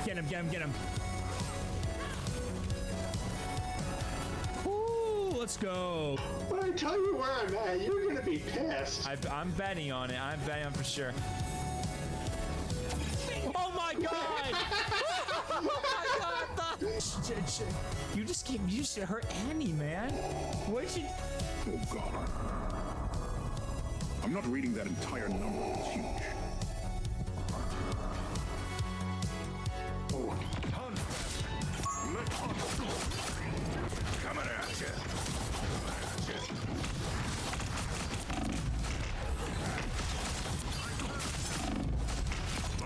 Get him, get him, get him. Ooh, let's go. When I tell you where I'm at, you're gonna be pissed. I'm betting on it. I'm betting on for sure. Oh my god! Oh my god! You just hurt Annie, man. What did you? Oh god. I'm not reading that entire number. It's huge. Coming at you.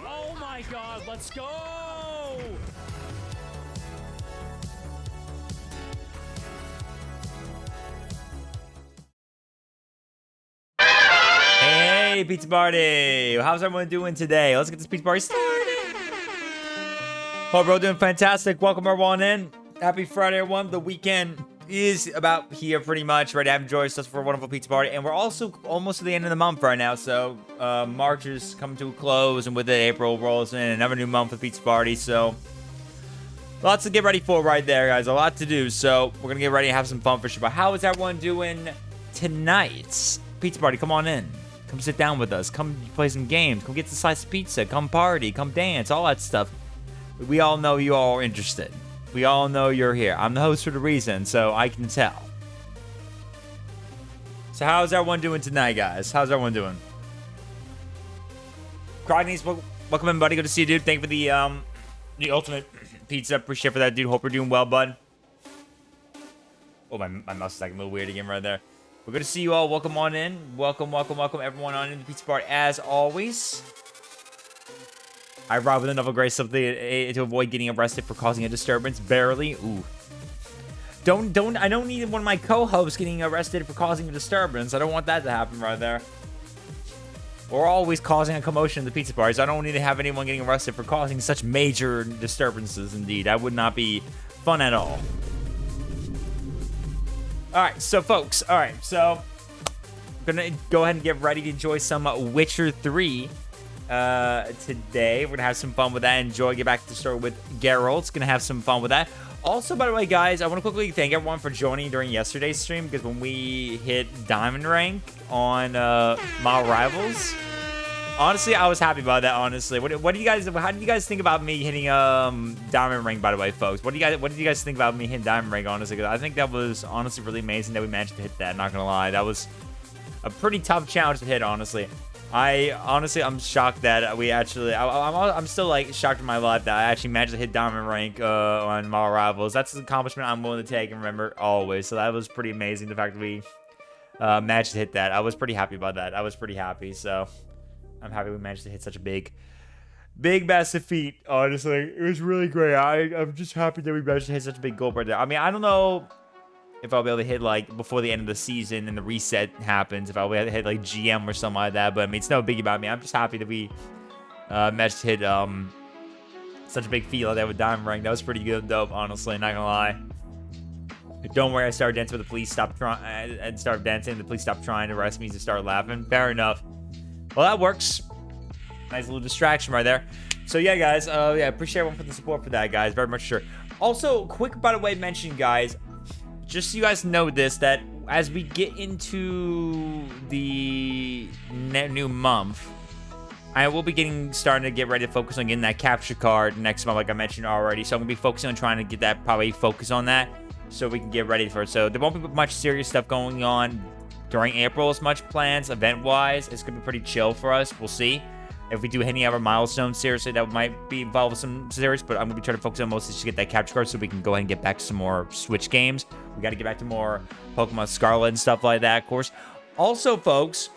Oh my god, let's go! Hey, pizza party! How's everyone doing today? Let's get this pizza party started. Hope we're all doing fantastic. Welcome everyone in. Happy Friday, everyone. The weekend is about here pretty much. Ready to have enjoy us for a wonderful pizza party. And we're also almost to the end of the month right now. So March is coming to a close, and with it, April rolls in. Another new month of pizza party. So lots to get ready for right there, guys. A lot to do. So we're going to get ready and have some fun for sure. But how is everyone doing tonight? Pizza party, come on in. Come sit down with us. Come play some games. Come get the slice of pizza. Come party. Come dance. All that stuff. We all know you all are interested. We all know you're here. I'm the host for the reason, so I can tell. So how's everyone doing tonight, guys? How's everyone doing? Crodney's, welcome in, buddy. Good to see you, dude. Thank you for the ultimate pizza. Appreciate for that, dude. Hope you're doing well, bud. Oh, my mouse is like a little weird again right there. We're good to see you all. Welcome on in. Welcome, welcome, welcome everyone on in the pizza party as always. I arrived with another grace something to avoid getting arrested for causing a disturbance. Barely. Ooh. I don't need one of my co-hosts getting arrested for causing a disturbance. I don't want that to happen right there. We're always causing a commotion in the pizza parties. I don't need to have anyone getting arrested for causing such major disturbances indeed. That would not be fun at all. Alright, so folks. Alright, so I'm gonna go ahead and get ready to enjoy some Witcher 3. Today we're gonna have some fun with that. Enjoy, get back to the story with Geralt. Gonna have some fun with that. Also, by the way, guys, I want to quickly thank everyone for joining during yesterday's stream, because when we hit diamond rank on my rivals, honestly, I was happy about that. Honestly, what do you guys? How did you guys think about me hitting diamond rank? By the way, folks, what did you guys think about me hitting diamond rank? Honestly, because I think that was honestly really amazing that we managed to hit that. Not gonna lie, that was a pretty tough challenge to hit. Honestly. I'm shocked that we actually, I'm still like shocked in my life that I actually managed to hit diamond rank on my rivals. That's an accomplishment I'm willing to take and remember always. So that was pretty amazing, the fact that we managed to hit that. I was pretty happy about that. I was pretty happy. So I'm happy we managed to hit such a big massive feat. Honestly, it was really great. I'm just happy that we managed to hit such a big goal right there. I mean, I don't know if I'll be able to hit, like, before the end of the season and the reset happens, if I'll be able to hit, like, GM or something like that. But, I mean, it's no biggie about me. I'm just happy that we managed to hit such a big feat like that with diamond rank. That was pretty good, dope, honestly, not gonna lie. Don't worry, I started dancing, but the police stopped trying, and started dancing. The police stopped trying to arrest me to start laughing. Fair enough. Well, that works. Nice little distraction right there. So, yeah, guys, yeah, appreciate everyone for the support for that, guys. Very much sure. Also, quick, by the way, mention, guys, just so you guys know this, that as we get into the new month, I will be starting to get ready to focus on getting that capture card next month, like I mentioned already. So I'm going to be focusing on trying to get that, probably focus on that, so we can get ready for it. So there won't be much serious stuff going on during April as much plans, event-wise. It's going to be pretty chill for us. We'll see. If we do any other milestones, seriously, that might be involved with some series, but I'm going to be trying to focus on mostly to get that capture card so we can go ahead and get back to some more Switch games. We got to get back to more Pokemon Scarlet and stuff like that, of course. Also, folks,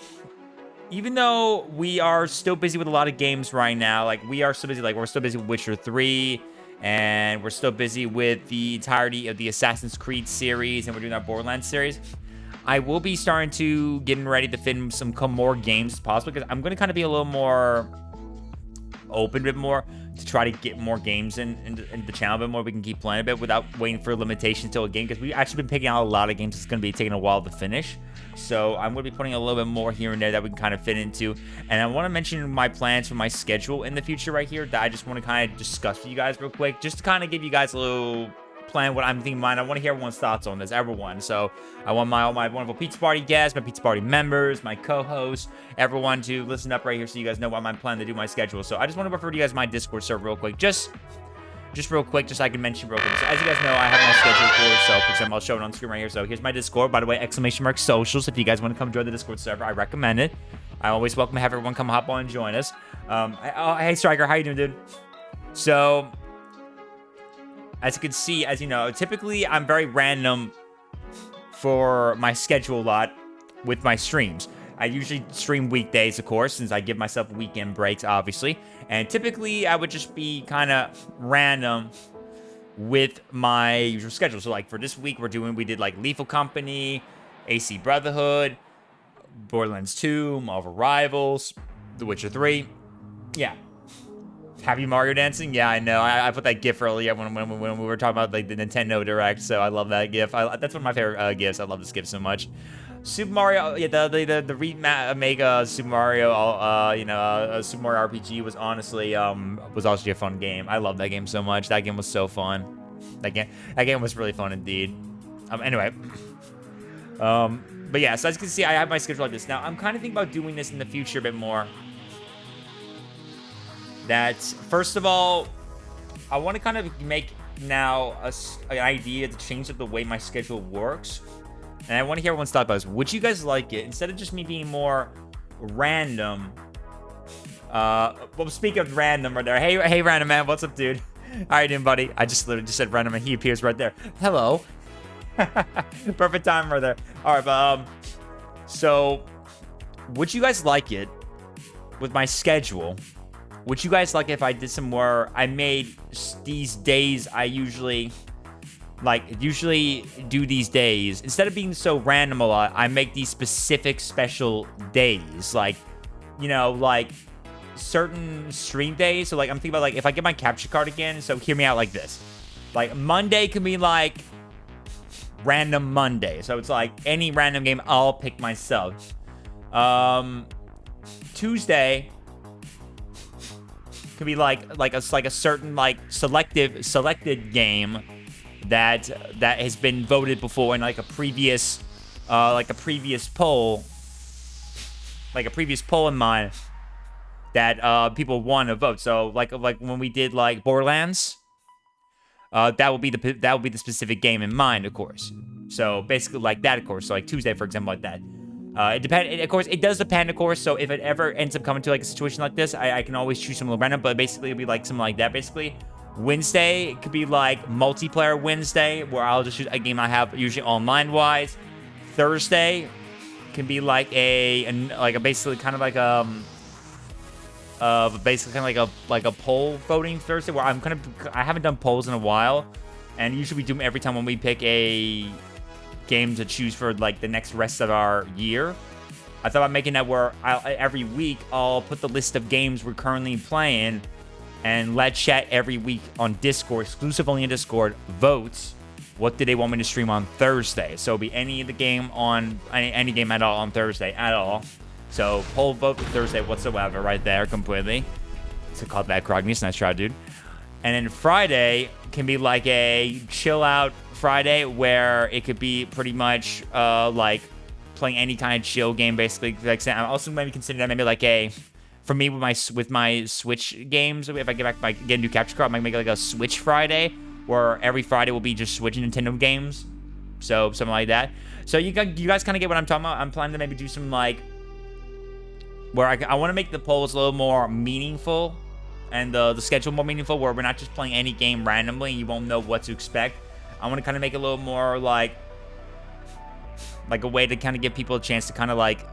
even though we are still busy with a lot of games right now, like, we are still busy, like, we're still busy with Witcher 3, and we're still busy with the entirety of the Assassin's Creed series, and we're doing our Borderlands series, I will be starting to getting ready to fit in some more games as possible, because I'm going to kind of be a little more open, a bit more to try to get more games in the channel a bit more. We can keep playing a bit without waiting for limitations till a game, because we've actually been picking out a lot of games. It's going to be taking a while to finish. So I'm going to be putting a little bit more here and there that we can kind of fit into. And I want to mention my plans for my schedule in the future right here that I just want to kind of discuss with you guys real quick, just to kind of give you guys a little plan what I'm thinking mine. I want to hear everyone's thoughts on this, everyone. So I want all my wonderful Pizza Party guests, my Pizza Party members, my co-hosts, everyone to listen up right here so you guys know what I'm planning to do my schedule. So I just want to refer to you guys my Discord server real quick, just real quick, just so I can mention real quick. So as you guys know, I have my schedule for. So for example, I'll show it on screen right here. So here's my Discord, by the way, !socials. If you guys want to come join the Discord server, I recommend it. I always welcome to have everyone come hop on and join us. Hey Striker, how you doing, dude? So as you can see, as you know, typically I'm very random for my schedule a lot with my streams. I usually stream weekdays, of course, since I give myself weekend breaks, obviously. And typically, I would just be kind of random with my usual schedule. So, like, for this week, we did, like, Lethal Company, AC Brotherhood, Borderlands 2, Marvel Rivals, The Witcher 3. Yeah. Happy Mario Dancing? Yeah, I know. I put that GIF earlier when we were talking about, like, the Nintendo Direct, so I love that GIF. That's one of my favorite GIFs. I love this GIF so much. Super Mario, yeah, the remake Super Mario, Super Mario RPG was honestly a fun game. I love that game so much. That game was so fun. That game was really fun indeed. Anyway, but yeah, so as you can see, I have my schedule like this. Now I'm kind of thinking about doing this in the future a bit more. That first of all, I want to kind of make now an idea to change up the way my schedule works. And I want to hear everyone's thought about this. Would you guys like it? Instead of just me being more random. Well, speaking of random right there. Hey, random man. What's up, dude? How you doing, buddy? I just literally just said random and he appears right there. Hello. Perfect time right there. All right, but, so, would you guys like it with my schedule? Would you guys like it if I did some more? I made these days I usually do these days. Instead of being so random a lot, I make these specific special days. Like, you know, like certain stream days. So like, I'm thinking about like, if I get my capture card again, so hear me out like this. Like Monday can be like random Monday. So it's like any random game I'll pick myself. Tuesday could be like a certain like selected game that has been voted before in like a previous poll in mind that people want to vote. So like when we did like Borderlands, that will be the specific game in mind, of course. So basically like that, of course. So like Tuesday, for example, like that. Of course, it does depend, of course. So if it ever ends up coming to like a situation like this, I can always choose something random. But basically, it'll be like something like that. Basically. Wednesday could be like multiplayer Wednesday, where I'll just choose a game I have usually online wise. Thursday can be like basically kind of like a poll voting Thursday, where I haven't done polls in a while, and usually we do them every time when we pick a game to choose for like the next rest of our year. I thought about making that where every week I'll put the list of games we're currently playing. And let chat every week on Discord, exclusive only in Discord, votes what do they want me to stream on Thursday. So it'll be any of the game on, any game at all on Thursday at all. So poll vote for Thursday whatsoever right there completely. So called that Crognius, nice try, dude. And then Friday can be like a chill out Friday where it could be pretty much like playing any kind of chill game basically. Like I'm also maybe consider that maybe like a... For me, with my Switch games, if I get a new capture card, I might make like a Switch Friday, where every Friday will be just Switch and Nintendo games. So something like that. So you guys kind of get what I'm talking about. I'm planning to maybe do some like, where I want to make the polls a little more meaningful, and the schedule more meaningful, where we're not just playing any game randomly and you won't know what to expect. I want to kind of make it a little more like a way to kind of give people a chance to kind of like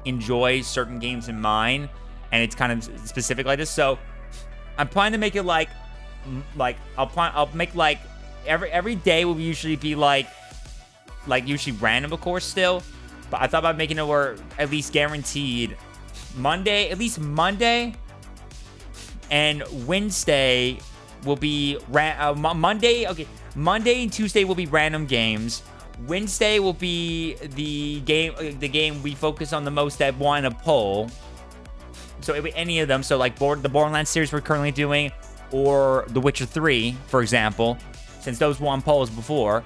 enjoy certain games in mind. And it's kind of specific like this. So I'm planning to make it like I'll make like every day will usually be like usually random, of course, still. But I thought about making it where at least guaranteed Monday, and Wednesday will be Monday. Okay, Monday and Tuesday will be random games. Wednesday will be the game we focus on the most that won a poll. So it'll be any of them. So like the Borderlands series we're currently doing, or The Witcher 3, for example, since those won polls before.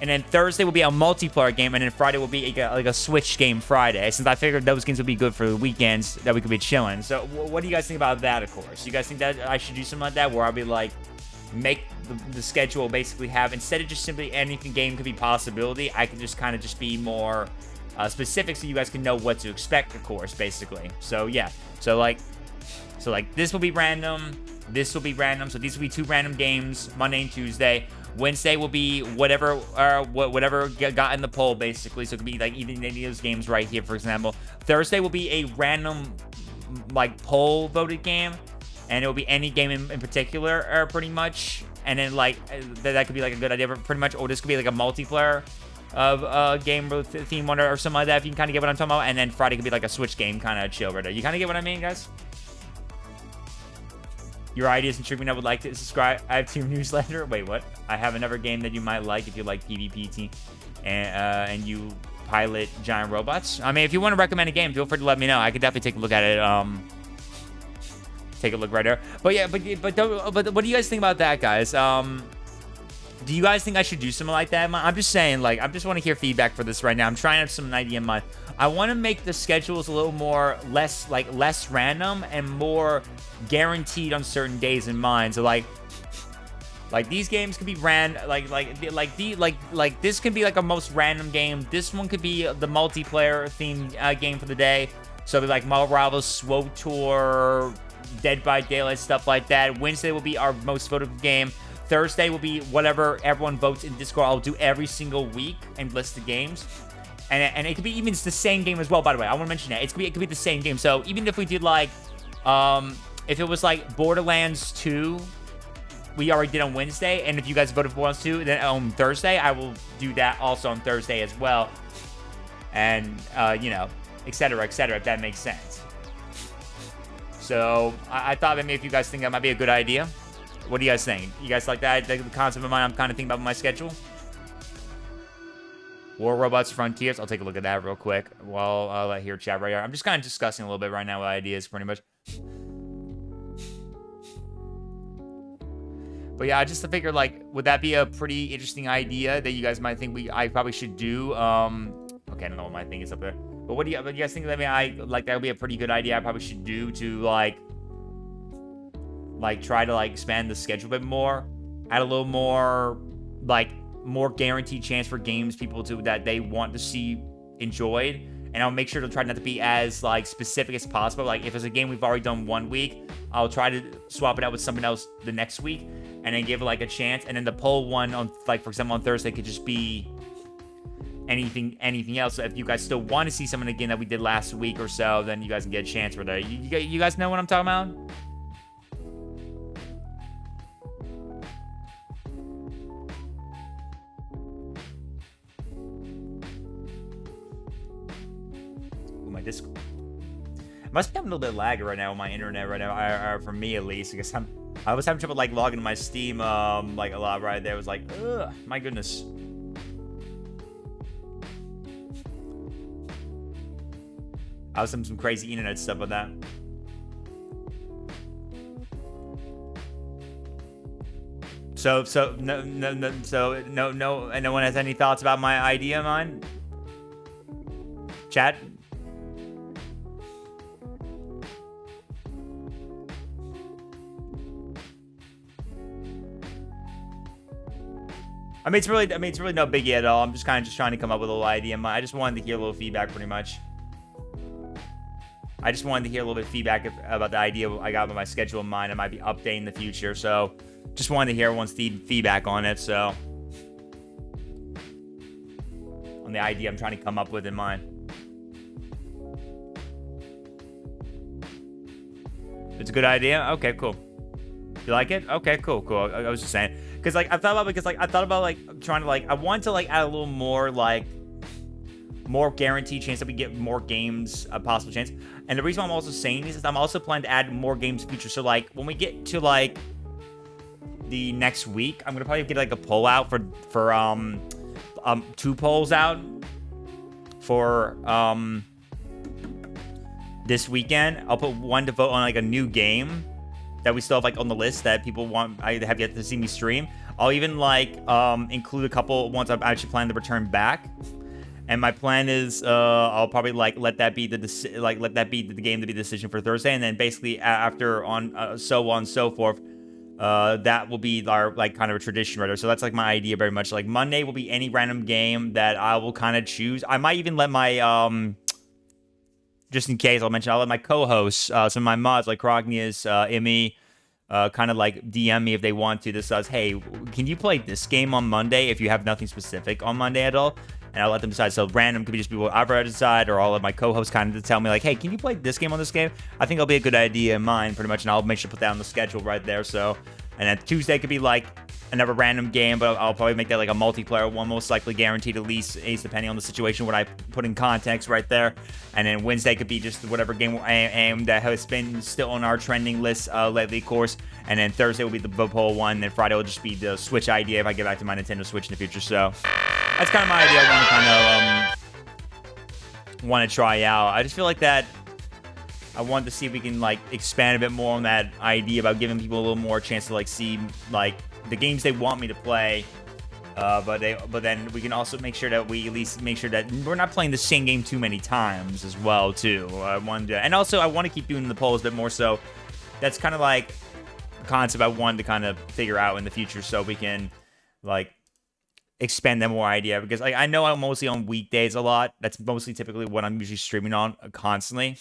And then Thursday will be a multiplayer game, and then Friday will be like a Switch game Friday, since I figured those games would be good for the weekends that we could be chilling. So what do you guys think about that, of course? You guys think that I should do something like that, where I'll be like, make the schedule basically have, instead of just simply anything game could be possibility, I can just kind of just be more specific so you guys can know what to expect, of course, basically. So yeah, so like this will be random, this will be random, so these will be 2 random games, Monday and Tuesday. Wednesday will be whatever got in the poll, basically. So it could be like even any of those games right here, for example. Thursday will be a random like poll voted game, and it will be any game in particular, pretty much. And then like that could be like a good idea, pretty much. Or this could be like a multiplayer of game theme one or something like that, if you can kind of get what I'm talking about. And then Friday could be like a Switch game, kind of chill right there. You kind of get what I mean, guys? Your ideas intrigue me. I would like to subscribe. I have 2 newsletter. Wait, what? I have another game that you might like if you like PvP team and you pilot giant robots. I mean, if you want to recommend a game, feel free to let me know. I could definitely take a look at it. Take a look right there. But yeah, but what do you guys think about that, guys? Do you guys think I should do something like that? I'm just saying, like, I just want to hear feedback for this right now. I'm trying to have some idea in mind. I want to make the schedules a little more less random and more guaranteed on certain days in mind. So like these games could be like this could be like a most random game. This one could be the multiplayer themed game for the day. So it'll be like Marvel Rivals, SWO Tour, Dead by Daylight, stuff like that. Wednesday will be our most voted game. Thursday will be whatever everyone votes in Discord. I'll do every single week and list the games. And it could be even the same game as well, by the way. I want to mention that. It could be the same game. So even if we did like, if it was like Borderlands 2, we already did on Wednesday. And if you guys voted for Borderlands 2, then on Thursday, I will do that also on Thursday as well. And, you know, et cetera, if that makes sense. So I thought maybe if you guys think that might be a good idea. What do you guys think? You guys like that? The concept of mine I'm kind of thinking about my schedule? War Robots Frontiers. I'll take a look at that real quick while I'll hear chat right here. I'm just kind of discussing a little bit right now with ideas, pretty much. But yeah, just to figure, like, would that be a pretty interesting idea that you guys might think I probably should do? Okay, I don't know what my thing is up there. But what do you guys think that that would be a pretty good idea I probably should do to, like try to, like, expand the schedule a bit more? Add a little more, like, more guaranteed chance for games that they want to see enjoyed. And I'll make sure to try not to be as, like, specific as possible. Like, if it's a game we've already done one week, I'll try to swap it out with something else the next week and then give it, like, a chance. And then the poll one on, like, for example, on Thursday could just be anything else. So if you guys still want to see something again that we did last week or so, then you guys can get a chance for that. You guys know what I'm talking about? Discord. Must be having a little bit of lag right now on my internet right now, for me at least, because I was having trouble like logging to my Steam like a lot right there. It was like, ugh, my goodness. I was having some crazy internet stuff with that. So no one has any thoughts about my idea of mine? Chat? I mean, it's really no biggie at all. I'm just kind of trying to come up with a little idea. I just wanted to hear a little feedback, pretty much. I just wanted to hear a little bit of feedback about the idea I got with my schedule in mind. I might be updating in the future, so just wanted to hear everyone's feedback on it. So, on the idea I'm trying to come up with in mind. It's a good idea. Okay, cool. You like it? Okay, cool. I was just saying. Because, like, I thought about, like, trying to, like, I want to, like, add a little more, like, more guaranteed chance that we get more games, a possible chance. And the reason why I'm also saying this is I'm also planning to add more games in the future. So like when we get to like the next week, I'm gonna probably get like a poll out for 2 polls out for this weekend. I'll put one to vote on like a new game that we still have like on the list that people want. I have yet to see me stream. I'll even like include a couple ones I'm actually planning to return back. And my plan is I'll probably like let that be the game to be the decision for Thursday, and then basically after on so on and so forth. That will be our like kind of a tradition right there. So that's like my idea very much. Like Monday will be any random game that I will kind of choose. I might even let my just in case I'll let my co-hosts, some of my mods like Krognius, Immy, kind of like DM me if they want to. This says, hey, can you play this game on Monday if you have nothing specific on Monday at all? And I'll let them decide. So random could just be what I've already decided, or I'll let my co-host kind of tell me like, hey, can you play this game on this game? I think it'll be a good idea in mine, pretty much, and I'll make sure to put that on the schedule right there. So, and then Tuesday could be like another random game, but I'll probably make that like a multiplayer one, most likely guaranteed at least, depending on the situation, what I put in context right there. And then Wednesday could be just whatever game that has been still on our trending list lately, of course. And then Thursday will be the poll one, and then Friday will just be the Switch idea if I get back to my Nintendo Switch in the future. So that's kind of my idea. I want to try out. I just feel like that I want to see if we can like expand a bit more on that idea about giving people a little more chance to like see like the games they want me to play. But then we can also make sure that we at least make sure that we're not playing the same game too many times as well too. And also I want to keep doing the polls a bit more. So that's kind of like a concept I wanted to kind of figure out in the future, so we can like expand that more idea, because like I know I'm mostly on weekdays a lot. That's mostly typically what I'm usually streaming on constantly.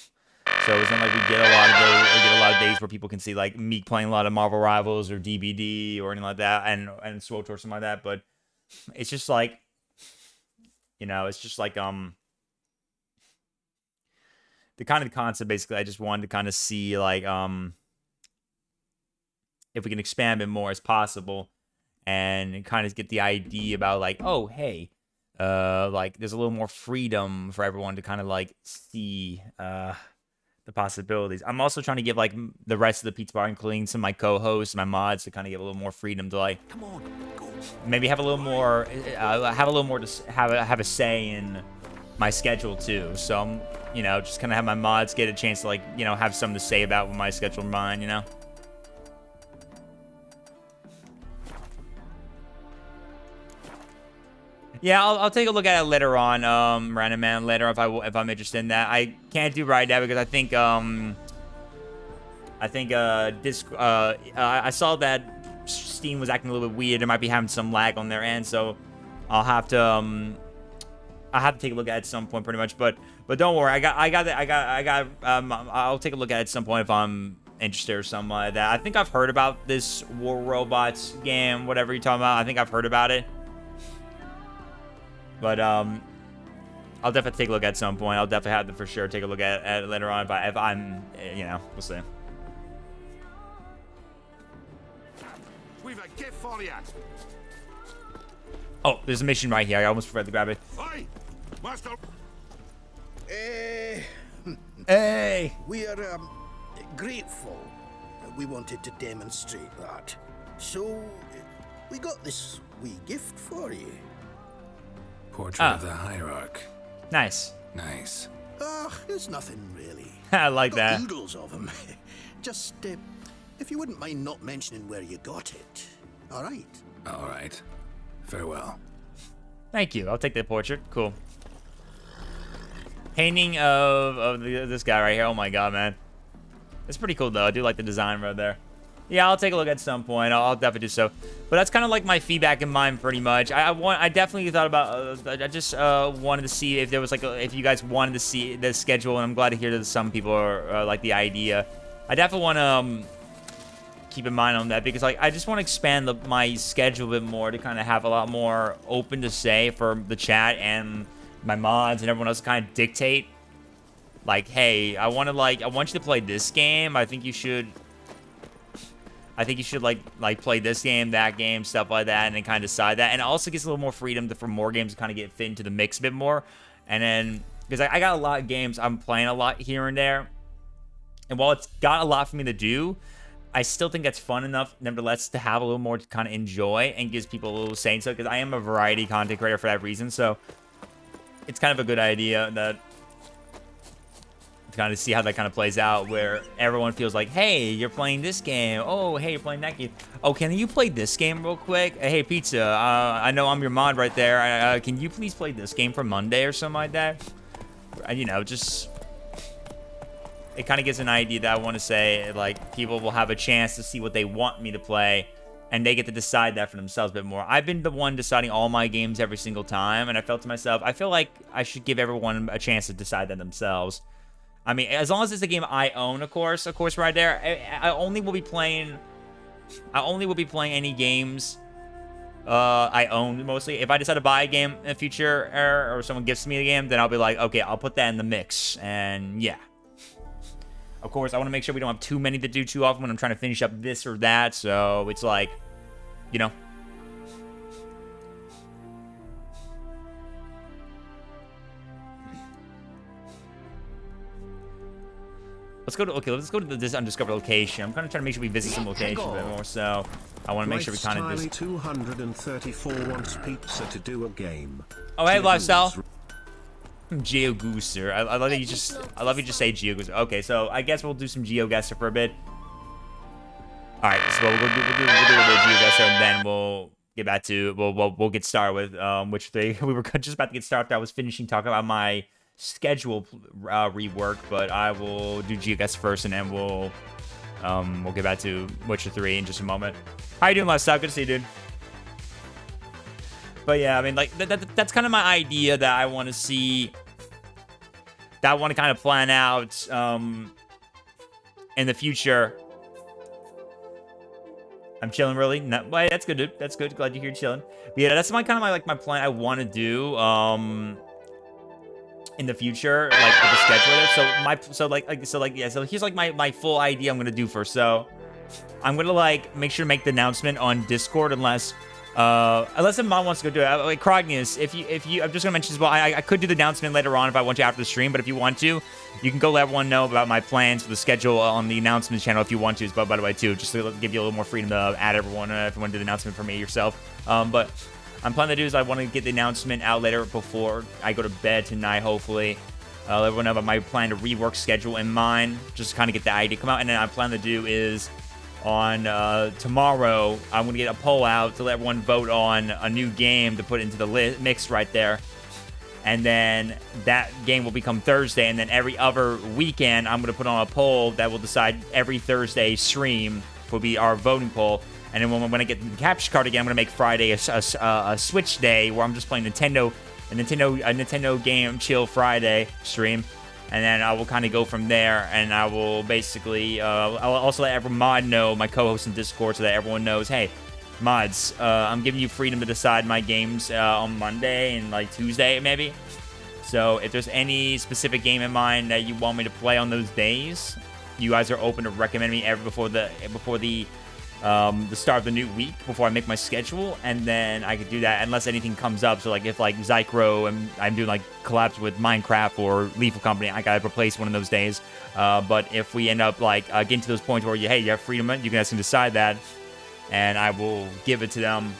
So it's not like we get a lot of those, we get a lot of days where people can see like me playing a lot of Marvel Rivals or DBD or anything like that, and Sword or something like that. But it's just like, you know, it's just like the kind of concept basically. I just wanted to kind of see like if we can expand it more as possible, and kind of get the idea about like, oh hey, like there's a little more freedom for everyone to kind of like see the possibilities. I'm also trying to give like the rest of the pizza bar, including some of my co-hosts, my mods, to kind of give a little more freedom to like, come on, go. Maybe have a little more, have a say in my schedule too. So I'm, you know, just kind of have my mods get a chance to like, you know, have something to say about my schedule and mine, you know. Yeah, I'll take a look at it later on, Random Man, later if I'm interested in that. I can't do right now because I think I saw that Steam was acting a little bit weird. It might be having some lag on their end, so I'll have to take a look at it at some point, pretty much. But don't worry, I'll take a look at it at some point if I'm interested or something like that. I think I've heard about this War Robots game, whatever you're talking about. I think I've heard about it. But I'll definitely take a look at some point. I'll definitely have to for sure take a look at it later on if I'm, you know, we'll see. We've a gift for you. Oh, there's a mission right here. I almost forgot to grab it. Oi, Master. Hey. We are grateful. We wanted to demonstrate that. So we got this wee gift for you. Portrait of the Hierarch. Nice. Nice. There's nothing really. I like that. Got oodles of them. Just, if you wouldn't mind not mentioning where you got it. All right. All right. Farewell. Thank you. I'll take that portrait. Cool. Painting of this guy right here. Oh my god, man. It's pretty cool though. I do like the design right there. Yeah, I'll take a look at some point. I'll definitely do so. But that's kind of like my feedback in mind, pretty much. I definitely thought about. I just wanted to see if there was like if you guys wanted to see the schedule, and I'm glad to hear that some people are like the idea. I definitely want to keep in mind on that, because like I just want to expand my schedule a bit more to kind of have a lot more open to say for the chat and my mods and everyone else to kind of dictate. Like, hey, I want you to play this game. I think you should I think you should like play this game, that game, stuff like that, and then kind of decide that. And it also gives a little more freedom for more games to kind of get fit into the mix a bit more. And then, because I got a lot of games I'm playing a lot here and there. And while it's got a lot for me to do, I still think that's fun enough, nevertheless, to have a little more to kind of enjoy and gives people a little say so. Because I am a variety content creator for that reason. So it's kind of a good idea that to kind of see how that kind of plays out, where everyone feels like, hey, you're playing this game. Oh, hey, you're playing that game. Oh, can you play this game real quick? Hey, Pizza, I know I'm your mod right there. Can you please play this game for Monday or something like that? And, you know, just... It kind of gives an idea that I want to say, like, people will have a chance to see what they want me to play, and they get to decide that for themselves a bit more. I've been the one deciding all my games every single time, and I felt to myself, I feel like I should give everyone a chance to decide that themselves. I mean, as long as it's a game I own, of course, right there. I only will be playing any games I own mostly. If I decide to buy a game in the future, or someone gifts me a game, then I'll be like, okay, I'll put that in the mix. And yeah, of course, I want to make sure we don't have too many to do too often when I'm trying to finish up this or that. So it's like, you know. Let's go to this undiscovered location. I'm kind of trying to make sure we visit some location a bit more, so I want to make sure we kind of just... 234 wants pizza to do a game. Oh, hey, Lifestyle. GeoGooser. I love that you just... I love you just say GeoGooser. Okay, so I guess we'll do some GeoGuessr for a bit. Alright, so we'll do a bit of GeoGuessr, and then we'll get back to... We'll get started with which they... We were just about to get started. I was finishing talking about my schedule rework, but I will do GeoGuessr first, and then we'll get back to Witcher 3 in just a moment. How you doing, Lifestyle? Good to see you, dude. But yeah, I mean, like that's kind of my idea that I want to see, that I want to kind of plan out in the future. I'm chilling, really. No, well, that's good, dude. That's good. Glad you're here chilling. But yeah, that's my kind of my plan. I want to do in the future, like with the schedule. So here's like my full idea I'm gonna do first. So I'm gonna like make sure to make the announcement on Discord unless the mod wants to go do it. Like Krognius, if you I'm just gonna mention as well, I could do the announcement later on if I want to after the stream, but if you want to, you can go let everyone know about my plans for the schedule on the announcement channel if you want to as well, by the way, too, just to give you a little more freedom to add everyone if you want to do the announcement for me yourself. But I'm planning to do is I want to get the announcement out later before I go to bed tonight, hopefully. Let everyone know about my plan to rework schedule in mind, just to kind of get the idea come out. And then I plan to do is on tomorrow, I'm going to get a poll out to let everyone vote on a new game to put into the mix right there. And then that game will become Thursday. And then every other weekend, I'm going to put on a poll that will decide every Thursday stream will be our voting poll. And then when I get the capture card again, I'm going to make Friday a Switch day where I'm just playing a Nintendo game chill Friday stream. And then I will kind of go from there, and I will basically, I'll also let every mod know, my co-host in Discord, so that everyone knows, hey, mods, I'm giving you freedom to decide my games on Monday and like Tuesday maybe. So if there's any specific game in mind that you want me to play on those days, you guys are open to recommend me before the start of the new week, before I make my schedule, and then I could do that unless anything comes up. So like if like Zycro and I'm doing like collabs with Minecraft or Lethal Company, I gotta replace one of those days. But if we end up like getting to those points where you have freedom, you guys can decide that, and I will give it to them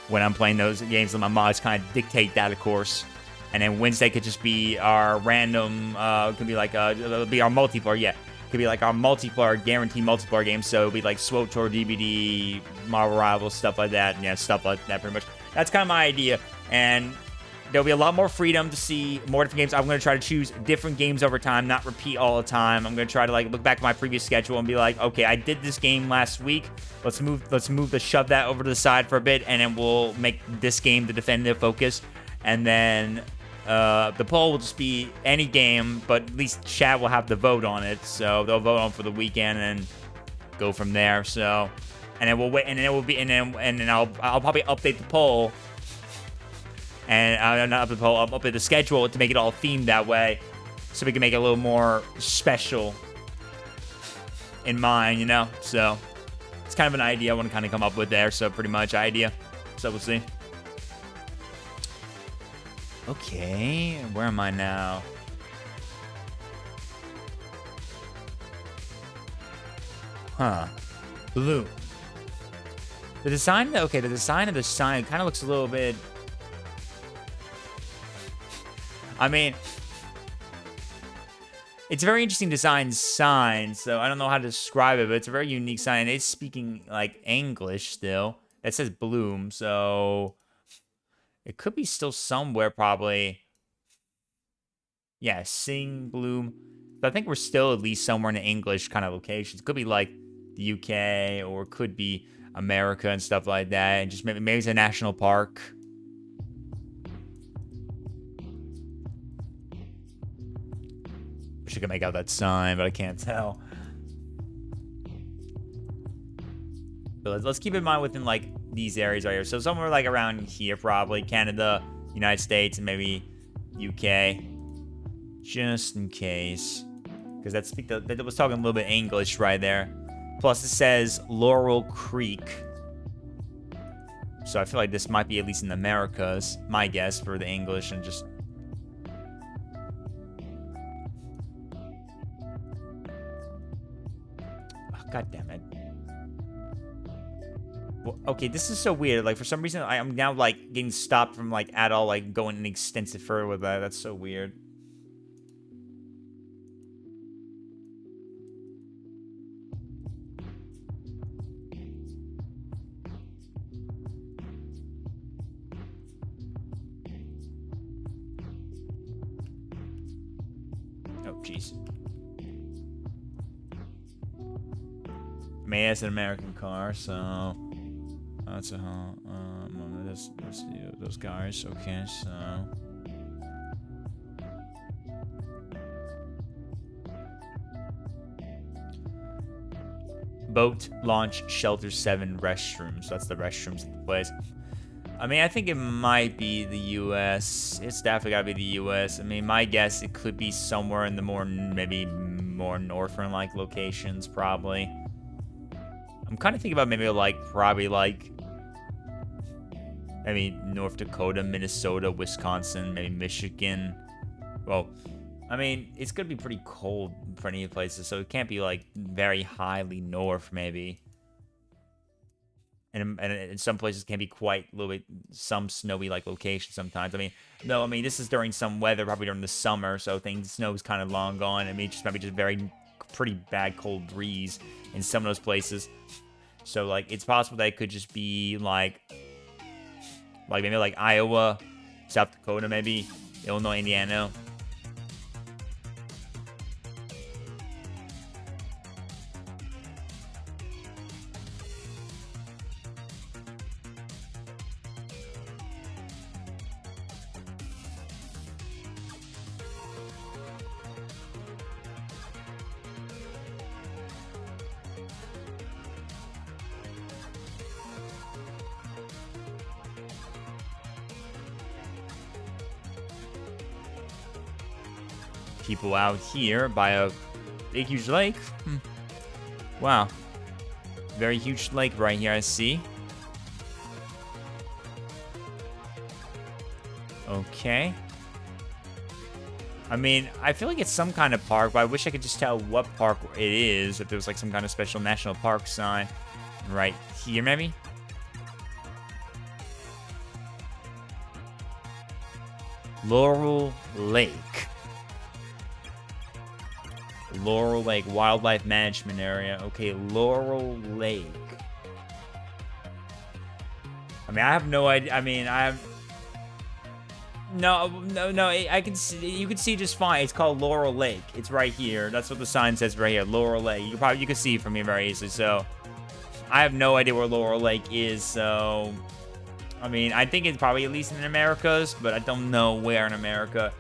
when I'm playing those games. And my mods kind of dictate that, of course. And then Wednesday could just be our random, could be like it'll be our multiplayer, yeah. Could be like our multiplayer, guaranteed multiplayer games. So it'll be like SWTOR, DBD, Marvel Rivals, stuff like that. And yeah, stuff like that pretty much. That's kind of my idea. And there'll be a lot more freedom to see more different games. I'm going to try to choose different games over time, not repeat all the time. I'm going to try to like look back at my previous schedule and be like, okay, I did this game last week. Let's shove that over to the side for a bit. And then we'll make this game the definitive focus. And then the poll will just be any game, but at least chat will have the vote on it. So they'll vote on for the weekend and go from there. So, and then we'll wait, and then it will be, and then I'll probably update the poll, and I'll not update the poll, I'll update the schedule to make it all themed that way, so we can make it a little more special. in mind, you know? So it's kind of an idea I want to kind of come up with there. So pretty much idea. So we'll see. Okay, where am I now? Huh. Blue. The design, okay, the design of the sign kind of looks a little bit... I mean, it's a very interesting design sign, so I don't know how to describe it, but it's a very unique sign. It's speaking, like, English still. It says Bloom, so... It could be still somewhere, probably. Yeah, Sing, Bloom. But I think we're still at least somewhere in the English kind of locations. It could be, like, the UK, or it could be America and stuff like that. And just maybe it's a national park. Wish I could make out that sign, but I can't tell. But let's keep in mind within, like, these areas right here. So somewhere, like, around here, probably. Canada, United States, and maybe UK. Just in case. Because that was talking a little bit English right there. Plus, it says Laurel Creek. So I feel like this might be at least in the Americas. My guess for the English and just... Oh, God damn it. Well, okay, this is so weird. Like, for some reason, I'm now, like, getting stopped from, like, at all, like, going an extensive further with that. That's so weird. Oh, jeez. I mean, it's an American car, so... That's a those guys. Okay, so boat launch shelter 7 restrooms. That's the restrooms of the place. I mean, I think it might be the U.S. It's definitely gotta be the U.S. I mean, my guess it could be somewhere in the maybe more northern-like locations, probably. I'm kind of thinking about maybe probably maybe North Dakota, Minnesota, Wisconsin, maybe Michigan. Well, I mean, it's going to be pretty cold in plenty of places, so it can't be, like, very highly north, maybe. And in some places can be quite a little bit, some snowy, like, locations sometimes. I mean, no, I mean, this is during some weather, probably during the summer, so snow's kind of long gone. I mean, it's just maybe just pretty bad cold breeze in some of those places. So, like, it's possible that it could just be, like maybe like Iowa, South Dakota, maybe Illinois, Indiana. People out here by a big, huge lake. Wow. Very huge lake right here, I see. Okay. I mean, I feel like it's some kind of park, but I wish I could just tell what park it is. If there was like some kind of special national park sign right here, maybe? Laurel Lake. Laurel Lake Wildlife Management Area. Okay, Laurel Lake. I mean, I have no idea. I mean, I have... No, I can see, you can see just fine. It's called Laurel Lake. It's right here. That's what the sign says right here. Laurel Lake. You can see it from here very easily. So, I have no idea where Laurel Lake is. So, I mean, I think it's probably at least in the Americas, but I don't know where in America.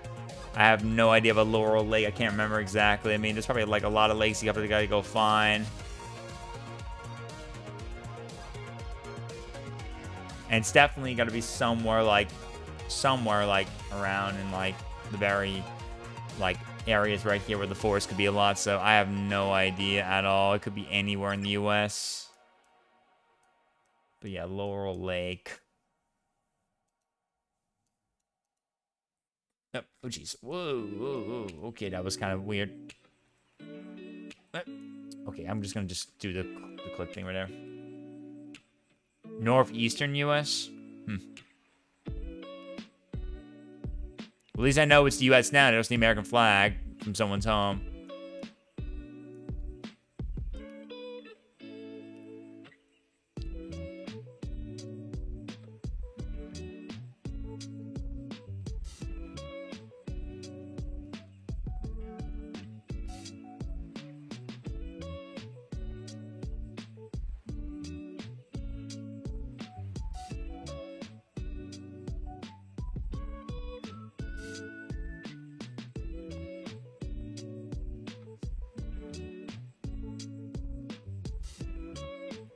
I have no idea about Laurel Lake. I can't remember exactly. I mean, there's probably like a lot of lakes you gotta go find. And it's definitely gotta be somewhere like around in like the very like areas right here where the forest could be a lot, so I have no idea at all. It could be anywhere in the U.S. But yeah, Laurel Lake. Oh, jeez. Whoa, whoa, whoa. Okay, that was kind of weird. Okay, I'm just gonna do the click thing right there. Northeastern U.S. At least I know it's the U.S. now. There's the American flag from someone's home.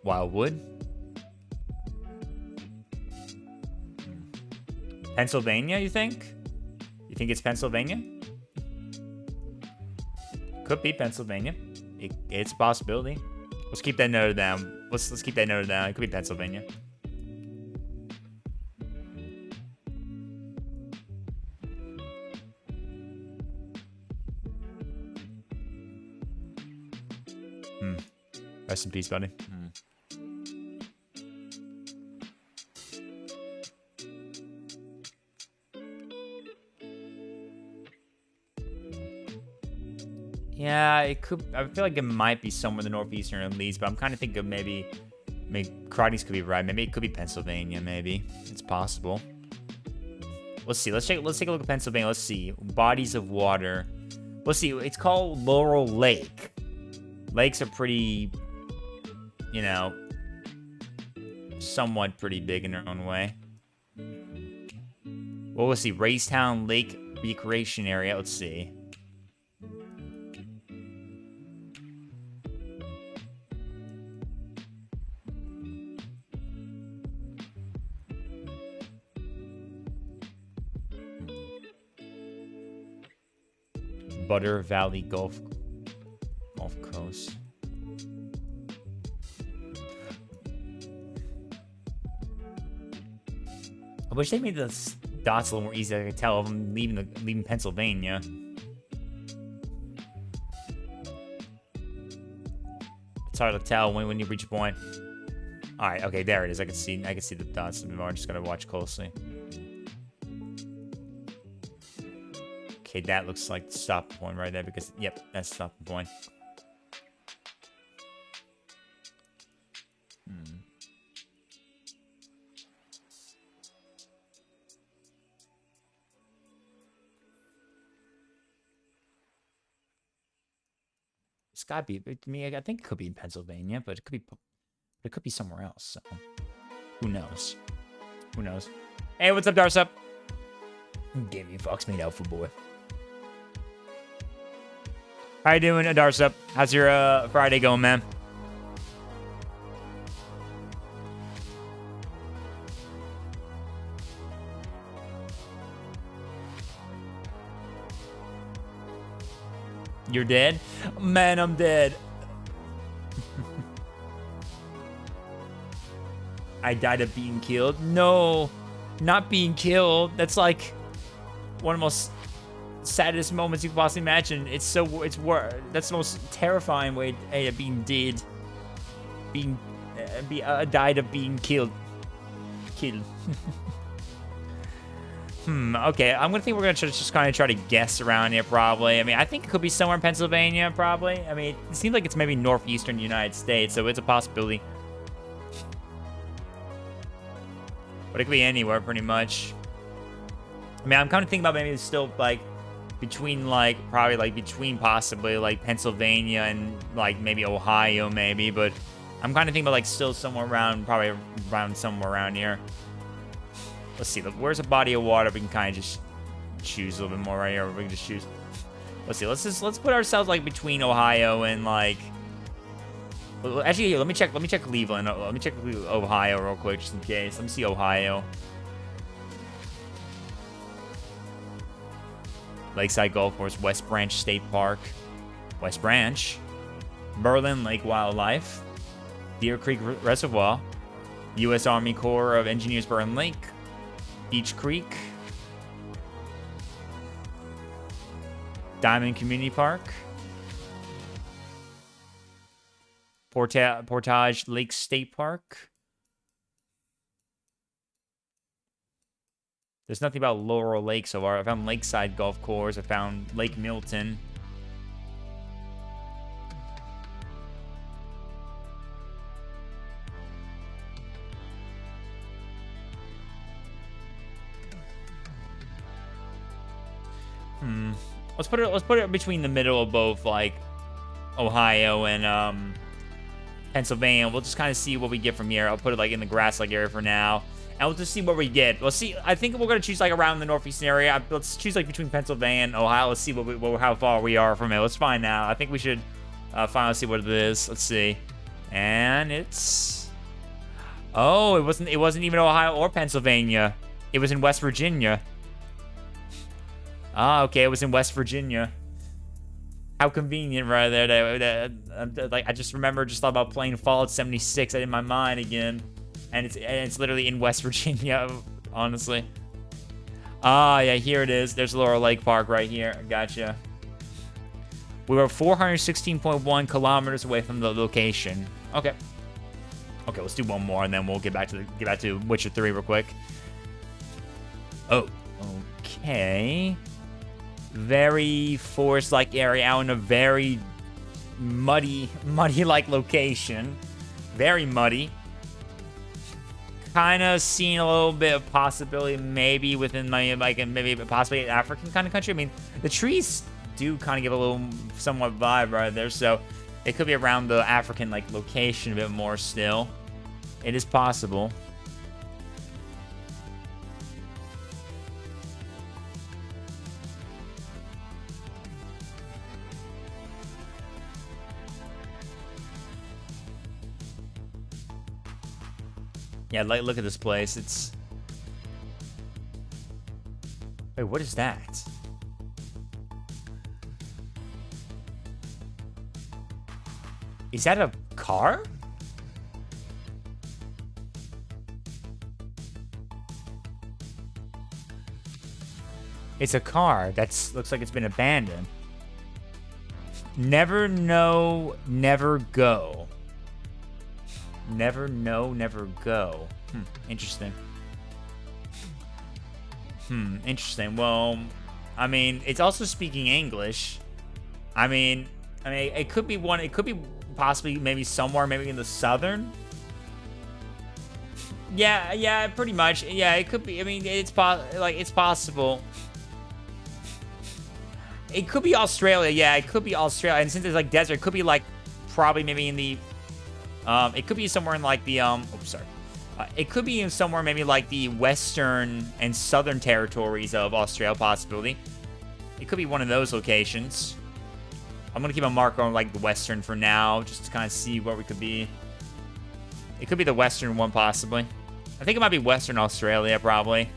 Wildwood. Pennsylvania, you think? You think it's Pennsylvania? Could be Pennsylvania. It's a possibility. Let's keep that noted down. Let's keep that noted down. It could be Pennsylvania. Rest in peace, buddy. Yeah, it could. I feel like it might be somewhere in the northeastern at least, but I'm kind of thinking of maybe Crotties could be right. Maybe it could be Pennsylvania. Maybe it's possible. Let's see. Let's take a look at Pennsylvania. Let's see. Bodies of water. Let's see. It's called Laurel Lake. Lakes are pretty, you know, somewhat pretty big in their own way. Well, let's see. Raystown Lake Recreation Area. Let's see. Butter Valley Gulf Coast. I wish they made the dots a little more easy. I could tell them leaving Pennsylvania. It's hard to tell when you reach a point. All right, okay, there it is. I can see the dots a bit more. I just gotta watch closely. Okay, that looks like the stopping point right there because, yep, that's the stopping point. It's gotta be. To me, I think it could be in Pennsylvania, but it could be somewhere else. So, who knows? Who knows? Hey, what's up, Darsup? Give me fucks made Alpha Boy. How you doing, Darsup? How's your Friday going, man? You're dead? Man, I'm dead. I died of being killed? No, not being killed. That's like one of the most saddest moments you could possibly imagine. That's the most terrifying way of being dead. Died of being killed. Okay, I'm gonna think we're gonna just kind of try to guess around here, probably. I mean, I think it could be somewhere in Pennsylvania, probably. I mean, it seems like it's maybe northeastern United States, so it's a possibility. But it could be anywhere, pretty much. I mean, I'm kind of thinking about maybe it's still, like, between, like, probably, like, between possibly, like, Pennsylvania and, like, maybe Ohio, maybe. But I'm kind of thinking about, like, still somewhere around, probably around somewhere around here. Let's see, where's a body of water we can kind of just choose a little bit more right here? We can just choose. Let's see, let's put ourselves like between Ohio and like. Actually, here, let me check Cleveland. Let me check Ohio real quick just in case. Let me see Ohio. Lakeside Golf Course, West Branch State Park, West Branch, Berlin Lake Wildlife, Deer Creek Reservoir, U.S. Army Corps of Engineers Berlin Lake, Beach Creek, Diamond Community Park, Portage Lake State Park. There's nothing about Laurel Lake so far. I found Lakeside Golf Course. I found Lake Milton. Let's put it between the middle of both, like Ohio and Pennsylvania. We'll just kind of see what we get from here. I'll put it like in the grass like area for now, and we'll just see what we get. We'll see. I think we're gonna choose like around the northeastern area. Let's choose like between Pennsylvania and Ohio. Let's see how far we are from it. Let's find out. I think we should finally see what it is. Let's see, and it's it wasn't even Ohio or Pennsylvania. It was in West Virginia. Ah, okay, it was in West Virginia. How convenient right there. Like, I just thought about playing Fallout 76 in my mind again. And it's literally in West Virginia, honestly. Ah, yeah, here it is. There's Laurel Lake Park right here. Gotcha. We were 416.1 kilometers away from the location. Okay. Okay, let's do one more, and then we'll get back to Witcher 3 real quick. Oh, okay. Very forest-like area out in a very muddy-like location. Very muddy. Kind of seeing a little bit of possibility maybe within maybe possibly an African kind of country. I mean, the trees do kind of give a little somewhat vibe right there, so it could be around the African like location a bit more still. It is possible. Yeah, like, look at this place. It's... Wait, what is that? Is that a car? It's a car that looks like it's been abandoned. Never know, never go. Never know, never go. Interesting. Interesting. Well, I mean, it's also speaking English. I mean, it could be one. It could be possibly maybe somewhere, maybe in the southern. Yeah, pretty much. Yeah, it could be. I mean, it's possible. It could be Australia. Yeah, it could be Australia. And since it's like desert, it could be like probably maybe in the. It could be somewhere in like the oops, sorry. It could be in somewhere maybe like the western and southern territories of Australia, possibility. It could be one of those locations. I'm gonna keep a marker on like the western for now, just to kind of see where we could be. It could be the western one, possibly. I think it might be Western Australia, probably.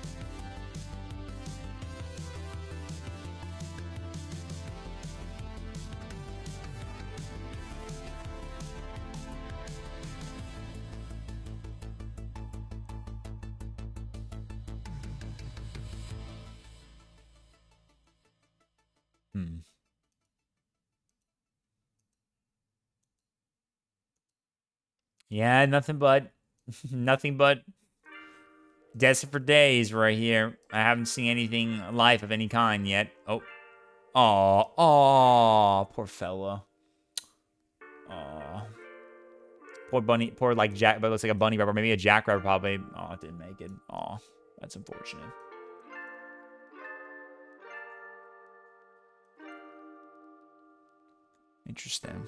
Yeah, nothing but desert for days right here. I haven't seen anything life of any kind yet. Oh. Aw, poor fella. Aw. Poor bunny, poor like jack, but it looks like a bunny rabbit, maybe a jackrabbit probably. Oh, it didn't make it. Aw, that's unfortunate. Interesting.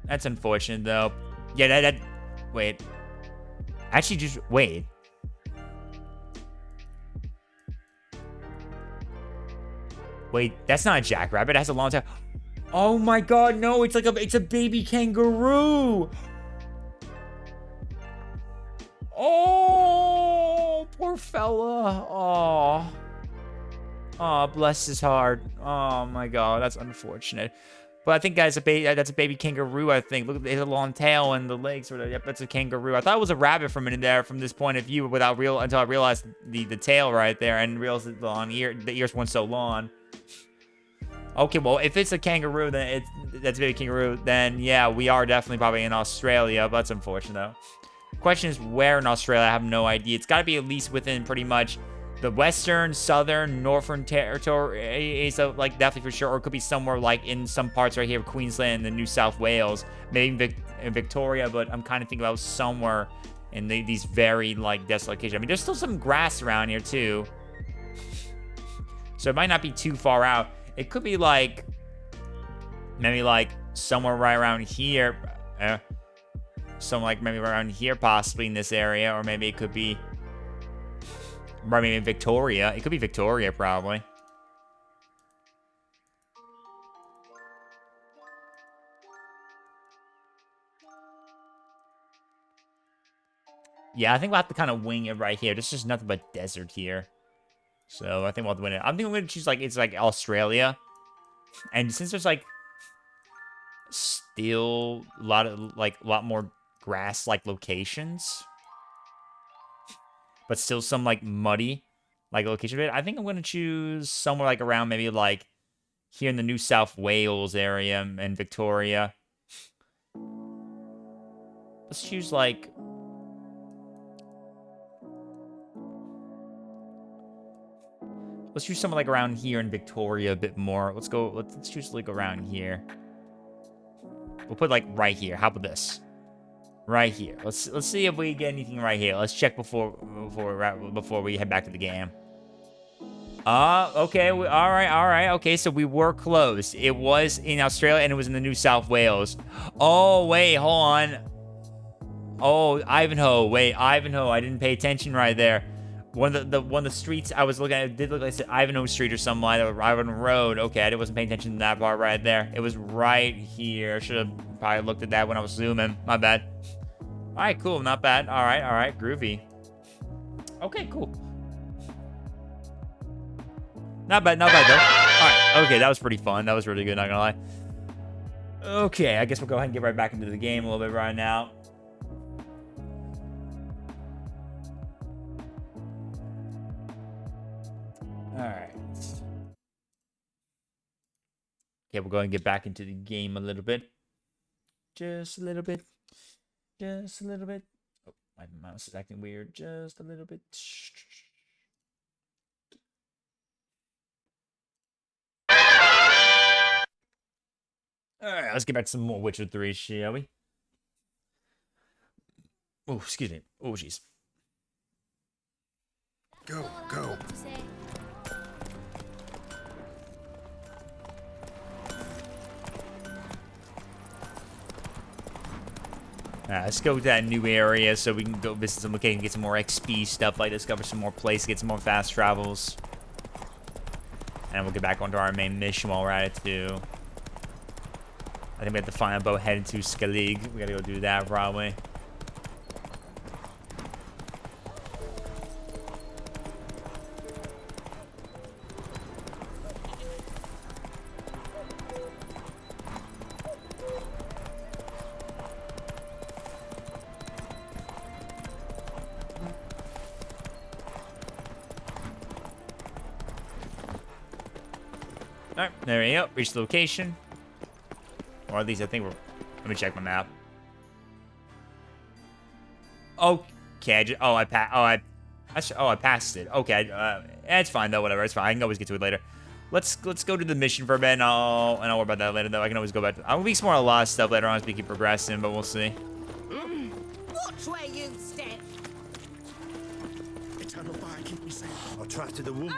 That's unfortunate, though. Yeah, that... Wait. Actually, just... Wait. Wait, that's not a jackrabbit. It has a long tail. Oh my god, no. It's like it's a baby kangaroo. Oh! poor fella. Oh. Oh, bless his heart. Oh my god, that's unfortunate. But I think that's a baby kangaroo, I think. Look at the long tail and the legs. Yep, that's a kangaroo. I thought it was a rabbit for a minute there from this point of view until I realized the tail right there and realized the ears weren't so long. Okay, well, if it's a kangaroo, then that's a baby kangaroo, then yeah, we are definitely probably in Australia, but that's unfortunate though. Question is where in Australia? I have no idea. It's got to be at least within pretty much the western, southern, northern territory, so like definitely for sure, or it could be somewhere like in some parts right here of Queensland and New South Wales, maybe in Victoria, but I'm kind of thinking about somewhere in these very like desolate locations. I mean, there's still some grass around here too, so it might not be too far out. It could be like maybe like somewhere right around here, somewhere like maybe around here, possibly in this area, or maybe it could be. Or maybe in Victoria. It could be Victoria, probably. Yeah, I think we'll have to kind of wing it right here. There's just nothing but desert here. So I think we'll have to win it. I'm thinking we're going to choose, like, it's like Australia. And since there's, like, still a lot more grass-like locations. But still some, like, muddy. Like location of it, I think I'm gonna choose somewhere like around maybe like here in the New South Wales area and Victoria. Let's choose like somewhere like around here in Victoria a bit more. Let's choose like around here. We'll put like right here. How about this? Right here. Let's see if we get anything right here. Let's check before we head back to the game. Okay. All right. Okay, so we were close. It was in Australia and it was in the New South Wales. Oh, wait, hold on. Oh, Ivanhoe. Wait, Ivanhoe. I didn't pay attention right there. One of the streets I was looking at, it did look like it said Ivanhoe Street or something like that, or Ivanhoe Road. Okay, I wasn't paying attention to that part right there. It was right here. Should have probably looked at that when I was zooming. My bad. All right, cool. Not bad. All right. Groovy. Okay, cool. Not bad though. All right, okay, that was pretty fun. That was really good, not gonna lie. Okay, I guess we'll go ahead and get right back into the game a little bit right now. All right. Okay, we'll go ahead and get back into the game a little bit. Just a little bit. Just a little bit. Oh, my mouse is acting weird. Just a little bit. Alright, let's get back to some more Witcher 3, shall we? Oh, excuse me. Oh, jeez. Go. Let's go to that new area so we can go visit some locations, get some more XP stuff, like discover some more places, get some more fast travels. And we'll get back onto our main mission while we're at it, too. I think we have to find a boat heading to Skellig. We gotta go do that, probably. Alright, there we go. Reach the location. Or at least I think we're... Let me check my map. Okay, I passed it. Okay, it's fine though, whatever. It's fine. I can always get to it later. Let's go to the mission for a bit, and I'll worry about that later though. I can always go back. I'll be exploring a lot of stuff later on as we keep progressing, but we'll see. Watch where you step. Eternal fire, keep me safe. I trusted the woman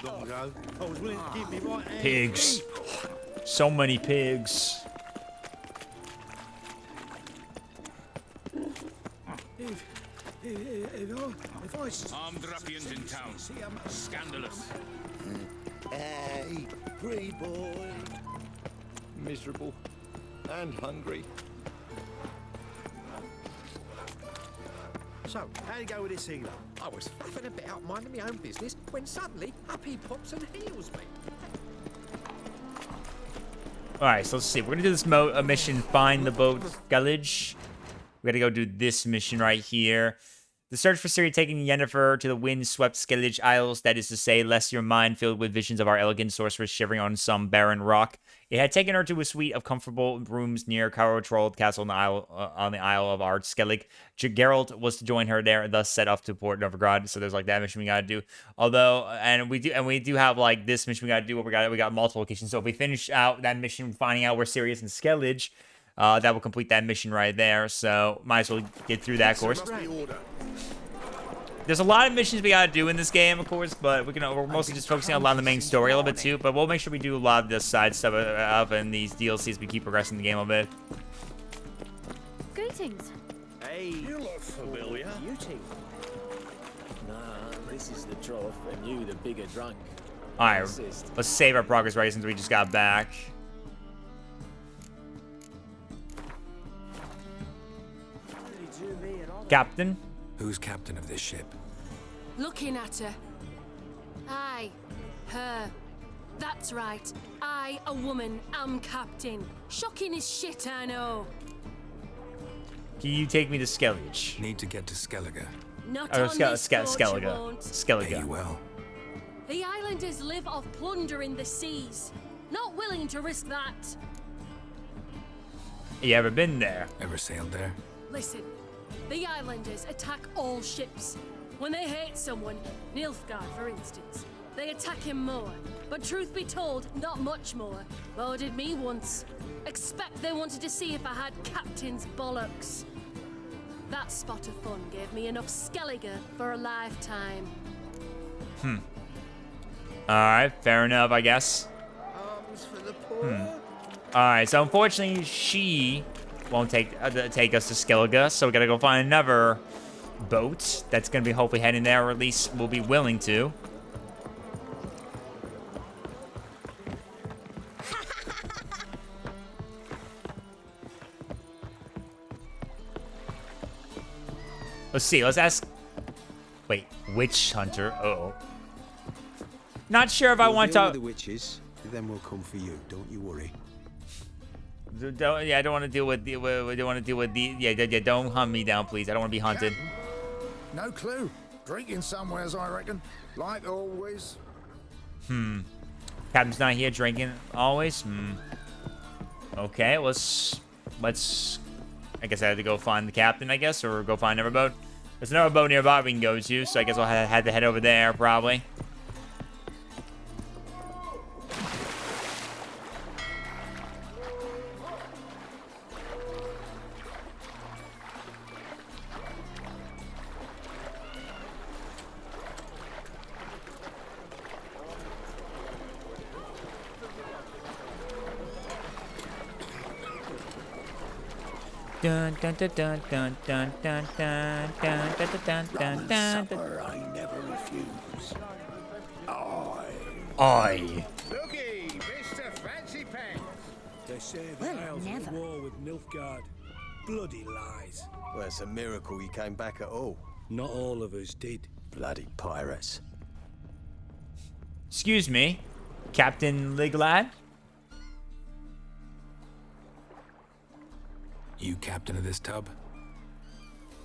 long ago. I was willing to keep me right hand. Pigs. So many pigs. If I Armed ruffians in town. Scandalous. Hey, great boy. Miserable and hungry. So, how'd it go with this healer? I was faffing about minding my own business when suddenly up he pops and heals me. All right, so let's see. We're gonna do this mission, find the boat Skellige. We gotta go do this mission right here. The search for Ciri taking Yennefer to the wind-swept Skellige Isles, that is to say, lest your mind filled with visions of our elegant sorceress shivering on some barren rock. It had taken her to a suite of comfortable rooms near Caro-Trolled Castle on the Isle of Ard Skellig. Geralt was to join her there and thus set off to Port Novigrad. So there's like that mission we gotta do. Although, and we do have like this mission we gotta do. Where we got multiple locations. So if we finish out that mission, finding out where Ciri is in Skellige, that will complete that mission right there. So might as well get through that course. There's a lot of missions we gotta do in this game, of course, but we're mostly just focusing on a lot of the main story a little bit too. But we'll make sure we do a lot of this side stuff and these DLCs. We keep progressing the game a bit. Greetings. Hey, you look familiar. Beauty. Nah, this is the trough, and you the bigger drunk. All right, let's save our progress right since we just got back. Captain. Who's captain of this ship? Looking at her. Aye, her. That's right. I, a woman, am captain. Shocking as shit, I know. Can you take me to Skellige? Need to get to Skellige. Not Or on this boat, you Skellige. won't. Skellige. Pay you well. The islanders live off plunder in the seas. Not willing to risk that. You ever been there? Ever sailed there? Listen, the islanders attack all ships. When they hate someone, Nilfgaard for instance, they attack him more. But truth be told, not much more. Boarded me once. Expect they wanted to see if I had captain's bollocks. That spot of fun gave me enough Skellige for a lifetime. Alright, fair enough, I guess. Arms for the poor. Alright, so unfortunately, she won't take us to Skellige, so we gotta go find another boat that's gonna be hopefully heading there, or at least will be willing to. Let's see, let's ask... Wait, witch hunter? Uh-oh. Not sure if I want to... the witches, then we'll come for you. Don't you worry. I don't want to deal with the... don't hunt me down, please. I don't want to be hunted. No clue. Drinking somewheres, I reckon. Like always. Captain's not here drinking always? Okay, let's... I guess I had to go find the captain, I guess, or go find another boat. There's another boat nearby we can go to, so I guess I'll have to head over there, probably. Dun dun dun dun dun dun dun dun dun dun dun dun dun. I never refuse. Oi. Looky, Mr. Fancy Pants. They say the Well, Isles never. at war with Nilfgaard. Bloody lies. Well, it's a miracle you came back at all. Not all of us did. Bloody pirates. Excuse me, Captain Liglad? You captain of this tub?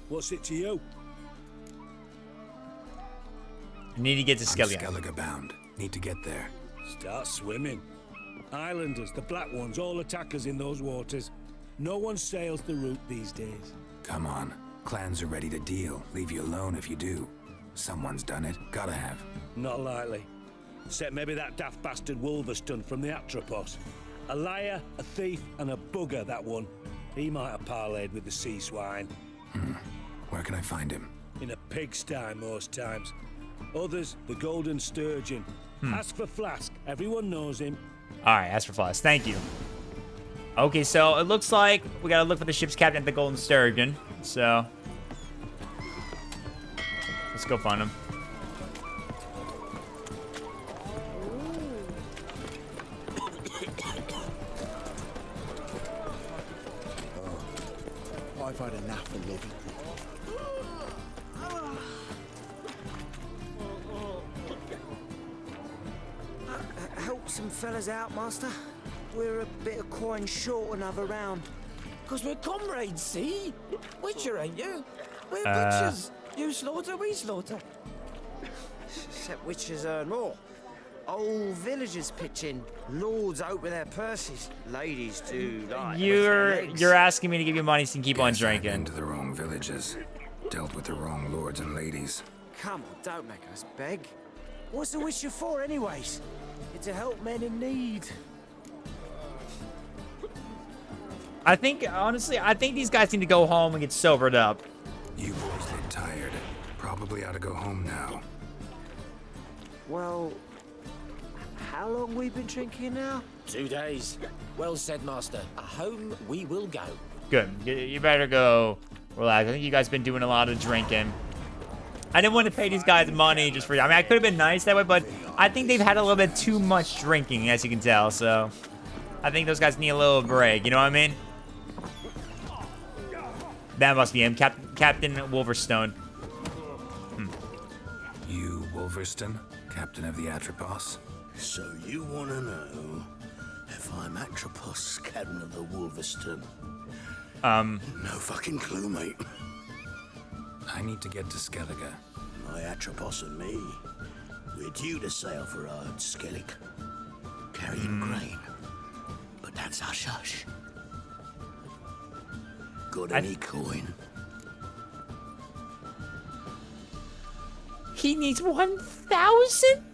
What's it to you? I need to get to I'm Skellige. Skellige bound. Need to get there. Start swimming. Islanders, the black ones, all attackers in those waters. No one sails the route these days. Come on. Clans are ready to deal. Leave you alone if you do. Someone's done it. Gotta have. Not likely. Except maybe that daft bastard Wolverston from the Atropos. A liar, a thief, and a bugger, that one. He might have parlayed with the sea swine. Where can I find him? In a pigsty most times. Others, the Golden Sturgeon. Ask for Flask. Everyone knows him. Alright, ask for Flask. Thank you. Okay, so it looks like we gotta look for the ship's captain at the Golden Sturgeon. So... let's go find him. I've had enough of living. Help some fellas out, Master. We're a bit of coin short another round. Because we're comrades, see? Witcher, ain't you? We're witchers. You slaughter, we slaughter. Except witches earn more. Old villagers pitch in. Lords open their purses. Ladies do like. You're asking me to give you money so you can keep on drinking. Into the wrong villages. Dealt with the wrong lords and ladies. Come on, don't make us beg. What's the witcher for, anyways? It's to help men in need. I think, honestly, these guys need to go home and get sobered up. You boys look tired. Probably ought to go home now. Well, how long we been drinking now? 2 days. Well said, Master. Home we will go. Good. You better go relax. I think you guys been doing a lot of drinking. I didn't want to pay these guys money just for... I mean, I could have been nice that way, but I think they've had a little bit too much drinking, as you can tell, so... I think those guys need a little break, you know what I mean? That must be him, Captain Wolverstone. You, Wolverston, Captain of the Atropos? So you want to know if I'm Atropos, Captain of the Wolverston? No fucking clue, mate. I need to get to Skellige. My Atropos and me, we're due to sail for Ard Skellig, carrying grain. But that's hush-hush. Got any coin? He needs 1,000?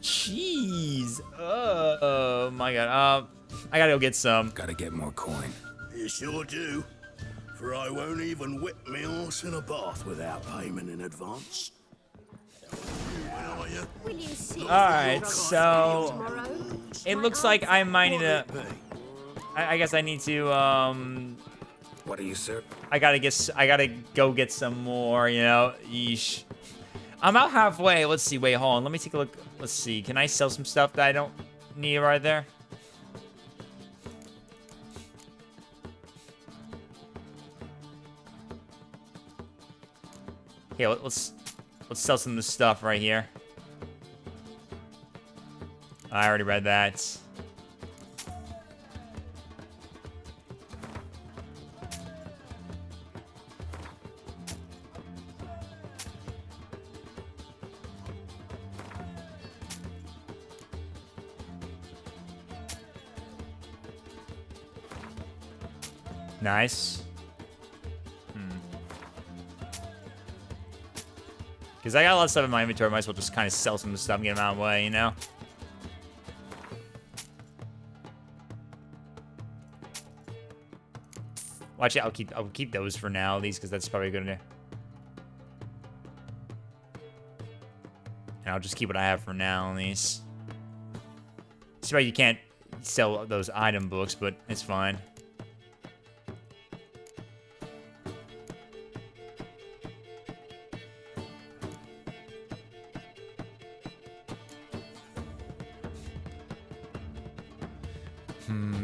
Jeez. Oh my god. I gotta go get some. Gotta get more coin. You sure do. For I won't even whip me horse in a bath without payment in advance. Will you see? Alright, so it looks like I might need to... I guess I need to, What are you, sir? I gotta go get some more, you know? Yeesh. I'm out halfway. Let's see. Wait, hold on. Let me take a look. Let's see. Can I sell some stuff that I don't need right there? Here, let's sell some of this stuff right here. I already read that. Nice. Because I got a lot of stuff in my inventory. Might as well just kind of sell some of the stuff and get them out of the way, you know? Watch it. I'll keep those for now, at least, because that's probably good to do. And I'll just keep what I have for now, at least. It's right, you can't sell those item books, but it's fine.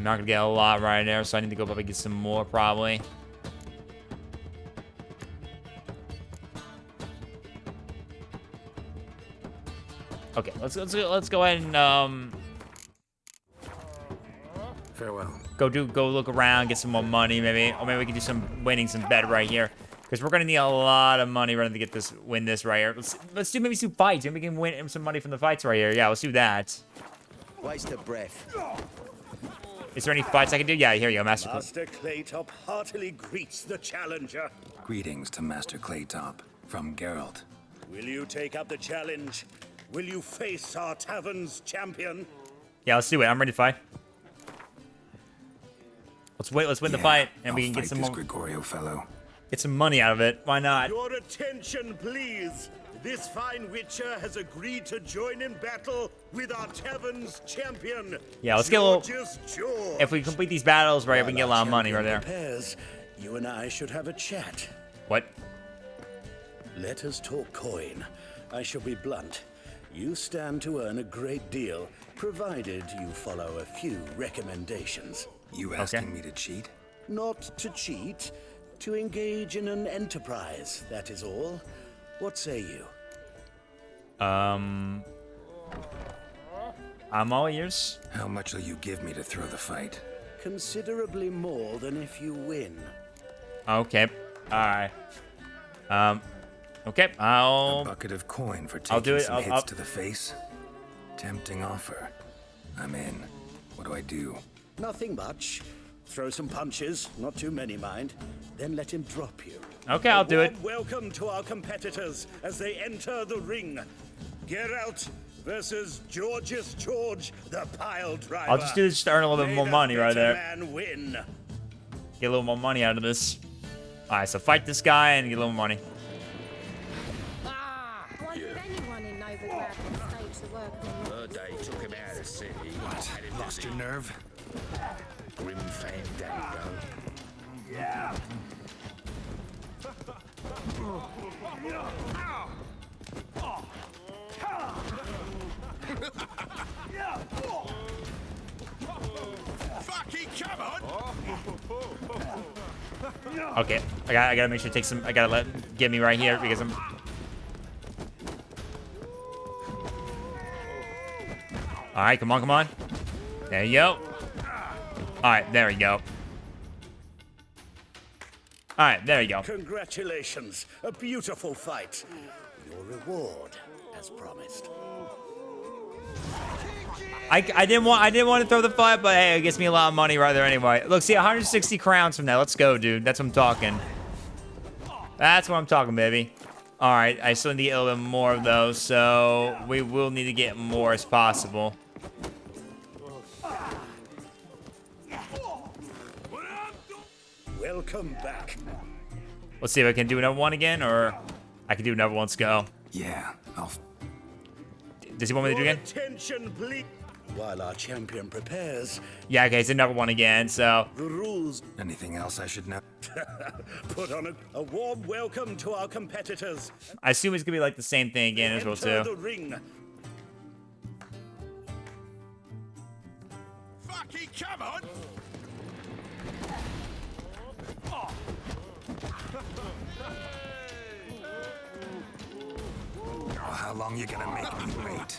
Not gonna get a lot right there, so I need to go up and get some more probably. Okay, let's go ahead and farewell. Go look around, get some more money maybe, or maybe we can do some winning some bet right here, because we're gonna need a lot of money running to get win this right here. Let's do maybe some fights. Maybe we can win some money from the fights right here. Yeah, let's do that. Waste of breath. Is there any fights I can do? Yeah, here you go, Master. Master Claytop heartily greets the challenger. Greetings to Master Claytop from Geralt. Will you take up the challenge? Will you face our tavern's champion? Yeah, let's do it. I'm ready to fight. Let's win the fight, and we can get some more. Gregorio fellow. Get some money out of it. Why not? Your attention, please. This fine witcher has agreed to join in battle with our tavern's champion. Yeah, let's get a little... George. If we complete these battles right, we can get a lot of money right there. Repairs, you and I should have a chat. What? Let us talk coin. I shall be blunt. You stand to earn a great deal, provided you follow a few recommendations. You asking me to cheat? Not to cheat, To engage in an enterprise, that is all. What say you? I'm all ears. How much will you give me to throw the fight? Considerably more than if you win. Okay. All right. Okay. A bucket of coin for taking do it. some hits to the face. Tempting offer. I'm in. What do I do? Nothing much. Throw some punches, not too many, mind. Then let him drop you. Okay, I'll do it. Welcome to our competitors as they enter the ring. Geralt versus George, the pile driver. I'll just do this to earn a little bit more money right there. Man win. Get a little more money out of this. All right, so fight this guy and get a little more money. Why would anyone in Novigrad stage the work on Third day took him out of the city. What? Lost your nerve? Grim fandango. Yeah. Fucking come on! Okay, I gotta make sure to take some. I gotta get me right here because I'm. All right, come on, come on. There you go. All right, there we go. All right, there you go. Congratulations, a beautiful fight. Your reward, as promised. I didn't want to throw the fight, but hey, it gets me a lot of money right there anyway. Look, see, 160 crowns from that. Let's go, dude. That's what I'm talking. That's what I'm talking, baby. All right, I still need to get a little bit more of those, so we will need to get more as possible. Welcome back. Let's see if I can do another one again, or I can do another one. Let's go. Yeah, Does he want me to do it again? Attention, please. While our champion prepares. Yeah, okay, it's another one again, so. The rules. Anything else I should know? Put on a warm welcome to our competitors. I assume it's gonna be like the same thing again as well, Enter too. the ring. Fucking come on! Oh, how long you gonna make me wait?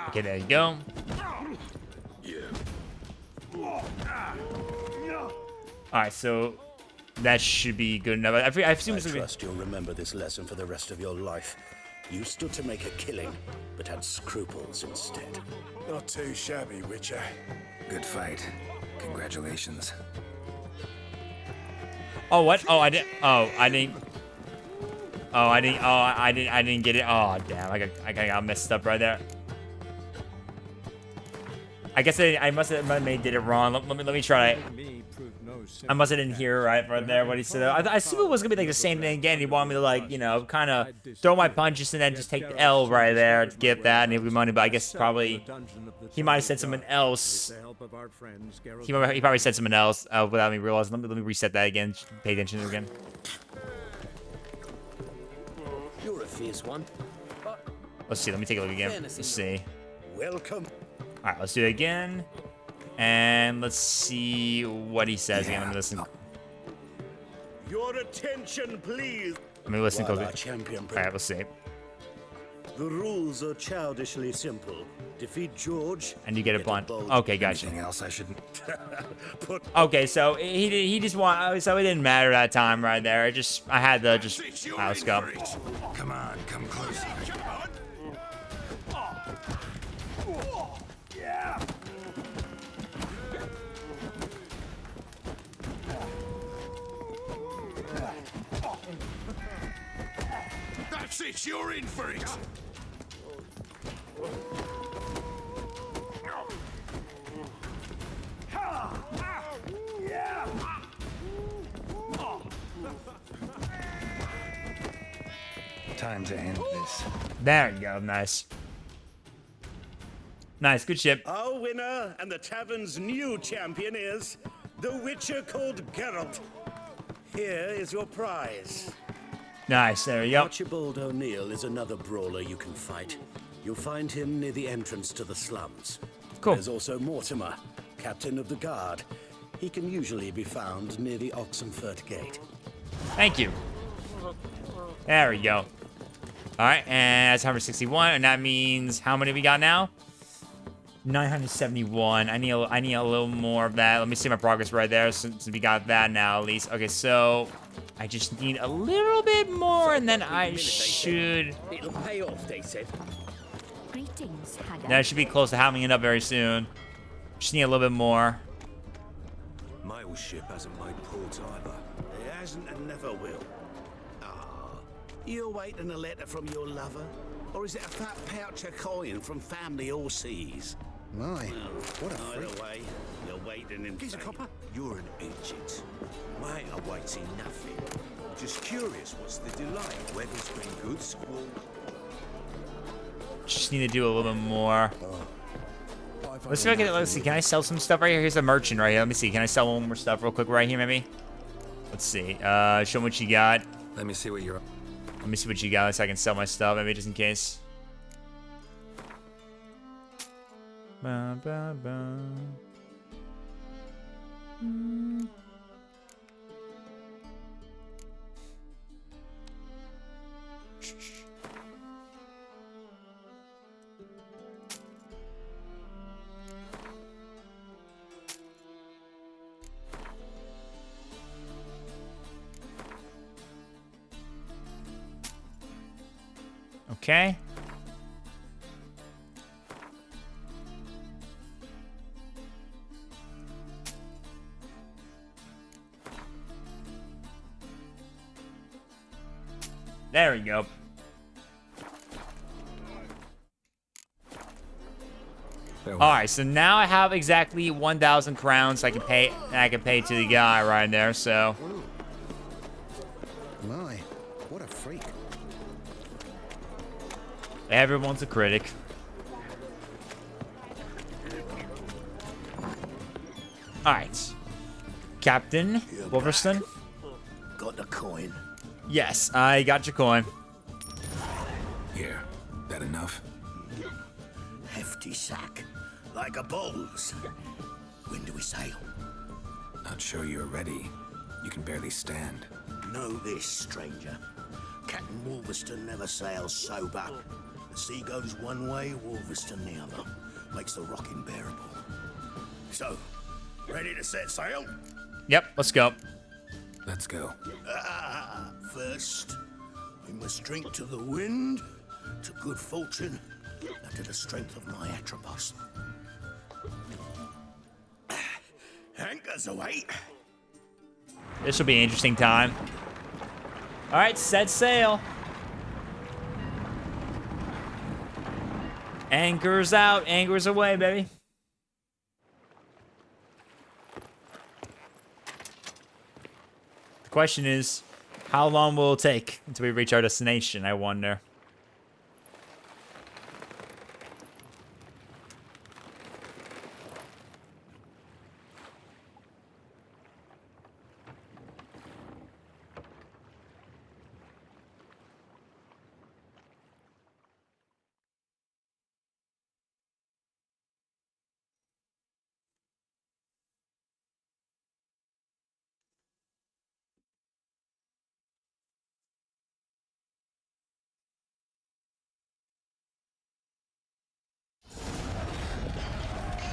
Okay, there you go. All right, so that should be good enough. I assume it's gonna be. I trust you'll remember this lesson for the rest of your life. You stood to make a killing, but had scruples instead. Not too shabby, Witcher. Good fight. Congratulations. Oh, what? Oh, I didn't. Oh, I didn't. Oh, I didn't. Oh, I didn't get it. Oh, damn! I got messed up right there. I guess I must have did it wrong. Let me try it. I must have didn't hear right there what he said. I assume it was gonna be like the same thing again. He wanted me to like, you know, kind of throw my punches and then just take the L right there to get that and give me money. But I guess probably he might have said something else. He probably said something else without me realizing. Let me reset that again. Pay attention to it again. You're a fierce one. Let's see. Let me take a look again. Let's see. Welcome. All right, let's do it again. And let's see what he says again. Let me listen. Your attention, please. Let me listen While closely. our champion All right, let's see. The rules are childishly simple. Defeat George. And you get a blunt. Okay, gotcha. Anything else I should? Okay, so he just so it didn't matter that time right there. I had to just let's go. Come on, come closer. That's it, you're in for it! Time to end this. There you go, nice. Nice, good ship. Our winner and the tavern's new champion is the Witcher called Geralt. Here is your prize. Nice, there you go. Archibald O'Neill is another brawler you can fight. You'll find him near the entrance to the slums. Cool. There's also Mortimer, captain of the guard. He can usually be found near the Oxenfurt Gate. Thank you. There we go. All right, and that's 161, and that means how many we got now? 971. I need a little more of that. Let me see my progress right there, since we got that now at least. Okay, so I just need a little bit more, and then I should. It'll pay off, they said. Greetings, Haggard. That should be close to having it up very soon. Just need a little bit more. My old ship hasn't made port either. It hasn't and never will. Ah, you awaiting a letter from your lover? Or is it a fat pouch of coin from family overseas? My, what a Either freak. way, you're waiting in He's a vain. copper. You're an agent. Mate, I'm waiting nothing. Just curious, what's the delay? Weather's been good, squall. Just need to do a little bit more. Let's see if I can. Let's see. Can I sell some stuff right here? Here's a merchant right here. Let me see. Can I sell one more stuff real quick right here, maybe? Let's see. Show me what you got. Let me see what you're. Let me see what you got so I can sell my stuff, maybe just in case. Ba, ba, ba. Okay. There we go. All right, so now I have exactly 1,000 crowns I can pay. I can pay to the guy right there. So. My, what a freak. Everyone's a critic. All right, Captain Wolverstone. Got the coin. Yes, I got your coin. Here, that enough? Hefty sack. Like a bull's. When do we sail? Not sure you're ready. You can barely stand. Know this, stranger. Captain Wolverstone never sails sober. The sea goes one way, Wolverstone the other. Makes the rocking bearable. So, ready to set sail? Yep, let's go. Let's go. First, we must drink to the wind, to good fortune, and to the strength of my Atropos. Anchors away. This will be an interesting time. All right, set sail. Anchors out, anchors away, baby. The question is, how long will it take until we reach our destination, I wonder.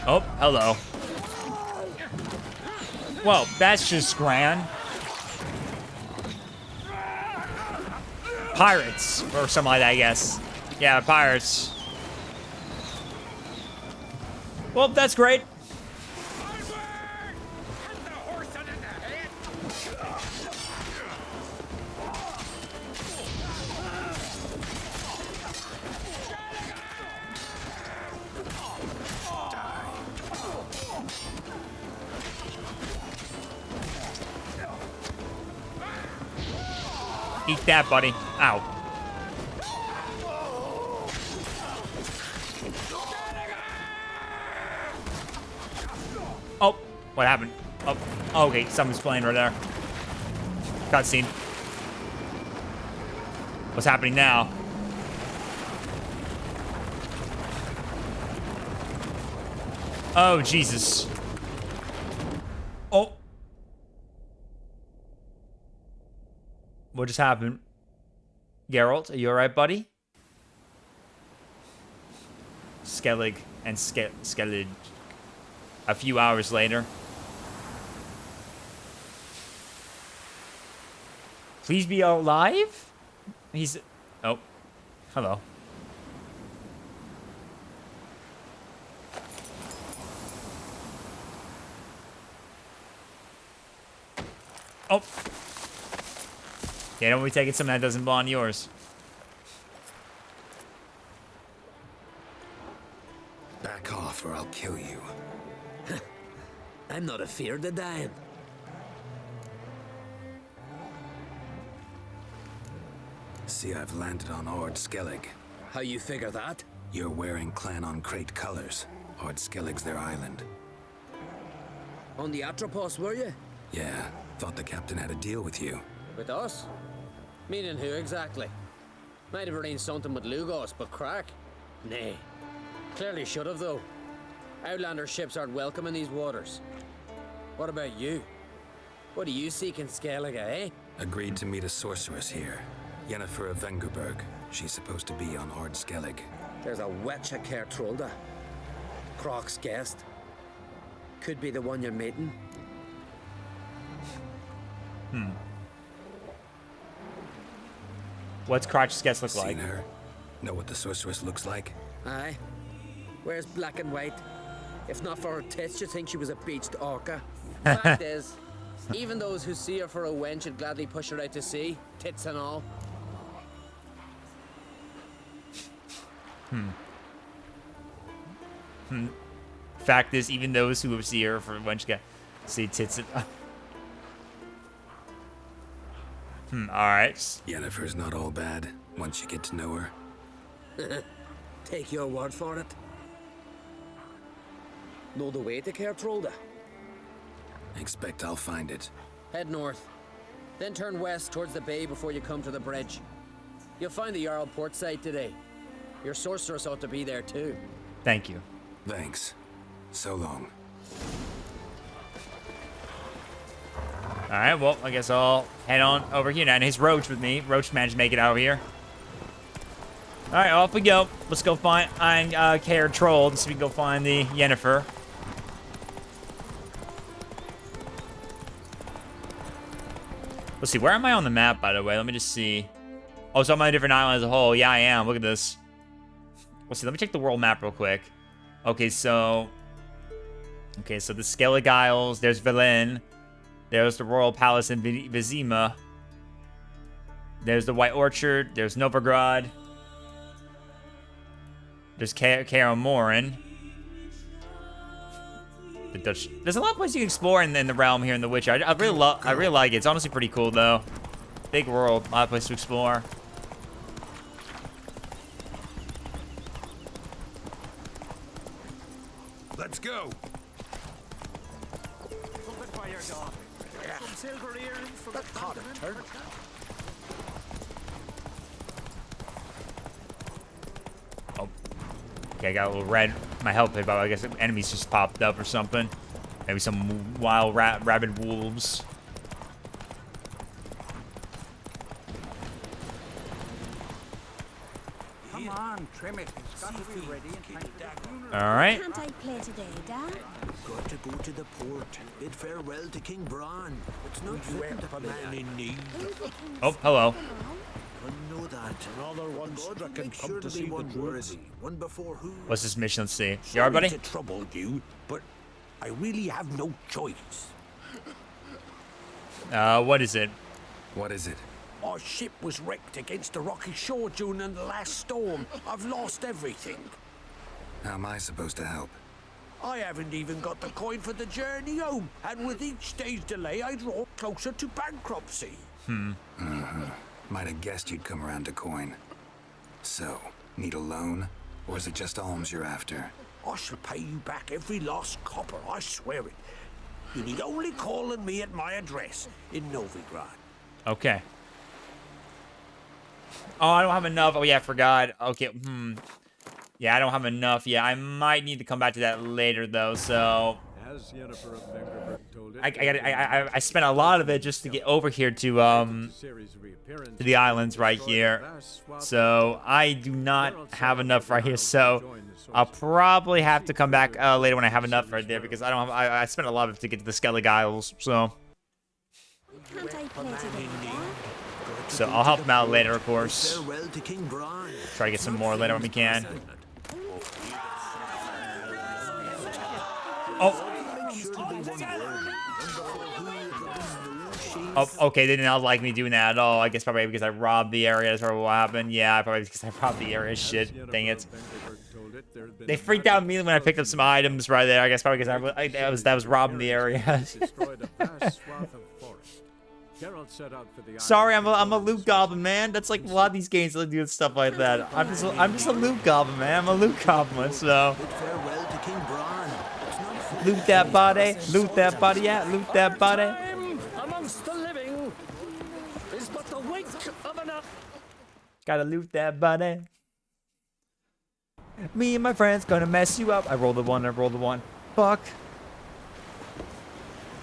Oh, hello. Well, that's just grand. Pirates, or something like that, I guess. Yeah, pirates. Well, that's great. Eat that, buddy. Ow. What happened? Oh, okay, something's playing right there. Cutscene. What's happening now? Oh, Jesus. Oh. What just happened? Geralt, are you alright, buddy? Skellig and Skellig. A few hours later. Please be alive? He's... Oh. Hello. Oh. Yeah, don't be taking something that doesn't belong to yours. Back off or I'll kill you. I'm not afeard of dying. See, I've landed on Ord Skellig. How you figure that? You're wearing Clan on Crate colors. Ord Skellig's their island. On the Atropos, were you? Yeah, thought the captain had a deal with you. With us? Meaning who exactly? Might have arranged something with Lugos, but crack? Nay. Clearly should have, though. Outlander ships aren't welcome in these waters. What about you? What do you seek in Skellige, eh? Agreed to meet a sorceress here. Yennefer of Vengerberg. She's supposed to be on Ord Skellig. There's a wetcha Kertrolda. Croc's guest. Could be the one you're meeting. What's Crotch's guest look Seen like? her? Know what the sorceress looks like? Aye. Wears black and white. If not for her tits, you'd think she was a beached orca. Fact is, even those who see her for a wench would gladly push her out to sea, tits and all. Fact is, even those who see her for a wench get see tits and... alright. Yennefer's not all bad, once you get to know her. Take your word for it. Know the way to Kertrolda? Expect I'll find it. Head north. Then turn west towards the bay before you come to the bridge. You'll find the Jarl port site today. Your sorceress ought to be there too. Thank you. Thanks. So long. Alright, well, I guess I'll head on over here now. And his Roach with me. Roach managed to make it out here. Alright, off we go. Let's go find Kaer Troll so we can go find the Yennefer. Let's see, where am I on the map, by the way? Let me just see. Oh, so I'm on a different island as a whole. Yeah, I am. Look at this. Let's see, let me check the world map real quick. Okay, so the Skellig Isles. There's Velen. There's the Royal Palace in Vizima. There's the White Orchard. There's Novigrad. There's Kaer Morhen. There's a lot of places you can explore in the realm here in The Witcher. I really like it. It's honestly pretty cool though. Big world, a lot of places to explore. Let's go. Something for your dog. Some silver earrings from the continent. Oh. Okay, I got a little red. My health hit, but I guess enemies just popped up or something. Maybe some wild rabid wolves. Come on, trim it. It's got to be ready in time for the funeral. All right. Can't I play today, Dad? Got to go to the port. Bid farewell to King Bran. It's not fitting to a man in need. Oh, hello. I know that. Another one stricken come to see the one druids. worthy. One before who? What's this mission? Let's see. You alright, buddy? Sorry to trouble you, but I really have no choice. What is it? What is it? Our ship was wrecked against the rocky shore during the last storm. I've lost everything. How am I supposed to help? I haven't even got the coin for the journey home, and with each day's delay, I draw closer to bankruptcy. Might have guessed you'd come around to coin. So, need a loan? Or is it just alms you're after? I shall pay you back every last copper, I swear it. You need only call on me at my address in Novigrad. Okay. Oh, I don't have enough. Oh, yeah, I forgot. Okay, Yeah, I don't have enough. Yeah, I might need to come back to that later, though, so... As Yennefer of Vengerberg told it, I spent a lot of it just to get over here to the islands right here. So I do not have enough right here. So I'll probably have to come back later when I have enough right there, because I don't have. I spent a lot of it to get to the Skellig Isles. So I'll help him out later, of course. Try to get some more later when we can. Oh. Oh, okay, they did not like me doing that at all. I guess probably because I robbed the area. That's probably what happened. Yeah, probably because I robbed the area. Shit, dang it. They freaked out immediately when I picked up some items right there. I guess probably because that was robbing the area. Sorry, I'm a loot goblin, man. That's like a lot of these games that do stuff like that. I'm just a loot goblin, man. I'm a loot goblin, so. Loot that body, yeah, loot that body. Amongst the living is but the wink of an eye. Gotta loot that body. Me and my friends gonna mess you up. I rolled a one. Fuck.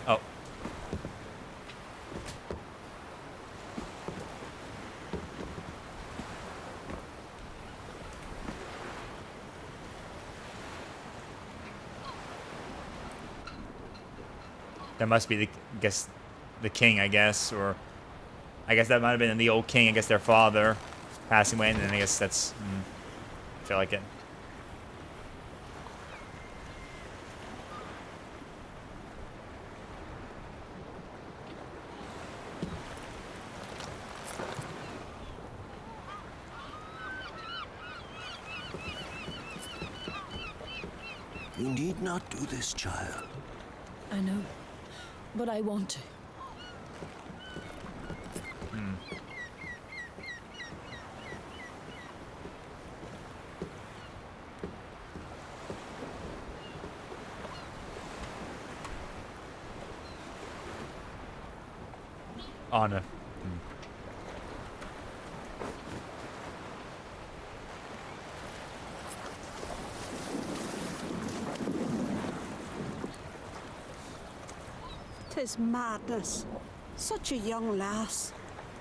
Oh. That must be the king, I guess, or I guess that might have been the old king. I guess their father passing away, and then I guess that's. I feel like it. You need not do this, child. I know, but I want to. Honor. 'Tis madness. Such a young lass.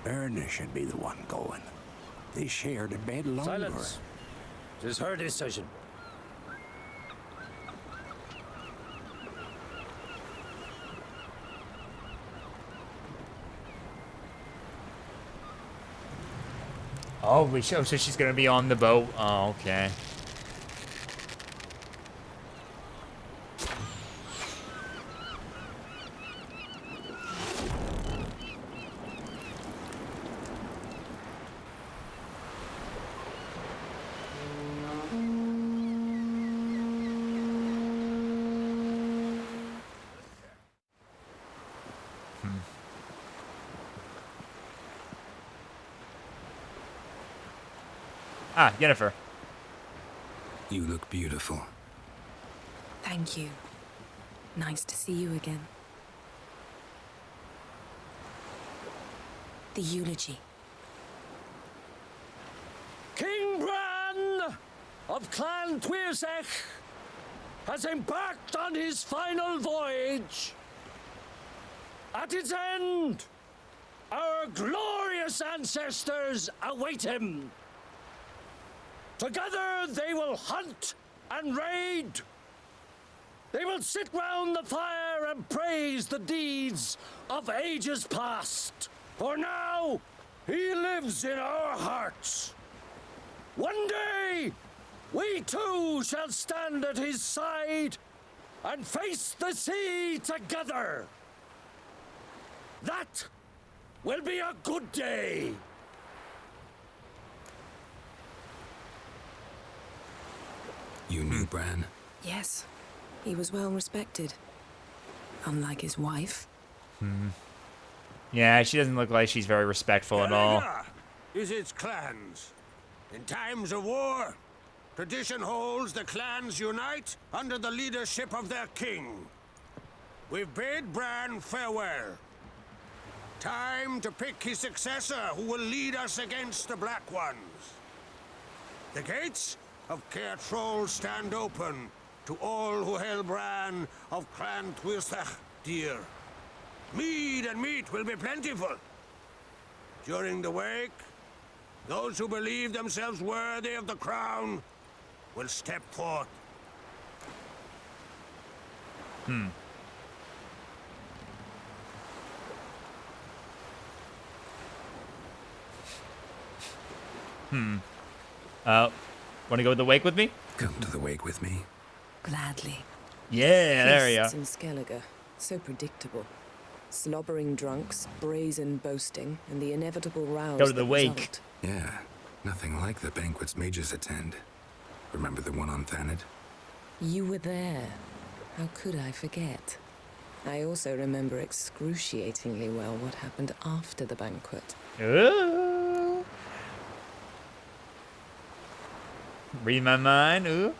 Erna should be the one going. They shared a bed longer. Silence. It is her decision. Oh, so she's gonna be on the boat. Oh, okay. Ah, Yennefer. You look beautiful. Thank you. Nice to see you again. The eulogy. King Bran of Clan Twirsech has embarked on his final voyage. At its end, our glorious ancestors await him. Together they will hunt and raid. They will sit round the fire and praise the deeds of ages past. For now, he lives in our hearts. One day, we too shall stand at his side and face the sea together. That will be a good day. You knew Bran? Yes, he was well respected. Unlike his wife. Yeah, she doesn't look like she's very respectful at all. Is its clans. In times of war, tradition holds the clans unite under the leadership of their king. we've bid Bran farewell. Time to pick his successor who will lead us against the Black Ones. The gates of Caer Troll stand open to all who hail Bran of Clan Twilsach dear. Mead and meat will be plentiful. During the wake, those who believe themselves worthy of the crown will step forth. Want to go to the wake with me? Come to the wake with me. Gladly. Yeah, there you go. Feasts in Skellige, so predictable. Slobbering drunks, brazen boasting, and the inevitable rows. Go to the that wake. result. Yeah, nothing like the banquets mages attend. Remember the one on Thanedd? You were there. How could I forget? I also remember excruciatingly well what happened after the banquet. Ooh. Read my mind. Ooh.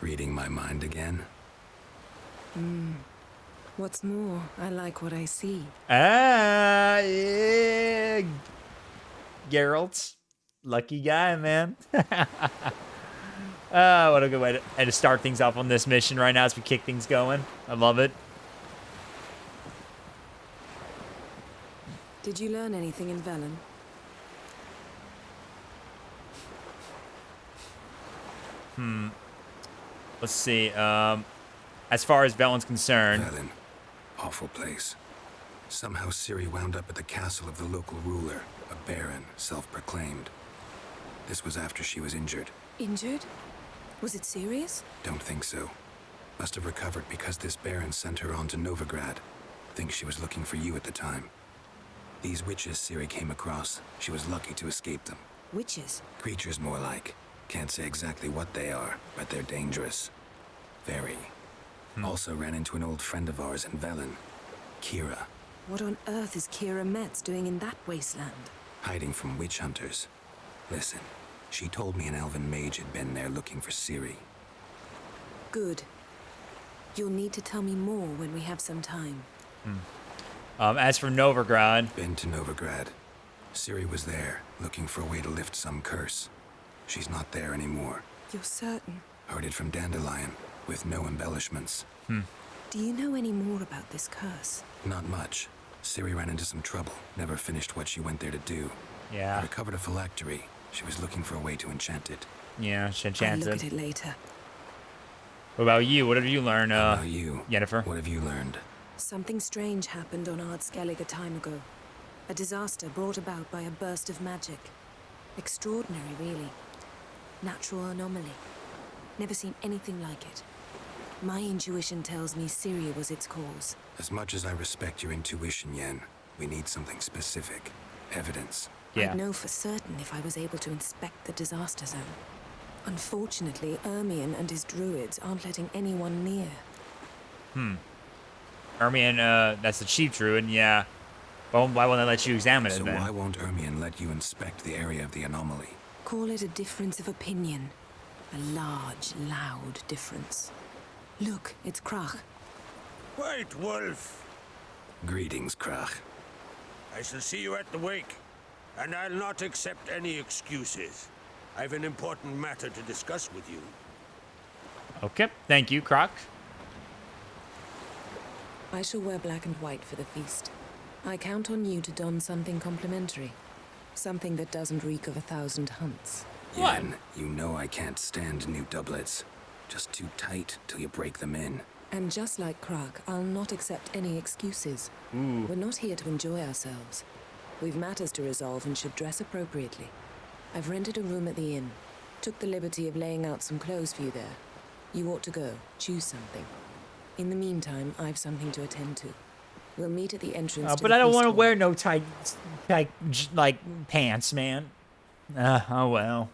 Reading my mind again. What's more, I like what I see. Ah, yeah. Geralt. Lucky guy, man. What a good way to start things off on this mission right now as we kick things going. I love it. Did you learn anything in Velen? Let's see. As far as Velen's concerned, Velen. Awful place. Somehow Ciri wound up at the castle of the local ruler, a baron, self-proclaimed. This was after she was injured. Injured? Was it serious? Don't think so. Must have recovered because this baron sent her on to Novigrad. Think she was looking for you at the time. These witches Ciri came across, she was lucky to escape them. Witches? Creatures more like. Can't say exactly what they are, but they're dangerous. Very. Also ran into an old friend of ours in Velen, Kira, What on earth is Kira Metz doing in that wasteland? hiding from witch hunters. Listen, she told me an elven mage had been there looking for Ciri. Good. You'll need to tell me more when we have some time. as for Novigrad, Been to Novigrad. Ciri was there, looking for a way to lift some curse. She's not there anymore. You're certain? Heard it from Dandelion, with no embellishments. Do you know any more about this curse? Not much. Ciri ran into some trouble, never finished what she went there to do. yeah, Recovered a phylactery. She was looking for a way to enchant it. yeah, I'll enchanted. look at it later. What about you? What have you learned, How about you? Yennefer? What have you learned? Something strange happened on Ard Skellig a time ago. A disaster brought about by a burst of magic. Extraordinary, really. Natural anomaly. Never seen anything like it. My intuition tells me Ciri was its cause. As much as I respect your intuition, Yen, we need something specific. Evidence. Yeah. I'd know for certain if I was able to inspect the disaster zone. Unfortunately, Ermion and his druids aren't letting anyone near. Ermion, that's the chief druid, yeah. Well, why won't they let you examine it So then? why won't Ermion let you inspect the area of the anomaly? Call it a difference of opinion. A large, loud difference. Look, it's Krach. Wait, Wolf. Greetings, Krach. I shall see you at the wake, and I'll not accept any excuses. I've an important matter to discuss with you. Okay, thank you, Croc. I shall wear black and white for the feast. I count on you to don something complimentary. Something that doesn't reek of 1,000 hunts. Yen, you know I can't stand new doublets. Just too tight till you break them in. And just like Krach, I'll not accept any excuses. We're not here to enjoy ourselves. We've matters to resolve and should dress appropriately. I've rented a room at the inn. Took the liberty of laying out some clothes for you there. You ought to go. Choose something. In the meantime, I've something to attend to. We'll meet at the entrance to But the I don't feast want to hall. wear no tight, like, pants, man. Oh well.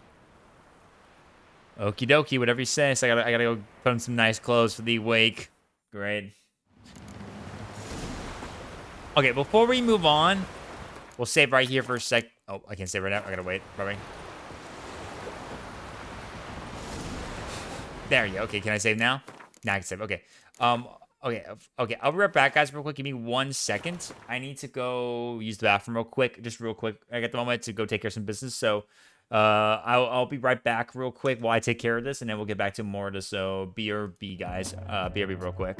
Okie dokie, whatever you say. So I gotta go put on some nice clothes for the wake. Great. Okay, before we move on, we'll save right here for a sec. Oh, I can't save right now. I gotta wait. Bye-bye. There you go. Okay, can I save now? Now I can save. Okay. Okay, okay. I'll be right back, guys, real quick. Give me 1 second. I need to go use the bathroom real quick. Just real quick. I got the moment to go take care of some business. So I'll be right back real quick while I take care of this, and then we'll get back to more of this. So BRB, guys. BRB real quick.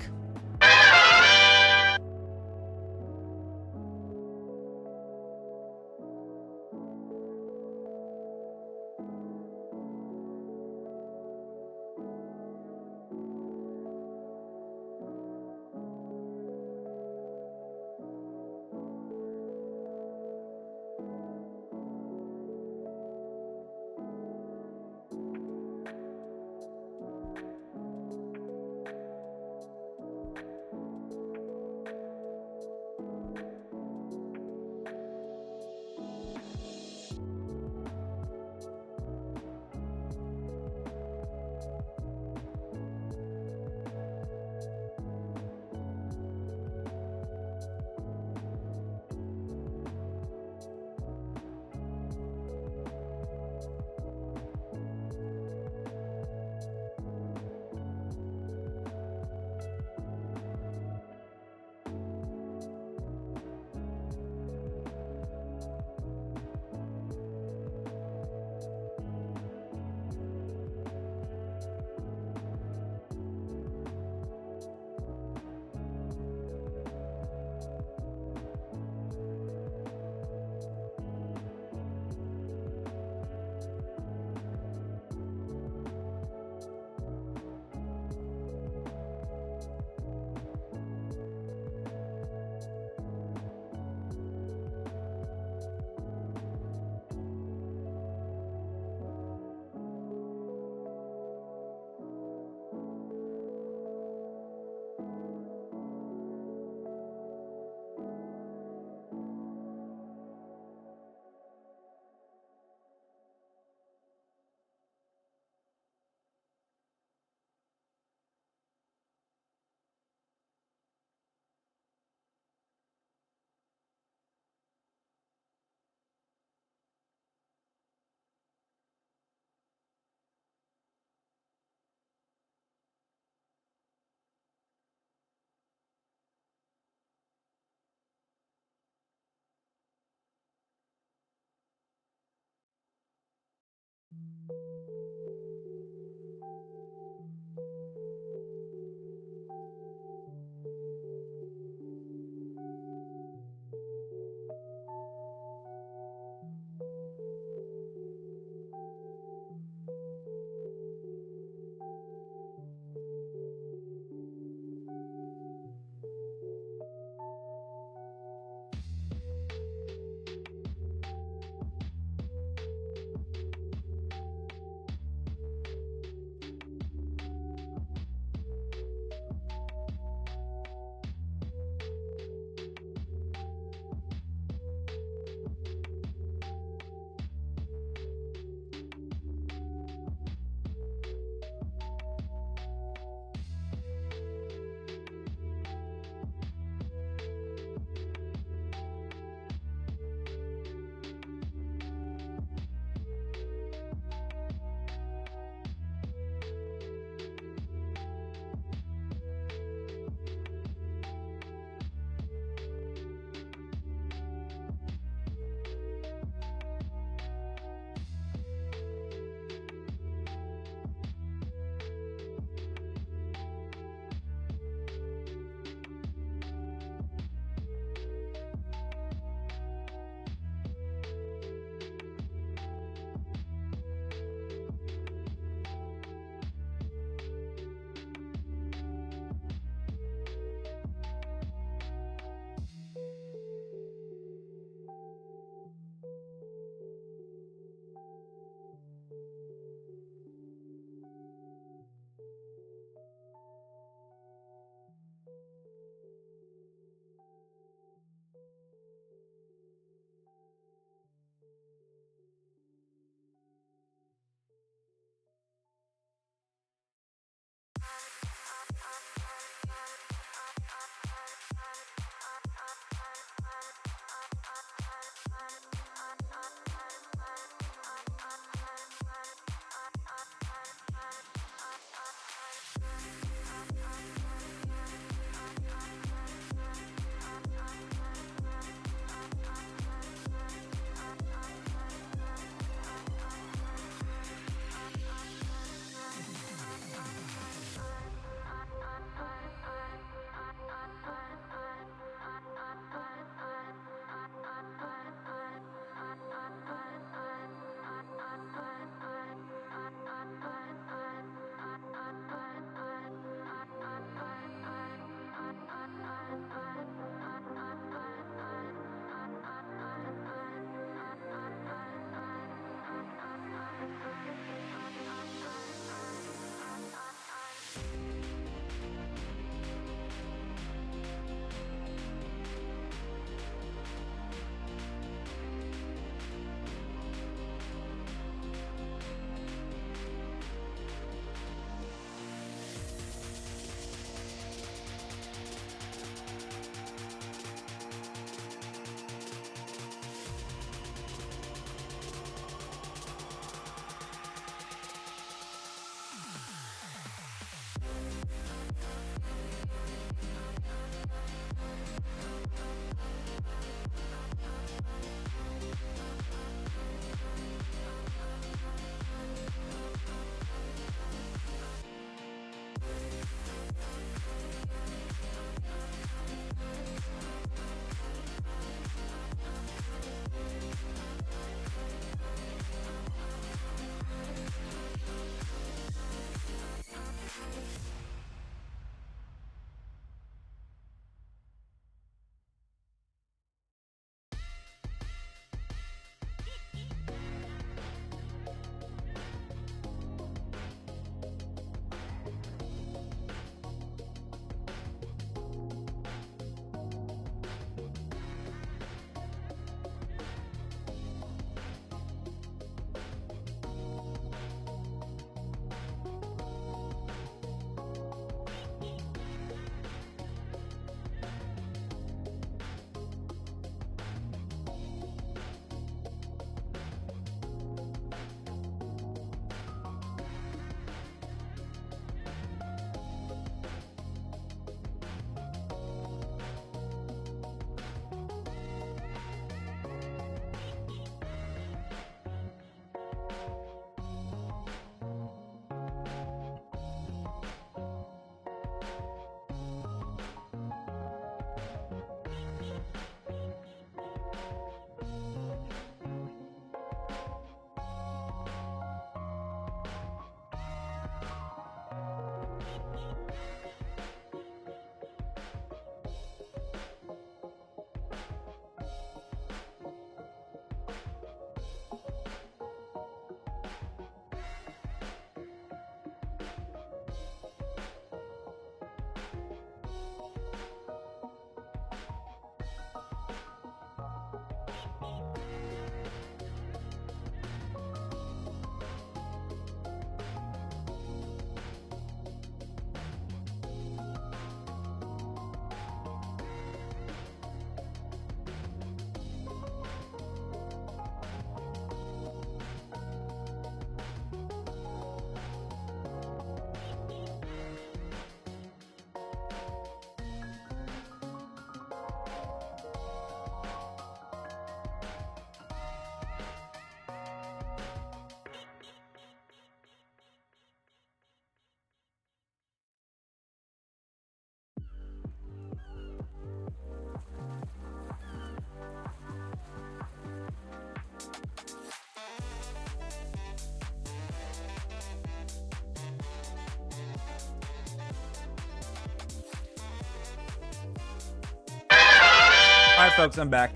Alright, folks, I'm back.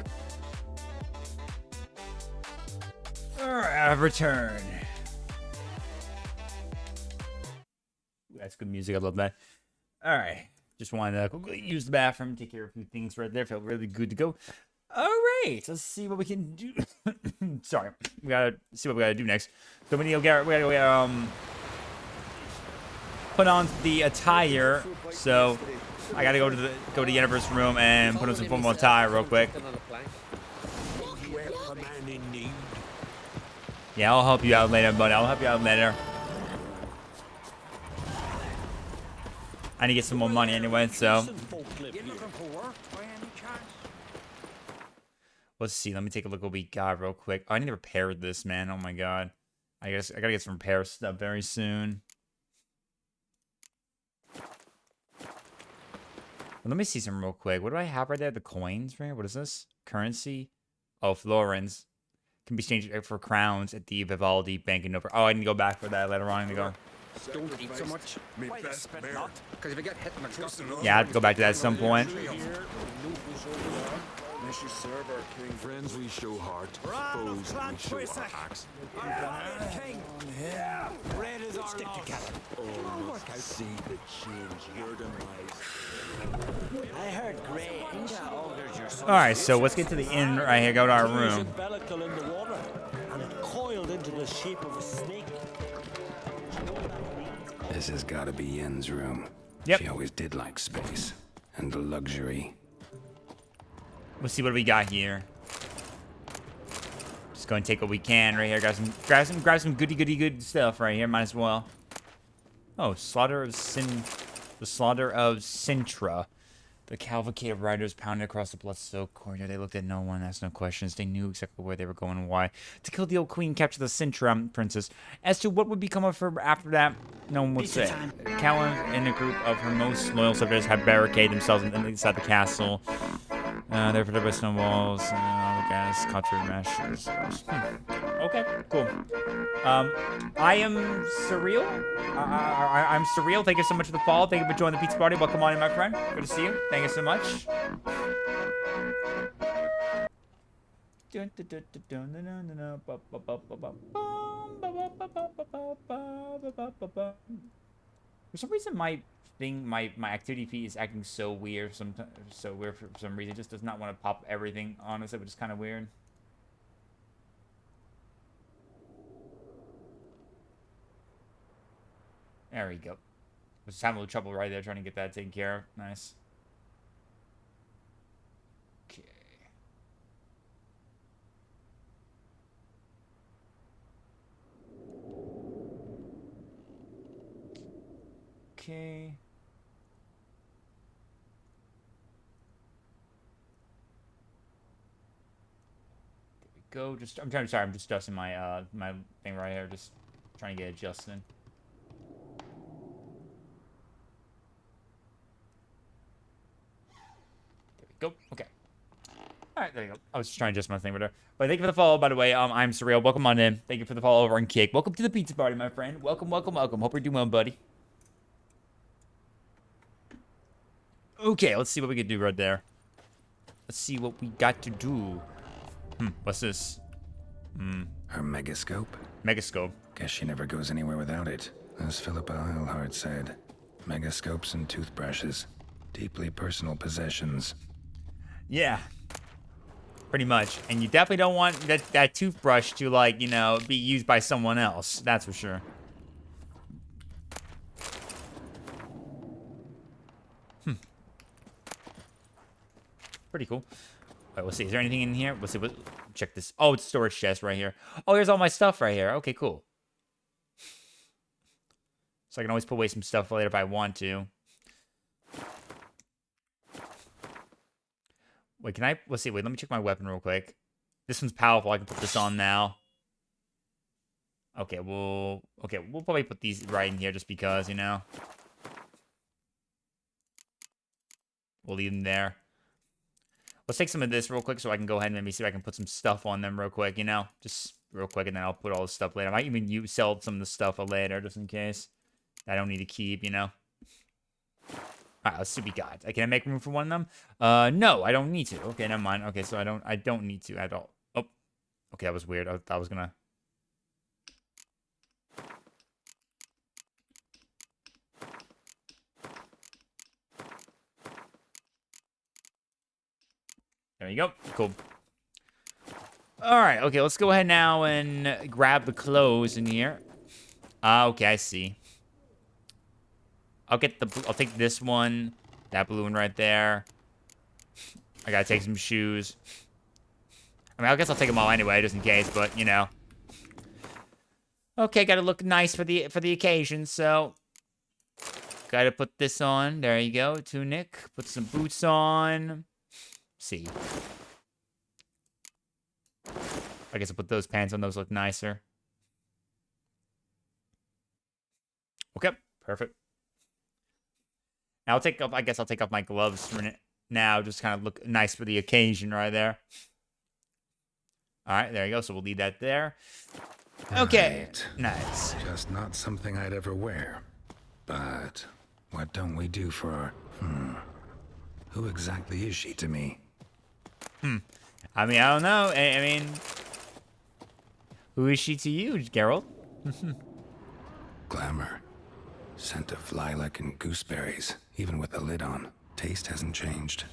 Alright, I've returned. That's good music. I love that. Alright. Just wanted to quickly use the bathroom, take care of a few things right there. Felt really good to go. Alright, let's see what we can do. Sorry. We gotta see what we gotta do next. So we gotta go put on the attire. So I gotta go to the Jennifer's room and put on some formal attire real quick. Yeah, I'll help you out later, buddy. I'll help you out later. I need to get some more money anyway, so. Let's see. Let me take a look at what we got real quick. Oh, I need to repair this, man. Oh my god. I gotta get some repair stuff very soon. Let me see some real quick. What do I have right there? The coins right here? What is this? Currency? Oh, florins. Can be exchanged for crowns at the Vivaldi Bank in November. Oh, I need to go back for that later on. I need to go. Don't eat so much. Because if you get hit in the gut, yeah, I have to go back to that at some point. Serve our king. Friends we show heart, foes we show our axe. Red is our stick together. Oh, see the change your demise. I heard Grange ordered your son. Alright, so let's get to the inn right here. Go to our room. In the water, and it coiled into the shape of a snake. This has got to be Yen's room. Yep. She always did like space and the luxury. Let's see what we got here. Just go and take what we can right here. Grab some goody good stuff right here. Might as well. Oh, the slaughter of Sintra. The cavalcade of riders pounded across the blood-soaked corridor. They looked at no one, asked no questions. They knew exactly where they were going and why. To kill the old queen, capture the Sintra princess. As to what would become of her after that, no one would say. Callan and a group of her most loyal subjects had barricaded themselves inside the castle. They're protected by stone walls, gas, contrary measures. Okay, cool. I am Surreal. I'm Surreal. Thank you so much for the follow. Thank you for joining the pizza party. Welcome on in, my friend. Good to see you. Thank you so much. For some reason, my activity feed is acting so weird. For some reason. It just does not want to pop everything. Honestly, which is kind of weird. There we go. I was just having a little trouble right there trying to get that taken care of. Nice. Okay. Okay. There we go. I'm just adjusting my my thing right here. Just trying to get adjusted. Go. Okay. All right, there you go. I was just trying to adjust my thing right there. But thank you for the follow, by the way. I'm Surreal. Welcome on in. Thank you for the follow over on Kick. Welcome to the pizza party, my friend. Welcome. Hope you're doing well, buddy. Okay, let's see what we can do right there. Let's see what we got to do. What's this? Her megascope? Megascope. Guess she never goes anywhere without it. As Philippa Eilhart said, megascopes and toothbrushes. Deeply personal possessions. Yeah. Pretty much. And you definitely don't want that toothbrush to, like, you know, be used by someone else. That's for sure. Pretty cool. All right, let's see. Is there anything in here? Let's see. Check this. Oh, it's storage chest right here. Oh, here's all my stuff right here. Okay, cool. So I can always put away some stuff later if I want to. Wait, can I? Let's see. Wait, let me check my weapon real quick. This one's powerful. I can put this on now. Okay, we'll probably put these right in here just because, you know. We'll leave them there. Let's take some of this real quick so I can go ahead and maybe see if I can put some stuff on them real quick, you know? Just real quick, and then I'll put all this stuff later. I might even sell some of the stuff later just in case. I don't need to keep, you know? All right, let's see what we got. Can I make room for one of them? No, I don't need to. Okay, never mind. Okay, so I don't need to at all. Oh, okay, that was weird. I thought I was gonna. There you go. Cool. All right. Okay, let's go ahead now and grab the clothes in here. Okay, I see. I'll take this one. That blue one right there. I gotta take some shoes. I mean, I guess I'll take them all anyway, just in case. But you know. Okay, gotta look nice for the occasion. So, gotta put this on. There you go. Tunic. Put some boots on. See. I guess I'll put those pants on. Those look nicer. Okay, perfect. Now I guess I'll take off my gloves for now. Just kind of look nice for the occasion right there. All right, there you go. So we'll leave that there. Okay, right. Nice. Just not something I'd ever wear. But what don't we do for our... Who exactly is she to me? I mean, I don't know. I mean, who is she to you, Geralt? Glamour. Scent of lilac and gooseberries, even with the lid on. Taste hasn't changed.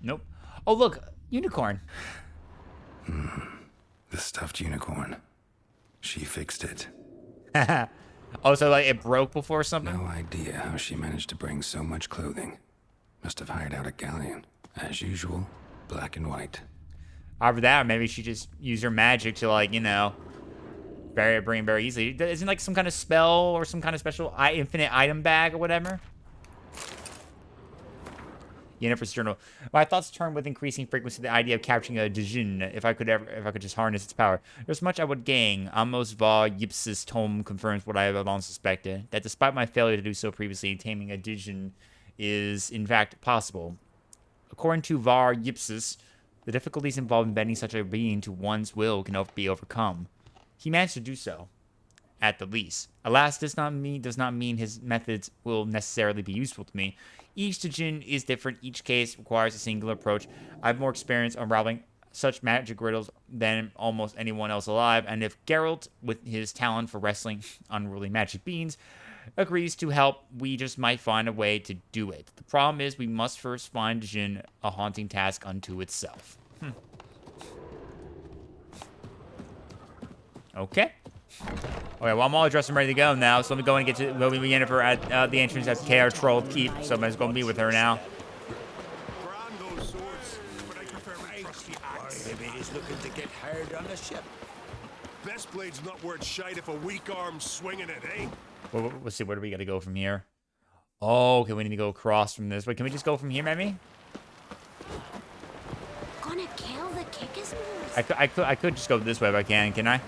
Nope. Oh, look, unicorn. The stuffed unicorn. She fixed it. Oh, so like it broke before or something? No idea how she managed to bring so much clothing. Must have hired out a galleon. As usual, black and white. Either that, or maybe she just used her magic to, like, you know, bring it very easily. Isn't like some kind of spell or some kind of special infinite item bag or whatever? Yennefer's journal. My thoughts turn with increasing frequency to the idea of capturing a Djinn if I could just harness its power. There's much I would gain. Amos var Yipsis tome confirms what I have long suspected, that despite my failure to do so previously, taming a Djinn is in fact possible. According to var Yipsis, the difficulties involved in bending such a being to one's will can be overcome. He managed to do so, at the least. Alas, does not mean his methods will necessarily be useful to me. Each Djinn is different. Each case requires a singular approach. I have more experience unraveling such magic riddles than almost anyone else alive, and if Geralt, with his talent for wrestling unruly magic beings, agrees to help, we just might find a way to do it. The problem is we must first find Djinn, a haunting task unto itself. Okay. Okay, well, I'm all dressed and ready to go now, so let me go and get to Yennefer at the entrance at the KR Troll Keep. Somebody's going to be with her now. Maybe he's looking to get hired on the ship. Best blade's not worth shite if a weak arm's swinging it, eh? Well, let's see, where do we got to go from here? Oh, okay, we need to go across from this. Wait, can we just go from here, maybe? Gonna kill the kickers. I could just go this way if I can I?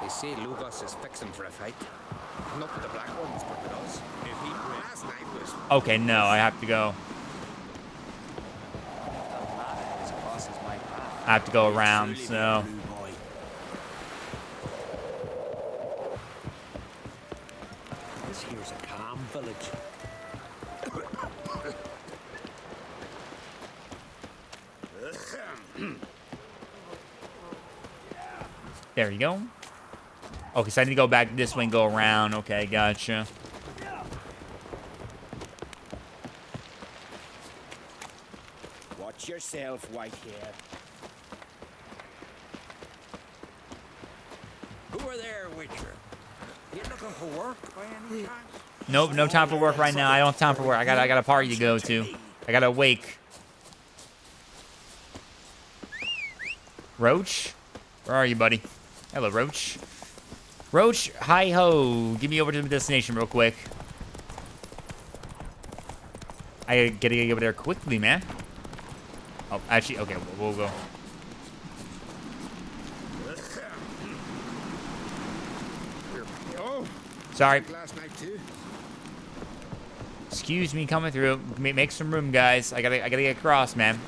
They say Lugos is fixing for a fight. Not with the black ones, but with us. If he last night was... Okay, no, I have to go. I have to go around, so... This here's a calm village. There you go. Okay, so I need to go back this way and go around. Okay, gotcha. Watch yourself, Whitehair. Who are there, Witcher? You looking for work by any chance? Nope, no time for work right now. I don't have time for work. I got a party to go to. I got to wake. Roach? Where are you, buddy? Hello, Roach. Roach, hi-ho. Give me over to the destination real quick. I gotta get over there quickly, man. Oh, actually, okay, we'll go. Sorry. Excuse me coming through. Make some room, guys. I gotta get across, man.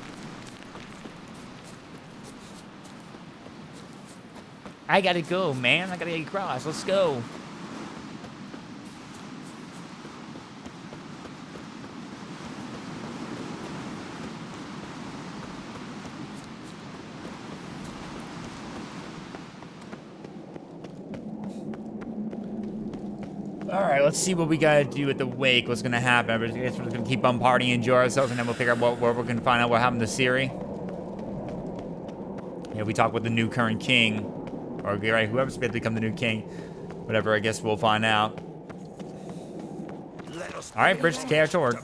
I gotta go, man. I gotta get across. Let's go. All right, let's see what we gotta do at the wake. What's gonna happen? I guess we're just gonna keep on partying, enjoy ourselves, and then we'll figure out what we're gonna find out what happened to Ciri. Yeah, we talk with the new current king, or right, whoever's supposed to become the new king. Whatever, I guess we'll find out. All right, bridge to Kaer-Tord. All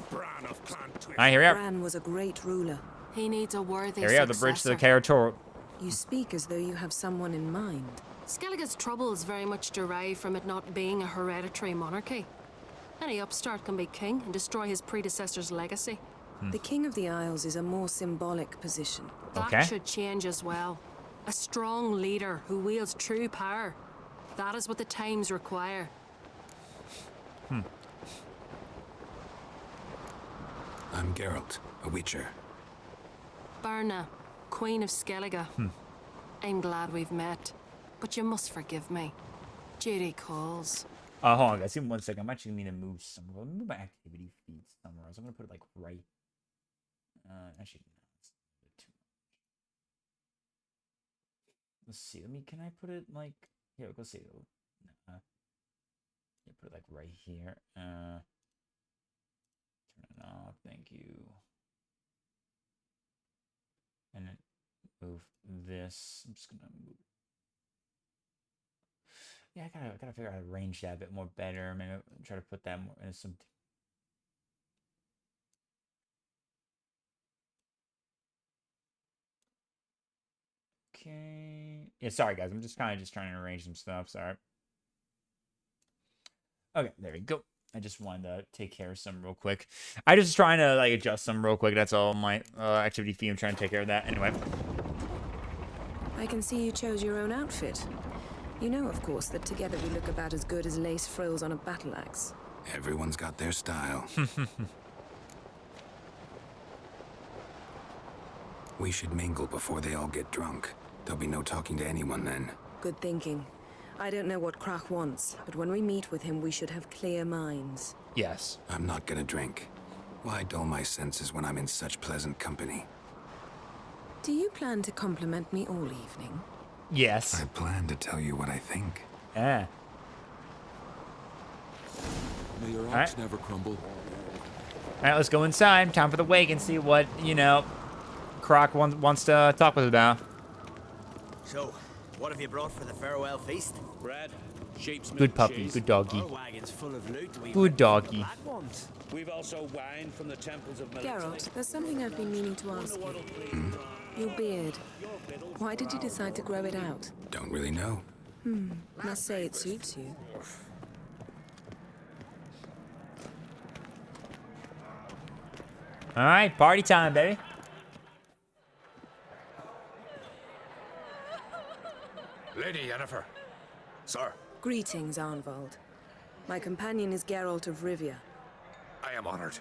right, here we are. Bran was a great ruler. He needs a worthy Here we are, the bridge to the successor. Kaer-Tord. You speak as though you have someone in mind. Skellige's troubles very much derive from it not being a hereditary monarchy. Any upstart can be king and destroy his predecessor's legacy. The King of the Isles is a more symbolic position. That should change as well. A strong leader who wields true power. That is what the times require. I'm Geralt, a Witcher. Berna, Queen of Skellige. I'm glad we've met, but you must forgive me. Duty calls. Hold on, guys. Give me 1 second. I'm actually going to move somewhere. Let me move my activity feed somewhere else. I'm going to put it like right. Actually, no, it's a bit too much. Let's see. Can I put it like here? Let's see. Yeah, put it like right here. Turn it off. Thank you. And then move this. I'm just gonna move. Yeah, I gotta figure out how to arrange that a bit more better. Maybe try to put that more in some. Okay. Yeah, sorry guys. I'm just kind of trying to arrange some stuff. Sorry. Okay, there we go. I just wanted to take care of some real quick. I just trying to like adjust some real quick. That's all my activity fee. I'm trying to take care of that. Anyway. I can see you chose your own outfit. You know, of course, that together we look about as good as lace frills on a battle axe. Everyone's got their style. We should mingle before they all get drunk. There'll be no talking to anyone then. Good thinking. I don't know what Krak wants, but when we meet with him, we should have clear minds. Yes. I'm not gonna drink. Why dull my senses when I'm in such pleasant company? Do you plan to compliment me all evening? Yes. I plan to tell you what I think. Yeah. May your All ox right. never crumble. All right, let's go inside. Time for the wake and see what, Krak wants to talk with us about. So, what have you brought for the farewell feast? Bread, sheep's milk, Good puppy, cheese. good doggy. Our wagon's full of loot. Good doggy. We've also wine from the temples of Geralt, there's something I've been meaning to ask you. Your beard. Why did you decide to grow it out? Don't really know. Must say it suits you. All right, party time, baby. Lady Yennefer. Sir. Greetings, Arnvald. My companion is Geralt of Rivia. I am honored.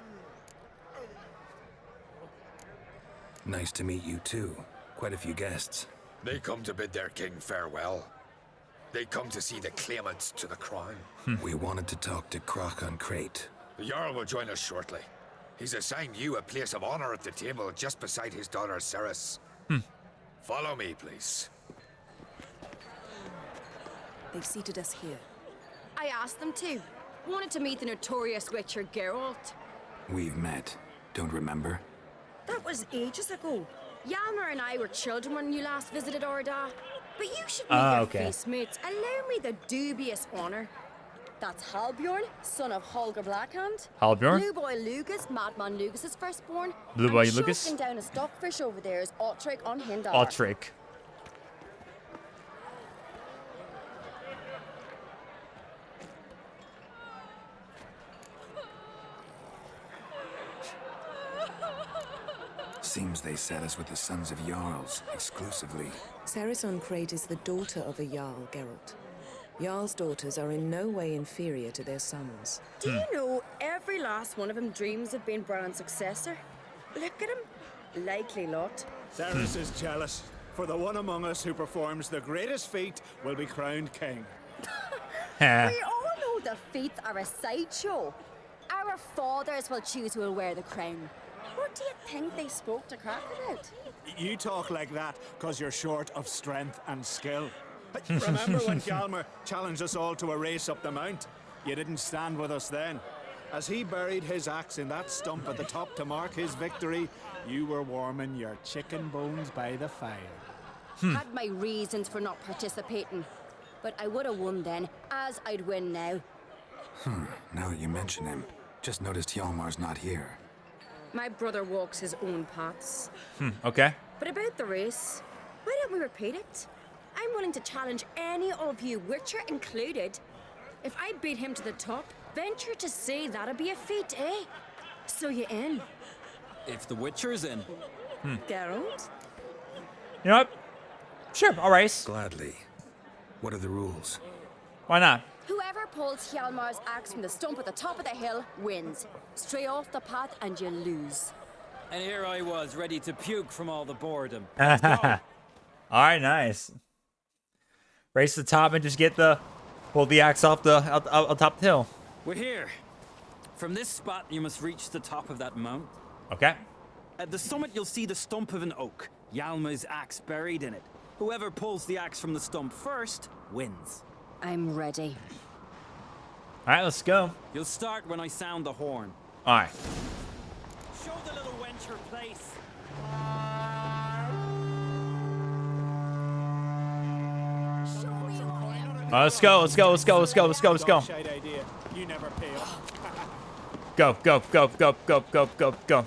Nice to meet you too. Quite a few guests. They come to bid their king farewell. They come to see the claimants to the crown. We wanted to talk to Krak on Crate. The Jarl will join us shortly. He's assigned you a place of honor at the table just beside his daughter Ceres. Follow me, please. They've seated us here. I asked them to. Wanted to meet the notorious Witcher Geralt. We've met. Don't remember? That was ages ago. Yalmer and I were children when you last visited Orda. But you should meet your okay. face mates. Allow me the dubious honor. That's Halbjorn, son of Holger Blackhand. Halbjorn? Blue Boy Lucas, Madman Lucas's firstborn. Blue Boy and Lucas? choking down a stockfish over there is Otric on Hindar. Otric. Seems they set us with the sons of Jarls, exclusively. Ceres on Crate is the daughter of a Jarl, Geralt. Jarl's daughters are in no way inferior to their sons. Do you know every last one of them dreams of being Bran's successor? Look at him. Likely lot. Ceres is jealous, for the one among us who performs the greatest feat will be crowned king. We all know the feats are a sideshow. Our fathers will choose who will wear the crown. What do you think they spoke to Krak about? You talk like that because you're short of strength and skill. Remember when Hjalmar challenged us all to a race up the mount? You didn't stand with us then. As he buried his axe in that stump at the top to mark his victory, you were warming your chicken bones by the fire. Had my reasons for not participating. But I would have won then, as I'd win now. Now that you mention him, just noticed Hjalmar's not here. My brother walks his own paths. Okay. But about the race, why don't we repeat it? I'm willing to challenge any of you, Witcher included. If I beat him to the top, venture to say that'd be a feat, eh? So you in? If the Witcher's in. Geralt? You know what? Sure, I'll race. Gladly. What are the rules? Why not? Whoever pulls Hjalmar's axe from the stump at the top of the hill wins. Stray off the path and you lose. And here I was, ready to puke from all the boredom. All right, nice. Race to the top and just pull the axe off the top of the hill. We're here. From this spot, you must reach the top of that mount. Okay. At the summit, you'll see the stump of an oak. Hjalmar's axe buried in it. Whoever pulls the axe from the stump first wins. I'm ready. All right, let's go. You'll start when I sound the horn. All right. Show the little wench her place. Let's go. Let's go. Let's go. Let's go. Let's go. Let's go. Shite idea. You never pay up. Go. Go. Go. Go. Go. Go. Go. Go.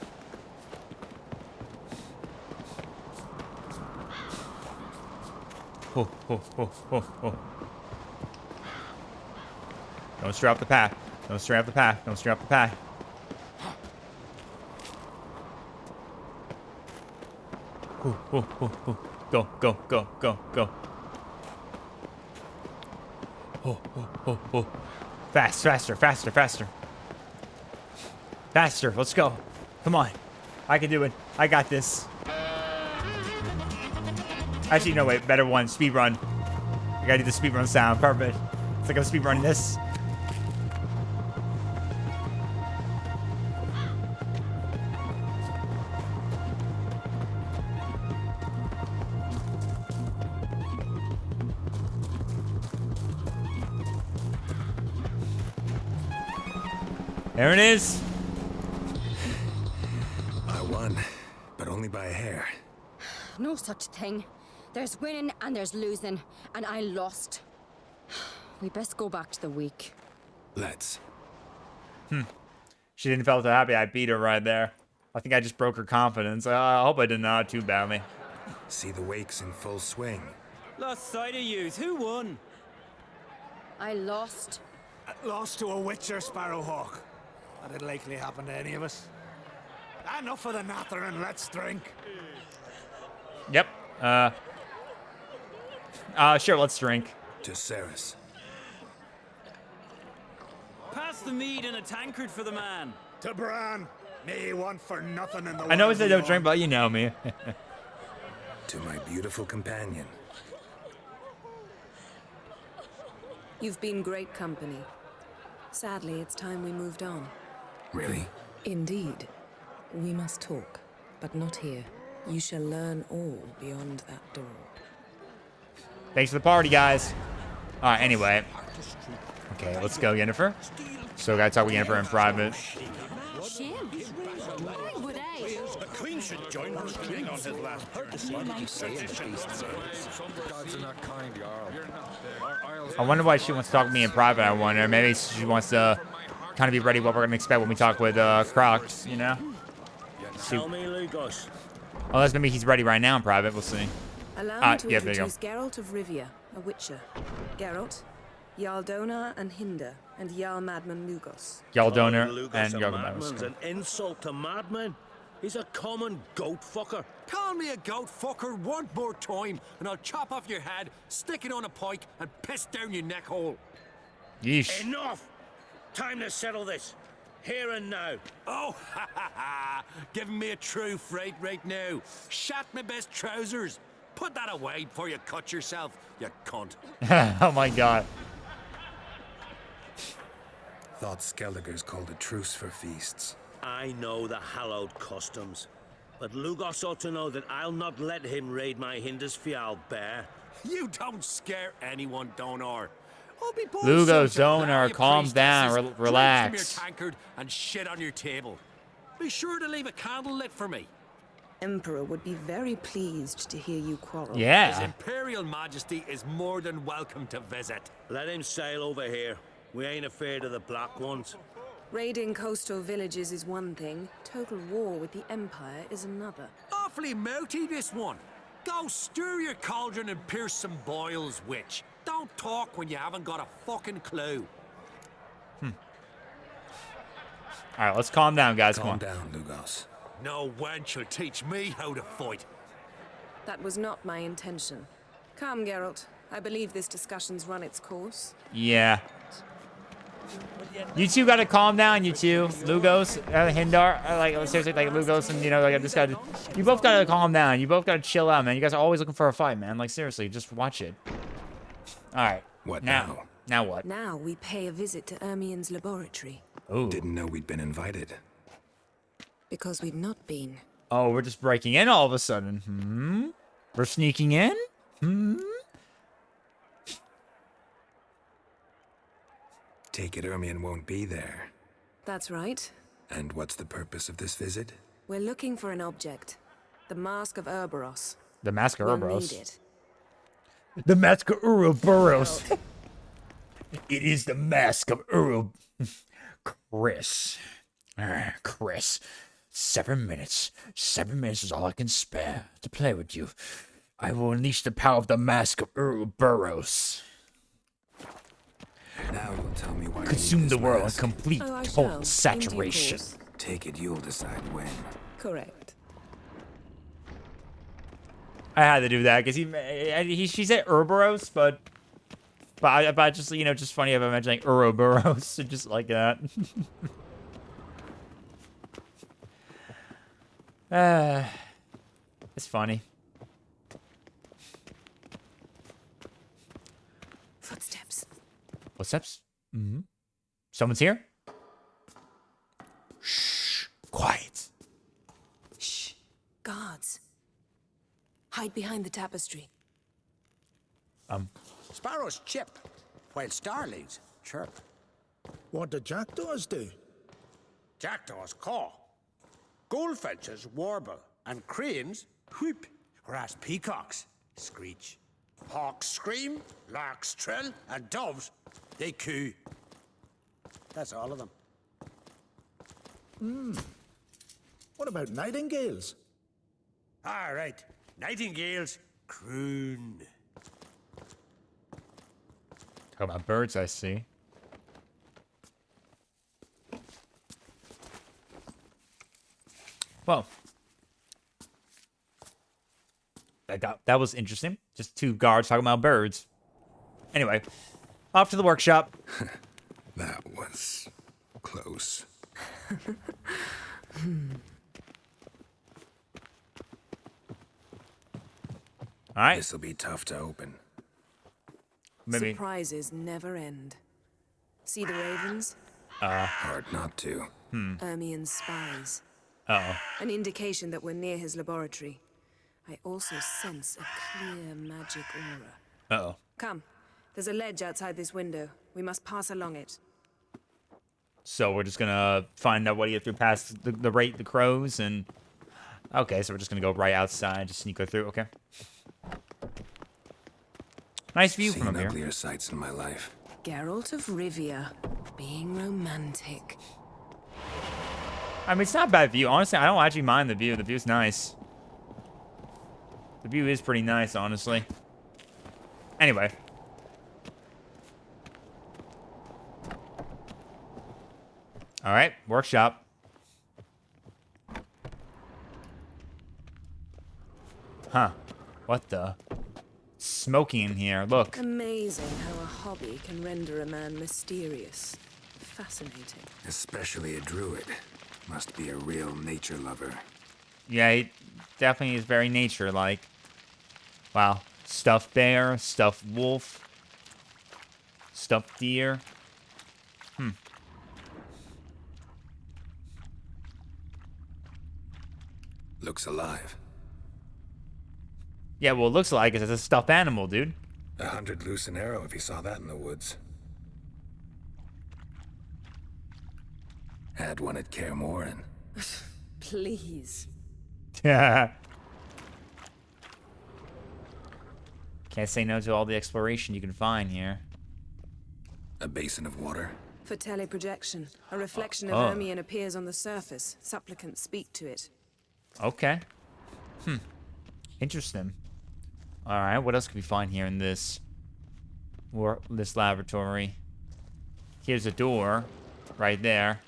Oh, oh, oh, oh, oh. Don't stray off the path. Don't stray off the path. Don't stray off the path. Oh, oh, oh, oh. Go, go, go, go, go. Oh, oh, oh, oh. Fast, faster, faster, faster. Faster, let's go. Come on. I can do it. I got this. Actually, no, wait. Better one. Speed run. I gotta do the speed run sound. Perfect. It's like I'm speed running this. There it is. I won, but only by a hair. No such thing. There's winning and there's losing, and I lost. We best go back to the week. Let's. She didn't feel so happy I beat her right there. I think I just broke her confidence. I hope I did not too badly. See the wakes in full swing. Lost sight of yous. Who won? I lost. Lost to a Witcher, Sparrowhawk. That'd likely happen to any of us. Enough of the nattering, let's drink. Yep. Sure, let's drink. To Ceres. Pass the mead in a tankard for the man. To Bran. Me one for nothing in the world. I know I said don't drink, but you know me. To my beautiful companion. You've been great company. Sadly, it's time we moved on. Really? Indeed. We must talk, but not here. You shall learn all beyond that door. Thanks for the party, guys. All right, anyway. Okay, let's go, Yennefer. So I gotta talk with Yennefer in private. The Queen should join her king on his last I wonder why she wants to talk to me in private, I wonder. Maybe she wants to kind of be ready what we're gonna expect when we talk with Croc, you know? Tell me, Lugos. Unless maybe he's ready right now in private, we'll see. Allow me to yeah, there you go. introduce Geralt of Rivia, a Witcher. Geralt, Jarl Dona and Hinder, and Jarl Madman Lugos. Jarl Donor Calling and Lugos Jarl a Madman. madman's an insult to madman. He's a common goat fucker. Call me a goat fucker one more time, and I'll chop off your head, stick it on a pike, and piss down your neck hole. Yeesh. Enough! Time to settle this. Here and now. Oh, ha ha ha! Giving me a true fright right now. Shat my best trousers. Put that away before you cut yourself, you cunt. Oh my god. Thought Skelliger's called a truce for feasts. I know the hallowed customs, but Lugos ought to know that I'll not let him raid my Hinders Fial bear. You don't scare anyone, Donar. I'll be bold Lugo's soldier, donor, plenty of calm priestesses, down, drink from relax. your tankard and shit on your table. Be sure to leave a candle lit for me. Emperor would be very pleased to hear you quarrel. His Imperial Majesty is more than welcome to visit. Let him sail over here. We ain't afraid of the black ones. Raiding coastal villages is one thing. Total war with the Empire is another. Awfully mouty, this one. Go stir your cauldron and pierce some boils, witch. Don't talk when you haven't got a fucking clue. All right, let's calm down, guys. Calm Come on. down, Lugos. No wench will teach me how to fight. That was not my intention. Come, Geralt. I believe this discussion's run its course. Yeah. You two gotta calm down, you two. Lugos, Hindar, like seriously, like Lugos and like this guy. You both gotta calm down. You both gotta chill out, man. You guys are always looking for a fight, man. Like seriously, just watch it. All right. What now? Now what? Now we pay a visit to Ermien's laboratory. Oh. Didn't know we'd been invited. Because we've not been. Oh, we're just breaking in all of a sudden. We're sneaking in? Take it Ermion won't be there. That's right. And what's the purpose of this visit? We're looking for an object. The Mask of Urboros. The Mask of We'll Urboros. need it. The Mask of Ouroboros. It is the Mask of Ouroboros. Chris. Chris. 7 minutes. 7 minutes is all I can spare to play with you. I will unleash the power of the Mask of Ouroboros. Now you'll tell me why. Consume the world in mask. complete, Oh, I total shall. saturation. In due course. Take it you'll decide when. Correct. I had to do that because she said Ouroboros, but I just just funny if I'm mentioning Ouroboros, so just like that. It's funny. Footsteps. Footsteps? Someone's here? Shh. Quiet. Shh. Guards. Hide behind the tapestry. Sparrows chip, while starlings chirp. What do jackdaws do? Jackdaws caw. Goldfinches warble, and cranes whoop, whereas peacocks screech. Hawks scream, larks trill, and doves, they coo. That's all of them. What about nightingales? All right, nightingales croon. Talk about birds, I see. Well, that was interesting. Just two guards talking about birds. Anyway, off to the workshop. That was close. All right. This'll be tough to open. Maybe. Surprises never end. See the ravens? Hard not to. Ermien's spies. Uh-oh. An indication that we're near his laboratory. I also sense a clear magic aura. Uh-oh. Come. There's a ledge outside this window. We must pass along it. So we're just gonna find out what you get through past the crows and... Okay, so we're just gonna go right outside, just sneak through, okay. Nice view Seen from here. uglier sights in my life. Geralt of Rivia, being romantic. I mean, it's not a bad view. Honestly, I don't actually mind the view. The view's nice. The view is pretty nice, honestly. Anyway. All right, workshop. Huh. What the? Smoking in here. Look. Amazing how a hobby can render a man mysterious. Fascinating. Especially a druid. Must be a real nature lover. Yeah, he definitely is very nature-like. Wow. Stuffed bear, stuffed wolf, stuffed deer. Looks alive. Yeah, well, it looks like it's a stuffed animal, dude. 100 loose an arrow if he saw that in the woods. Had one at Kaer Morhen. Please. Yeah. Can't say no to all the exploration you can find here. A basin of water. For teleprojection, a reflection Oh. of Ermion appears on the surface. Supplicants speak to it. Okay. Interesting. All right, what else can we find here in this laboratory? Here's a door right there.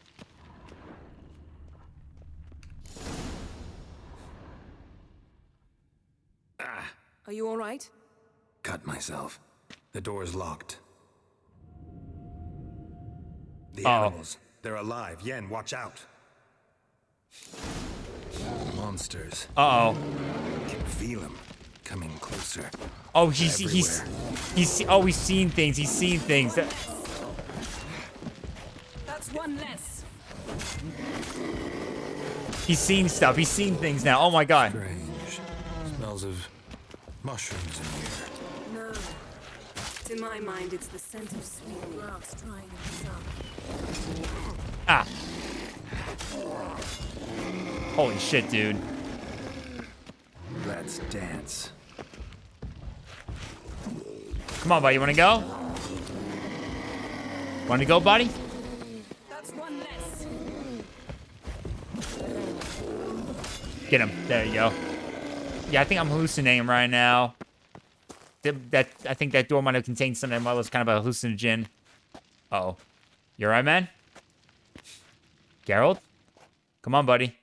Are you all right? Cut myself. The door's locked. The Uh-oh. animals. They're alive. Yen, watch out. Monsters. Uh-oh. Can feel them coming closer. Oh, he's seen things. He's seen things. That's one less. He's seen stuff. He's seen things now. Oh my god. Strange. Smells of mushrooms in here. No. To my mind, it's the scent of sweet grass drying in the sun. Ah. Holy shit, dude. Let's dance. Come on, buddy. You want to go? Want to go, buddy? That's one less. Get him. There you go. Yeah, I think I'm hallucinating right now. I think that door might have contained something that was kind of a hallucinogen. Uh-oh. You alright, man? Geralt? Come on, buddy.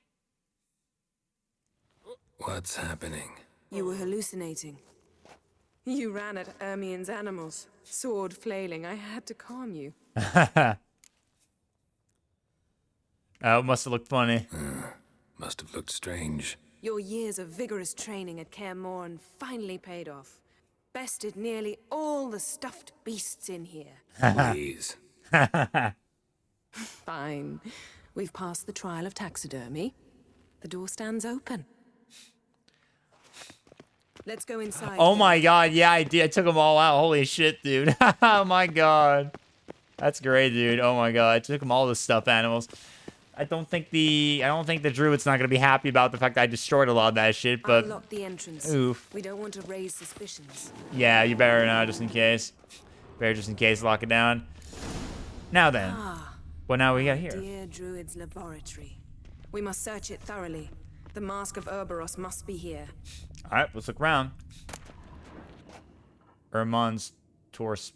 What's happening? You were hallucinating. You ran at Ermion's animals, sword flailing. I had to calm you. It must have looked funny. Must have looked strange. Your years of vigorous training at Kaer Morhen finally paid off. Bested nearly all the stuffed beasts in here. Please. Fine. We've passed the trial of taxidermy. The door stands open. Let's go inside. Oh my god, yeah, I did. I took them all out. Holy shit, dude. Oh my god. That's great, dude. Oh my god. I took them all the stuffed animals. I don't think the druid's not gonna be happy about the fact that I destroyed a lot of that shit, but I'll lock the entrance. oof. We don't want to raise suspicions. Yeah, you better not, just in case. Better just in case, lock it down. Now then. What now we got here? Dear Druid's laboratory. We must search it thoroughly. The Mask of Urboros must be here. Alright, let's look around. Ermon's Torse.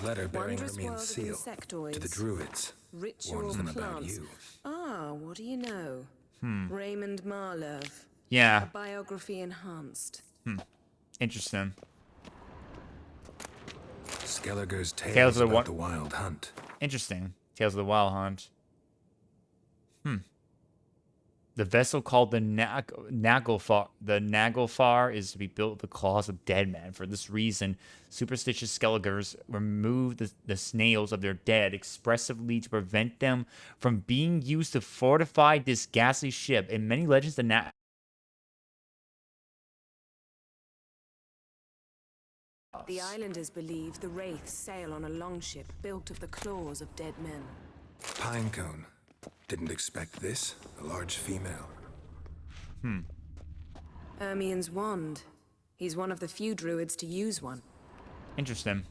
Letter bearing Wondrous world Ermion's of seal insectoids. to the druids. Ritual Warns them about plants. you. Ah, what do you know? Raymond Marlove. Yeah. A biography enhanced. Interesting. Skelliger's Tales tales of the about the wild hunt. Interesting. Tales of the Wild Hunt. The vessel called the Naglfar is to be built with the claws of dead men. For this reason, superstitious Skelligers remove the snails of their dead expressively to prevent them from being used to fortify this ghastly ship. In many legends, the The islanders believe the wraiths sail on a longship built of the claws of dead men. Pinecone. Didn't expect this. A large female. Ermion's wand. He's one of the few druids to use one. Interesting.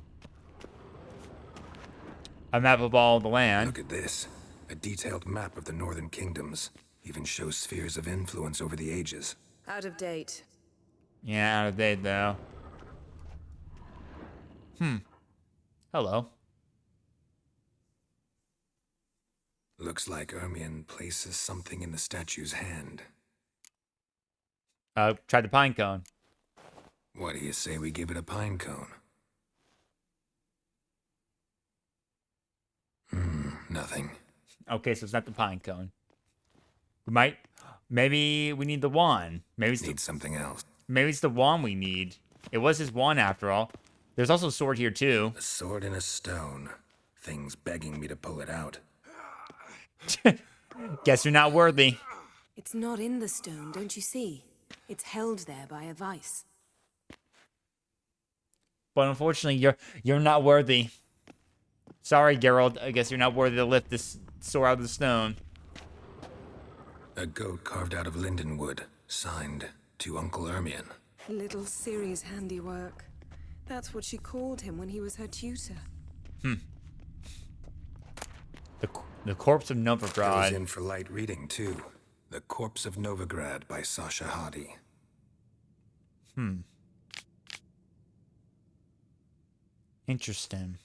A map of all the land. Look at this. A detailed map of the northern kingdoms. Even shows spheres of influence over the ages. Out of date. Yeah, out of date though. Hello. Looks like Ermion places something in the statue's hand. Try the pine cone. What do you say we give it a pinecone? Nothing. Okay, so it's not the pine cone. Maybe we need the wand. Maybe it's Need something else. maybe it's the wand we need. It was his wand after all. There's also a sword here too. A sword in a stone. Thing's begging me to pull it out. Guess you're not worthy. It's not in the stone, don't you see? It's held there by a vice. But unfortunately, you're not worthy. Sorry, Geralt. I guess you're not worthy to lift this sword out of the stone. A goat carved out of lindenwood, signed to Uncle Ermion. Little Ciri's handiwork. That's what she called him when he was her tutor. The Corpse of Goes Novigrad. in for light reading, too. The Corpse of Novigrad by Sasha Hadi. Interesting.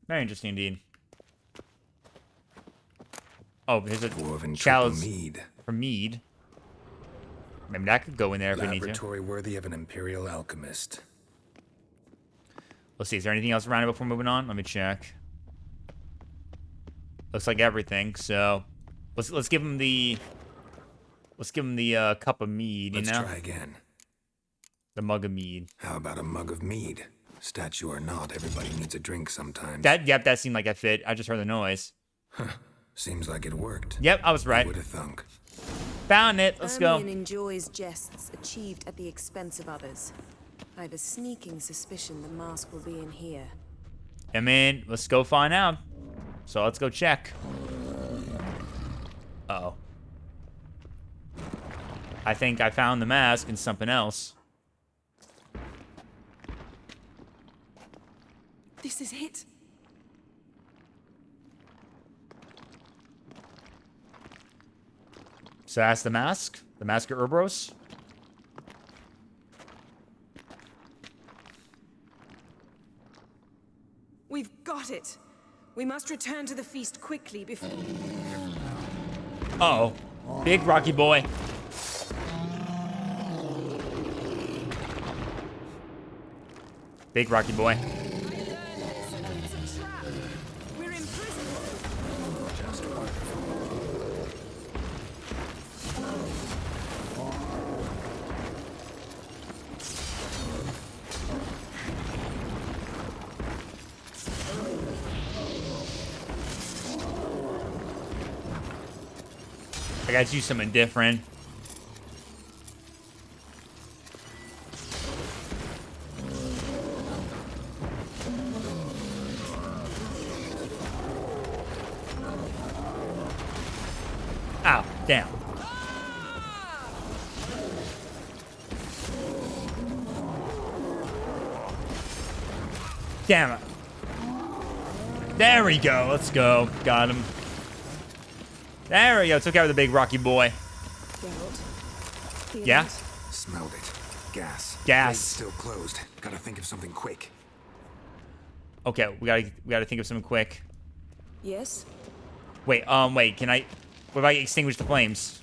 Very interesting indeed. Oh, here's a Dwarven chalice triple mead. for mead. Maybe that could go in there if we need to. Laboratory worthy of an imperial alchemist. Let's see. Is there anything else around it before moving on? Let me check. Looks like everything. So let's give him the cup of mead. Let's you know, try again. the mug of mead. How about a mug of mead? Statue or not, everybody needs a drink sometimes. That seemed like I fit. I just heard the noise. Seems like it worked. Yep, I was right. Who would have thunk? Found it. Let's go. Ermion enjoys jests achieved at the expense of others. I have a sneaking suspicion the mask will be in here. I mean, let's go find out. So let's go check. Uh-oh. I think I found the mask and something else. This is it. So that's the mask? The mask of Urbros? We've got it. We must return to the feast quickly before... Uh-oh. Big Rocky boy. Big Rocky boy. We're in prison. I gotta do something different. Ow, damn. Damn it. There we go. Let's go. Got him. There we go. Took out the big Rocky boy. Yeah? Smelled it. Gas. Gas. Gate's still closed. Gotta think of something quick. Okay, we gotta think of something quick. Yes? Wait, wait, can I... What if I extinguish the flames?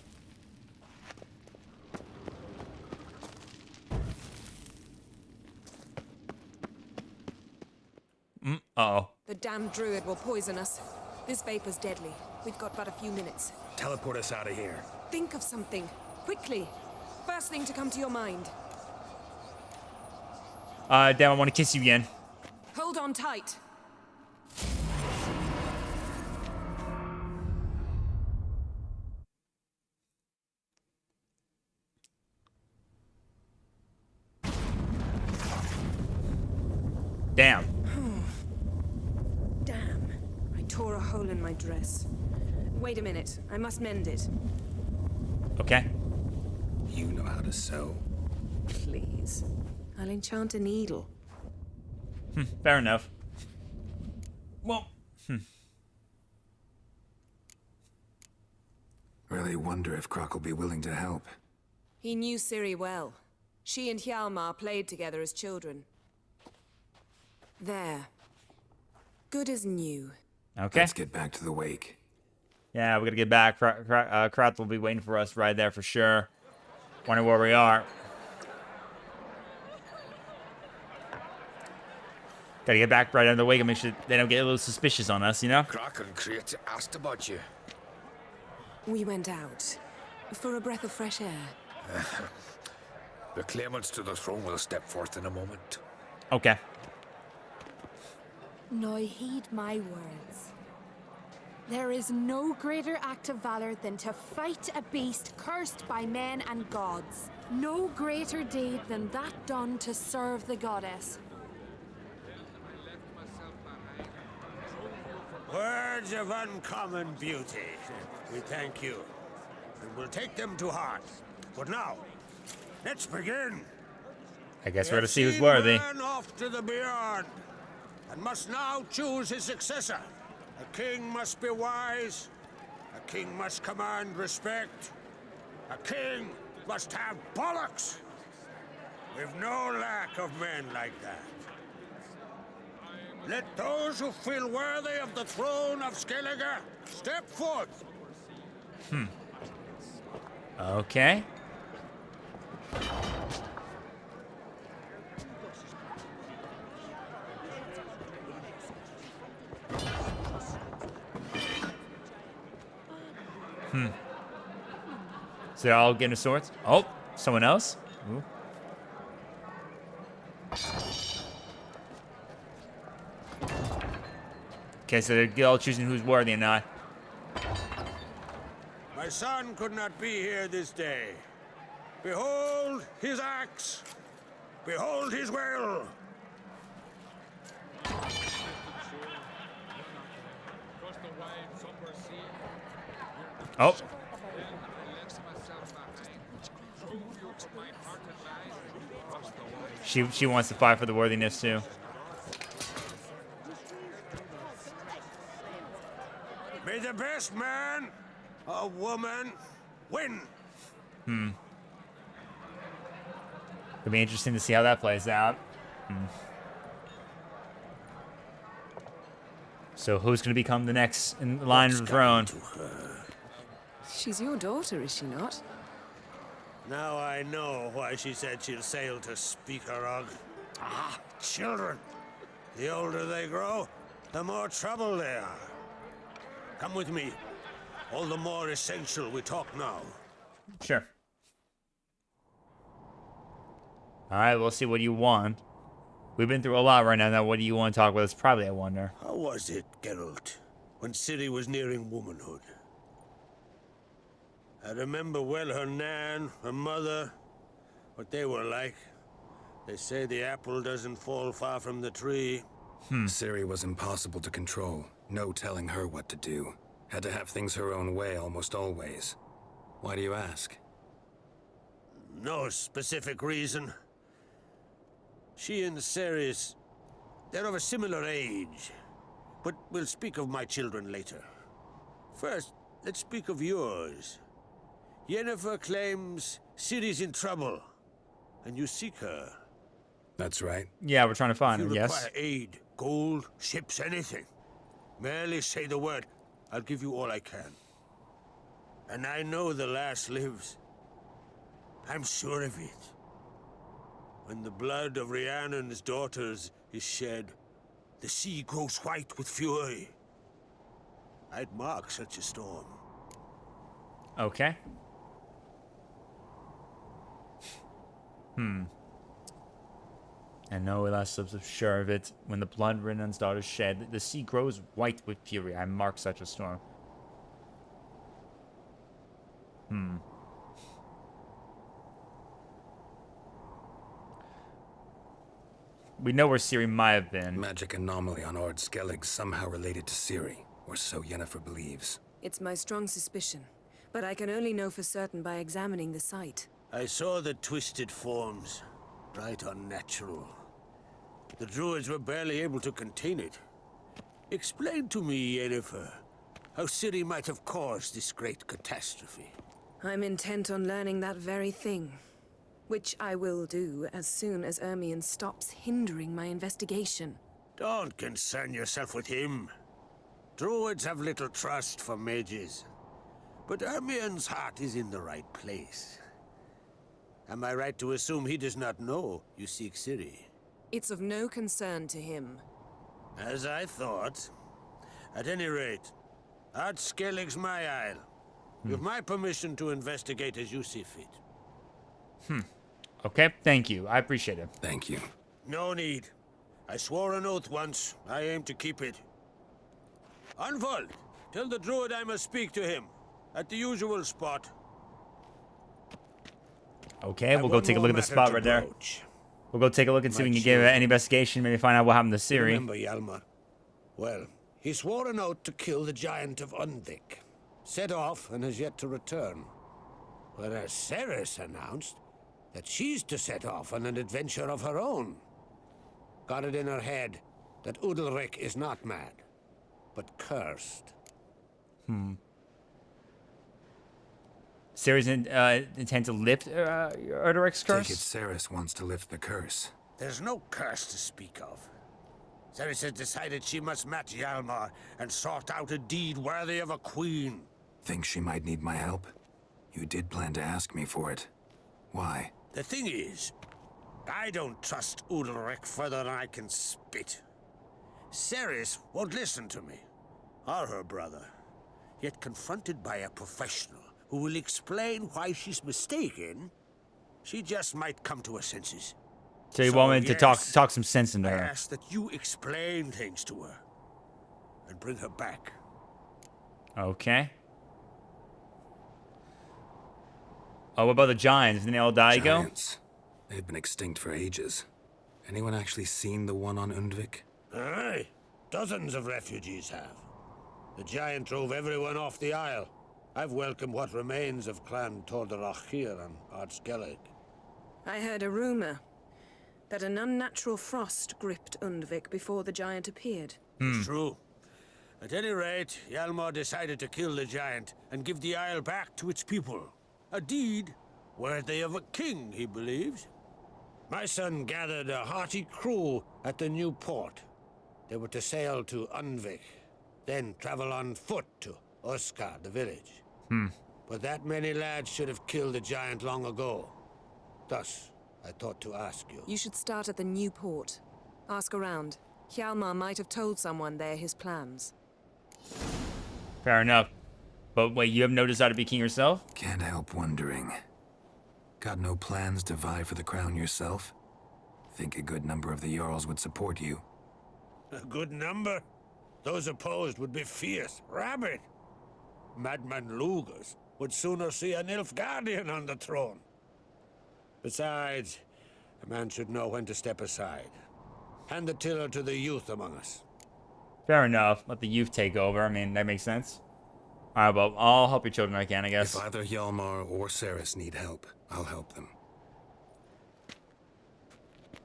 Uh-oh. The damned druid will poison us. This vapor's deadly. We've got but a few minutes. Teleport us out of here. Think of something. Quickly. First thing to come to your mind. Damn, I want to kiss you again. Hold on tight. Damn. Damn. I tore a hole in my dress. Wait a minute. I must mend it. Okay. You know how to sew. Please. I'll enchant a needle. Fair enough. Well, Really wonder if Croc will be willing to help. He knew Ciri well. She and Hjalmar played together as children. There. Good as new. Okay. Let's get back to the wake. Yeah, we gotta get back. Krat will be waiting for us right there for sure. Wonder where we are. Gotta get back right under the wake and make sure they don't get a little suspicious on us, you know? Croc and Crate asked about you. We went out. For a breath of fresh air. The claimants to the throne will step forth in a moment. Okay. Now heed my words. There is no greater act of valor than to fight a beast cursed by men and gods. No greater deed than that done to serve the goddess. Words of uncommon beauty. We thank you. and we'll take them to heart. But now, let's begin. I guess we're to see who's worthy. Man off to the beyond, and must now choose his successor. A king must be wise. A king must command respect. A king must have bollocks. We've no lack of men like that. Let those who feel worthy of the throne of Skellige step forth. Okay. So they're all getting swords. Oh, someone else? Ooh. Okay, so they're all choosing who's worthy or not. My son could not be here this day. Behold his axe. Behold his will. Oh. She wants to fight for the worthiness too. May the best man or woman win. It'll be interesting to see how that plays out. So who's going to become the next in line of the throne? She's your daughter, is she not? Now I know why she said she'll sail to Speakerog. Ah, children. The older they grow, the more trouble they are. Come with me. All the more essential we talk now. Sure. All right, we'll see what you want. We've been through a lot right now. Now, what do you want to talk about? It's probably, I wonder. How was it, Geralt, when Ciri was nearing womanhood? I remember well her nan, her mother, what they were like. They say the apple doesn't fall far from the tree. Ciri was impossible to control. No telling her what to do. Had to have things her own way almost always. Why do you ask? No specific reason. She and Ceres, they're of a similar age. But we'll speak of my children later. First, let's speak of yours. Yennefer claims Ciri's in trouble, and you seek her. That's right. Yeah, we're trying to find her, If you yes. require aid, gold, ships, anything, merely say the word. I'll give you all I can. And I know the lass lives. I'm sure of it. When the blood of Rhiannon's daughters is shed, the sea grows white with fury. I'd mark such a storm. Okay. I know less of sure of it. When the blood of Rhiannon's daughters shed, the sea grows white with fury. I mark such a storm. We know where Ciri might have been. Magic anomaly on Ord Skellig somehow related to Ciri, or so Yennefer believes. It's my strong suspicion, but I can only know for certain by examining the site. I saw the twisted forms, right unnatural. The druids were barely able to contain it. Explain to me, Yennefer, how Ciri might have caused this great catastrophe. I'm intent on learning that very thing, which I will do as soon as Ermion stops hindering my investigation. Don't concern yourself with him. Druids have little trust for mages. But Ermion's heart is in the right place. Am I right to assume he does not know you seek Ciri? It's of no concern to him. As I thought. At any rate, Ard Skellig's my isle. With my permission to investigate as you see fit. Okay, thank you. I appreciate it. Thank you. No need. I swore an oath once. I aim to keep it. Unfold. Tell the druid I must speak to him. At the usual spot. Okay, we'll go take a look at the spot right there. We'll go take a look and see if we can give any investigation, maybe find out what happened to Ciri. Remember Hjalmar? Well, he swore an oath to kill the giant of Undvik. Set off and has yet to return. whereas Ceres announced that she's to set off on an adventure of her own. Got it in her head that Udalric is not mad, but cursed. Ceres intend to lift Erdric's curse? Take it Ceres wants to lift the curse. There's no curse to speak of. Ceres has decided she must match Hjalmar and sort out a deed worthy of a queen. Think she might need my help? You did plan to ask me for it. Why? The thing is, I don't trust Udalric further than I can spit. Ceres won't listen to me, or her brother. Yet confronted by a professional who will explain why she's mistaken, she just might come to her senses. So you want me to talk some sense into I her? ask that you explain things to her and bring her back. Okay. Oh, what about the giants? Didn't they all die, Giants. They've been extinct for ages. Anyone actually seen the one on Undvik? Aye, dozens of refugees have. The giant drove everyone off the isle. I've welcomed what remains of Clan Tordarach here on Ardskellig. I heard a rumor that an unnatural frost gripped Undvik before the giant appeared. It's true. At any rate, Hjalmar decided to kill the giant and give the isle back to its people. A deed worthy of a king, he believes. My son gathered a hearty crew at the new port. They were to sail to Undvik, then travel on foot to Oskar, the village. But that many lads should have killed the giant long ago. Thus, I thought to ask you. You should start at the new port. Ask around. Hjalmar might have told someone there his plans. Fair enough. But wait, you have no desire to be king yourself? Can't help wondering. Got no plans to vie for the crown yourself? Think a good number of the Jarls would support you. A good number? Those opposed would be fierce, rabid. Madman Lugas would sooner see an Nilfgaardian on the throne. Besides, a man should know when to step aside. Hand the tiller to the youth among us. Fair enough. Let the youth take over. I mean, that makes sense. All right, well, I'll help your children I can, I guess. If either Hjalmar or Ceres need help, I'll help them.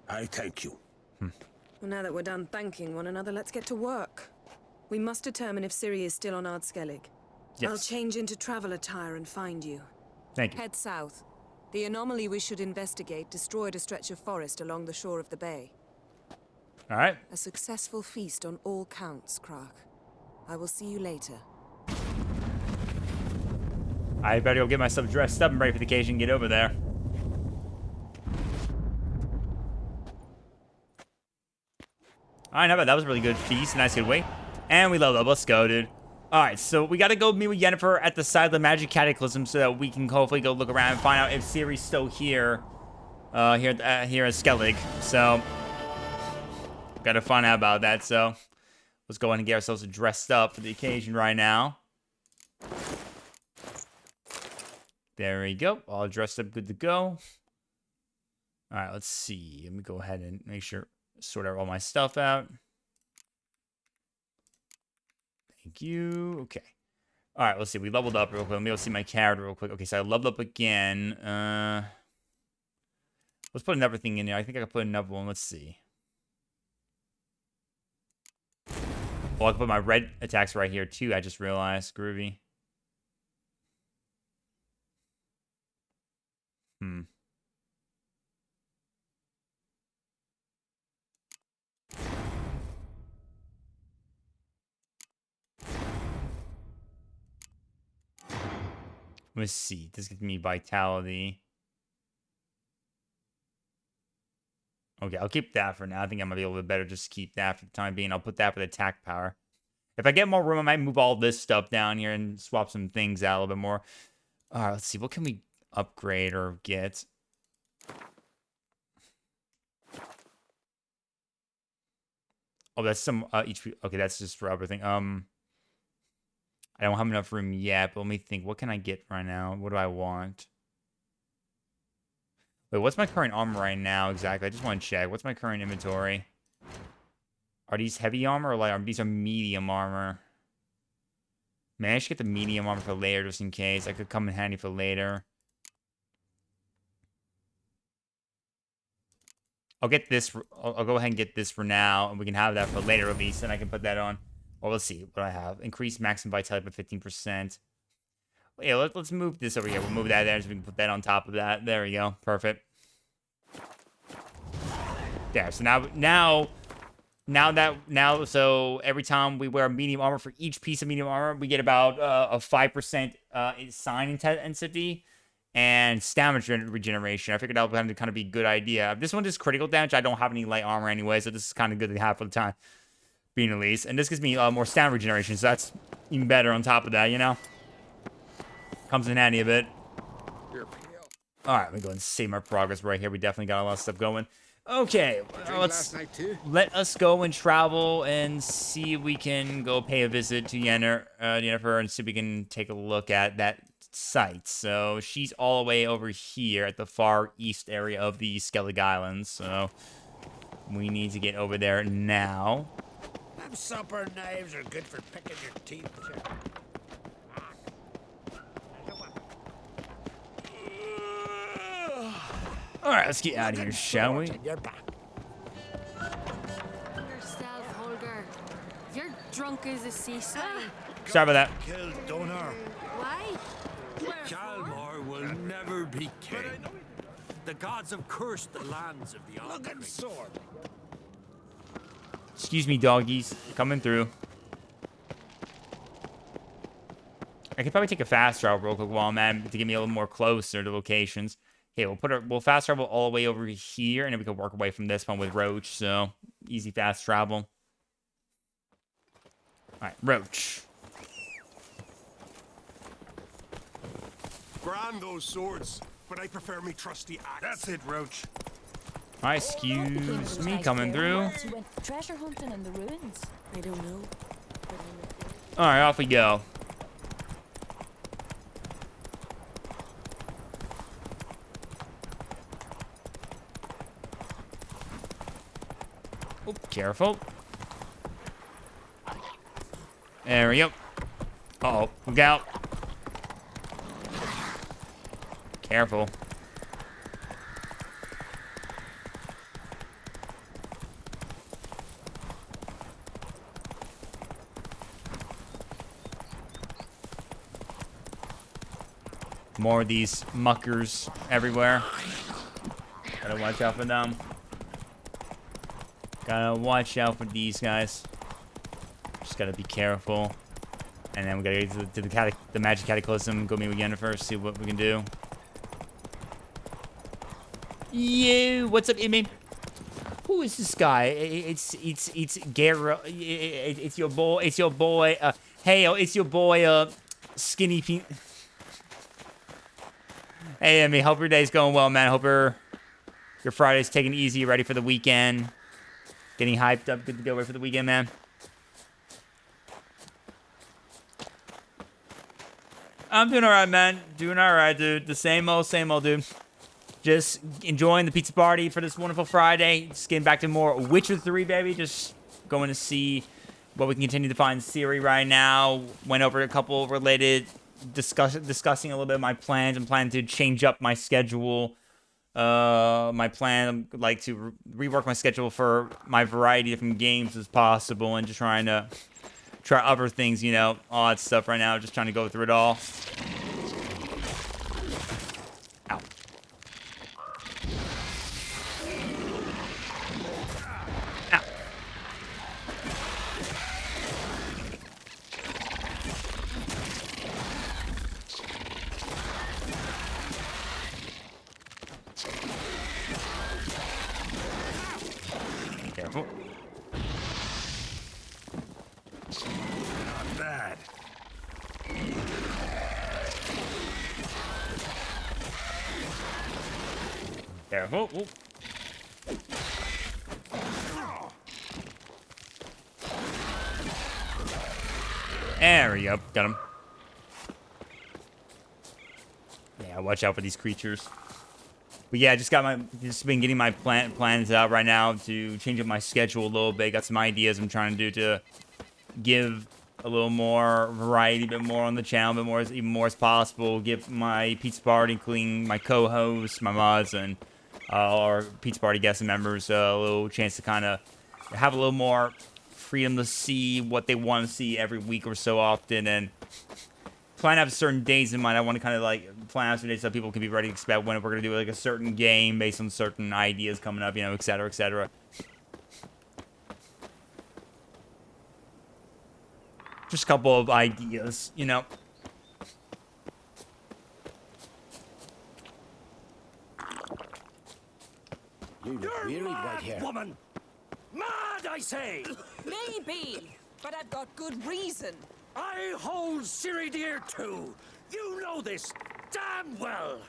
I thank you. Well, now that we're done thanking one another, let's get to work. We must determine if Ciri is still on Ardskellig. Yes. I'll change into travel attire and find you. Thank you. Head south. The anomaly we should investigate destroyed a stretch of forest along the shore of the bay. All right. A successful feast on all counts, Krak. I will see you later. I better go get myself dressed up and ready for the occasion and get over there. All right, not bad. That was a really good feast. Nice good wait. And we leveled up. Let's go, dude. All right, so we got to go meet with Yennefer at the side of the Magic Cataclysm so that we can hopefully go look around and find out if Ciri's still here, here at Skellig. So, got to find out about that. So, let's go ahead and get ourselves dressed up for the occasion right now. There we go. All dressed up, good to go. All right, let's see. Let me go ahead and make sure, sort out all my stuff out. Thank you. Okay. All right, let's see. We leveled up real quick. Let me go see my character real quick. Okay, so I leveled up again. Let's put another thing in there. I think I can put another one. Let's see. Well, I can put my red attacks right here, too. I just realized. Groovy. Let's see. This gives me vitality. Okay, I'll keep that for now. I think I'm going to be a little bit better just to keep that for the time being. I'll put that for the attack power. If I get more room, I might move all this stuff down here and swap some things out a little bit more. All right, let's see. What can we upgrade or get? Oh, that's some each. Okay, that's just for everything. I don't have enough room yet, but let me think. What can I get right now? What do I want? Wait, what's my current armor right now exactly? I just want to check. What's my current inventory? Are these heavy armor or light armor? These are medium armor. Man, I should get the medium armor for later just in case. I could come in handy for later. I'll get this. I'll go ahead and get this for now, and we can have that for later release, and I can put that on. Well, let's see what I have. Increase maximum vitality by 15%. Yeah, let's move this over here. We'll move that there so we can put that on top of that. There we go. Perfect. There. So so every time we wear medium armor, for each piece of medium armor, we get about a 5% sign intensity and stamina regeneration. I figured that would kind of be a good idea. This one does critical damage. I don't have any light armor anyway, so this is kind of good to have for the time being released. And this gives me more stamina regeneration, so that's even better on top of that, you know? Comes in handy a bit. Alright, let me go and save my progress right here. We definitely got a lot of stuff going. Okay, let us go and travel and see if we can go pay a visit to Yennefer and see if we can take a look at that site. So she's all the way over here at the far east area of the Skellig Islands. So we need to get over there now. Them supper knives are good for picking your teeth. Alright, let's get out of here, shall we? Yourself, Holger. You're drunk as a sea slime. Sorry about that. Kill Donar. Why? Kalmar will never be king. The gods have cursed the lands of the Looking sword. Excuse me, doggies. Coming through. I could probably take a fast travel real quick while I'm at to get me a little more closer to locations. Okay, we'll fast travel all the way over here, and then we can work away from this one with Roach. So easy fast travel. All right, Roach. Grand those swords, but I prefer me trusty axe. That's it, Roach. All right, excuse me, coming through. You went treasure hunting in the ruins. I don't know. All right, off we go. Oh, careful. There we go. Uh-oh, look out. Careful. More of these muckers everywhere. Gotta watch out for them. Gotta watch out for these guys. Just gotta be careful. And then we gotta get to the magic cataclysm. Go meet with Yennefer, see what we can do. You, what's up, Amy? Who is this guy? It's Garrett. It's your boy. It's your boy. Hey, it's your boy. Skinny Pete. Hey, Amy. Hope your day's going well, man. Hope your Friday's taking it easy. Ready for the weekend. Getting hyped up. Good to go. Ready for the weekend, man. I'm doing all right, man. Doing all right, dude. The same old, dude. Just enjoying the pizza party for this wonderful Friday. Just getting back to more Witcher 3, baby. Just going to see what we can continue to find in Siri right now. Went over a couple related, discussing a little bit of my plans. I'm planning to change up my schedule. My plan, I'd like to rework my schedule for my variety of different games as possible. And just trying to try other things, you know, all that stuff right now. Just trying to go through it all. Ow. Ow. Careful. Not bad. Careful. Ooh. There we go. Got him. Yeah, watch out for these creatures. But yeah, just been getting my plans out right now to change up my schedule a little bit. Got some ideas I'm trying to do to give a little more variety, a bit more on the channel, even more as possible. Give my pizza party, including my co-hosts, my mods, and our pizza party guests and members a little chance to kind of have a little more freedom to see what they want to see every week or so often, and plan to have certain days in mind. I want to kind of like plan out certain days so people can be ready to expect when we're going to do like a certain game based on certain ideas coming up, you know, et cetera, et cetera. Just a couple of ideas, you know. You're mad, woman! Mad, I say! Maybe, but I've got good reason. I hold Ciri dear too. You know this damn well.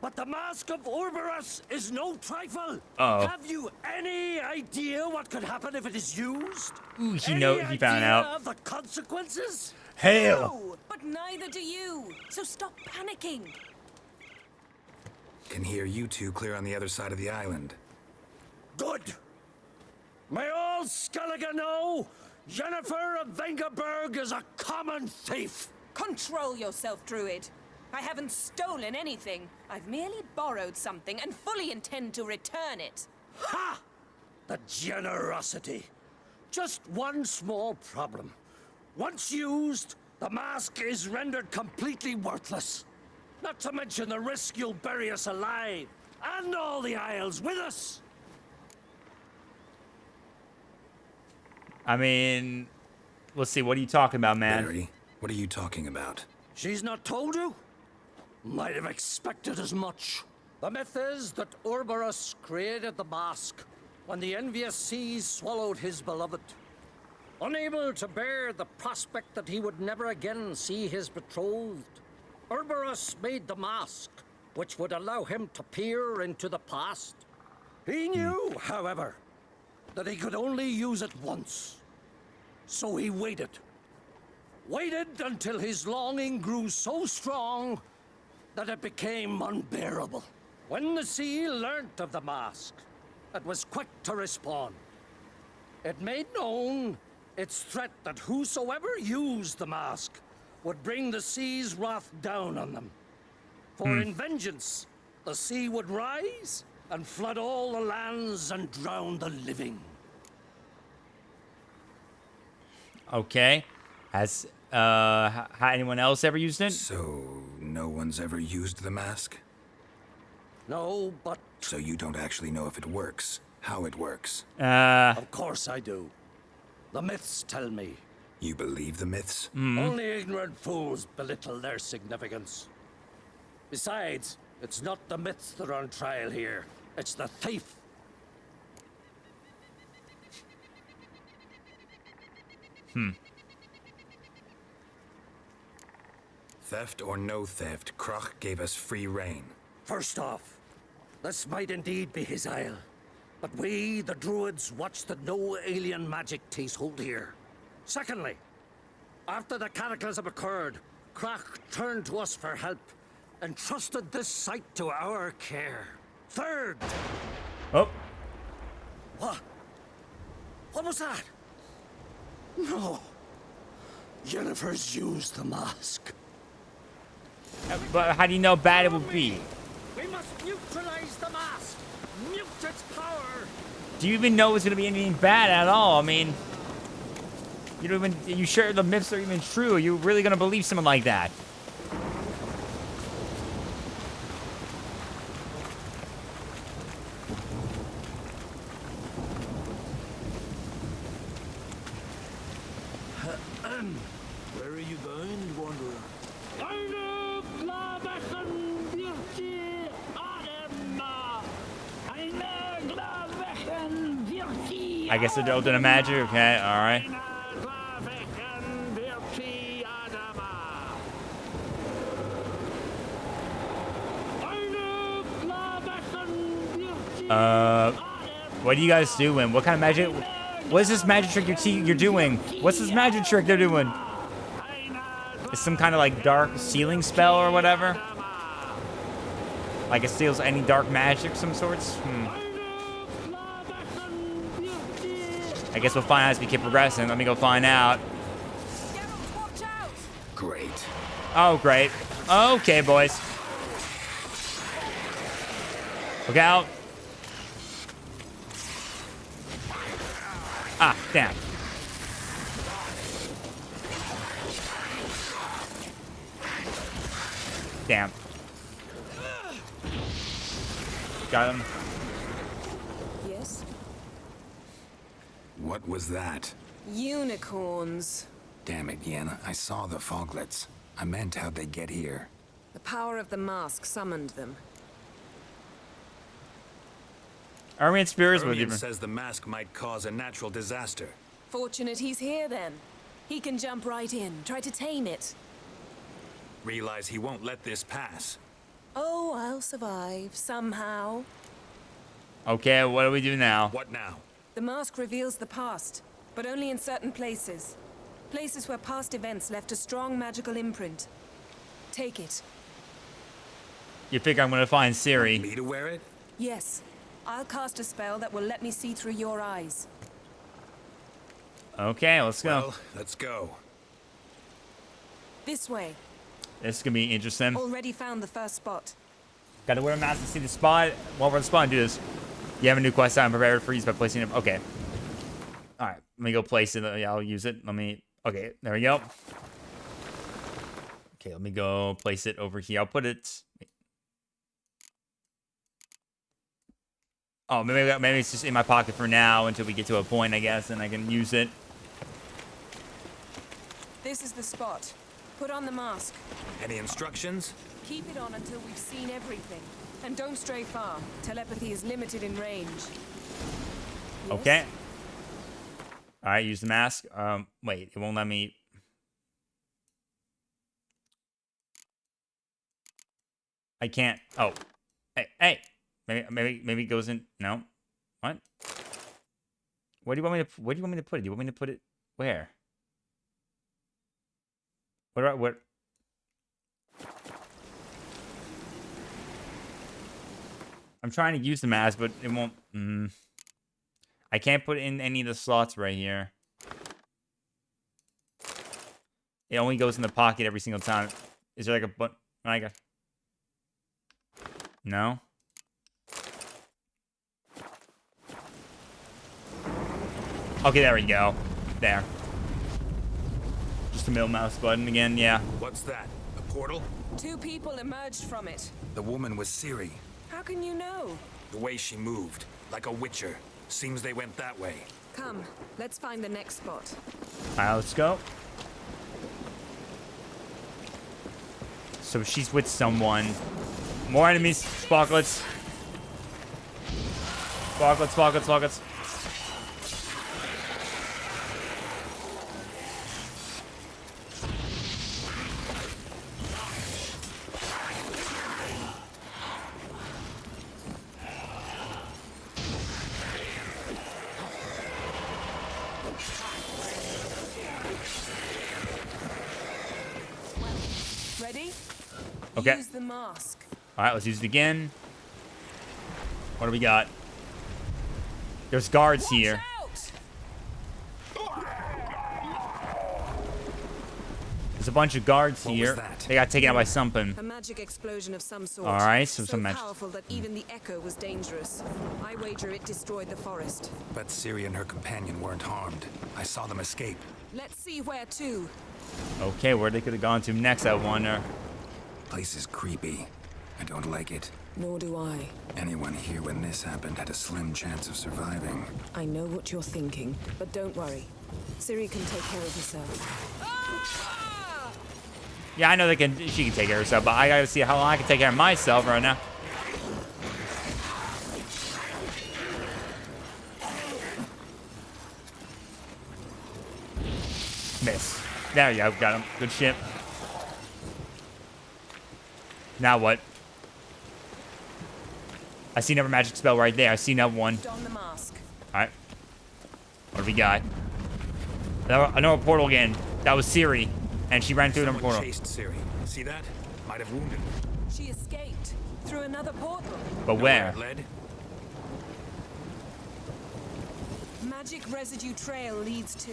But the Mask of Orberus is no trifle. Uh-oh. Have you any idea what could happen if it is used? Ooh, he found out. Of the consequences? Hell. No, but neither do you. So stop panicking. Can hear you two clear on the other side of the island. Good. May all Skellige know Yennefer of Vengerberg is a common thief. Control yourself, Druid. I haven't stolen anything. I've merely borrowed something and fully intend to return it. Ha! The generosity. Just one small problem. Once used, the mask is rendered completely worthless. Not to mention the risk you'll bury us alive, and all the Isles with us. I mean, let's see, what are you talking about, man? Barry, what are you talking about? She's not told you? Might have expected as much. The myth is that Orberus created the mask when the envious seas swallowed his beloved. Unable to bear the prospect that he would never again see his betrothed, Orberus made the mask, which would allow him to peer into the past. He knew, however, that he could only use it once. So he waited. Waited until his longing grew so strong that it became unbearable. When the sea learnt of the mask, it was quick to respond. It made known its threat that whosoever used the mask would bring the sea's wrath down on them. For in vengeance, the sea would rise and flood all the lands and drown the living. Okay. Has anyone else ever used it? So, no one's ever used the mask? No, but... So you don't actually know if it works, how it works? Of course I do. The myths tell me. You believe the myths? Only ignorant fools belittle their significance. Besides, it's not the myths that are on trial here. It's the thief. Theft or no theft, Krach gave us free rein. First off, this might indeed be his isle. But we, the druids, watch that no alien magic takes hold here. Secondly, after the cataclysm occurred, Krach turned to us for help and trusted this site to our care. Third... Oh. What? What was that? No. Yennefer's used the mask. But how do you know how bad it would be? We must neutralize the mask. Mute its power. Do you even know it's going to be anything bad at all? I mean, you don't even, you sure the myths are even true? Are you really going to believe someone like that? Where are you going, wanderer? I guess they're building a magic. Okay, all right. What are you guys doing? What kind of magic? What is this magic trick you're doing? What's this magic trick they're doing? It's some kind of like dark sealing spell or whatever. Like it steals any dark magic of some sorts. I guess we'll find out as we keep progressing. Let me go find out. Great. Oh, great. Okay, boys. Look out. Ah, damn. Damn. Got him. Yes? What was that? Unicorns. Damn it, Yen. I saw the foglets. I meant how'd they get here. The power of the mask summoned them. Army and spirits with Ermion you. says the mask might cause a natural disaster. Fortunate he's here then. He can jump right in, try to tame it. Realize he won't let this pass. Oh, I'll survive, somehow. Okay, what do we do now? What now? The mask reveals the past, but only in certain places. Places where past events left a strong magical imprint. Take it. You think I'm gonna find Siri? Me to wear it? Yes. I'll cast a spell that will let me see through your eyes. Okay, let's go. Well, let's go. This way. This is gonna be interesting. Already found the first spot. Gotta wear a mask to see the spot. While we're on the spot and do this. You have a new quest item prepared for use by placing it. Okay. Alright, let me go place it. Yeah, I'll use it. Okay, there we go. Okay, let me go place it over here. I'll put it. Oh, maybe it's just in my pocket for now until we get to a point, I guess, and I can use it. This is the spot. Put on the mask. Any instructions? Keep it on until we've seen everything. And don't stray far. Telepathy is limited in range. Okay. All right, use the mask. Wait, it won't let me. I can't. Oh, hey. Maybe it goes in. No. What? Where do you want me to? Where do you want me to put it? Do you want me to put it where? What? I'm trying to use the mask, but it won't. I can't put it in any of the slots right here. It only goes in the pocket every single time. Is there like a button? No. Okay, there we go. There. Just the middle mouse button again, yeah. What's that? A portal? 2 people emerged from it. The woman was Ciri. How can you know? The way she moved, like a witcher. Seems they went that way. Come, let's find the next spot. Alright, let's go. So she's with someone. More enemies. Sparklets. Sparklets. Ready? Okay. Use the mask. Alright, let's use it again. What do we got? There's guards here. There's a bunch of guards here. They got taken out by something. A magic explosion of some sort. Alright, so some magic. powerful that even the echo was dangerous. I wager it destroyed the forest. But Ciri and her companion weren't harmed. I saw them escape. Let's see where to. Okay, where they could have gone to next, I wonder. Place is creepy. I don't like it. Nor do I. Anyone here when this happened had a slim chance of surviving. I know what you're thinking, but don't worry. Ciri can take care of herself. Yeah, I know she can take care of herself, but I gotta see how long I can take care of myself right now. Miss. There you go, got him. Good shit. Now what? I see another magic spell right there. I see another one. Don the mask. Alright. What do we got? Another portal again. That was Ciri. And she ran through another portal. Chased Ciri. See that? Might have wounded her. She escaped through another portal. But where? It led? Magic residue trail leads to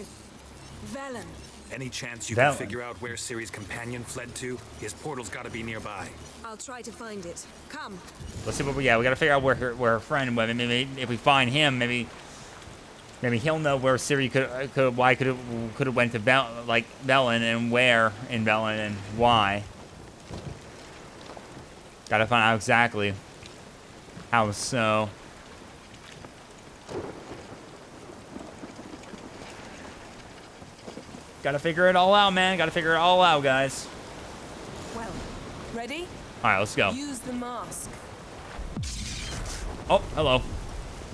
Velen. Any chance you can figure out where Ciri's companion fled to? His portal's gotta be nearby. I'll try to find it. Come. Let's see what we got. We gotta figure out where her friend went. Maybe if we find him, maybe Maybe he'll know where Ciri could have went to Velen and where in Velen and why. Gotta find out exactly how so. Gotta figure it all out, man. Gotta figure it all out, guys. Well, ready? All right, let's go. Use the mask. Oh, hello.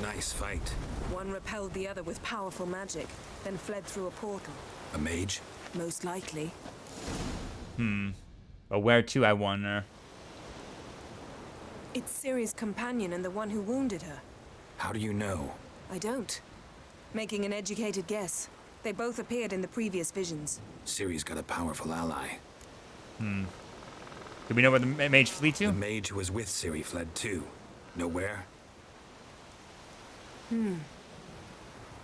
Nice fight. One repelled the other with powerful magic, then fled through a portal. A mage? Most likely. But where to, I wonder? It's Ciri's companion and the one who wounded her. How do you know? I don't. Making an educated guess. They both appeared in the previous visions. Ciri's got a powerful ally. Do we know where the mage fled to? The mage who was with Ciri fled too. Know where?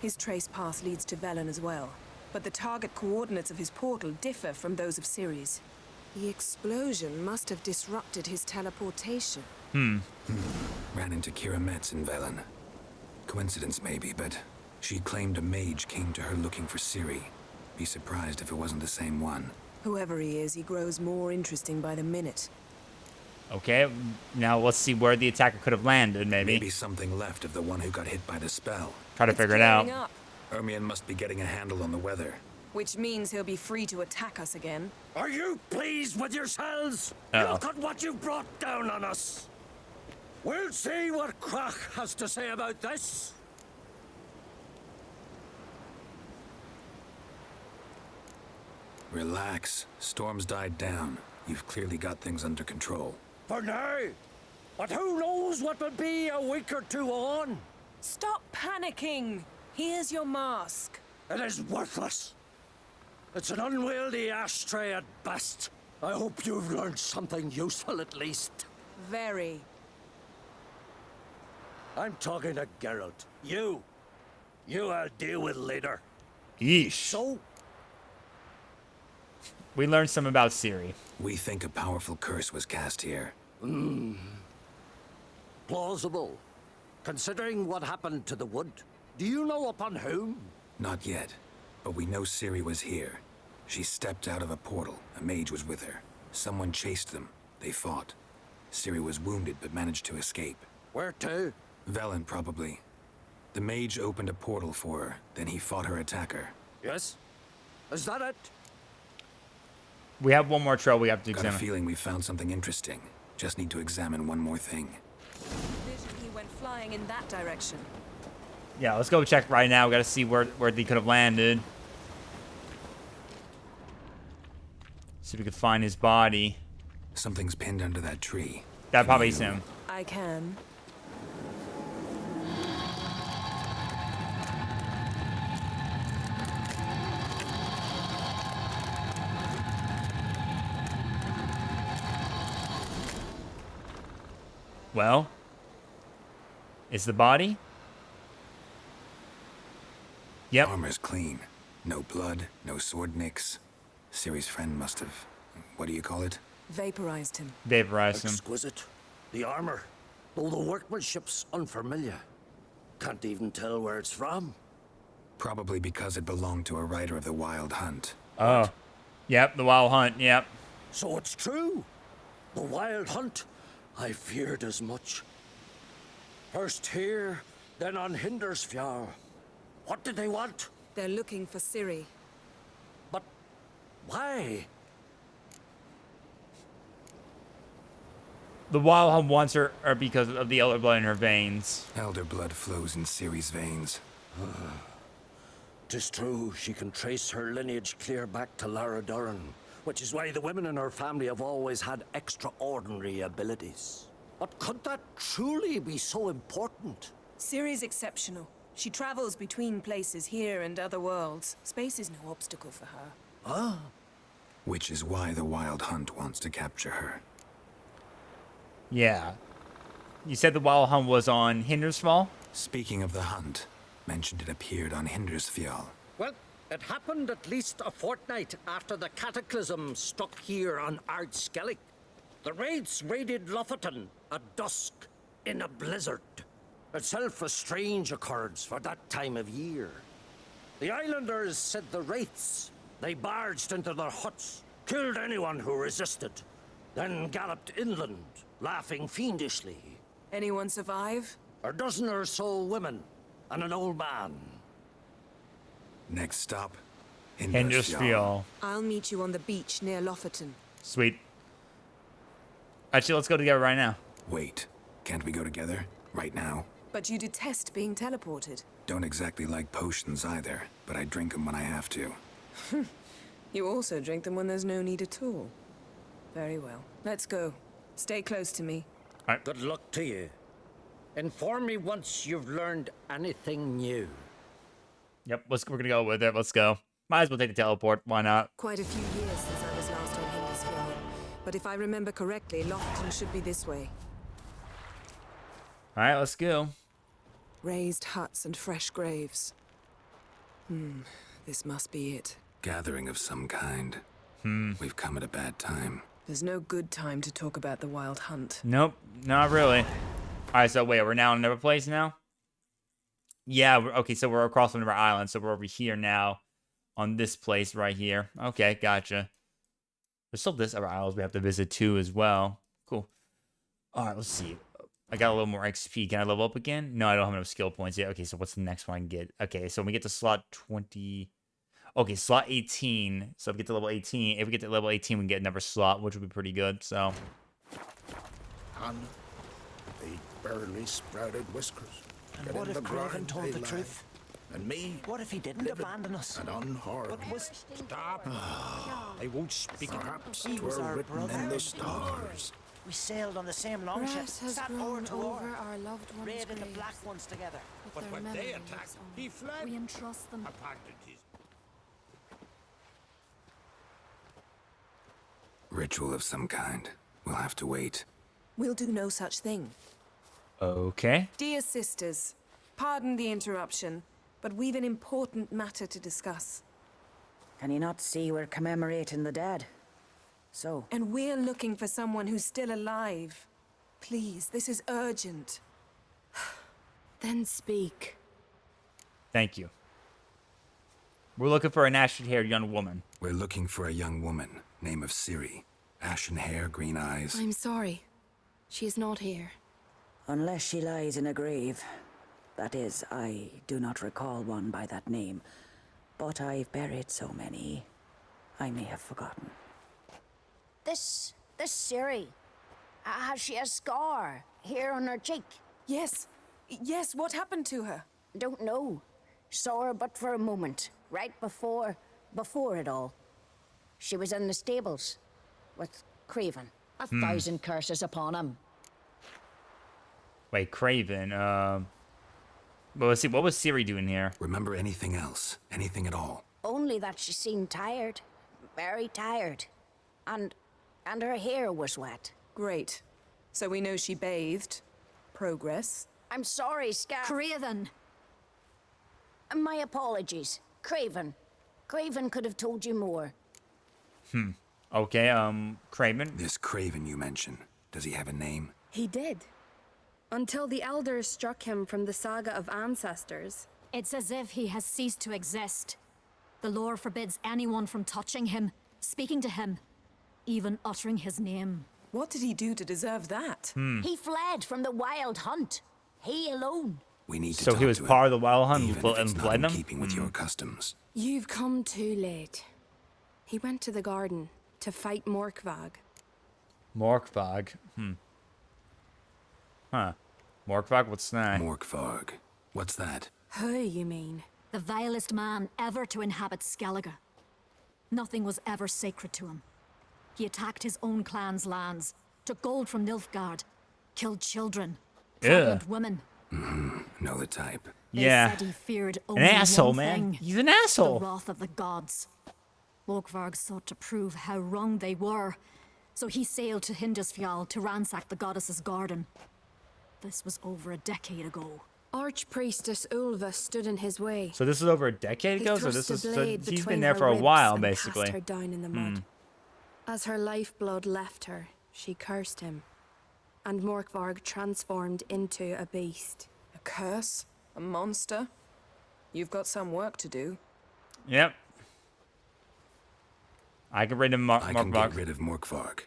His trace path leads to Velen as well. But the target coordinates of his portal differ from those of Ciri's. The explosion must have disrupted his teleportation. Ran into Kira Metz in Velen. Coincidence maybe, but she claimed a mage came to her looking for Ciri. Be surprised if it wasn't the same one. Whoever he is, he grows more interesting by the minute. Okay, now let's see where the attacker could have landed, maybe. Maybe something left of the one who got hit by the spell. Try to figure it out. Clearing up, Ermion must be getting a handle on the weather. which means he'll be free to attack us again. Are you pleased with yourselves? Uh-oh. Look at what you've brought down on us. We'll see what Krach has to say about this. Relax. Storm's died down. You've clearly got things under control. For now. But who knows what will be a week or two on? Stop panicking! Here's your mask. It is worthless. It's an unwieldy ashtray at best. I hope you've learned something useful at least. Very. I'm talking to Geralt. You I'll deal with later. Yeesh. So, We learned some about Ciri. We think a powerful curse was cast here. plausible. Considering what happened to the wood, do you know upon whom? Not yet, but we know Ciri was here. She stepped out of a portal. A mage was with her. Someone chased them. They fought. Ciri was wounded but managed to escape. Where to? Velen, probably. The mage opened a portal for her, then he fought her attacker. Yes? Is that it? We have one more trail we have to Got a examine. feeling we found something interesting. Just need to examine one more thing. Vision he went flying in that direction. Yeah, let's go check right now. We gotta see where they could have landed. See if we could find his body. Something's pinned under that tree. That probably is him. I can. Well, is the body? Yep. Armor's clean. No blood, no sword nicks. Ciri's friend must have... what do you call it? Vaporized him. Vaporized him. Exquisite. The armor, though the workmanship's unfamiliar. Can't even tell where it's from. Probably because it belonged to a rider of the Wild Hunt. Oh. Yep, the Wild Hunt, yep. So it's true. The Wild Hunt. I feared as much. First here, then on Hindersfjall. What did they want? They're looking for Ciri. But why? The Wild Hunt wants her or because of the elder blood in her veins. Elder blood flows in Ciri's veins. 'Tis true, she can trace her lineage clear back to Lara Doran, which is why the women in her family have always had extraordinary abilities. But could that truly be so important? Ciri's exceptional. She travels between places here and other worlds. Space is no obstacle for her. Ah. Which is why the Wild Hunt wants to capture her. Yeah. You said the Wild Hunt was on Hindersfjall? Speaking of the hunt, mentioned it appeared on Hindersfjall. Well, it happened at least a fortnight after the cataclysm struck here on Ardskellig. The raids raided Lofoten at dusk in a blizzard. Itself a strange occurrence for that time of year. The islanders said the wraiths. They barged into their huts, killed anyone who resisted, then galloped inland, laughing fiendishly. Anyone survive? A dozen or so women, and an old man. Next stop, Industrial. I'll meet you on the beach near Lofferton. Sweet. Actually, let's go together right now. Wait, can't we go together? Right now? But you detest being teleported. Don't exactly like potions either, but I drink them when I have to. You also drink them when there's no need at all. Very well. Let's go. Stay close to me. Right. Good luck to you. Inform me once you've learned anything new. Yep, we're gonna go with it. Let's go. Might as well take the teleport. Why not? Quite a few years since I was last on Hindisfjall. But if I remember correctly, Lofferton should be this way. All right, let's go. Raised huts and fresh graves. This must be it. Gathering of some kind. We've come at a bad time. There's no good time to talk about the wild hunt. Nope, not really. All right, so wait, we're now in another place now? Yeah, okay, so we're across from our island, so we're over here now on this place right here. Okay, gotcha. There's still this other isles we have to visit too as well. Cool. All right, let's see. I got a little more XP. Can I level up again? No, I don't have enough skill points yet. Okay, so what's the next one I can get? Okay, so when we get to slot 20... Okay, slot 18. So if we get to level 18, if we get to level 18, we can get another slot, which would be pretty good, so... And the barely sprouted whiskers. And Get what in if the Craven grind, told they the lie. truth? And me, What if he didn't livid abandon us? and unharmed. What was... Stop. They won't speak. Perhaps He it was were our written brother. in the stars. We sailed on the same longship. Grass has Sat grown oar to oar. over our loved ones' Raided the graves, black ones together. with But their when they memories attacked, on. he fled. We entrust them. Abandoned his Ritual of some kind. We'll have to wait. We'll do no such thing. Okay. Dear sisters, pardon the interruption, but we've an important matter to discuss. Can you not see we're commemorating the dead? So? And we're looking for someone who's still alive. Please, this is urgent. Then speak. Thank you. We're looking for an ashen-haired young woman. We're looking for a young woman, name of Ciri. Ashen hair, green eyes. I'm sorry. She is not here. Unless she lies in a grave. That is, I do not recall one by that name. But I've buried so many, I may have forgotten. This Ciri, has she a scar here on her cheek? Yes. Yes, what happened to her? Don't know. Saw her but for a moment, right before it all. She was in the stables with Craven. A thousand curses upon him. Wait, Craven, well, let's see, what was Ciri doing here? Remember anything else? Anything at all? Only that she seemed tired. Very tired. And her hair was wet. Great. So we know she bathed. Progress. I'm sorry, Scar. Craven! My apologies. Craven. Craven could have told you more. Okay, Craven? This Craven you mention, does he have a name? He did. Until the elders struck him from the saga of ancestors. It's as if he has ceased to exist. The lore forbids anyone from touching him, speaking to him, even uttering his name. What did he do to deserve that? He fled from the wild hunt. He alone. We need to So talk he was to part him, of the Wild Hunt even if it's and not fled in them? keeping with your customs. You've come too late. He went to the garden to fight Morkvag. Morkvag. Huh. Morkvag, what's that? Morkvag. What's that? Who, you mean? The vilest man ever to inhabit Skellige. Nothing was ever sacred to him. He attacked his own clan's lands, took gold from Nilfgaard, killed children, pregnant women. Know the type. They Yeah. said he feared An only asshole, one man. thing, He's an asshole. the wrath of the gods. Morkvarg sought to prove how wrong they were, so he sailed to Hindisfjall to ransack the goddess's garden. This was over a decade ago. Archpriestess Ulva stood in his way. So this is over a decade He ago? So thrust this a is blade he's between been there her for a ribs while, and basically. cast her down in the mud. As her lifeblood left her, she cursed him, and Morkvarg transformed into a beast. A curse? A monster? You've got some work to do. Yep. I can rid of I can get Morkvarg. rid of Morkvarg.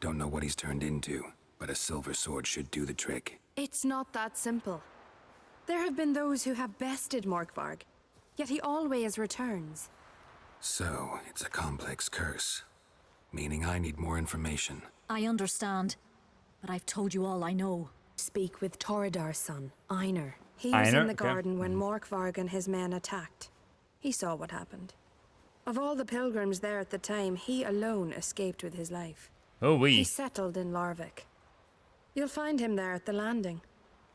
Don't know what he's turned into, but a silver sword should do the trick. It's not that simple. There have been those who have bested Morkvarg, yet he always returns. So, it's a complex curse. Meaning I need more information. I understand, but I've told you all I know. Speak with Toradar's son, Einar. He was Einar? in the Okay. garden when Morkvarg and his men attacked. He saw what happened. Of all the pilgrims there at the time, he alone escaped with his life. Oh, He we. settled in Larvik. You'll find him there at the landing,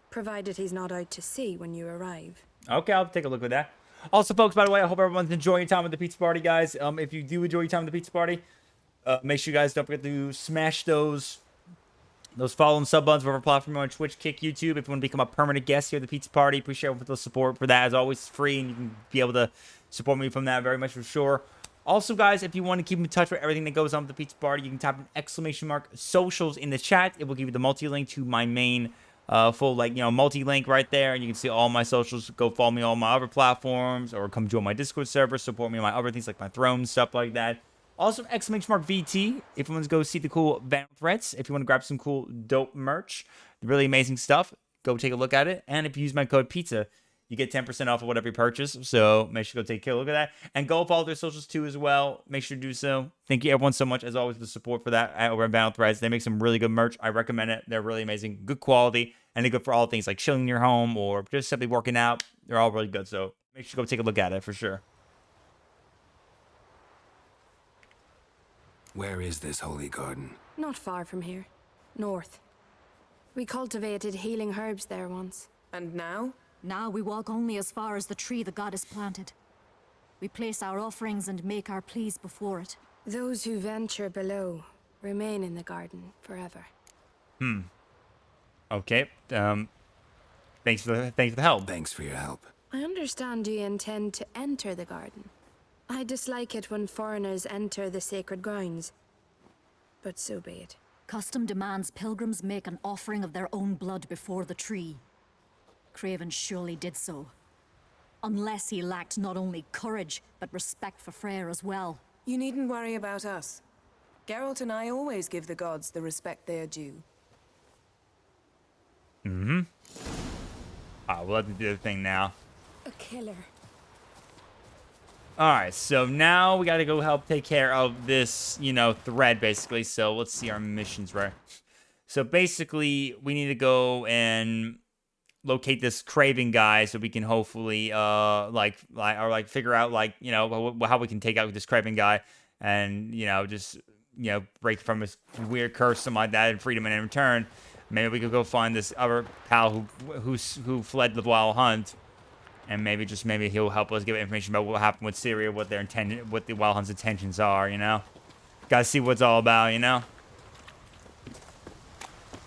provided he's not out to sea when you arrive. Okay, I'll take a look at that. Also, folks, by the way, I hope everyone's enjoying your time at the pizza party, guys. If you do enjoy your time at the pizza party, make sure you guys don't forget to smash those follow and sub buttons, whatever platform you're on, Twitch, Kick, YouTube. If you want to become a permanent guest here at the pizza party, appreciate everyone for the support for that. As always, it's free, and you can be able to support me from that very much for sure. Also, guys, if you want to keep in touch with everything that goes on with the pizza party, you can type an ! Socials in the chat. It will give you the multi-link to my main full, multi-link right there, and you can see all my socials. Go follow me on all my other platforms, or come join my Discord server, support me on my other things like my throne, stuff like that. Also, ! VT, if you want to go see the cool banner threads, if you want to grab some cool, dope merch, really amazing stuff, go take a look at it. And if you use my code PIZZA, you get 10% off of whatever you purchase. So make sure to go take a look at that. And go follow their socials too as well. Make sure to do so. Thank you everyone so much, as always, for the support for that over at Banner Threads. They make some really good merch. I recommend it. They're really amazing. Good quality. And they're good for all things like chilling in your home or just simply working out. They're all really good. So make sure to go take a look at it for sure. Where is this holy garden? Not far from here. North. We cultivated healing herbs there once. And now? Now we walk only as far as the tree the goddess planted. We place our offerings and make our pleas before it. Those who venture below remain in the garden forever. Okay. Thanks for the help. Thanks for your help. I understand you intend to enter the garden. I dislike it when foreigners enter the sacred grounds, but so be it. Custom demands pilgrims make an offering of their own blood before the tree. Craven surely did so. Unless he lacked not only courage, but respect for Freyr as well. You needn't worry about us. Geralt and I always give the gods the respect they are due. We'll have to do the thing now. A killer. Alright, so now we gotta go help take care of this, thread, basically. So let's see our missions, right? So basically, we need to go and locate this Craven guy so we can hopefully, figure out, how we can take out this Craven guy and, break from his weird curse, something like that, and freedom in return. Maybe we could go find this other pal who fled the Wild Hunt. And maybe he'll help us give information about what happened with Syria, what the Wild Hunt's intentions are, Gotta see what it's all about,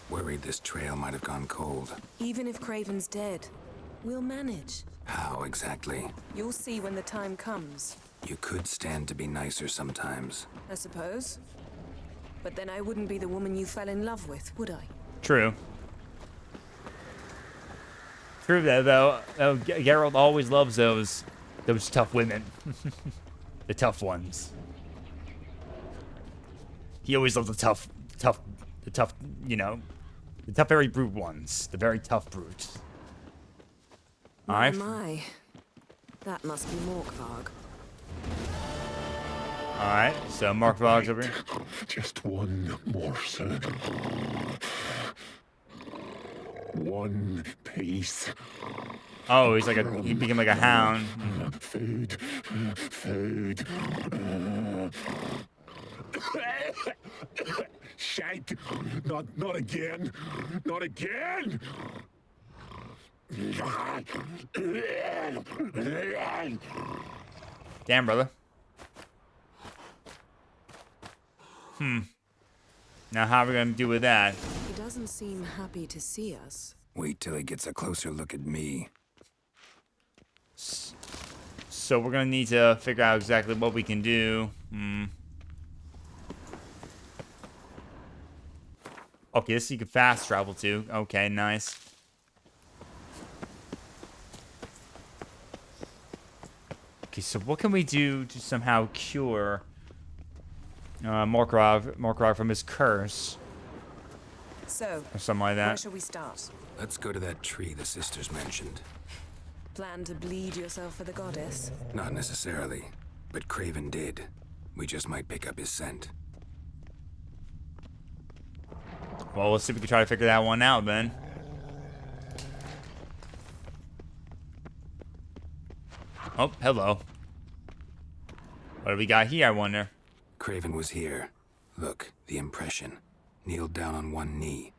Worried this trail might have gone cold. Even if Craven's dead, we'll manage. How exactly? You'll see when the time comes. You could stand to be nicer sometimes. I suppose. But then I wouldn't be the woman you fell in love with, would I? True. True that, though. Geralt always loves those tough women. The tough ones. He always loves the tough, very brute ones. The very tough brutes. Alright. My. That must be Morkvarg. Alright, so Morkvarg's over here. Just one morsel. One piece. Oh, he became like a hound. Food. Shite. Not again. Not again. Damn, brother. Now, how are we gonna do with that? He doesn't seem happy to see us. Wait till he gets a closer look at me. So we're gonna need to figure out exactly what we can do. Okay, this you can fast travel to. Okay, nice. Okay, so what can we do to somehow cure Morkrog from his curse? So, Or something like that. where shall we start? Let's go to that tree the sisters mentioned. Plan to bleed yourself for the goddess? Not necessarily, but Craven did. We just might pick up his scent. Well, let's see if we can try to figure that one out then. Oh, hello. What do we got here, I wonder? Craven was here. Look, the impression. Kneeled down on one knee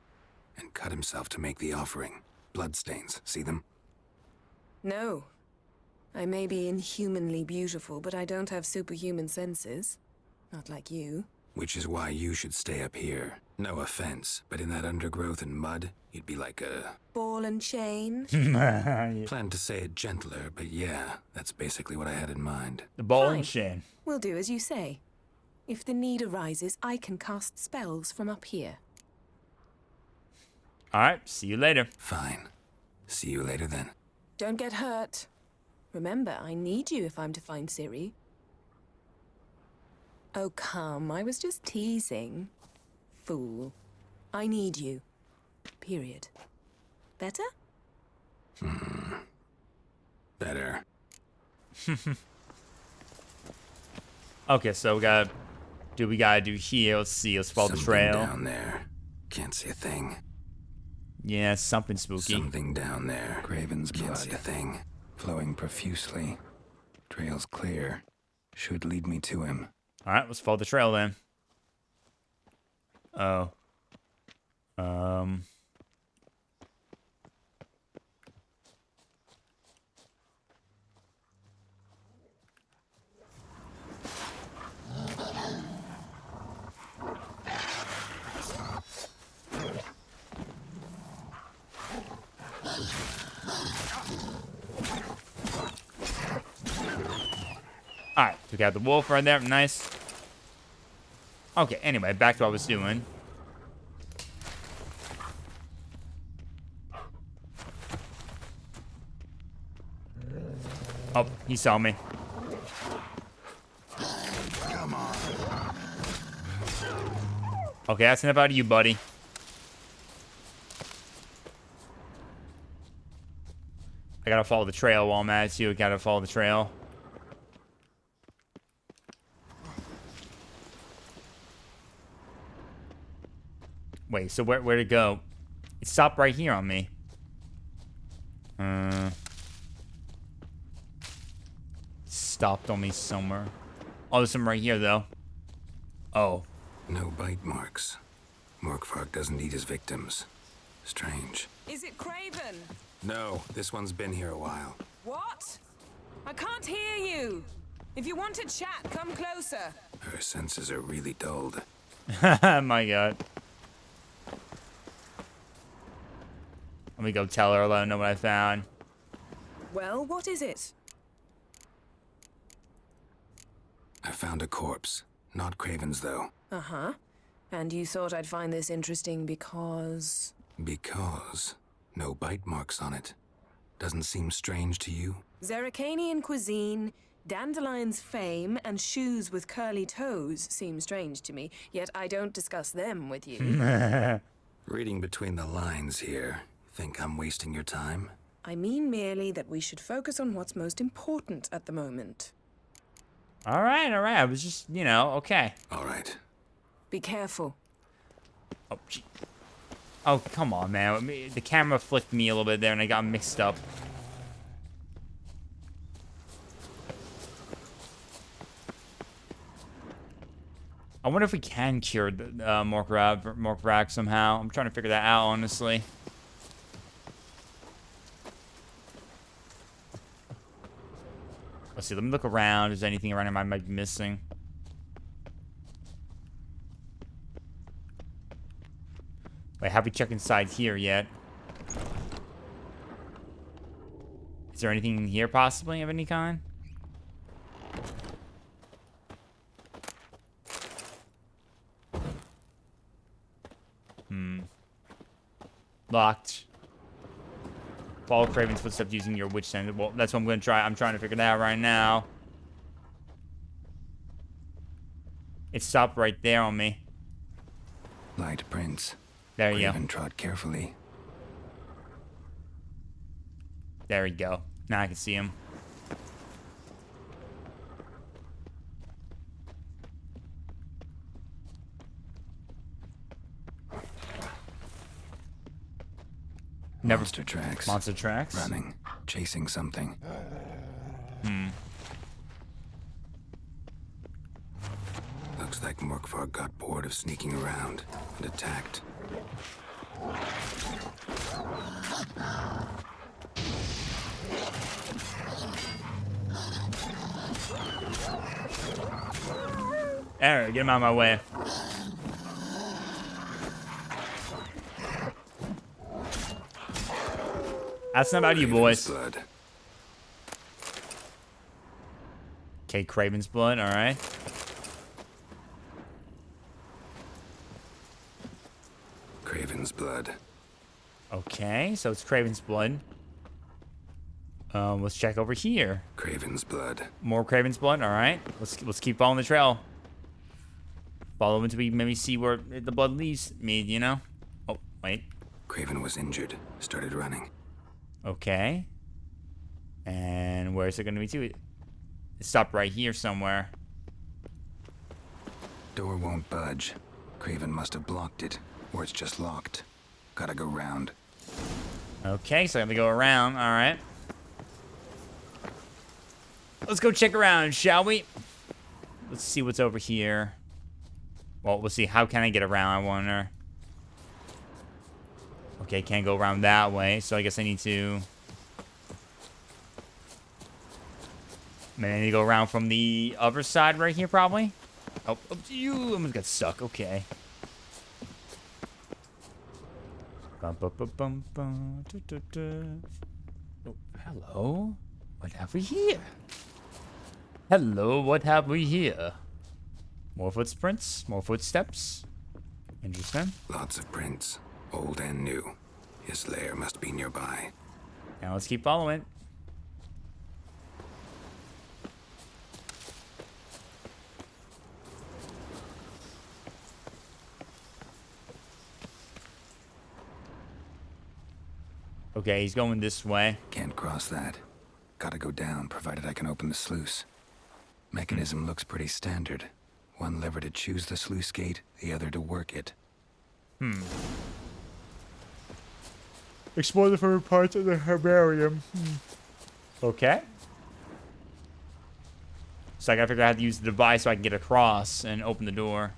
and cut himself to make the offering. Bloodstains, see them? No. I may be inhumanly beautiful, but I don't have superhuman senses. Not like you. Which is why you should stay up here. No offense, but in that undergrowth and mud, you'd be like a... Ball and chain? Planned to say it gentler, but yeah, that's basically what I had in mind. The ball Fine. and chain. We'll do as you say. If the need arises, I can cast spells from up here. Alright, see you later. Fine. See you later then. Don't get hurt. Remember, I need you if I'm to find Ciri. Oh, come. I was just teasing. Fool. I need you. Period. Better? Better. Okay, so we gotta do what we gotta do here. Let's see. Let's follow the trail. Down there. Can't see a thing. Yeah, something spooky. Something down there. Craven's blood. Can't see a thing. Flowing profusely. Trail's clear. Should lead me to him. Alright, let's follow the trail then. Oh. Alright, we got the wolf right there. Nice. Okay, anyway, back to what I was doing. Oh, he saw me. Come on. Okay, that's enough out of you, buddy. I gotta follow the trail while I'm at it, too. I gotta follow the trail. Wait, so where'd it go? It stopped right here on me. Stopped on me somewhere. Oh, there's some right here, though. Oh. No bite marks. Morkvark doesn't eat his victims. Strange. Is it Craven? No, this one's been here a while. What? I can't hear you. If you want to chat, come closer. Her senses are really dulled. My God. Let me go tell her, let her know what I found. Well, what is it? I found a corpse. Not Craven's, though. Uh-huh. And you thought I'd find this interesting because... Because no bite marks on it. Doesn't seem strange to you? Zerrikanian cuisine, dandelion's fame, and shoes with curly toes seem strange to me, yet I don't discuss them with you. Reading between the lines here, think I'm wasting your time? I mean merely that we should focus on what's most important at the moment. All right. I was just, okay. All right. Be careful. Oh, gee. Oh, come on, man. The camera flicked me a little bit there, and I got mixed up. I wonder if we can cure the Morkrag somehow. I'm trying to figure that out, honestly. Let's see. Let me look around. Is there anything around here I might be missing? Wait, have we checked inside here yet? Is there anything in here possibly of any kind? Locked. Follow Craven's footsteps using your witch sense. Well, that's what I'm going to try. I'm trying to figure that out right now. It stopped right there on me. Light prints. There you Craven trod carefully. There we go. Now I can see him. Monster tracks. Monster tracks. Running. Chasing something. Looks like Morkvarg got bored of sneaking around and attacked. Alright, get him out of my way. That's not about you, boys. Blood. Okay, Craven's blood, alright. Craven's blood. Okay, so it's Craven's blood. Let's check over here. Craven's blood. More Craven's blood, alright. Let's keep following the trail. Follow until we maybe see where the blood leads me, you know? Oh, wait. Craven was injured. Started running. Okay. And where's it going to be to? It stopped right here somewhere. Door won't budge. Craven must have blocked it, or it's just locked. Gotta go round. Okay, so I have to go around. All right. Let's go check around, shall we? Let's see what's over here. Well, we'll see. How can I get around, I wonder? Okay, can't go around that way, so I guess I need to... Maybe I need to go around from the other side right here, probably? Oh, you almost got stuck. Okay. Bum, bum, bum, bum, bum, da, da, da. Oh, hello? What have we here? Hello, what have we here? More footprints, more footsteps. Interesting. Lots of prints, old and new. His lair must be nearby. Now let's keep following. Okay, he's going this way. Can't cross that. Gotta go down, provided I can open the sluice. Mechanism looks pretty standard. One lever to choose the sluice gate, the other to work it. Explore the further parts of the herbarium. Okay. So I gotta figure out how to use the device so I can get across and open the door.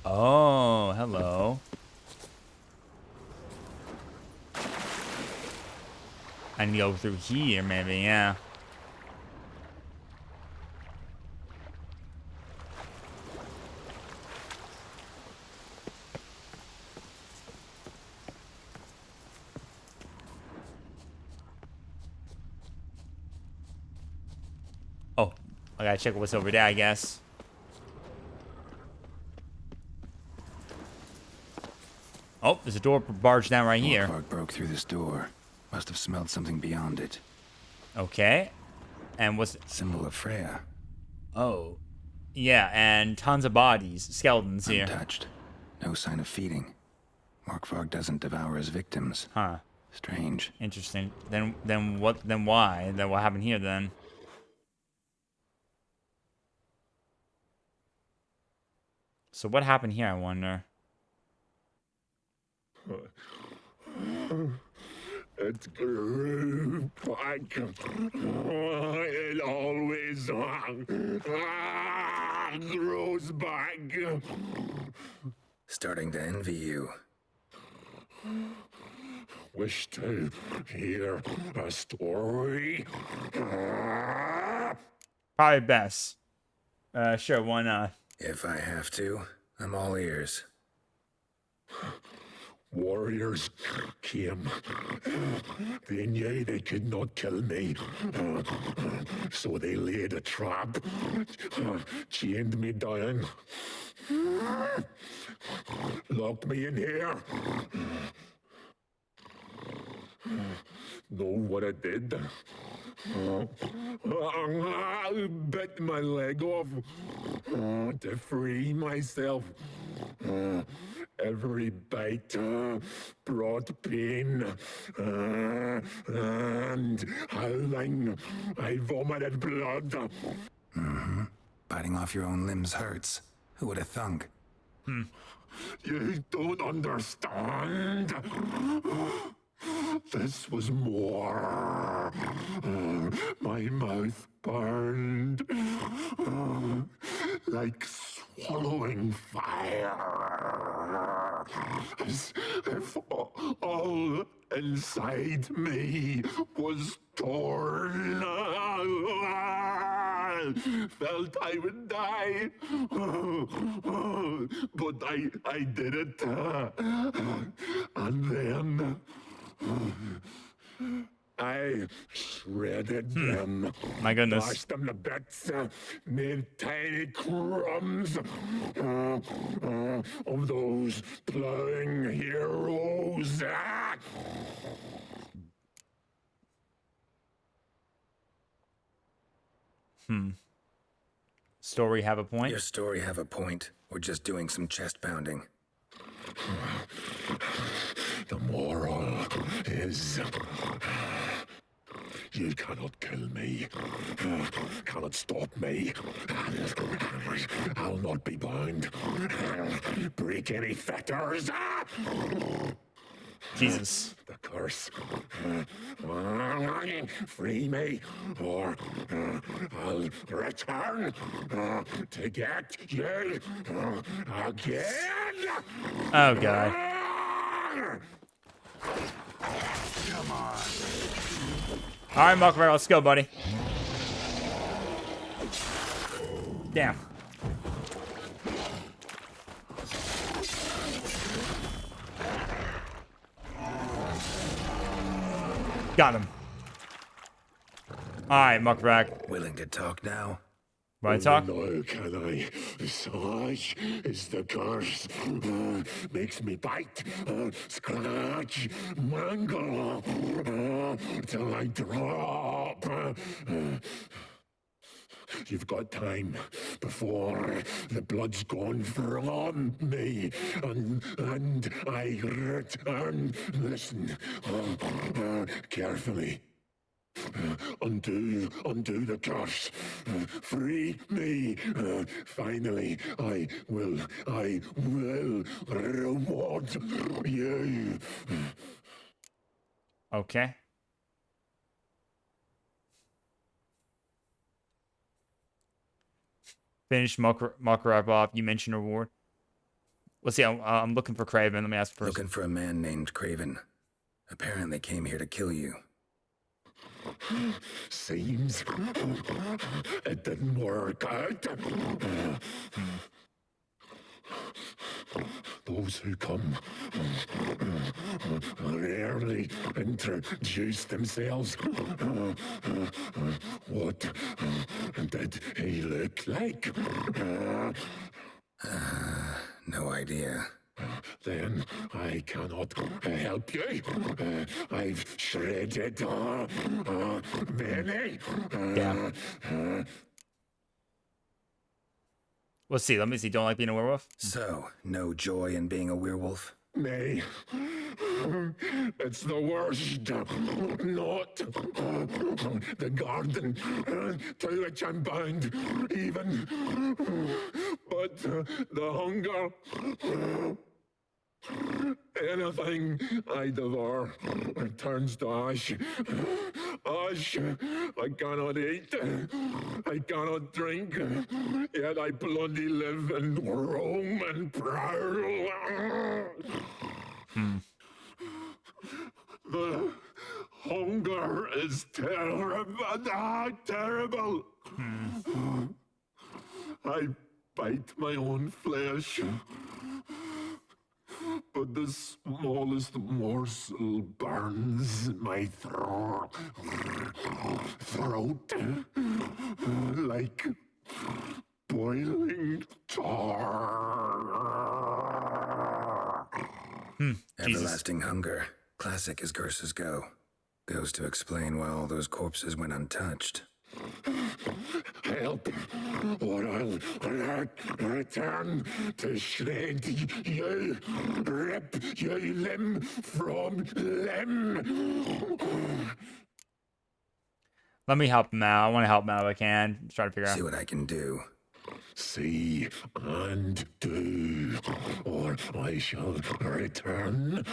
Oh, hello. I need to go through here, maybe, yeah. Oh, I gotta check what's over there, I guess. Oh, there's a door barged down right here. Morkvarg broke through this door. Must have smelled something beyond it. Okay. And what's... Symbol of Freya. Oh. Yeah, and tons of bodies. Skeletons here. Untouched. No sign of feeding. Morkvarg doesn't devour his victims. Huh. Strange. Interesting. Then what? Then why? Then what happened here then? So what happened here, I wonder? It grew back. It always grows back. Starting to envy you. Wish to hear a story? Probably best. Sure, why not? If I have to, I'm all ears. Warriors came. They knew they could not kill me. So they laid a trap. Chained me down. Locked me in here. Know what I did? I bit my leg off to free myself. Every bite brought pain, and howling, I vomited blood. Mm-hmm. Biting off your own limbs hurts. Who would have thunk? You don't understand. This was more. My mouth burned like swallowing fire. As if all inside me was torn. Felt I would die, but I did it. And then I shredded them. My goodness. Dashed them to bits, made tiny crumbs of those plowing heroes. Story have a point? Your story have a point. We're just doing some chest pounding. The moral is you cannot kill me, cannot stop me. I'll not be bound, break any fetters. Jesus. The curse. Free me, or I'll return to get you again. Oh, God. Come on. All right, Muckrack, let's go, buddy. Damn. Got him. All right, Muckrack. Willing to talk now? Want to talk? No, can I? Such is the curse. Makes me bite, scratch, mangle, till I drop. You've got time before the blood's gone from me, and I return. Listen, carefully. Undo the curse. Free me. Finally, I will reward you. Okay. Finish Muckrack off. You mentioned reward. Let's see. I'm looking for Craven. Let me ask first. Looking for a man named Craven. Apparently came here to kill you. Seems it didn't work out. Those who come rarely introduce themselves. What did he look like? No idea. Then I cannot help you. I've shredded many. Damn. Let's see. Let me see. Don't like being a werewolf? So, no joy in being a werewolf? Nay. It's the worst. Not the garden to which I'm bound, even. But the hunger. Anything I devour turns to ash. Ash I cannot eat, I cannot drink, yet I bloody live and roam and prowl. The hunger is terrible. I bite my own flesh. But the smallest morsel burns my throat like boiling tar. everlasting hunger. Classic as curses go. Goes to explain why all those corpses went untouched. Help, or I'll return to shred you, rip you limb from limb. Let me help him out. I want to help him out if I can. Just try to figure out. See what I can do. See and do, or I shall return.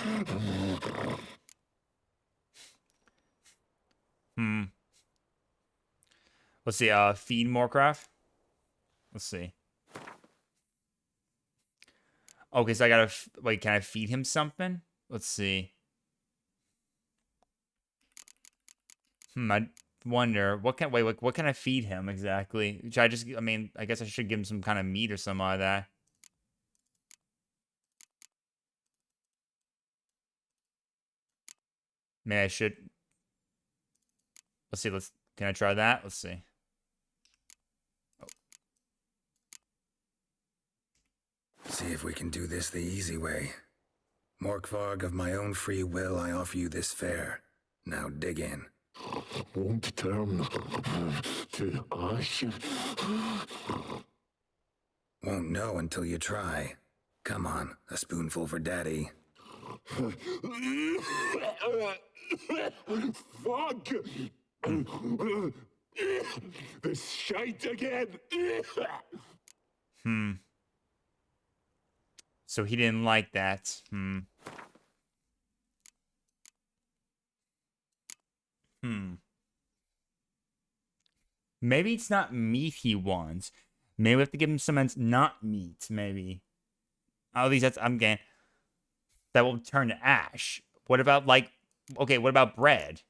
Let's see. Feed Moorcraft. Let's see. Okay, so I gotta wait. Can I feed him something? Let's see. I wonder what can what can I feed him exactly? Should I just? I mean, I guess I should give him some kind of meat or something like that. Maybe I should. Let's see. Can I try that? Let's see. See if we can do this the easy way. Morkvarg, of my own free will, I offer you this fare. Now dig in. Won't turn to ash. Won't know until you try. Come on, a spoonful for Daddy. Fuck! This shite again! So he didn't like that. Maybe it's not meat he wants. Maybe we have to give him something that's not meat, maybe. At least that's, I'm getting. That will turn to ash. What about, like, okay, what about bread?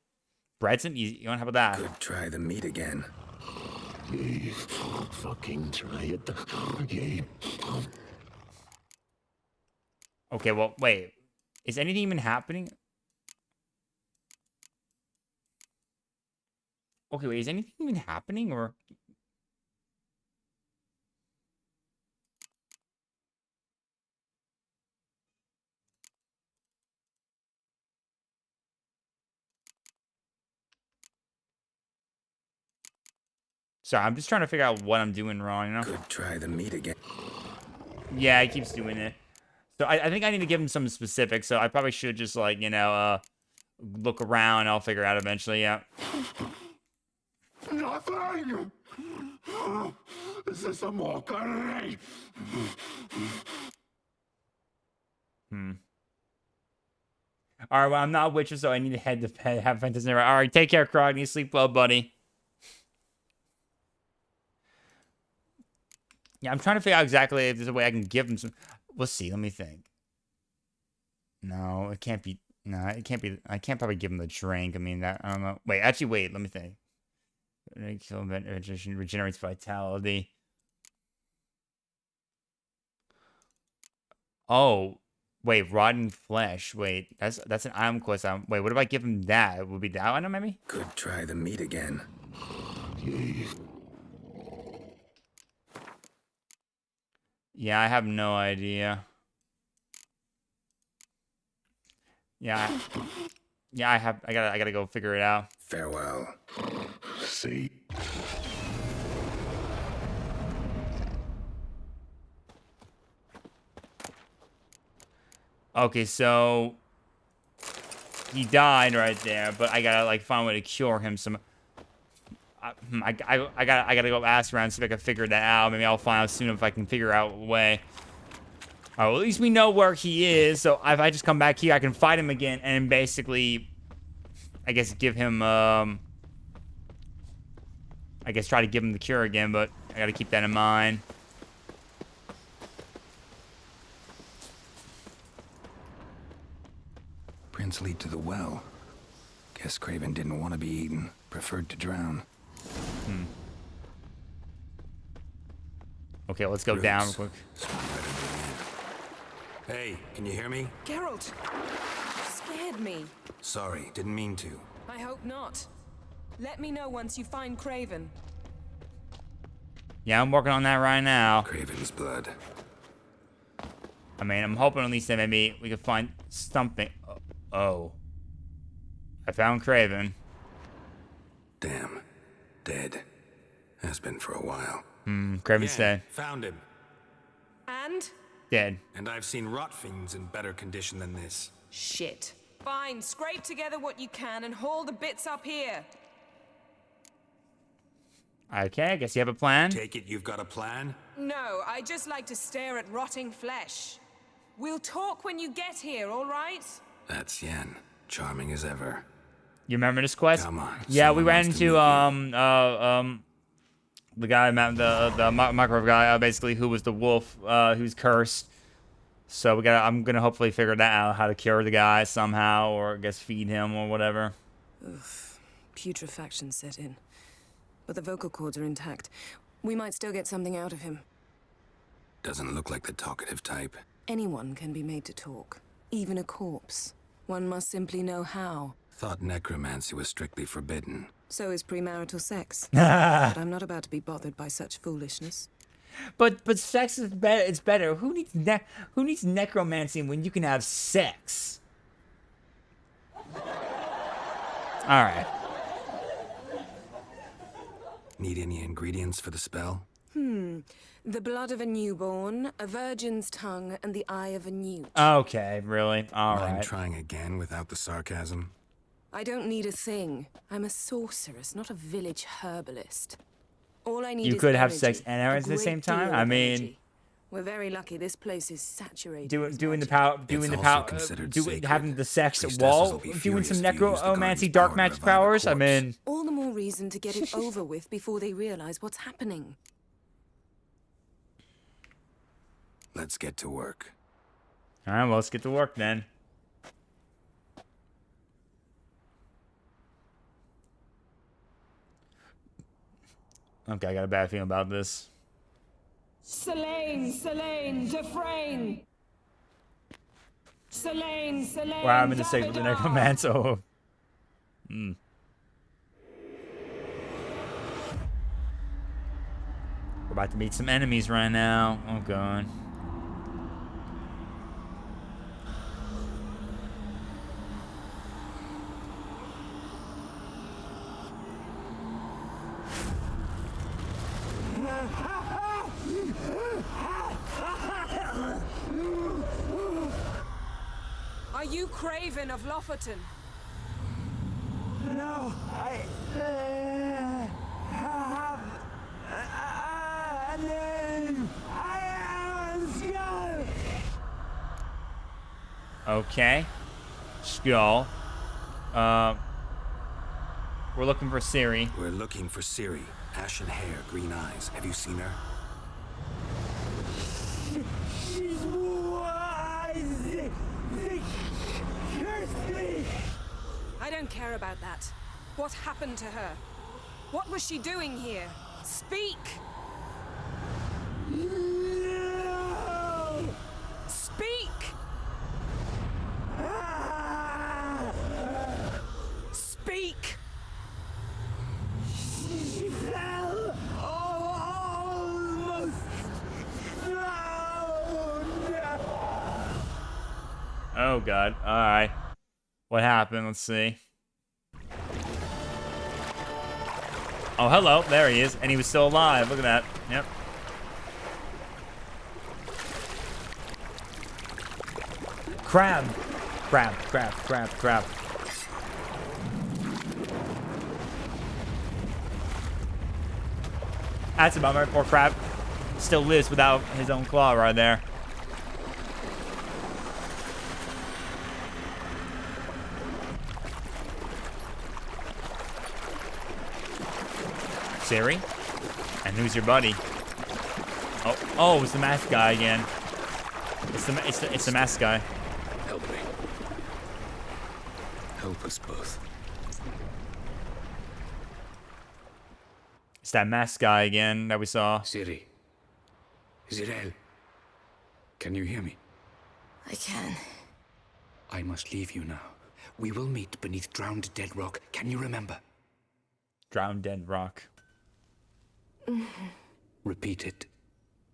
Bread's an easy, you want to have that? Could try the meat again. You fucking try it. You. Okay, well, wait. Is anything even happening? Okay, wait, is anything even happening, or? Sorry, I'm just trying to figure out what I'm doing wrong, you know? Could try the meat again. Yeah, he keeps doing it. So I think I need to give him some specifics, so I probably should just, like, you know, look around. I'll figure it out eventually, yeah. Nothing! Is this a mockery? Alright, well, I'm not a witcher, so I need to head to bed. Have a fantastic night. Alright, take care, Krog. You sleep well, buddy. Yeah, I'm trying to figure out exactly if there's a way I can give him some... Let's see, let me think. No, it can't be... No, it can't be... I can't probably give him the drink. I mean, that... I don't know. Wait, actually, wait. Let me think. Regenerates vitality. Oh, wait, rotten flesh. Wait, that's an item quest. Wait, what if I give him that? It would be that one, maybe? Could try the meat again. Yeah, I have no idea. Yeah, I gotta go figure it out. Farewell. See. Okay, so he died right there, but I gotta like find a way to cure him. I gotta go ask around, see if I can figure that out. Maybe I'll find out soon if I can figure out a way. All right, well, at least we know where he is. So if I just come back here, I can fight him again and basically, I guess, give him, I guess try to give him the cure again, but I gotta keep that in mind. Prince lead to the well. Guess Craven didn't want to be eaten. Preferred to drown. Okay, let's go down real quick. Hey, can you hear me? Geralt! You scared me. Sorry, didn't mean to. I hope not. Let me know once you find Craven. Yeah, I'm working on that right now. Craven's blood. I mean, I'm hoping at least that maybe we could find something. Oh. I found Craven. Damn. Dead. Has been for a while. Craven's dead. Found him. And? Dead. And I've seen rot fiends in better condition than this. Shit. Fine, scrape together what you can and haul the bits up here. Okay, I guess you have a plan. Take it you've got a plan? No, I just like to stare at rotting flesh. We'll talk when you get here, all right? That's Yen. Charming as ever. You remember this quest? Come on. Yeah, we someone ran wants to into meet the guy, the microwave guy, basically, who was the wolf, who's cursed. So I'm gonna hopefully figure that out, how to cure the guy somehow, or I guess feed him or whatever. Oof. Putrefaction set in. But the vocal cords are intact. We might still get something out of him. Doesn't look like the talkative type. Anyone can be made to talk. Even a corpse. One must simply know how. Thought necromancy was strictly forbidden. So is premarital sex. But I'm not about to be bothered by such foolishness. But sex is better. It's better. Who needs necromancy when you can have sex? All right. Need any ingredients for the spell? The blood of a newborn, a virgin's tongue, and the eye of a newt. Okay, really? All Mind right. trying again without the sarcasm? I don't need a thing. I'm a sorceress, not a village herbalist. All I need You is could have energy, sex and a at the great same time. deal I of mean, energy. We're very lucky. This place is saturated. doing the power, having the sex while doing some necromancy, dark magic powers. I mean, All the more reason to get it over with before they realize what's happening. Let's get to work. all right. Well, let's get to work then. Okay, I got a bad feeling about this. Selene, Dufresne. Selene. Well, I'm in the state with the necromancer. Oh. We're about to meet some enemies right now. Oh god. Are you Craven of Lofferton? No, I have a name. I am Skull. Okay. Skull. We're looking for Ciri. We're looking for Ciri. Ashen hair, green eyes. Have you seen her? She's wise. Curse me. I don't care about that. What happened to her? What was she doing here? Speak! No. Speak! Speak! She fell almost drowned. Oh god. Alright. What happened? Let's see. Oh, hello. There he is. And he was still alive. Look at that. Yep. Crab. Crab. That's about right. Poor crab still lives without his own claw right there. Ciri? And who's your buddy? Oh, it's the masked guy again. It's the masked guy. Help me. Help us both. It's that masked guy again that we saw. Ciri. Zirel. Can you hear me? I can. I must leave you now. We will meet beneath drowned dead rock. Can you remember? Drowned dead rock. Repeat it.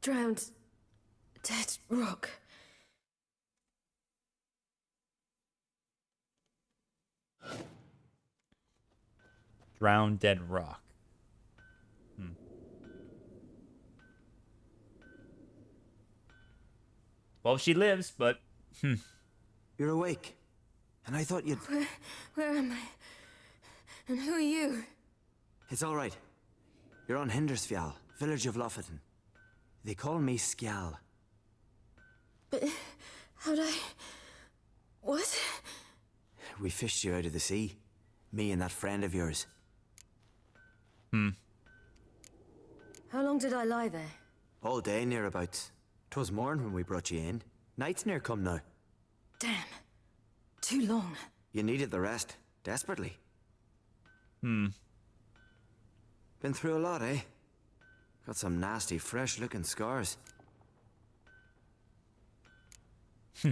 Drowned. Dead rock. Drowned dead rock. Well, she lives, but... You're awake. And I thought you'd... Where am I? And who are you? It's all right. You're on Hindersfjall, village of Lofoten. They call me Skjal. But how'd I... What? We fished you out of the sea. Me and that friend of yours. How long did I lie there? All day, nearabouts. 'Twas morn when we brought you in. Night's near come now. Damn. Too long. You needed the rest. Desperately. Hmm. Been through a lot, eh? Got some nasty, fresh-looking scars.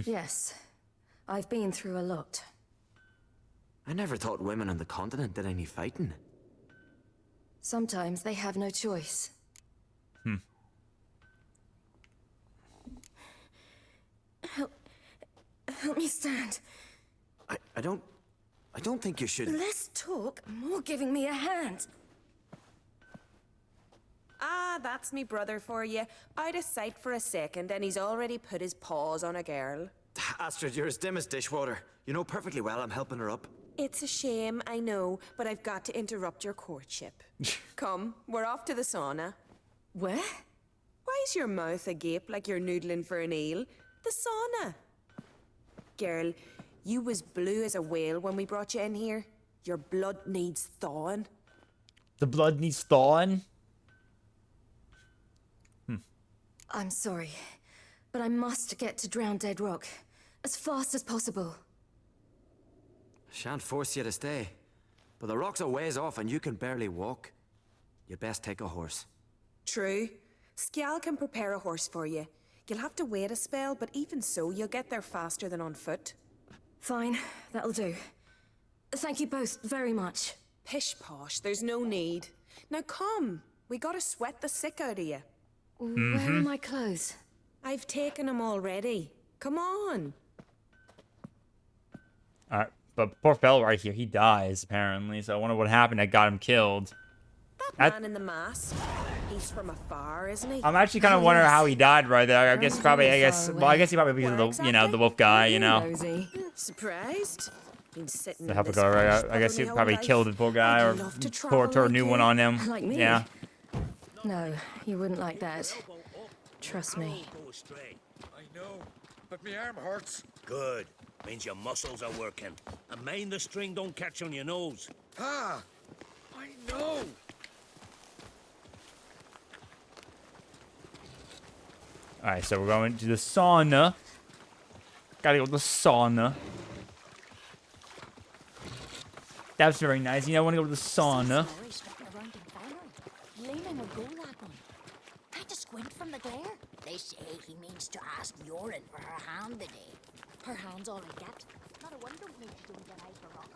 Yes. I've been through a lot. I never thought women on the continent did any fighting. Sometimes they have no choice. Help me stand. I don't think you should... Less talk, more giving me a hand. Ah, that's me brother for you. Out of sight for a second, and he's already put his paws on a girl. Astrid, you're as dim as dishwater. You know perfectly well I'm helping her up. It's a shame, I know, but I've got to interrupt your courtship. Come, we're off to the sauna. Where? Why's your mouth agape like you're noodling for an eel? The sauna. Girl, you was blue as a whale when we brought you in here. Your blood needs thawing. The blood needs thawing? I'm sorry, but I must get to Drowned Dead Rock as fast as possible. Shan't force you to stay. But the rock's a ways off and you can barely walk. You'd best take a horse. True. Skjal can prepare a horse for you. You'll have to wait a spell, but even so, you'll get there faster than on foot. Fine, that'll do. Thank you both very much. Pish-posh, there's no need. Now come, we gotta sweat the sick out of you. Where are my clothes? I've taken them already. Come on. Alright, but poor fellow right here, he dies apparently, so I wonder what happened that got him killed. That man in the mask, he's from afar, isn't he? I'm actually kind of wondering how he died right there. I guess he probably because of the, the wolf guy, you know. Surprised? Been sitting The helper guy, right? I guess he probably killed the poor guy or tore a new one on him. Like me. Yeah. No, you wouldn't like that. Trust me. I know, but my arm hurts. Good. Means your muscles are working. And mind the string don't catch on your nose. Ah, I know. Alright, so we're going to the sauna. Gotta go to the sauna. That's very nice. You know, I want to go to the sauna. Leaning a goal at one. Tried to squint from the glare. They say he means to ask Yoren for her hand today. Her hand's all I get. Not a wonder when she didn't get out for rocker.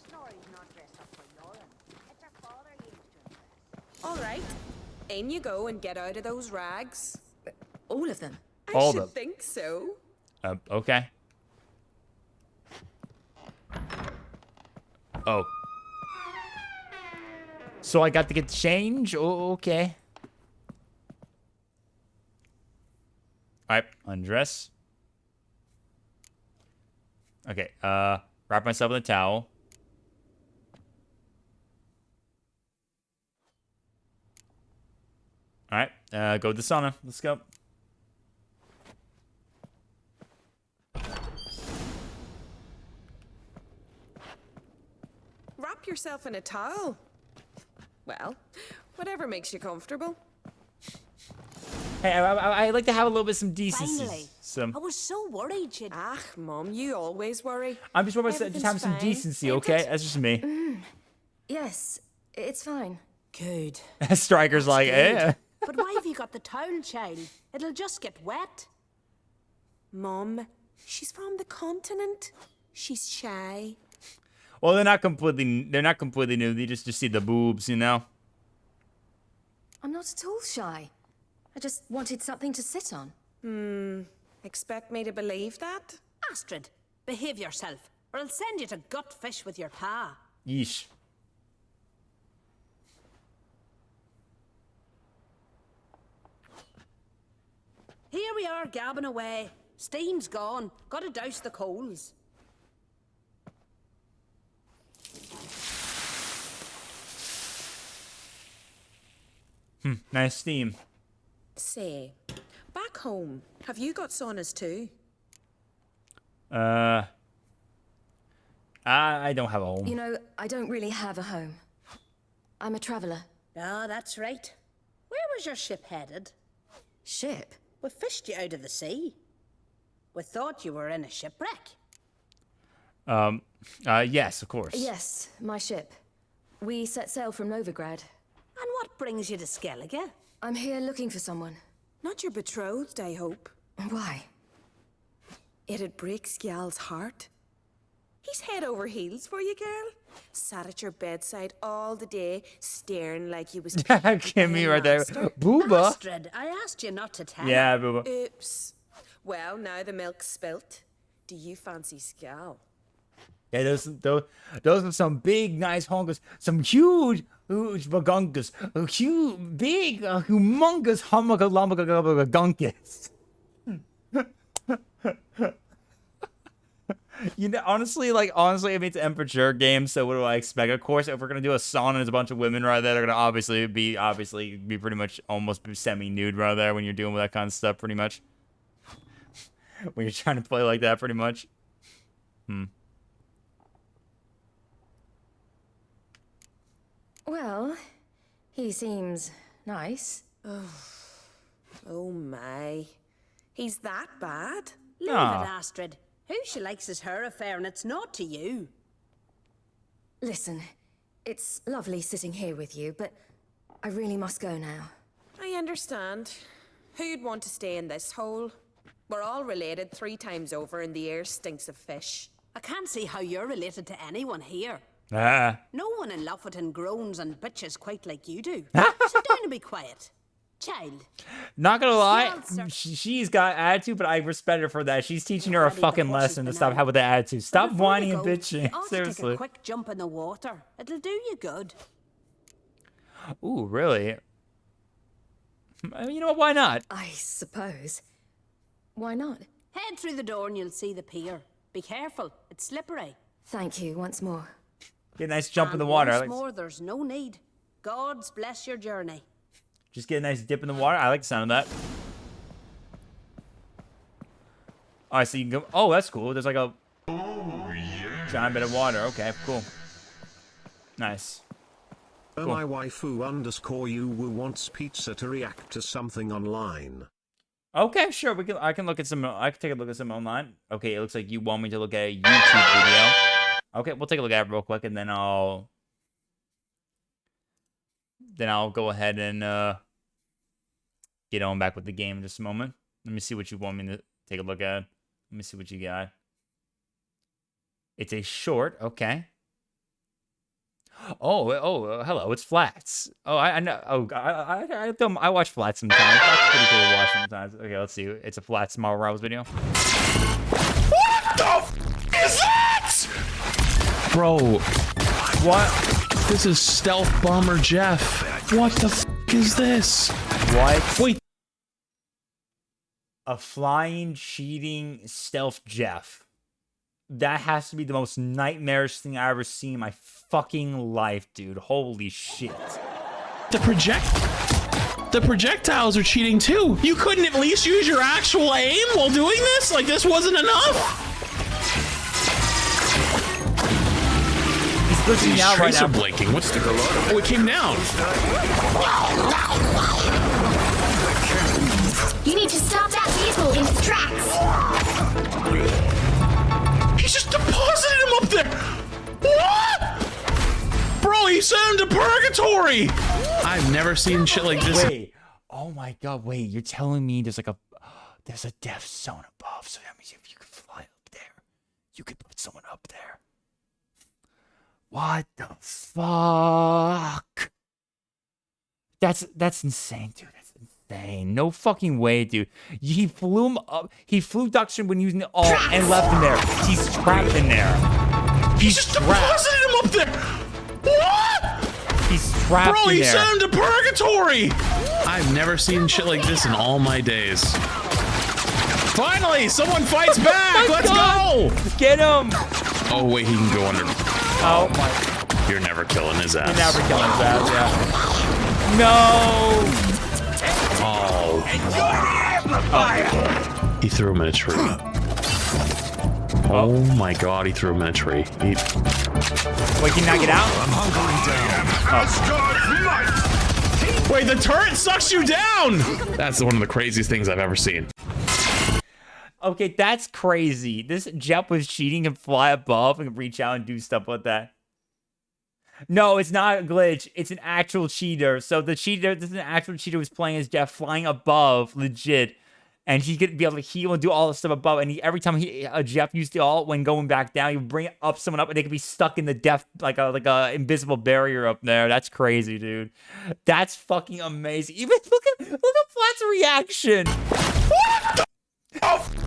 Snorri's not dressed up for Yoren. It's her father he used to impress. All right, in you go and get out of those rags. All of them? I should think so. Okay. Oh. So I got to get change? Oh, okay. Alright, undress. Okay, wrap myself in a towel. Alright, go to the sauna. Let's go. Wrap yourself in a towel. Well, whatever makes you comfortable. Hey, I like to have a little bit some decency. Finally. I was so worried you'd... Ah, Mum, you always worry. I'm just worried about just having some decency, okay? That's just me. Yes, it's fine. Good. Striker's like, eh. But why have you got the towel, child? It'll just get wet. Mum, she's from the continent. She's shy. Well, they're not completely new. They just see the boobs, you know? I'm not at all shy. I just wanted something to sit on. Expect me to believe that? Astrid, behave yourself, or I'll send you to gut fish with your pa. Yeesh. we are gabbing away. Steam's gone. Gotta douse the coals. Nice steam. Say, back home, have you got saunas too? I don't have a home. You know, I don't really have a home. I'm a traveller. Ah, that's right. Where was your ship headed? Ship? We fished you out of the sea. We thought you were in a shipwreck. Yes, of course. Yes, my ship. We set sail from Novigrad. And what brings you to Skellige? I'm here looking for someone. Not your betrothed, I hope. Why? It'd break Skjal's heart. He's head over heels for you, girl. Sat at your bedside all the day, staring like you was... Kimmy right there. Booba. Astrid, I asked you not to tell. Yeah, Booba. Oops. Well, now the milk's spilt. Do you fancy Skjal? Yeah, those are some big, nice honkers. Some huge bagunkas. Huge, big, humongous humongous. You know, honestly, I mean, it's an Emperor game, so what do I expect? Of course, if we're gonna do a sauna and there's a bunch of women right there, they're gonna obviously be pretty much almost semi-nude right there when you're dealing with that kind of stuff, pretty much. When you're trying to play like that, pretty much. Well, he seems nice. Oh my. He's that bad? Leave it, Astrid. Who she likes is her affair, and it's not to you. Listen, it's lovely sitting here with you, but I really must go now. I understand. Who'd want to stay in this hole? We're all related 3 times over, and the air stinks of fish. I can't see how you're related to anyone here. No one in Lofferton groans and bitches quite like you do. Sit down and be quiet. Child. Not gonna lie, she's got attitude, but I respect her for that. She's teaching her a fucking lesson to stop having the attitude. Stop whining and bitching. Seriously. Take a quick jump in the water. It'll do you good. Ooh, really? You know what? Why not? I suppose. Why not? Head through the door and you'll see the pier. Be careful. It's slippery. Thank you once more. Get a nice jump in the water. Once more, there's no need. God's bless your journey. Just get a nice dip in the water. I like the sound of that. All right, so you can go. Oh, that's cool. There's like a giant bit of water. Okay, cool. Nice. Cool. My waifu_you who wants pizza to react to something online. Okay, sure. I can look at some. I can take a look at some online. Okay, it looks like you want me to look at a YouTube video. Okay, we'll take a look at it real quick, and then I'll go ahead and get on back with the game in just a moment. Let me see what you want me to take a look at. Let me see what you got. It's a short. Okay. Oh, hello. It's Flats. Oh, I know. Oh, I watch Flats sometimes. That's pretty cool to watch sometimes. Okay, let's see. It's a Flats Marvel Rivals video. What the f is that? Bro. What? This is Stealth Bomber Jeff. What the f is this? What? Wait. A flying, cheating Stealth Jeff. That has to be the most nightmarish thing I ever seen in my fucking life, dude. Holy shit. The projectiles are cheating too. You couldn't at least use your actual aim while doing this? Like this wasn't enough? He's glitching These out right tracer now. blinking. What's the... Oh, it came down. You need to stop that vehicle in its tracks. He just deposited him up there. What? Bro, he sent him to purgatory. I've never seen shit like this. Wait. Oh my god, wait. You're telling me there's a death zone above, so that means if you could fly up there, you could put someone up there. What the fuck? That's insane, dude. That's insane. No fucking way, dude. He flew him up. He flew Doctor Strange when using the all and left him there. He's trapped in there. He's just trapped. Deposited him up there. What? He's trapped Bro, in he there. sent him to purgatory. I've never seen shit like this in all my days. Finally, someone fights back. Let's go. Get him. Oh, wait, he can go under. Oh, my. You're never killing his ass. You're never killing his ass, yeah. No. Oh. Oh. He threw him in a tree. Oh my god, he threw him in a tree. Wait, can you not get out? I'm hunkering down. Wait, the turret sucks you down! That's one of the craziest things I've ever seen. Okay, that's crazy. This Jep was cheating and fly above and reach out and do stuff like that. No, it's not a glitch. It's an actual cheater. So the cheater, this is an actual cheater who's playing as Jeff, flying above, legit. And he could be able to heal and do all the stuff above. And every time Jeff used the ult when going back down, he would bring up someone up and they could be stuck in the death, like a invisible barrier up there. That's crazy, dude. That's fucking amazing. Even look at Flat's reaction. What the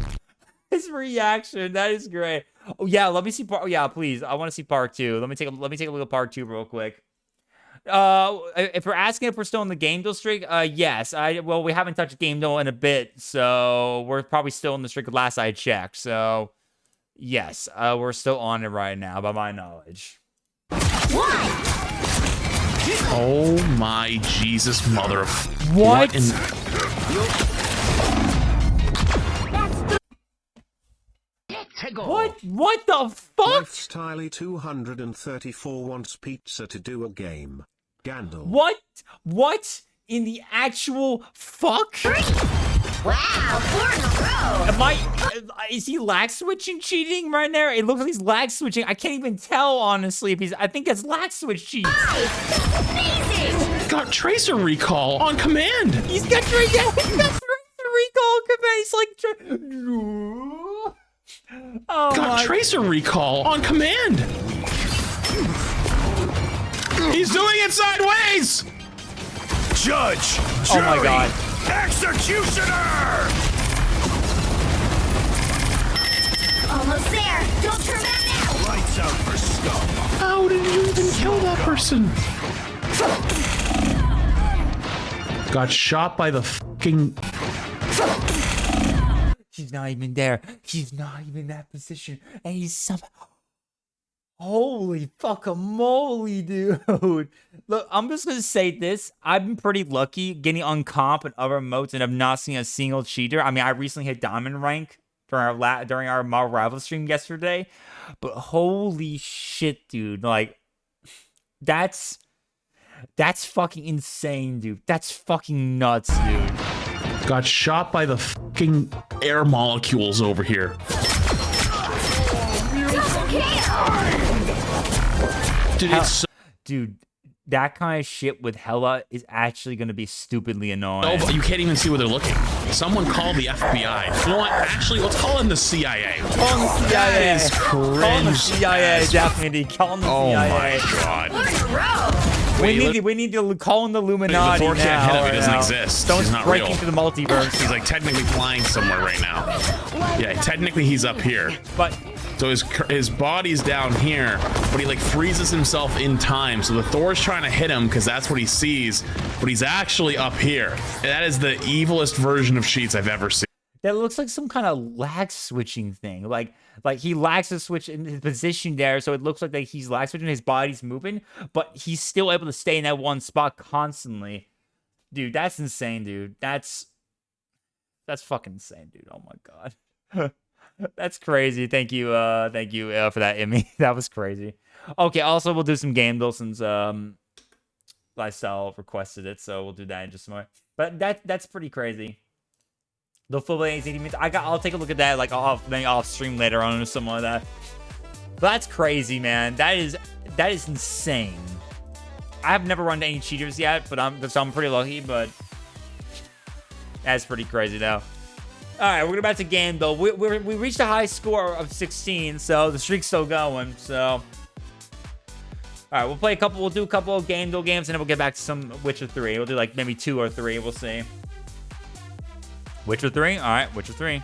his reaction, that is great. Oh yeah, let me see part. Oh yeah, please, I want to see part 2. Let me take a look at part 2 real quick. If we're asking if we're still in the game deal streak, yes. Well, we haven't touched game deal in a bit, so we're probably still in the streak last I checked. So yes, we're still on it right now, by my knowledge. Oh my Jesus, mother of what? What the fuck? Lifestyle 234 wants pizza to do a game. Gandalf. What in the actual fuck? Wow, 4 in a row. Is he lag switching cheating right there? It looks like he's lag switching. I can't even tell, honestly, if I think it's lag switch cheats. Got tracer recall on command. He's got tracer recall on command. He's like, oh got tracer recall on command. He's doing it sideways. Judge, oh my god, executioner. Almost there. Don't turn back now. Lights out for scum. How did you even kill that person? Got shot by the fucking... She's not even there. She's not even in that position. And he's somehow... Holy fucking-moly, dude. Look, I'm just going to say this. I've been pretty lucky getting on comp and other modes and have not seen a single cheater. I mean, I recently hit diamond rank during our Marvel Rival stream yesterday. But holy shit, dude. Like, that's fucking insane, dude. That's fucking nuts, dude. Got shot by the fucking air molecules over here. Dude, that kind of shit with Hela is actually going to be stupidly annoying. Oh, but you can't even see where they're looking. Someone call the FBI. You know what? Actually, let's call in the CIA. Call in the CIA. That is cringe. Call in the CIA, definitely. Call in the CIA. Oh my god. We need to call in the Illuminati Thor now. can't hit him. He doesn't exist. Don't He's not break real. into the multiverse. He's like technically flying somewhere right now. Yeah, technically he's up here. But so his body's down here, but he like freezes himself in time. So the Thor's trying to hit him because that's what he sees, but he's actually up here. And that is the evilest version of cheats I've ever seen. That looks like some kind of lag switching thing. Like he lags a switch in his position there, so it looks like he's lag switching, his body's moving, but he's still able to stay in that one spot constantly. Dude, that's insane, dude. That's fucking insane, dude. Oh my god. That's crazy. Thank you for that, Emmy. That was crazy. Okay, also we'll do some game deal since Lifestyle requested it, so we'll do that in just a moment. But that's pretty crazy. The full 80 minutes. I'll take a look at that like off stream later on or something like that. But that's crazy, man. That is insane. I have never run into any cheaters yet, but I'm pretty lucky. But that's pretty crazy though. All right, we're about to game though. We reached a high score of 16, so the streak's still going. So, all right, we'll do a couple of game deal games, and then we'll get back to some Witcher 3. We'll do like maybe 2 or 3. We'll see. Witcher 3? All right, Witcher 3.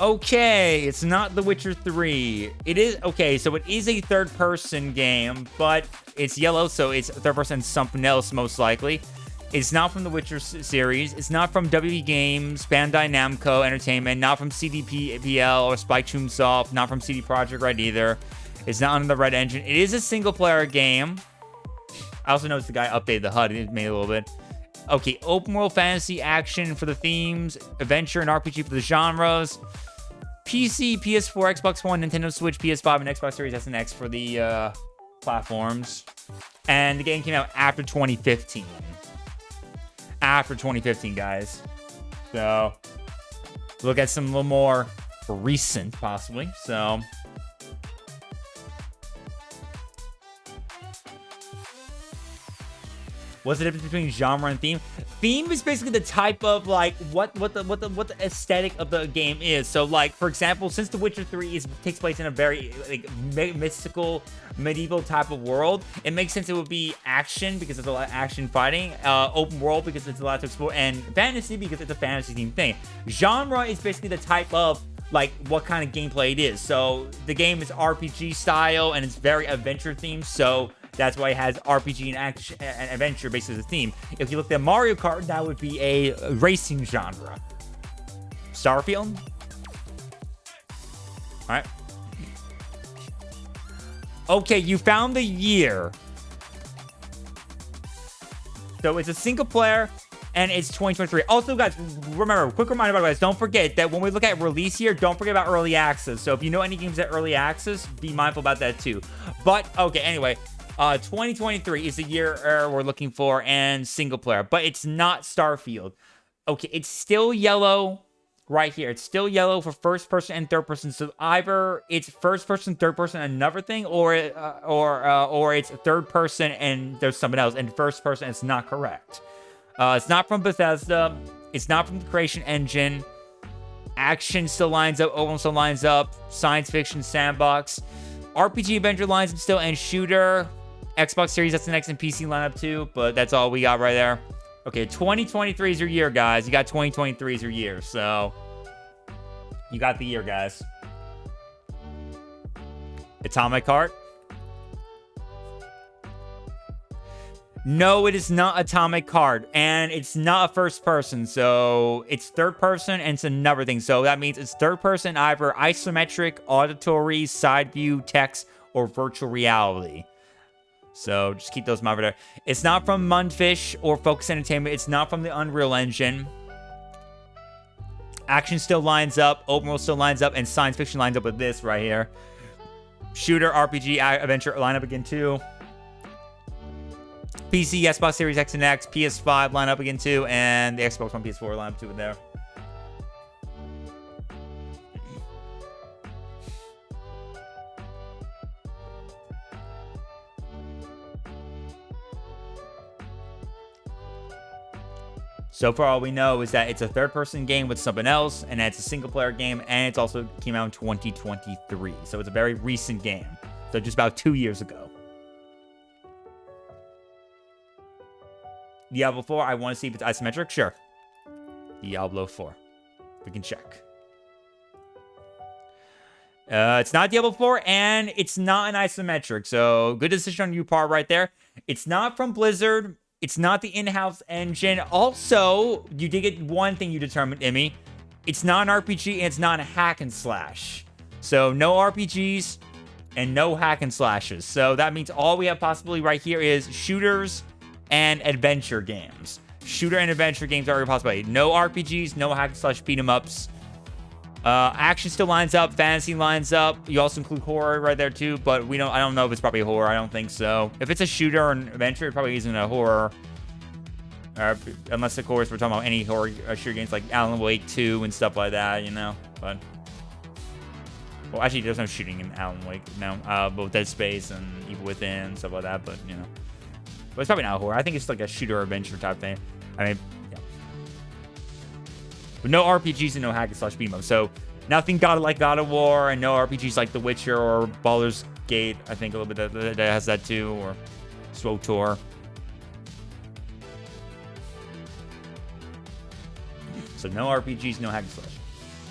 Okay, it's not The Witcher 3. It is, okay, so it is a third-person game, but it's yellow, so it's third-person something else, most likely. It's not from the Witcher series. It's not from WB Games, Bandai Namco Entertainment, not from CDPL or Spike Chunsoft, not from CD Projekt Red either. It's not under the Red Engine. It is a single-player game. I also noticed the guy updated the HUD. It made a little bit. Okay, open world fantasy action for the themes, adventure and RPG for the genres. PC, PS4, Xbox One, Nintendo Switch, PS5, and Xbox Series S and X for the platforms. And the game came out after 2015. After 2015, guys. So, look at some little more recent, possibly. So, what's the difference between genre and theme? Theme is basically the type of like what the aesthetic of the game is. So, like, for example, since The Witcher 3 takes place in a very like mystical, medieval type of world, it makes sense it would be action because it's a lot of action fighting, open world because it's a lot to explore, and fantasy because it's a fantasy themed thing. Genre is basically the type of like what kind of gameplay it is. So the game is RPG style and it's very adventure themed. So that's why it has RPG and action and adventure based as a theme. If you looked at Mario Kart, that would be a racing genre. Starfield? All right. Okay, you found the year. So it's a single player, and it's 2023. Also, guys, remember, quick reminder about guys, don't forget that when we look at release year, don't forget about early access. So if you know any games at early access, be mindful about that too. But, okay, anyway, 2023 is the year we're looking for, and single player. But it's not Starfield. Okay, it's still yellow. Right here, it's still yellow for first person and third person. So either it's first person, third person, another thing, or it's third person and there's something else. And first person, it's not correct. It's not from Bethesda. It's not from the Creation Engine. Action still lines up. Open still lines up. Science fiction sandbox. RPG adventure lines up still, and shooter. Xbox Series S and X and PC line up too. But that's all we got right there. Okay, 2023 is your year, guys. You got 2023 is your year, so you got the year, guys. Atomic Heart. No, it is not Atomic Heart, and it's not a first person, so it's third person, and it's another thing. So that means it's third person, either isometric, auditory, side view, text, or virtual reality. So just keep those in mind there. It's not from Mundfish or Focus Entertainment. It's not from the Unreal Engine. Action still lines up. Open world still lines up. And science fiction lines up with this right here. Shooter, RPG, adventure line up again too. PC, Xbox Series X and X, PS5 line up again too. And the Xbox One, PS4 line up too with there. So far, all we know is that it's a third-person game with something else, and it's a single-player game, and it's also came out in 2023. So it's a very recent game. So just about 2 years ago. Diablo 4, I want to see if it's isometric. Sure. Diablo 4. We can check. It's not Diablo 4, and it's not an isometric. So good decision on your part right there. It's not from Blizzard. It's not the in-house engine. Also, you did get one thing you determined, Emmy. It's not an RPG, and it's not a hack and slash. So no RPGs and no hack and slashes. So that means all we have possibly right here is shooters and adventure games. Shooter and adventure games are a possibility. No RPGs, no hack and slash beat 'em ups. Action still lines up, fantasy lines up. You also include horror right there too, but I don't know if it's probably horror. I don't think so. If it's a shooter or an adventure, it probably isn't a horror. Unless, of course, we're talking about any horror shooter games like Alan Wake 2 and stuff like that, you know. But, well, actually, there's no shooting in Alan Wake, no. But with Dead Space and Evil Within, stuff like that, but, you know. But it's probably not a horror. I think it's like a shooter adventure type thing. I mean, yeah. But no RPGs and no hack and slash beat 'em up. So nothing like God of War, and no RPGs like The Witcher or Baldur's Gate. I think a little bit that has that too, or SWTOR. So no RPGs, no hack and slash.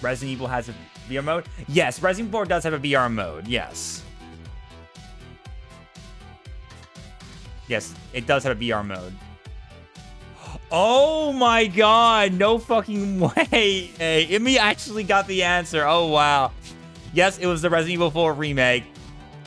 Resident Evil has a VR mode? Yes, Resident Evil 4 does have a VR mode. Yes. Yes, it does have a VR mode. Oh my god, no fucking way. Hey, Imi actually got the answer. Oh wow. Yes, it was the Resident Evil 4 remake.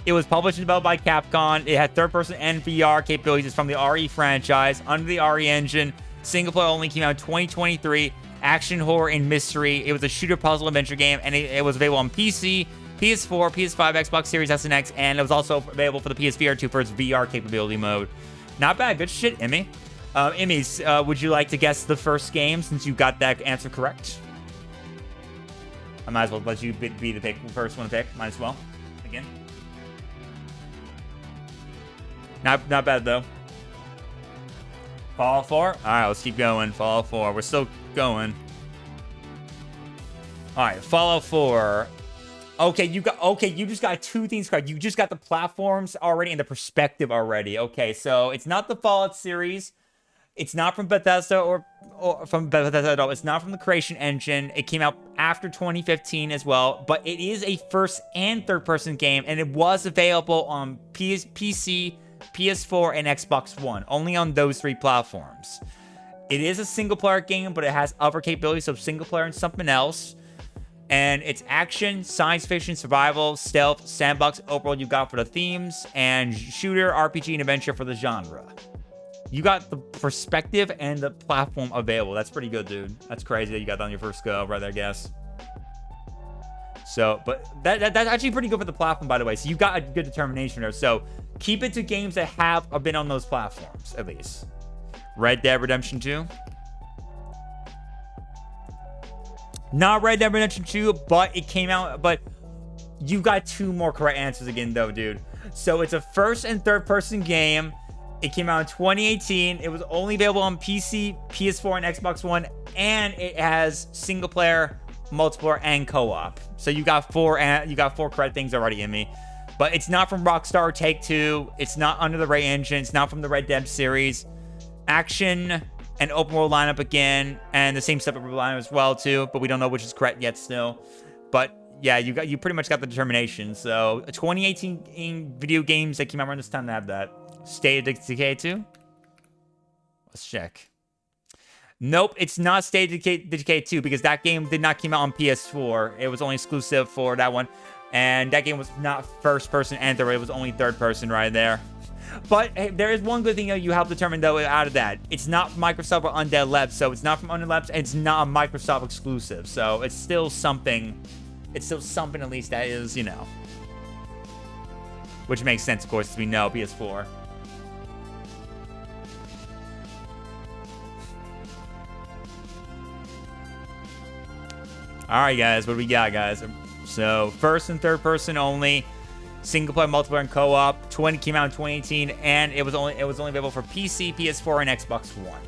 It was published and developed by Capcom. It had third-person and VR capabilities. It's from the RE franchise, under the RE engine. Single player only, came out in 2023. Action, horror, and mystery. It was a shooter puzzle adventure game, and it was available on PC, PS4, PS5, Xbox Series S and X, and it was also available for the PSVR 2 for its VR capability mode. Not bad. Good shit, Emmy. Emmys, would you like to guess the first game since you got that answer correct? I might as well let you be the first one to pick. Might as well. Again. Not bad, though. Fallout 4? All right, let's keep going. Fallout 4. We're still going. All right, Fallout 4. Okay, you just got two things correct. You just got the platforms already and the perspective already. Okay, so it's not the Fallout series. It's not from Bethesda or from Bethesda at all. It's not from the Creation Engine. It came out after 2015 as well, but it is a first and third person game, and it was available on PC, PS4, and Xbox One, only on those three platforms. It is a single player game, but it has other capabilities of single player and something else. And it's action, science fiction, survival, stealth, sandbox, overworld you got for the themes, and shooter, RPG, and adventure for the genre. You got the perspective and the platform available. That's pretty good, dude. That's crazy that you got that on your first go, right there, I guess. So, but that's actually pretty good for the platform, by the way. So you got a good determination there. So keep it to games that have been on those platforms, at least. Red Dead Redemption 2. Not Red Dead Redemption 2, but it came out, but you got two more correct answers again, though, dude. So it's a first and third person game. It came out in 2018. It was only available on PC, PS4, and Xbox One, and it has single player, multiplayer, and co-op. So you got four correct things already in me. But it's not from Rockstar or Take-Two. It's not under the Ray engine. It's not from the Red Dead series. Action and open world lineup again, and the same separate lineup as well too. But we don't know which is correct yet still. But yeah, you pretty much got the determination. So 2018 video games that came out around this time to have that. State of Decay 2? Let's check. Nope, it's not State of Decay 2 because that game did not come out on PS4. It was only exclusive for that one. And that game was not first person and third, it was only third person right there. But hey, there is one good thing you helped determine though out of that. It's not Microsoft or Undead Labs, so it's not from Undead Labs, and it's not a Microsoft exclusive. So it's still something. It's still something at least that is, you know. Which makes sense, of course, as we know, PS4. Alright, guys, what do we got, guys? So, first and third person only. Single player, multiplayer, and co-op. Came out in 2018, and it was only available for PC, PS4, and Xbox One.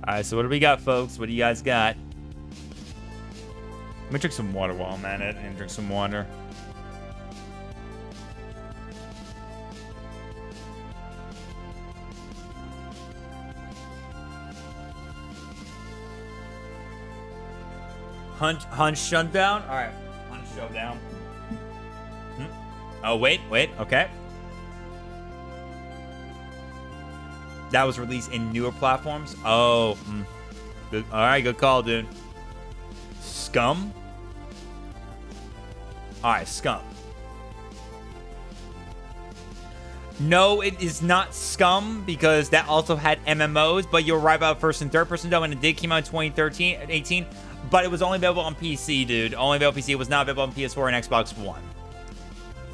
Alright, so what do we got, folks? What do you guys got? Let me drink some water while I'm at it, and drink some water. Hunch shutdown? Alright, Hunch showdown. Oh, wait, okay. That was released in newer platforms. Oh, good. All right, good call, dude. Scum. All right, Scum. No, it is not Scum because that also had MMOs. But you're right about first and third person though, and it did come out in 2018. But it was only available on PC, dude. Only available on PC. It was not available on PS4 and Xbox One.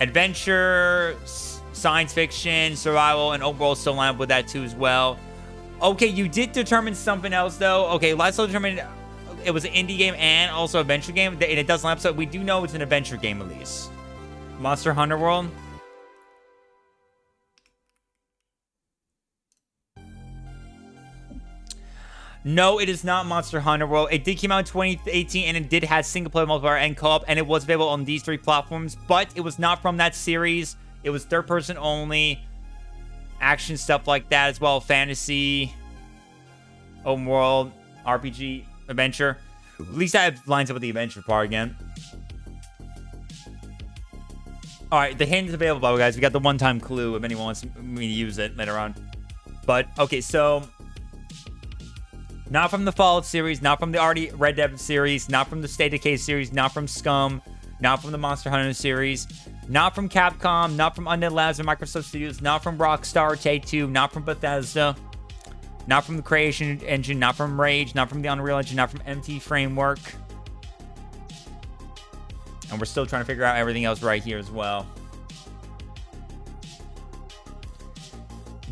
Adventure, science fiction, survival, and overall still line up with that too as well. Okay, you did determine something else though. Okay, let's determine it was an indie game and also adventure game, and it does line up. So we do know it's an adventure game at least. Monster Hunter World. No, it is not Monster Hunter World. It did come out in 2018, and it did have single-player, multiplayer, and co-op, and it was available on these 3 platforms, but it was not from that series. It was third-person only, action stuff like that as well, fantasy, open world, RPG, adventure. At least that lines up with the adventure part again. All right, the hint is available, by the way, guys. We got the one-time clue if anyone wants me to use it later on. But, okay, so... not from the Fallout series, not from the already Red Dead series, not from the State of Decay series, not from Scum, not from the Monster Hunter series, not from Capcom, not from Undead Labs or Microsoft Studios, not from Rockstar, Take-Two, not from Bethesda, not from the Creation Engine, not from Rage, not from the Unreal Engine, not from MT Framework. And we're still trying to figure out everything else right here as well.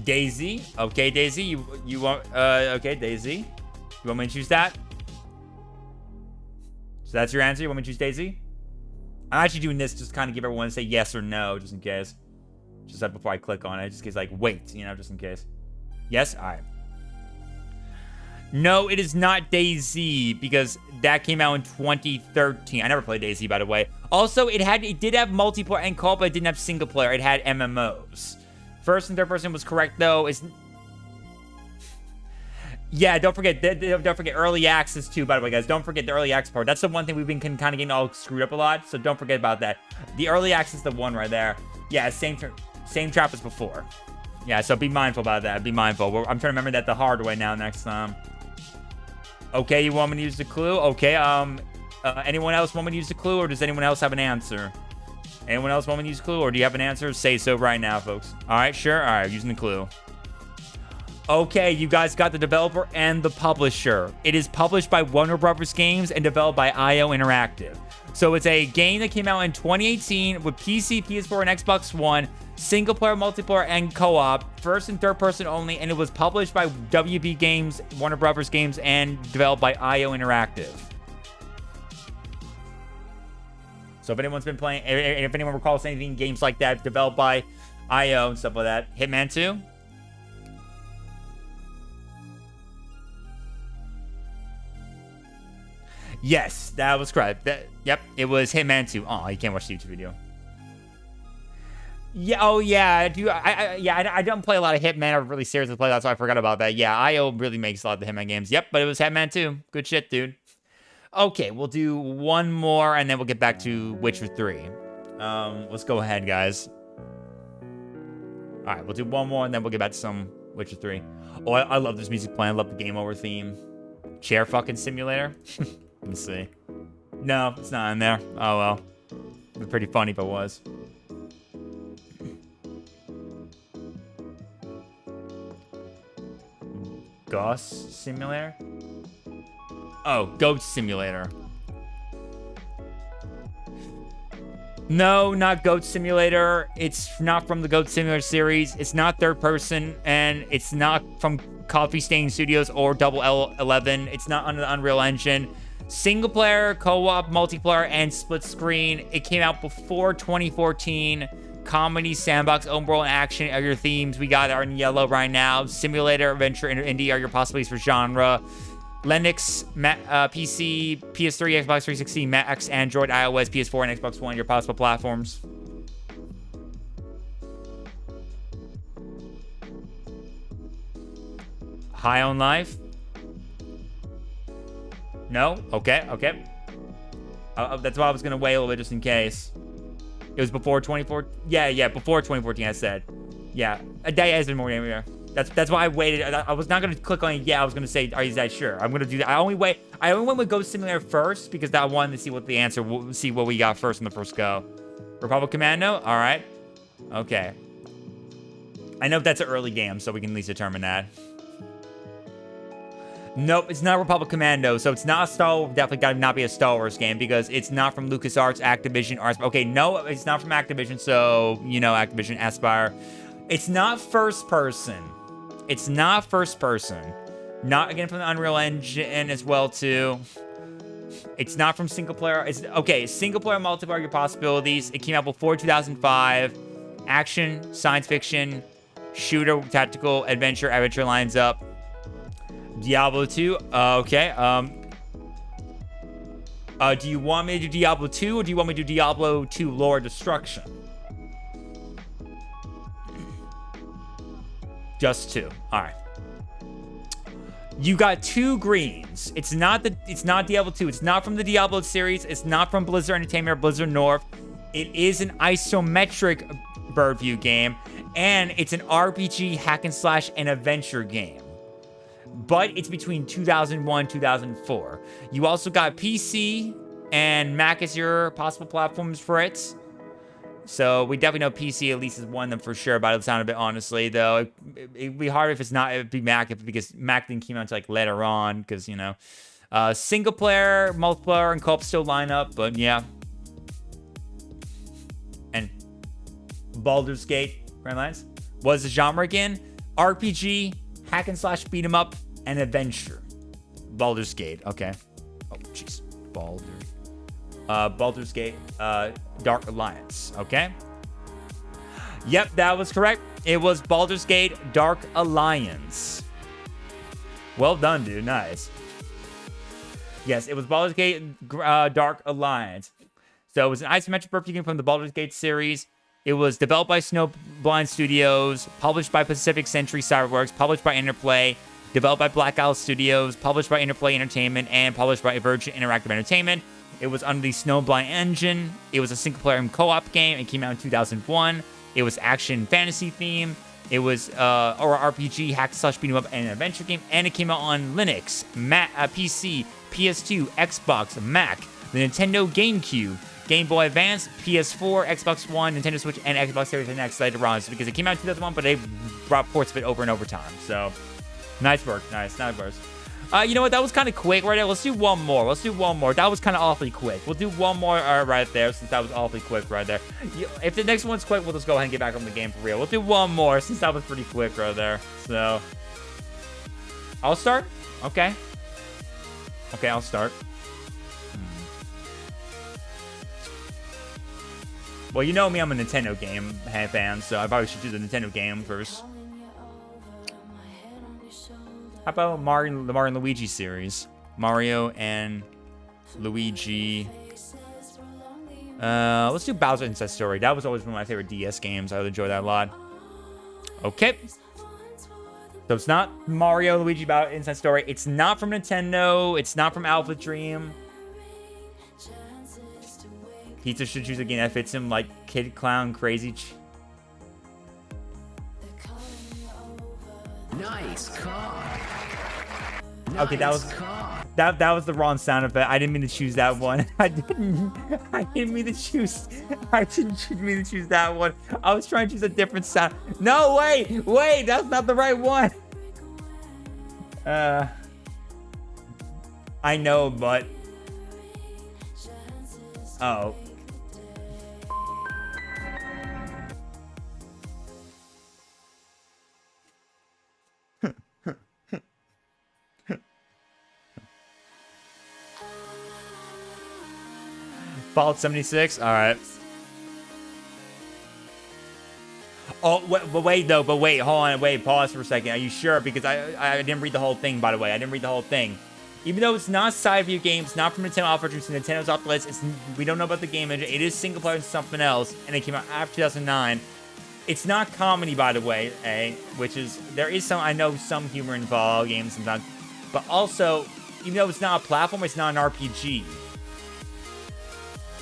Daisy. Okay, Daisy. You want... okay, Daisy. You want me to choose that? So that's your answer? You want me to choose Daisy? I'm actually doing this just to kind of give everyone to say yes or no, just in case. Just like before I click on it. Just in case, like, wait, you know, just in case. Yes? All right. No, it is not Daisy, because that came out in 2013. I never played Daisy, by the way. Also, it did have multiplayer and co-op, but it didn't have single player. It had MMOs. First and third person was correct, though. Yeah, don't forget early access, too, by the way, guys. Don't forget the early access part. That's the one thing we've been kind of getting all screwed up a lot, so don't forget about that. The early access is the one right there. Yeah, same trap as before. Yeah, so be mindful about that. Be mindful. I'm trying to remember that the hard way now next time. Okay, you want me to use the clue? Okay, anyone else want me to use the clue, or does anyone else have an answer? Anyone else want me to use the clue, or do you have an answer? Say so right now, folks. All right, sure. All right, using the clue. Okay, you guys got the developer and the publisher. It is published by Warner Brothers Games and developed by IO Interactive. So it's a game that came out in 2018 with PC, PS4, and Xbox One, single player, multiplayer, and co-op, first and third person only, and it was published by WB Games, Warner Brothers Games, and developed by IO Interactive. So if anyone's been playing, if anyone recalls anything, games like that developed by IO and stuff like that, Hitman 2? Yes, that was correct. Yep, it was Hitman 2. Oh, you can't watch the YouTube video. Yeah, oh yeah, I don't play a lot of Hitman. I really seriously play that, so I forgot about that. Yeah, IO really makes a lot of the Hitman games. Yep, but it was Hitman 2. Good shit, dude. Okay, we'll do one more, and then we'll get back to Witcher 3. Let's go ahead, guys. All right, we'll do one more, and then we'll get back to some Witcher 3. Oh, I love this music playing. I love the Game Over theme. Chair fucking simulator. Let me see. No, it's not in there. Oh, well. It'd be pretty funny if it was. Goss Simulator? Oh, Goat Simulator. No, not Goat Simulator. It's not from the Goat Simulator series. It's not third person, and it's not from Coffee Stain Studios or Double L11. It's not under the Unreal Engine. Single player, co-op, multiplayer, and split screen. It came out before 2014. Comedy, sandbox, open world, and action are your themes. We got are in yellow right now. Simulator, adventure, and indie are your possibilities for genre. Linux, PC, PS3, Xbox 360, Mac, Android, iOS, PS4, and Xbox One, your possible platforms. High on Life? No? Okay. That's why I was going to wait a little bit just in case. It was before 2014. Yeah, before 2014, I said. Yeah, a day has been more than a year. That's why I waited. I was not going to click on it. Yeah, I was going to say, are you that sure? I'm going to do that. I only went with Ghost Simulator first because I wanted to see what the answer, see what we got first in the first go. Republic Commando? All right. Okay. I know that's an early game, so we can at least determine that. Nope, it's not Republic Commando, so it's not a Star Wars. Definitely got to not be a Star Wars game because it's not from LucasArts, Activision, Arts. Okay, no, it's not from Activision, so, you know, Activision, Aspire. It's not first person. It's not first person. Not, again, from the Unreal Engine as well, too. It's not from single player. It's, okay, single player, multiplayer, your possibilities. It came out before 2005. Action, science fiction, shooter, tactical, adventure lines up. Diablo 2. Okay. Do you want me to do Diablo 2 or do you want me to do Diablo 2 Lore Destruction? Just 2. All right. You got 2 greens. It's not Diablo 2. It's not from the Diablo series. It's not from Blizzard Entertainment or Blizzard North. It is an isometric bird view game, and it's an RPG hack and slash and adventure game. But it's between 2001 2004. You also got PC and Mac as your possible platforms for it. So we definitely know PC at least is one of them for sure, by the sound of it, honestly. Though it'd be hard if it's not, it'd be Mac, because Mac didn't come out until like later on, because, you know, single player, multiplayer, and co-op still line up, but yeah. And Baldur's Gate, Grand Lines. What is the genre again? RPG, hack and slash, beat 'em up, and adventure. Baldur's Gate, okay. Oh, jeez. Baldur's Gate, Dark Alliance, okay? Yep, that was correct. It was Baldur's Gate, Dark Alliance. Well done, dude. Nice. Yes, it was Baldur's Gate, Dark Alliance. So it was an isometric RPG game from the Baldur's Gate series. It was developed by Snowblind Studios, published by Pacific Century Cyberworks, published by Interplay, developed by Black Owl Studios, published by Interplay Entertainment, and published by Virgin Interactive Entertainment. It was under the Snowblind engine. It was a single-player co-op game. It came out in 2001. It was action fantasy theme. It was or RPG hack slash beat 'em up and an adventure game, and it came out on Linux, PC, PS2, Xbox, Mac, the Nintendo GameCube, Game Boy Advance, PS4, Xbox One, Nintendo Switch, and Xbox Series X later on. So because it came out in 2001, but they brought ports of it over and over time. So nice work, nice work. You know what? That was kind of quick right there. Let's do one more. That was kind of awfully quick. We'll do one more right there, since that was awfully quick right there. If the next one's quick, we'll just go ahead and get back on the game for real. We'll do one more, since that was pretty quick right there. So I'll start. Okay, I'll start. Well, you know me, I'm a Nintendo game fan, so I probably should do the Nintendo game first. How about the Mario and Luigi series? Mario and Luigi. Let's do Bowser Inside Story. That was always one of my favorite DS games. I would enjoy that a lot. Okay. So it's not Mario, Luigi, Bowser Inside Story. It's not from Nintendo. It's not from Alpha Dream. Pizza should choose a game that fits him like Kid Clown Crazy. Nice car. Okay, that was the wrong sound effect. I didn't mean to choose that one. I didn't mean to choose that one. I was trying to choose a different sound. No, wait, that's not the right one. I know, but oh. Fallout 76. All right. Oh, wait, hold on, pause for a second. Are you sure? Because I didn't read the whole thing, by the way. I didn't read the whole thing. Even though it's not side view games, not from Nintendo Alpha Dream, so Nintendo's off the list. We don't know about the game engine. It is single player and something else, and it came out after 2009. It's not comedy, by the way, which is, there is some, I know some humor in Fallout games sometimes, but also, even though it's not a platform, it's not an RPG.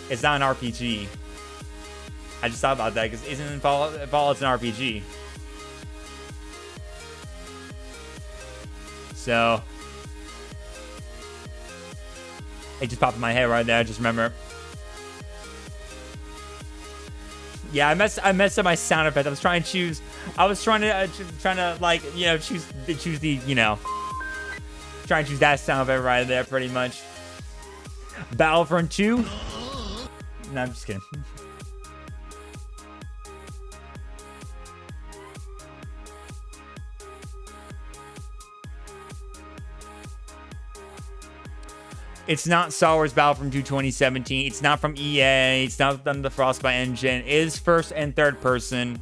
It's not an RPG. I just thought about that, because isn't Fallout's an RPG? So it just popped in my head right there. I just remember. Yeah, I messed up my sound effect. I was trying to choose. I was trying to like, you know, choose the, you know, try and choose that sound effect right there, pretty much. Battlefront 2. No, I'm just kidding. It's not Star Wars Battlefront 2 2017. It's not from EA. It's not done the Frostbite engine. It is first and third person.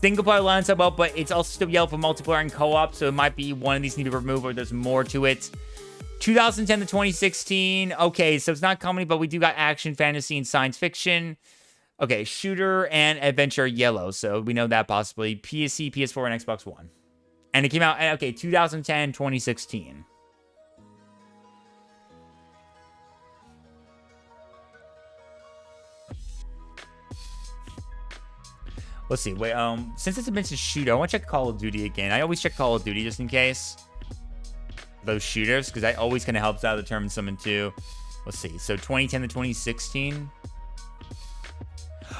single player lines up well, but it's also still yellow for multiplayer and co-op, so it might be one of these need to be removed or there's more to it. 2010 to 2016. Okay, so it's not comedy, but we do got action, fantasy, and science fiction. Okay, shooter and adventure yellow, so we know that possibly. PSC, PS4, and Xbox One. And it came out, okay, 2010, 2016. Let's see. Wait, since it's a mentioned shooter, I want to check Call of Duty again. I always check Call of Duty just in case. Those shooters, because that always kind of helps out determine someone too. Let's see. So 2010 to 2016.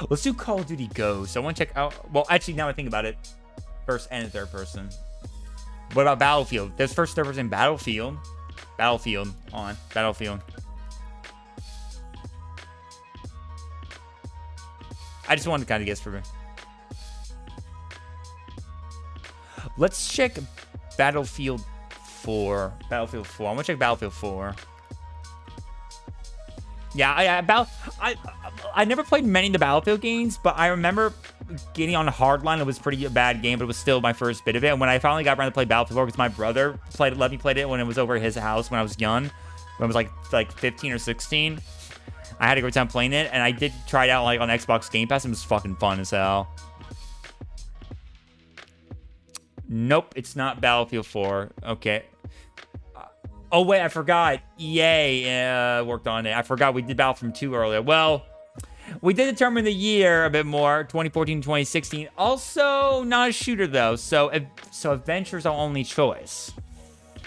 Let's do Call of Duty Ghosts. I want to check out. Well, actually, now I think about it, first and third person. What about Battlefield? There's first, third person Battlefield. Battlefield on Battlefield. I just wanted to kind of guess for me. Let's check Battlefield 4. Battlefield 4. I want to check Battlefield 4. Yeah, I never played many of the Battlefield games, but I remember getting on Hardline. It was a pretty bad game, but it was still my first bit of it. And when I finally got around to play Battlefield 4, because my brother let me play it when it was over at his house when I was young, when I was like 15 or 16. I had a great time playing it, and I did try it out like on Xbox Game Pass. It was fucking fun as hell. Nope, it's not Battlefield 4. Okay. Oh, wait, I forgot. EA worked on it. I forgot we did Battlefront 2 earlier. Well, we did determine the year a bit more, 2014 to 2016. Also, not a shooter, though. So adventure's our only choice.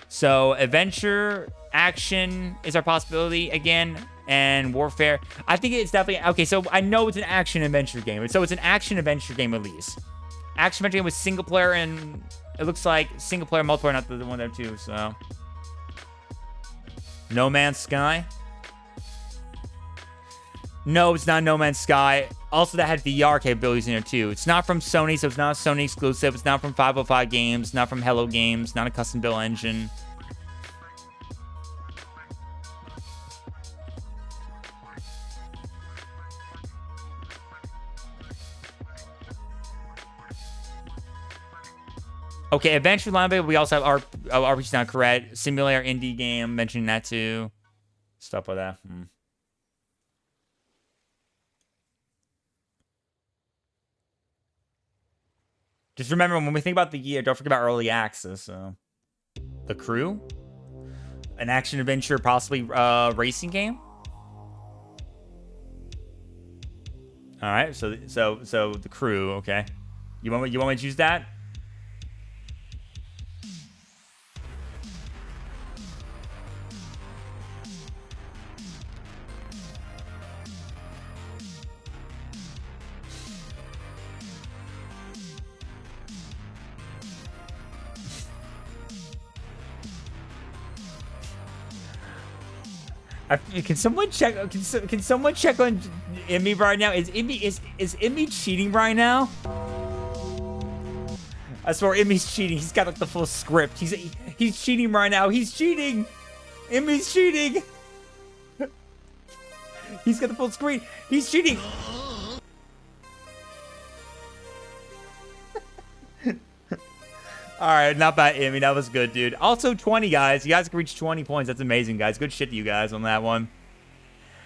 So adventure, action is our possibility again, and warfare. I think it's definitely... Okay, so I know it's an action-adventure game. So it's an action-adventure game at least. Action-adventure game with single player, and it looks like single player, multiplayer, not the one there too, so... No Man's Sky? No, it's not No Man's Sky. Also, that had VR capabilities in there too. It's not from Sony, so it's not a Sony exclusive. It's not from 505 Games, not from Hello Games, not a custom built engine. Okay, Adventure Line, we also have RPG's not correct. Simulator indie game, mentioning that too. Stuff like that. Just remember, when we think about the year, don't forget about early access. The Crew? An action-adventure, possibly racing game? Alright, so The Crew, okay. You want me to choose that? Can someone check? Can someone check on Emmy right now? Is Emmy cheating right now? I swear Emmy's cheating. He's got like the full script. He's cheating right now. He's cheating. Emmy's cheating. He's got the full screen. He's cheating. All right, not bad, Emmy. That was good, dude. Also, 20, guys. You guys can reach 20 points. That's amazing, guys. Good shit to you guys on that one.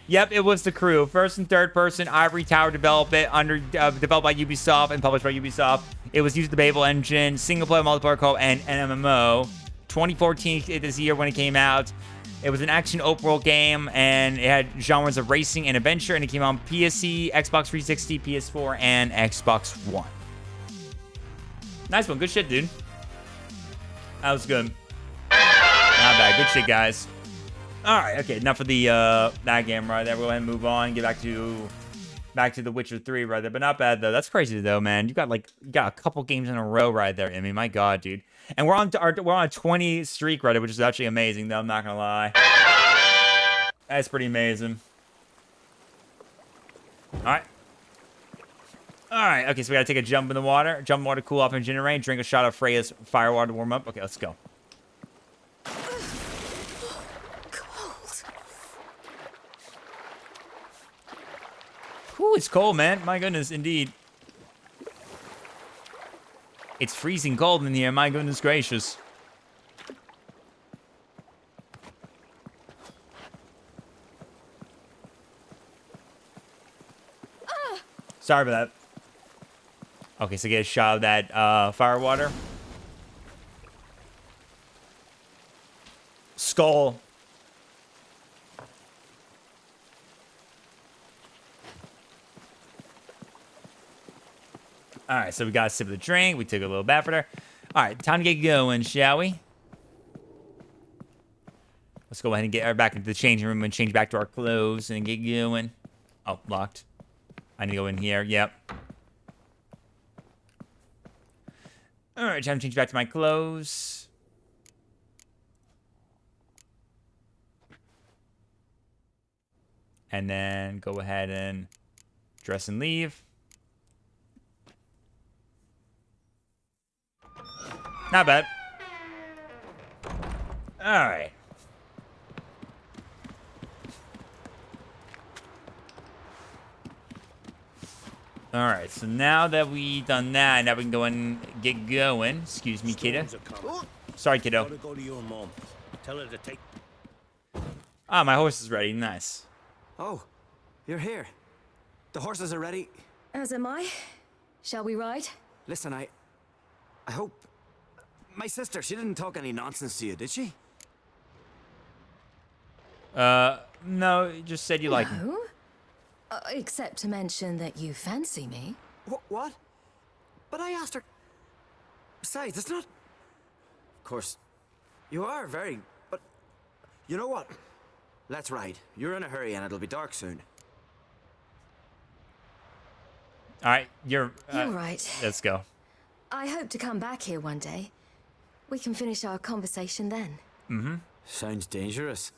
Yep, it was The Crew. First and third person, Ivory Tower developed it, developed by Ubisoft and published by Ubisoft. It was used the Babel engine, single-player, multiplayer, co-op, and MMO. 2014 this year when it came out. It was an action open world game, and it had genres of racing and adventure, and it came out on PSC, Xbox 360, PS4, and Xbox One. Nice one. Good shit, dude. That was good. Not bad. Good shit, guys. All right. Okay. Enough of the that game right there. We'll go ahead and move on. Get back to The Witcher 3 right there. But not bad though. That's crazy though, man. You got a couple games in a row right there, Emmy. My God, dude. And we're on a 20 streak right there, which is actually amazing though. I'm not gonna lie. That's pretty amazing. All right. All right, okay, so we gotta take a jump in the water. Jump in the water, cool off and regenerate. Drink a shot of Freya's fire water to warm up. Okay, let's go. Cold. Ooh, it's cold, man. My goodness, indeed. It's freezing cold in here. My goodness gracious. Sorry about that. Okay, so get a shot of that fire water. Skull. All right, so we got a sip of the drink. We took a little bath for there. All right, time to get going, shall we? Let's go ahead and get back into the changing room and change back to our clothes and get going. Oh, locked. I need to go in here. Yep. All right, time to change back to my clothes. And then go ahead and dress and leave. Not bad. All right. All right, so now that we done that, now we can go and get going. Excuse me, kiddo. Sorry, kiddo. Go to your mom. Tell her to take. Ah, my horse is ready. Nice. Oh, you're here. The horses are ready. As am I. Shall we ride? Listen, I hope... My sister, she didn't talk any nonsense to you, did she? No, just said you like me. Except to mention that you fancy me. What? But I asked her... Besides, it's not... Of course, you are very... But... You know what? Let's ride. You're in a hurry and it'll be dark soon. All right, you're right. Let's go. I hope to come back here one day. We can finish our conversation then. Mm-hmm. Sounds dangerous.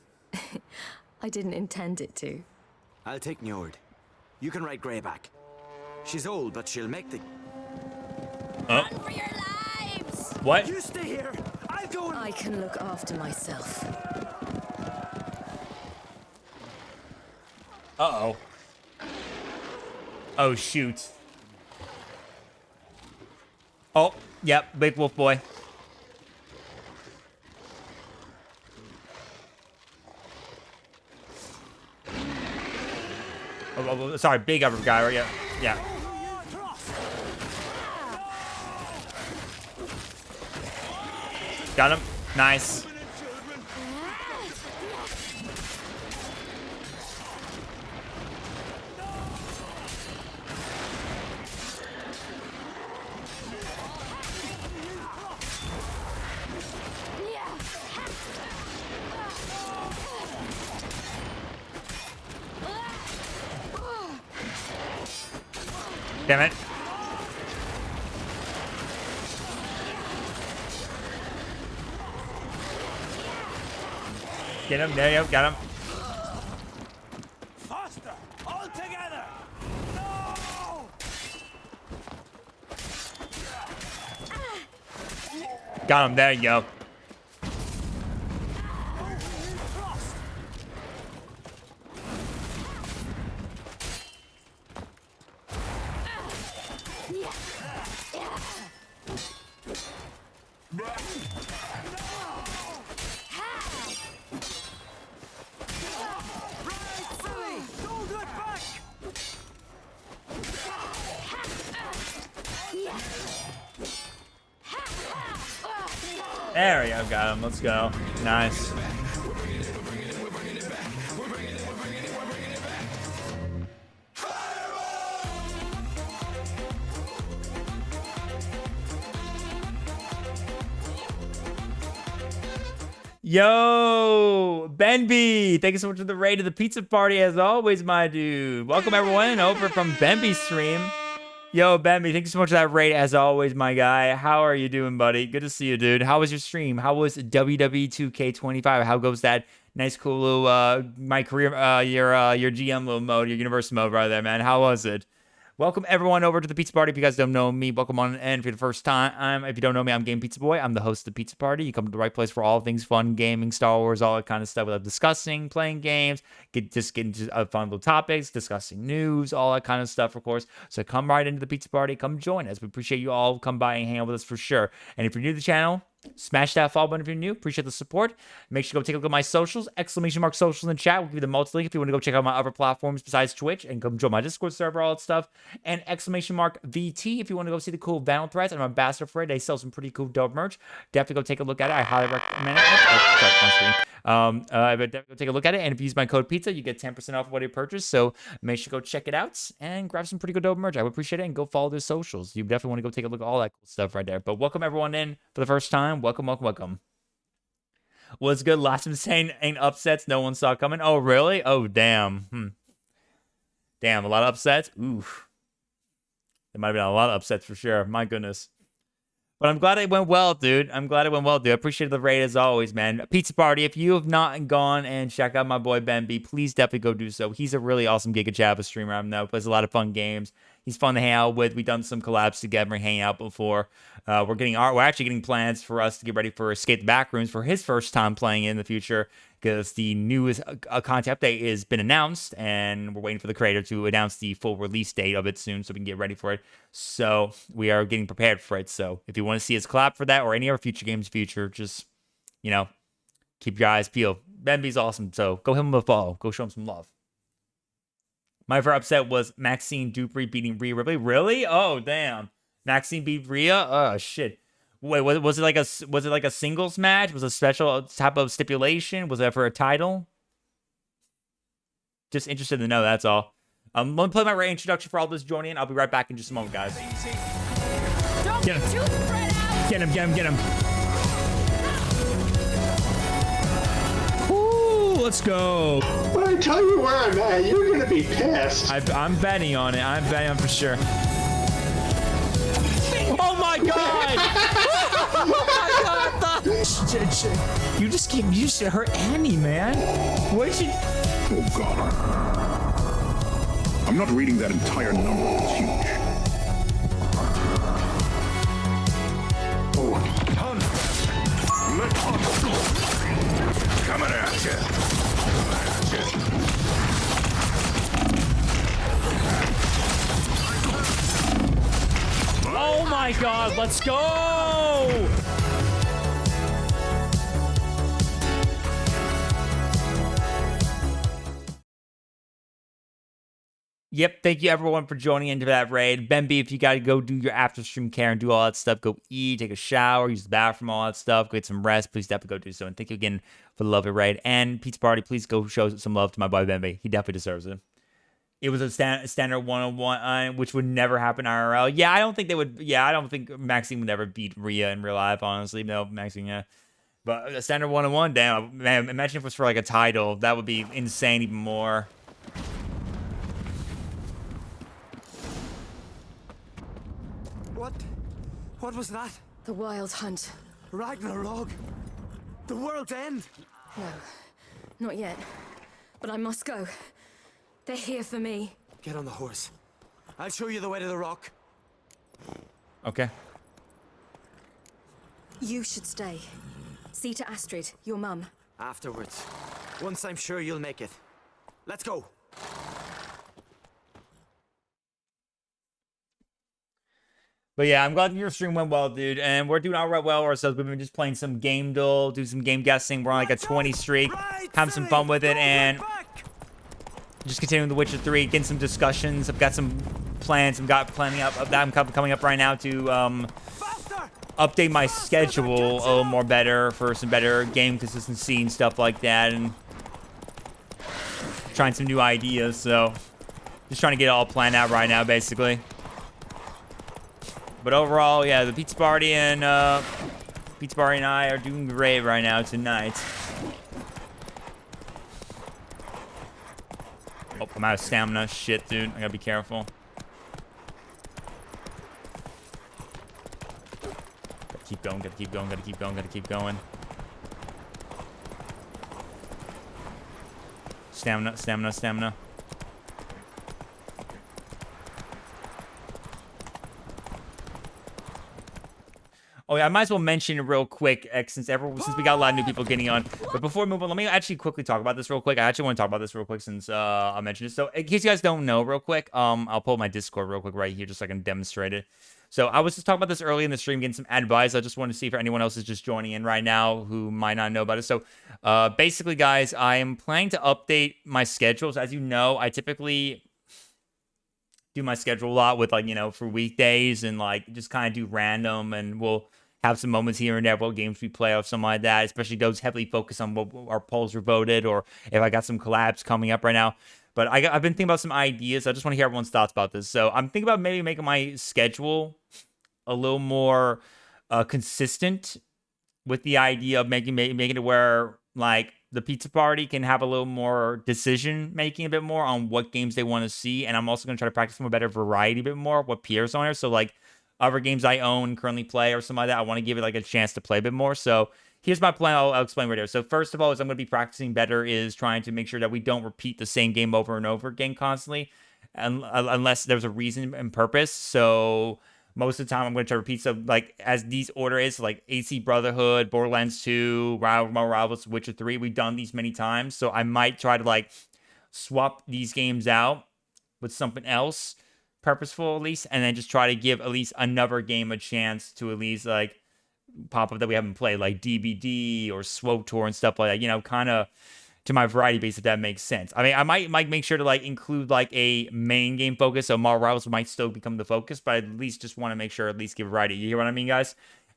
I didn't intend it to. I'll take Njord. You can ride Greyback. She's old, but she'll make the... Oh. Run for your lives! What? You stay here! I'll go and... I can look after myself. Uh-oh. Oh, shoot. Oh, yep, big wolf boy. Oh, sorry, big upper guy, right? Yeah. Got him. Nice. Damn it. Get him. There you go. Got him. Faster! All together! No! Got him. There you go. There we go, got him. Let's go. Nice. Yo, Ben B, thank you so much for the raid to the pizza party as always, my dude. Welcome everyone over from Ben B's stream. Yo, Ben B, thank you so much for that raid as always, my guy. How are you doing, buddy? Good to see you, dude. How was your stream? How was WWE 2K25? How goes that nice, cool little my career, your GM little mode, your universe mode right there, man? How was it? Welcome everyone over to the Pizza Party. If you guys don't know me, welcome on in for the first time. If you don't know me, I'm Game Pizza Boy. I'm the host of the Pizza Party. You come to the right place for all things fun, gaming, Star Wars, all that kind of stuff. We love discussing, playing games, get into fun little topics, discussing news, all that kind of stuff, of course. So come right into the Pizza Party. Come join us. We appreciate you all. Come by and hang out with us for sure. And if you're new to the channel, smash that follow button if you're new. Appreciate the support. Make sure to go take a look at my socials. ! Socials in the chat. We'll give you the multi-link if you want to go check out my other platforms besides Twitch and come join my Discord server, all that stuff. And ! VT if you want to go see the cool Vinyl Threads. I'm an ambassador for it. They sell some pretty cool dope merch. Definitely go take a look at it. I highly recommend it. Oh, sorry, on screen. But definitely go take a look at it. And if you use my code PIZZA, you get 10% off what you purchase. So make sure to go check it out and grab some pretty good dope merch. I would appreciate it. And go follow their socials. You definitely want to go take a look at all that cool stuff right there. But welcome everyone in for the first time. Welcome, welcome, welcome. What's good? Lots of insane ain't upsets no one saw coming. Oh, really? Oh, damn. Damn, a lot of upsets? Oof. There might have been a lot of upsets for sure. My goodness. But I'm glad it went well, dude. I appreciate the raid as always, man. Pizza Party, if you have not gone and check out my boy Ben B, please definitely go do so. He's a really awesome Giga Java streamer. I know, plays a lot of fun games. He's fun to hang out with. We've done some collabs together and hang out before. We're actually getting plans for us to get ready for Escape the Backrooms for his first time playing in the future, because the newest content update has been announced, and we're waiting for the creator to announce the full release date of it soon so we can get ready for it. So we are getting prepared for it. So if you want to see us collab for that or any other future games future, just, you know, keep your eyes peeled. Ben B's awesome, so go give him a follow. Go show him some love. My favorite upset was Maxine Dupree beating Rhea Ripley. Really? Oh, damn. Maxine beat Rhea? Oh, shit. Wait, was it like a singles match? Was it a special type of stipulation? Was that for a title? Just interested to know, that's all. Let me play my introduction for all those joining in. I'll be right back in just a moment, guys. Get him. Get him, get him, get him. Let's go. When I tell you where I'm at, you're gonna be pissed. I'm betting on it. I'm betting on it for sure. Oh my god! Oh my god! You just hurt Annie, man. What did you? Oh god. I'm not reading that entire number. It's huge. Coming at you. Oh my god, let's go! Yep, thank you everyone for joining into that raid. Ben B, if you gotta go do your after stream care and do all that stuff, go eat, take a shower, use the bathroom, all that stuff, go get some rest, please definitely go do so. And thank you again for the lovely raid. And Pizza Party, please go show some love to my boy Ben B. He definitely deserves it. It was a standard 1-on-1, which would never happen IRL. Yeah, I don't think they would. Yeah, I don't think Maxine would ever beat Rhea in real life, honestly. No, Maxine, yeah. But a standard 1-on-1, damn, man, imagine if it was for like a title. That would be insane even more. What was that? The Wild Hunt. Ragnarok? The world's end? No, not yet. But I must go. They're here for me. Get on the horse. I'll show you the way to the rock. Okay. You should stay. See to Astrid, your mum. Afterwards. Once I'm sure you'll make it. Let's go. But yeah, I'm glad your stream went well, dude. And we're doing all right well ourselves. We've been just playing some game duel, do some game guessing. We're on like a 20 streak, having some fun with it, and just continuing The Witcher 3, getting some discussions. I've got some plans. I've got planning up that I'm coming up right now to update my schedule a little more better for some better game consistency and stuff like that, and trying some new ideas. So just trying to get it all planned out right now, basically. But overall, yeah, the Pizza Party and I are doing great right now tonight. Oh, I'm out of stamina. Shit, dude. I gotta be careful. Gotta keep going, gotta keep going, gotta keep going, gotta keep going. Stamina, stamina, stamina. Oh, yeah, I might as well mention it real quick, since we got a lot of new people getting on. But before we move on, let me actually quickly talk about this real quick. I actually want to talk about this real quick since I mentioned it. So, in case you guys don't know, real quick, I'll pull my Discord real quick right here just so I can demonstrate it. So, I was just talking about this early in the stream, getting some advice. I just want to see if anyone else is just joining in right now who might not know about it. So, basically, guys, I am planning to update my schedules. As you know, I typically do my schedule a lot with, like, you know, for weekdays and, like, just kind of do random, and we'll have some moments here and there, what games we play or something like that, especially those heavily focused on what our polls are voted, or if I got some collabs coming up right now. But I've been thinking about some ideas. I just want to hear everyone's thoughts about this. So I'm thinking about maybe making my schedule a little more consistent, with the idea of making it where, like, the pizza party can have a little more decision making, a bit more on what games they want to see. And I'm also going to try to practice more better variety, a bit more what peers on there. So, like, other games I own, currently play, or something like that, I want to give it, like, a chance to play a bit more. So here's my plan. I'll explain right here. So first of all, as I'm going to be practicing better, is trying to make sure that we don't repeat the same game over and over again constantly, unless there's a reason and purpose. So most of the time, I'm going to try to repeat. So, like, as these order is, like, AC Brotherhood, Borderlands 2, Rivals, Witcher 3, we've done these many times. So I might try to, like, swap these games out with something else purposeful, at least, and then just try to give at least another game a chance to at least, like, pop up that we haven't played, like DBD or SWOTOR and stuff like that, you know, kind of to my variety base, if that makes sense. I mean, I might make sure to, like, include, like, a main game focus, so Marvel Rivals might still become the focus, but I at least just want to make sure, at least give variety. You hear what I mean, guys?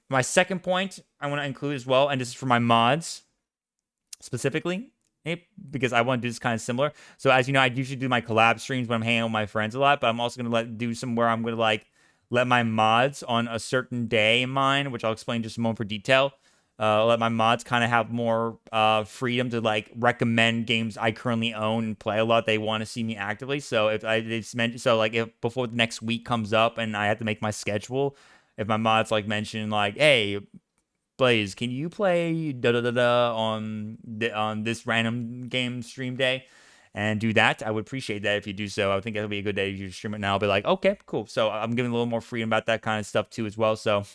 My second point I want to include as well, and this is for my mods specifically, because I want to do this kind of similar. So as you know, I usually do my collab streams when I'm hanging out with my friends a lot, but I'm also going to do some where I'm going to, like, let my mods on a certain day in mind, which I'll explain just a moment for detail. Let my mods kind of have more freedom to, like, recommend games I currently own and play a lot. They want to see me actively. So if if before the next week comes up and I have to make my schedule, if my mods, like, mention, like, hey, Blaze, can you play on this random game stream day and do that? I would appreciate that if you do so. I think it'll be a good day if you stream it now. I'll be like, okay, cool. So I'm giving a little more freedom about that kind of stuff too as well. So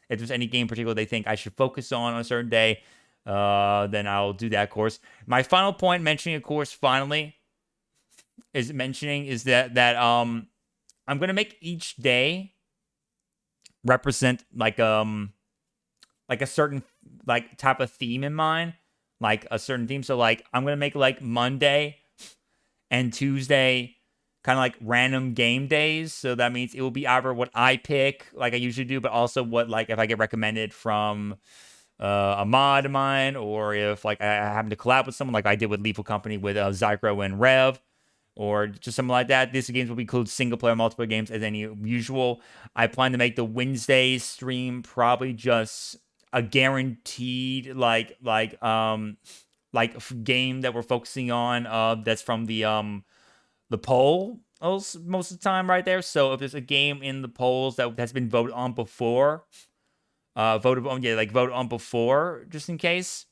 if there's any game in particular they think I should focus on a certain day, then I'll do that, of course. My final point mentioning, of course, finally, is that I'm going to make each day represent, like a certain, like, type of theme in mind, like a certain theme. So, like, I'm gonna make, like, Monday and Tuesday kind of like random game days. So that means it will be either what I pick, like I usually do, but also what, like, if I get recommended from a mod of mine, or if, like, I happen to collab with someone, like I did with Lethal Company with Zycro and Rev, or just something like that. These games will include single-player, multiplayer games as any usual. I plan to make the Wednesday stream probably just a guaranteed game that we're focusing on that's from the polls most of the time right there. So if there's a game in the polls that's been voted on before, voted on before, just in case.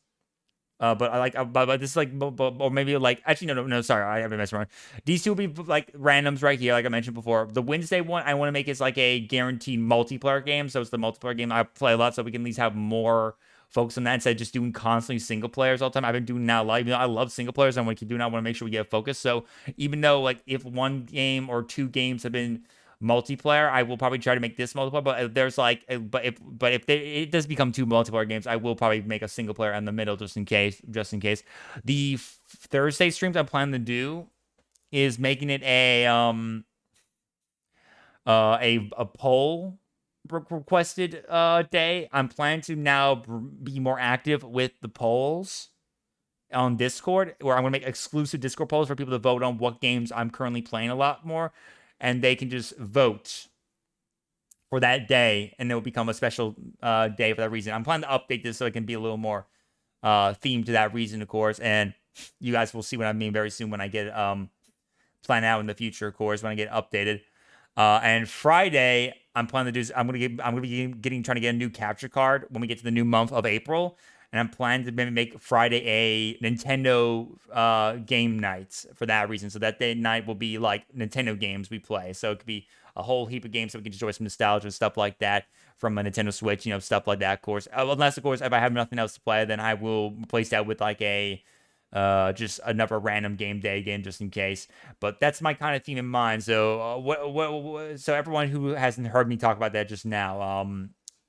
But this is like, or maybe like, actually, no, sorry, I haven't messed around. These two will be like randoms right here, like I mentioned before. The Wednesday one, I want to make it like a guaranteed multiplayer game. So it's the multiplayer game I play a lot, so we can at least have more focus on that instead of just doing constantly single players all the time. I've been doing now live. I love single players. I want to keep doing that. I want to make sure we get focus. So even though, like, if one game or two games have been multiplayer, I will probably try to make this multiplayer. But if there's like, if it does become two multiplayer games, I will probably make a single player in the middle just in case. The Thursday streams I'm planning to do is making it a poll requested day. I'm planning to now be more active with the polls on Discord, where I'm gonna make exclusive Discord polls for people to vote on what games I'm currently playing a lot more. And they can just vote for that day, and it will become a special day for that reason. I'm planning to update this so it can be a little more themed to that reason, of course. And you guys will see what I mean very soon when I get planned out in the future, of course, when I get updated. And Friday, I'm planning to do. I'm gonna be trying to get a new capture card when we get to the new month of April. and I'm planning to maybe make Friday a Nintendo game night for that reason. So that day night will be like Nintendo games we play. So it could be a whole heap of games so we can enjoy some nostalgia and stuff like that from a Nintendo Switch, you know, stuff like that, of course. Unless, of course, if I have nothing else to play, then I will replace that with like a just another random game day game just in case. But that's my kind of theme in mind. So so everyone who hasn't heard me talk about that just now,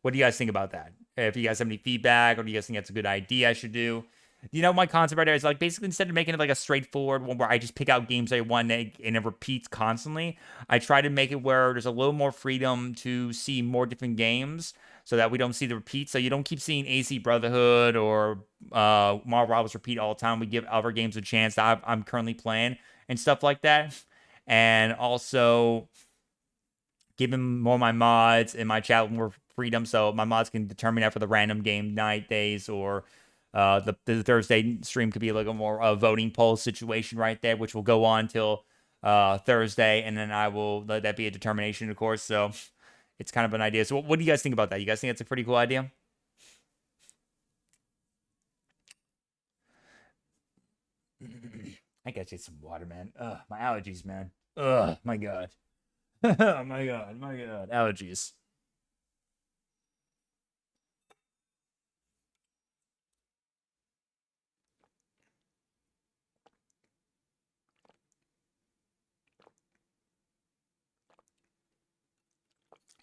what do you guys think about that? If you guys have any feedback, or do you guys think that's a good idea I should do? You know, my concept right there is like basically instead of making it like a straightforward one where I just pick out games I want and it repeats constantly, I try to make it where there's a little more freedom to see more different games so that we don't see the repeats. So you don't keep seeing AC Brotherhood or Marvel Rivals repeat all the time. We give other games a chance that I'm currently playing and stuff like that. And also giving more of my mods in my chat more freedom so my mods can determine that for the random game night days, or the Thursday stream could be a little more voting poll situation right there, which will go on till Thursday, and then I will let that be a determination, of course. So it's kind of an idea. So what do you guys think about that? You guys think that's a pretty cool idea? I gotta take some water, man. Ugh, my allergies, man. Ugh, my God. my God, allergies.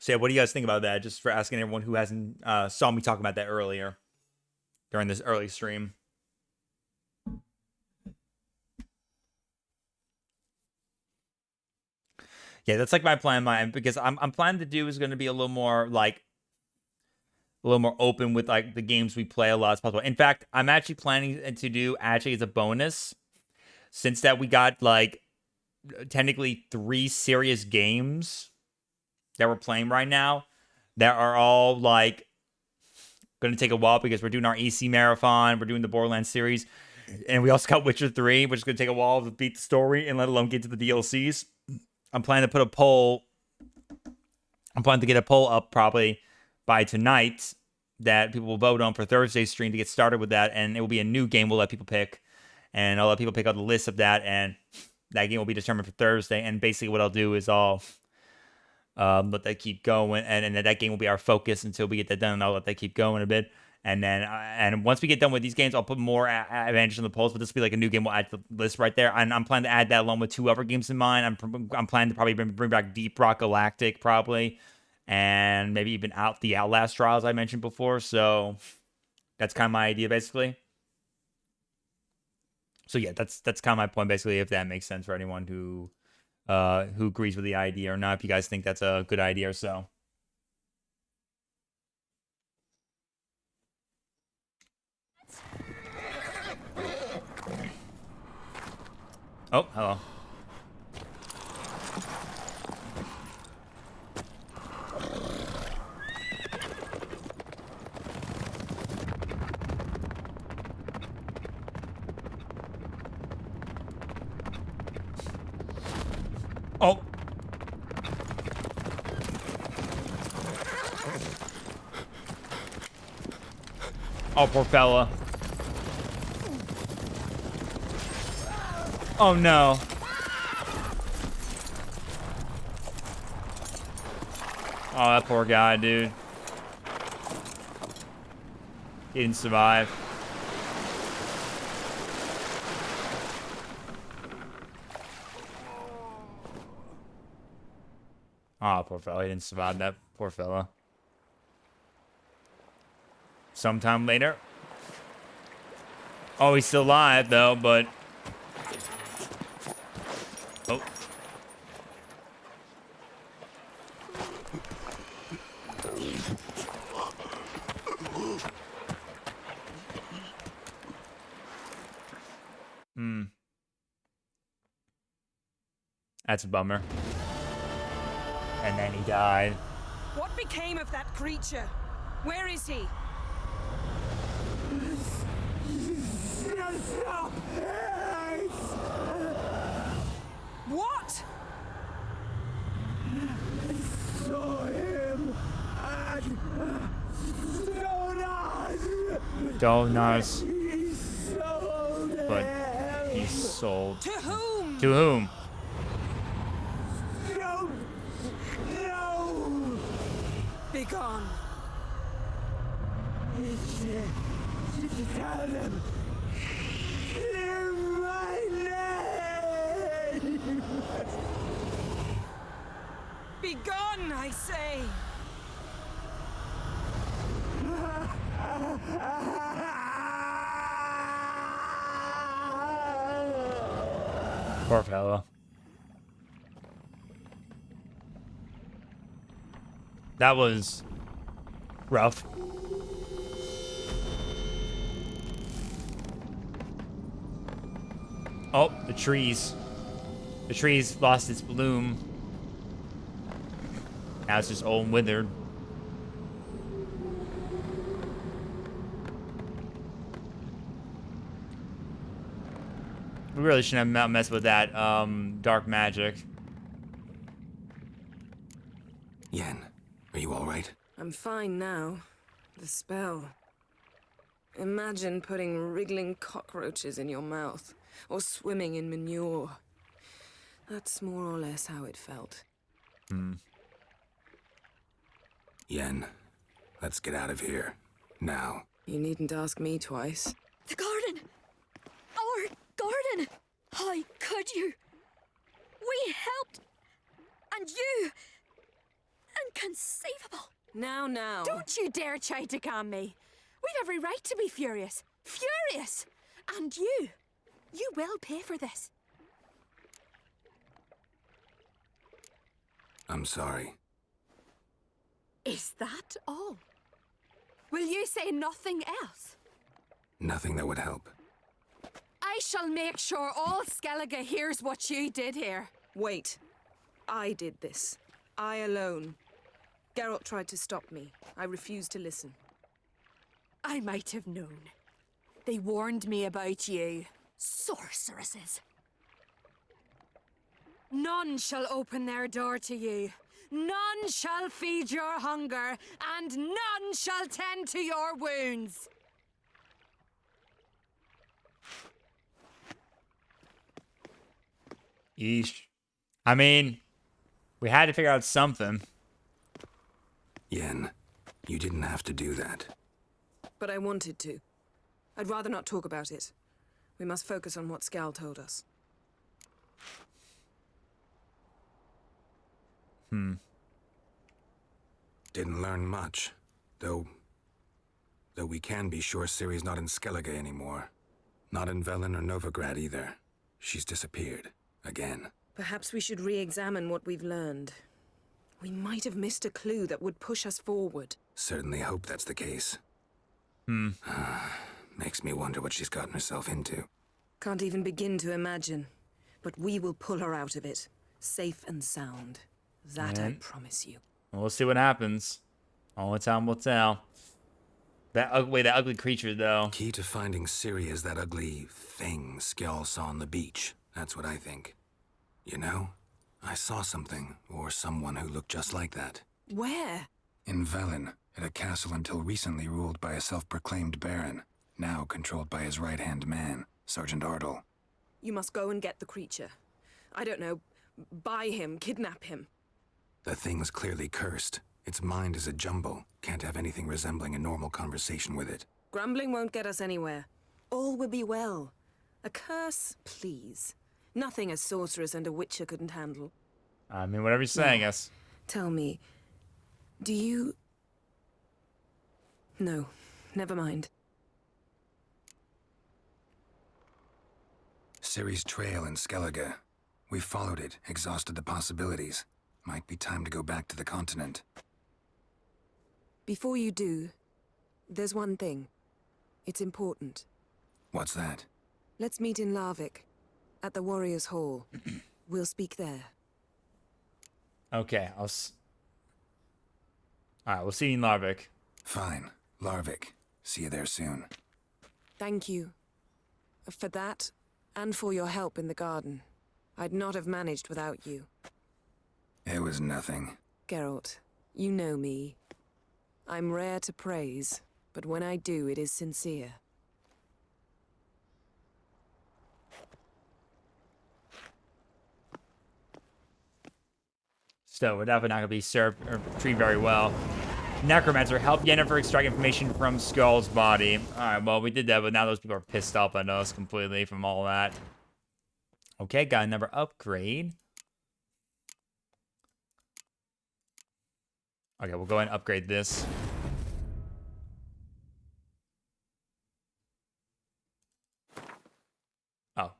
So yeah, what do you guys think about that? Just for asking everyone who hasn't saw me talk about that earlier during this early stream. Yeah, that's like my plan, because I'm planning to do is going to be a little more like a little more open with like the games we play a lot as possible. In fact, I'm actually planning to do actually as a bonus, since that we got like technically 3 serious games that we're playing right now that are all like going to take a while because we're doing our EC marathon, we're doing the Borderlands series, and we also got Witcher 3, which is going to take a while to beat the story and let alone get to the DLCs. I'm planning to put a poll. I'm planning to get a poll up probably by tonight that people will vote on for Thursday's stream to get started with that, and it will be a new game we'll let people pick, and I'll let people pick out the list of that, and that game will be determined for Thursday. And basically what I'll do is I'll let that keep going, and that game will be our focus until we get that done, and I'll let that keep going a bit. And then, and once we get done with these games, I'll put more advantage in the polls, but this will be like a new game we'll add to the list right there. And I'm planning to add that along with 2 other games in mind. I'm planning to probably bring back Deep Rock Galactic, probably, and maybe even the Outlast Trials I mentioned before. So that's kind of my idea, basically. So yeah, that's kind of my point, basically, if that makes sense for anyone who agrees with the idea or not, if you guys think that's a good idea or so. Oh, hello. Oh. Oh, poor fella. Oh, no. Oh, that poor guy, dude. He didn't survive. Oh, poor fella. He didn't survive that. Poor fella. Sometime later. Oh, he's still alive, though, but... Oh. That's a bummer. And then he died. What became of that creature? Where is he? What? I saw him at Jonas. Donors. But he's sold. To whom? To whom? No! Be gone. Tell them. Clear my name. Be gone, I say. Poor fella. That was rough. Oh, the trees. The trees lost its bloom. Now it's just old and withered. We really shouldn't have messed with that dark magic. Yen, are you all right? I'm fine now. The spell. Imagine putting wriggling cockroaches in your mouth, or swimming in manure. That's more or less how it felt. Yen, let's get out of here. Now. You needn't ask me twice. The garden! Our garden! How could you? We helped! And you! Inconceivable! Now. Don't you dare try to calm me. We've every right to be furious. Furious! And you will pay for this. I'm sorry. Is that all? Will you say nothing else? Nothing that would help. I shall make sure all Skellige hears what you did here. Wait. I did this. I alone. Geralt tried to stop me. I refused to listen. I might have known. They warned me about you. Sorceresses. None shall open their door to you. None shall feed your hunger, and none shall tend to your wounds. Yeesh. I mean, we had to figure out something. Yen, you didn't have to do that. But I wanted to. I'd rather not talk about it. We must focus on what Skal told us. Didn't learn much. Though we can be sure Ciri's not in Skellige anymore. Not in Velen or Novigrad either. She's disappeared. Again. Perhaps we should re-examine what we've learned. We might have missed a clue that would push us forward. Certainly hope that's the case. Makes me wonder what she's gotten herself into. Can't even begin to imagine. But we will pull her out of it. Safe and sound. That I promise you. We'll see what happens. Only time will tell. That ugly creature, though. Key to finding Ciri is that ugly thing Skjall saw on the beach. That's what I think. You know, I saw something, or someone who looked just like that. Where? In Velen, at a castle until recently ruled by a self-proclaimed baron, now controlled by his right-hand man, Sergeant Ardle. You must go and get the creature. I don't know, buy him, kidnap him. The thing's clearly cursed. Its mind is a jumble. Can't have anything resembling a normal conversation with it. Grumbling won't get us anywhere. All will be well. A curse, please. Nothing a sorceress and a witcher couldn't handle. I mean, whatever you're saying, yes. Tell me, do you... No, never mind. Ciri's trail in Skellige. We followed it, exhausted the possibilities. Might be time to go back to the continent. Before you do, there's one thing. It's important. What's that? Let's meet in Larvik, at the Warriors' Hall. We'll speak there. Okay, Alright, we'll see you in Larvik. Fine. Larvik. See you there soon. Thank you. For that, and for your help in the garden. I'd not have managed without you. It was nothing. Geralt, you know me. I'm rare to praise, But when I do, it is sincere. So we're definitely not going to be served or treated very well. Necromancer, help Yennefer extract information from Skull's body. Alright, well, we did that, but now those people are pissed off at us completely from all that. Okay, got another upgrade. Okay, we'll go ahead and upgrade this. Oh.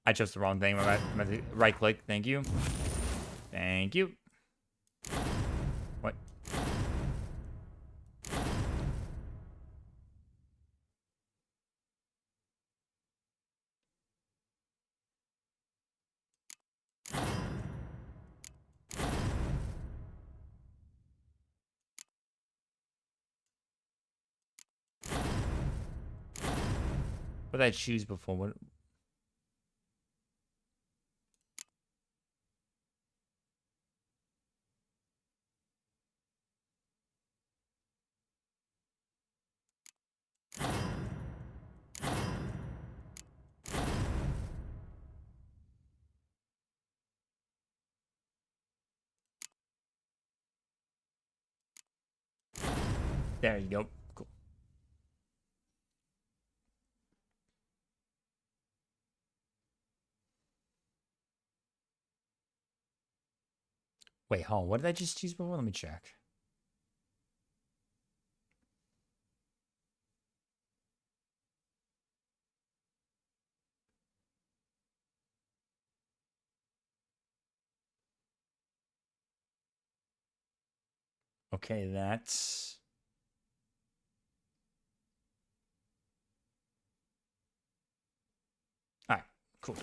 I chose the wrong thing. Right click. Thank you. Thank you. What? What did I choose before? What? There you go. Cool. Wait, hold on. What did I just choose before? Let me check. Okay, that's... Alright, cool.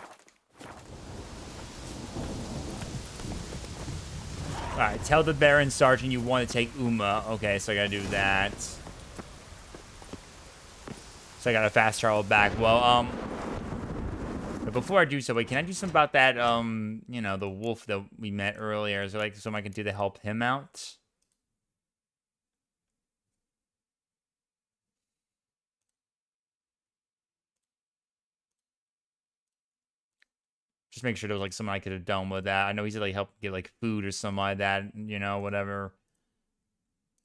Alright, tell the Baron Sergeant you want to take Uma. Okay, so I gotta do that. So I gotta fast travel back. Well, but before I do so, wait, can I do something about that, you know, the wolf that we met earlier? Is there, like, something I can do to help him out? Just make sure there was, like, something I could have done with that. I know he said, like, help get, like, food or something like that, you know, whatever.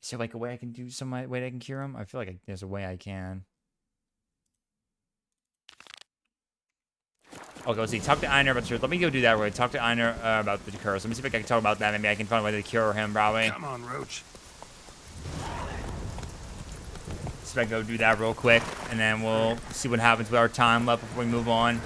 Is there, like, a way I can do some way I can cure him? I feel like there's a way I can. Okay, let's see. Talk to Einar about the... Let me go do that real. Talk to Einar about the curse. Let me see if I can talk about that. Maybe I can find a way to cure him, probably. Come on, Roach. So I go do that real quick, and then we'll see what happens with our time left before we move on.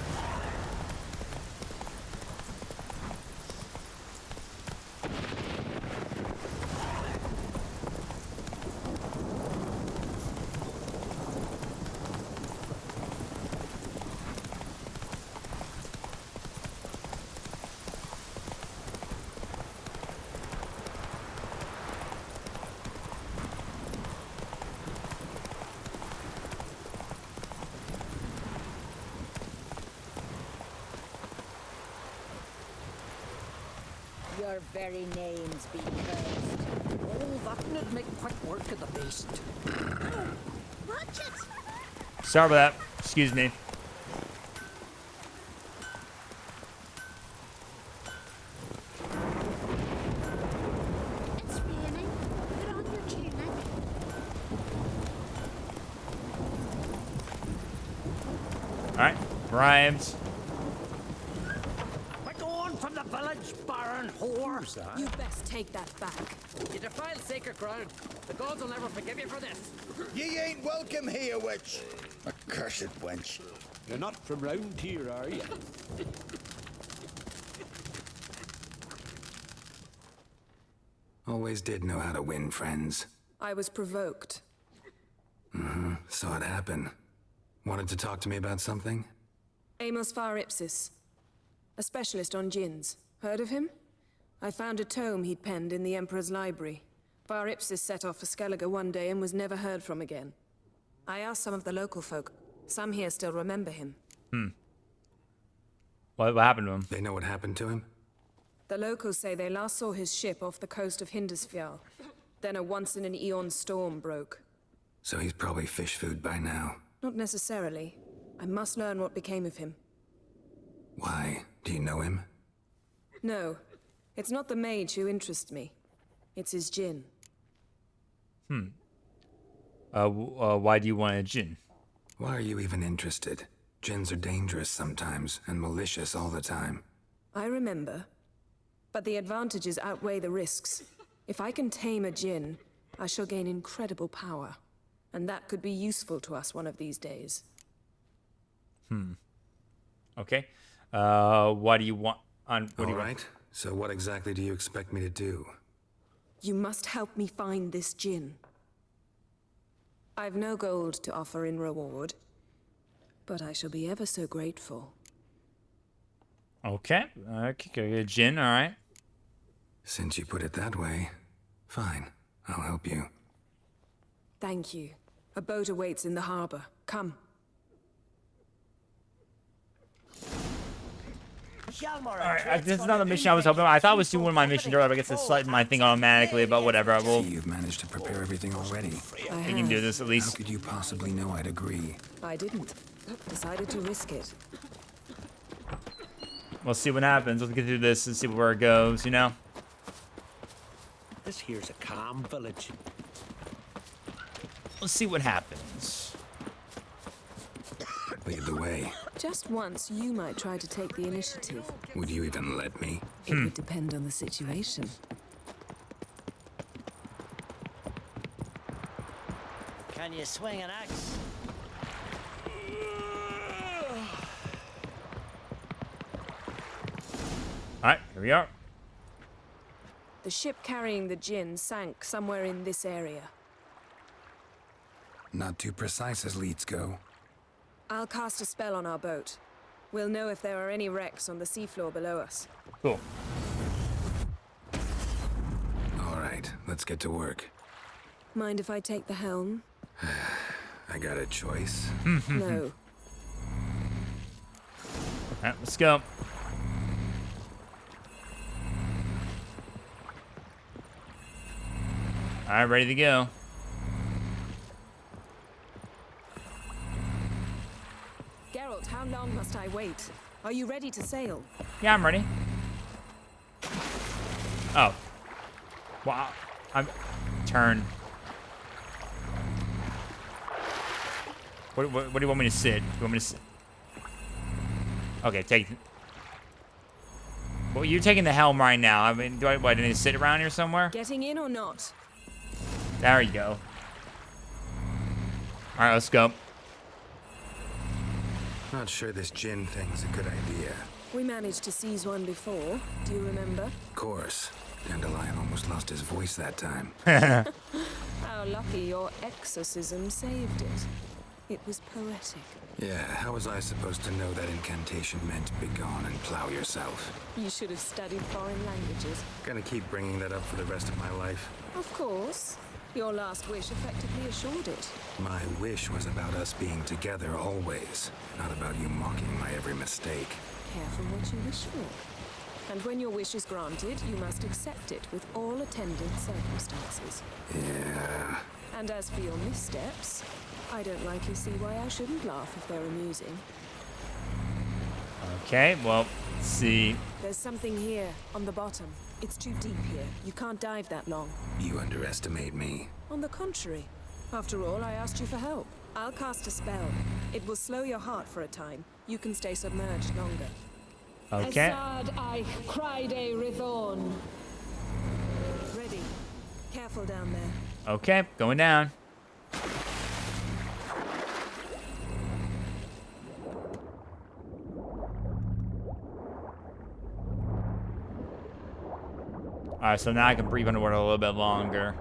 Your very names be cursed. Oh, that would make quick work of the beast. Watch it! Sorry about that. Excuse me. It's raining. Put on your tunic. Alright. Bribes. From the village, Baron whore. You best take that back. You defile sacred ground. The gods will never forgive you for this. Ye ain't welcome here, witch. Accursed wench. You're not from round here, are you? Always did know how to win friends. I was provoked. Mm-hmm. Saw it happen. Wanted to talk to me about something? Amos Var Ipsis. A specialist on djinns. Heard of him? I found a tome he'd penned in the Emperor's library. Var Ipsis set off for Skellige one day and was never heard from again. I asked some of the local folk. Some here still remember him. What happened to him? They know what happened to him? The locals say they last saw his ship off the coast of Hindisfjall. Then a once-in-an-eon storm broke. So he's probably fish food by now. Not necessarily. I must learn what became of him. Why? Do you know him? No. It's not the mage who interests me. It's his djinn. Why do you want a djinn? Why are you even interested? Djinns are dangerous sometimes, and malicious all the time. I remember. But the advantages outweigh the risks. If I can tame a djinn, I shall gain incredible power. And that could be useful to us one of these days. Okay. Why do you want... All right. So what exactly do you expect me to do? You must help me find this djinn. I've no gold to offer in reward, but I shall be ever so grateful. Okay. Okay, djinn, all right. Since you put it that way, fine. I'll help you. Thank you. A boat awaits in the harbor. Come. Alright, this is not the mission I was hoping. I thought I was doing one of my missions earlier, but I guess it's selecting my thing automatically, but whatever. See, you've managed to prepare everything already. We can do this at least. How could you possibly know I'd agree? I didn't. Decided to risk it. We'll see what happens. Let's get through this and see where it goes, you know? This here's a calm village. Let's see what happens. Lead the way. Just once, you might try to take the initiative. Would you even let me? It would depend on the situation. Can you swing an axe? Alright, here we are. The ship carrying the djinn sank somewhere in this area. Not too precise as leads go. I'll cast a spell on our boat. We'll know if there are any wrecks on the seafloor below us. Cool. All right, let's get to work. Mind if I take the helm? I got a choice. No. Alright, let's go. Alright, ready to go. Geralt, how long must I wait? Are you ready to sail? Yeah, I'm ready. Oh. Wow. I'm... Turn. What do you want me to sit? You want me to sit? Okay, take... Well, you're taking the helm right now. I mean, do I need to sit around here somewhere? Getting in or not? There you go. Alright, let's go. Not sure this djinn thing's a good idea. We managed to seize one before. Do you remember? Of course. Dandelion almost lost his voice that time. How lucky your exorcism saved it. It was poetic. Yeah, how was I supposed to know that incantation meant begone and plow yourself? You should have studied foreign languages. Gonna keep bringing that up for the rest of my life. Of course. Your last wish effectively assured it. My wish was about us being together always, not about you mocking my every mistake. Careful what you wish for. And when your wish is granted, you must accept it with all attendant circumstances. Yeah. And as for your missteps, I don't likely see why I shouldn't laugh if they're amusing. Okay, well, let's see. There's something here, on the bottom. It's too deep here. You can't dive that long. You underestimate me. On the contrary. After all, I asked you for help. I'll cast a spell. It will slow your heart for a time. You can stay submerged longer. Okay. Assad I cried a Rithorn. Ready. Careful down there. Okay, going down. Alright, so now I can breathe underwater a little bit longer.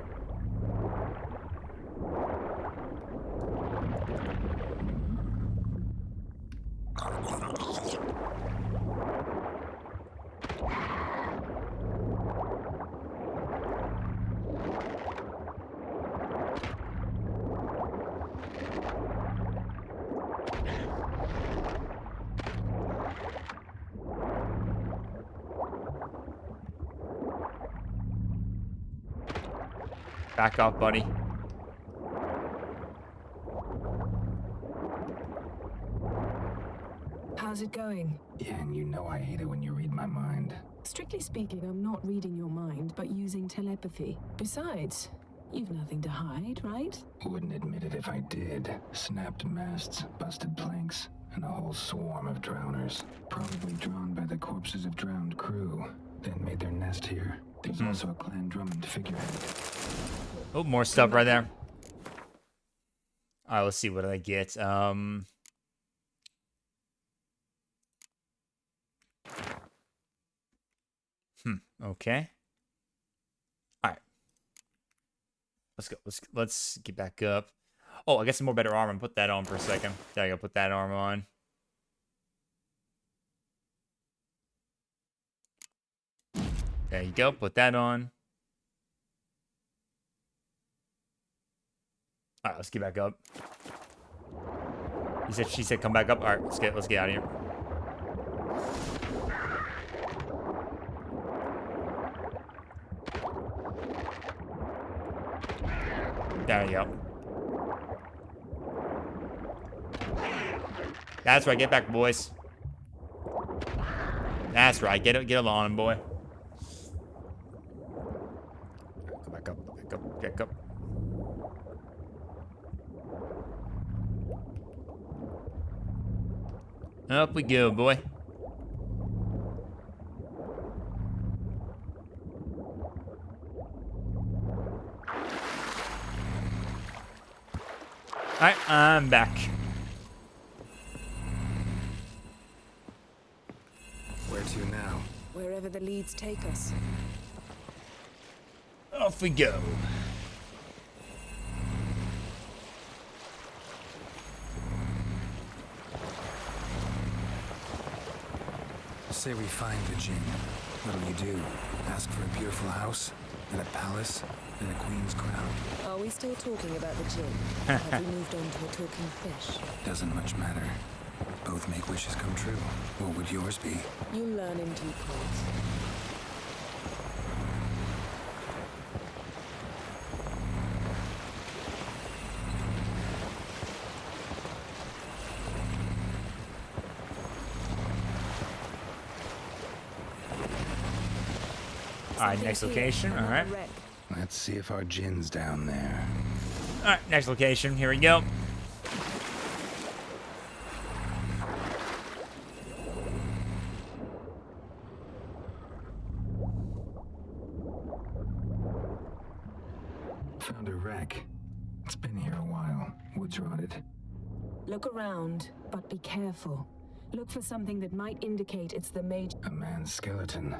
Back off, buddy. How's it going? Yeah, and you know I hate it when you read my mind. Strictly speaking, I'm not reading your mind, but using telepathy. Besides, you've nothing to hide, right? Wouldn't admit it if I did. Snapped masts, busted planks, and a whole swarm of drowners. Probably drawn by the corpses of drowned crew. Then made their nest here. There's also a clan drummond figurehead. Oh, more stuff right there. All right, let's see what I get. Okay. All right. Let's go. Let's get back up. Oh, I got some more better armor. Put that on for a second. There you go. Put that armor on. There you go. Put that on. All right, let's get back up. She said come back up. All right, let's get out of here. There you go. That's right. Get back, boys. That's right. Get along, boy. Go back up. Back up. Back up. Up we go, boy. Alright, I'm back. Where to now? Wherever the leads take us. Off we go. Say we find the Jinn. What'll you do? Ask for a beautiful house? And a palace? And a queen's crown? Are we still talking about the Jinn? Have we moved on to a talking fish? Doesn't much matter. Both make wishes come true. What would yours be? You'll learn in due course. Alright, next location. Alright. Let's see if our Jinn's down there. Alright, next location. Here we go. Found a wreck. It's been here a while. Wood's rotted. Look around, but be careful. Look for something that might indicate it's the major. A man's skeleton.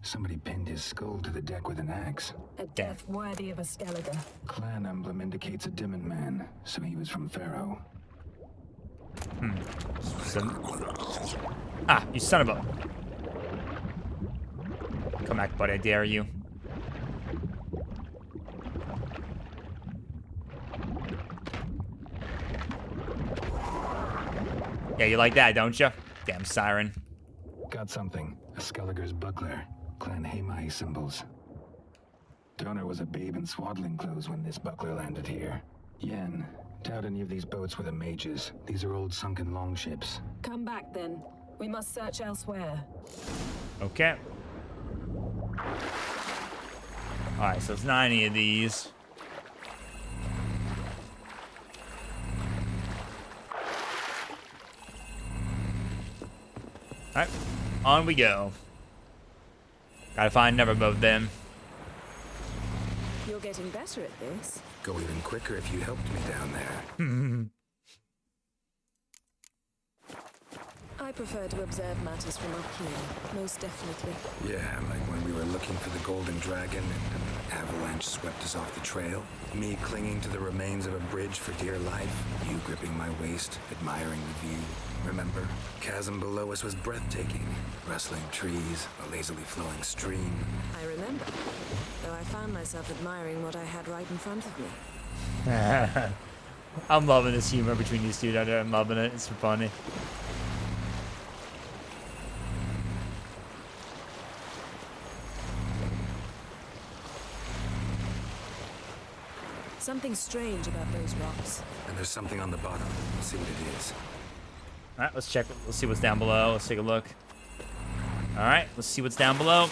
Somebody pinned his skull to the deck with an axe. A death worthy of a Skellige. Clan emblem indicates a Dimon man, so he was from Pharaoh. Ah, you son of a... Come back, buddy. I dare you. Yeah, you like that, don't you? Damn siren. Got something. A Skellige's buckler. Clan Hamai symbols. Donor was a babe in swaddling clothes when this buckler landed here. Yen, doubt any of these boats were the mages. These are old sunken longships. Come back then. We must search elsewhere. Okay. Alright, so it's not any of these. Alright, on we go. Gotta find another boat then. You're getting better at this. Go even quicker if you helped me down there. I prefer to observe matters from up here, most definitely. Yeah, like when we were looking for the Golden Dragon and an avalanche swept us off the trail. Me clinging to the remains of a bridge for dear life. You gripping my waist, admiring the view. Remember? Chasm below us was breathtaking. Rustling trees, a lazily flowing stream. I remember, though I found myself admiring what I had right in front of me. I'm loving this humor between these two. I'm loving it. It's funny. Something strange about those rocks. And there's something on the bottom. See what it is. All right, let's check. Let's see what's down below. Let's take a look. All right, let's see what's down below.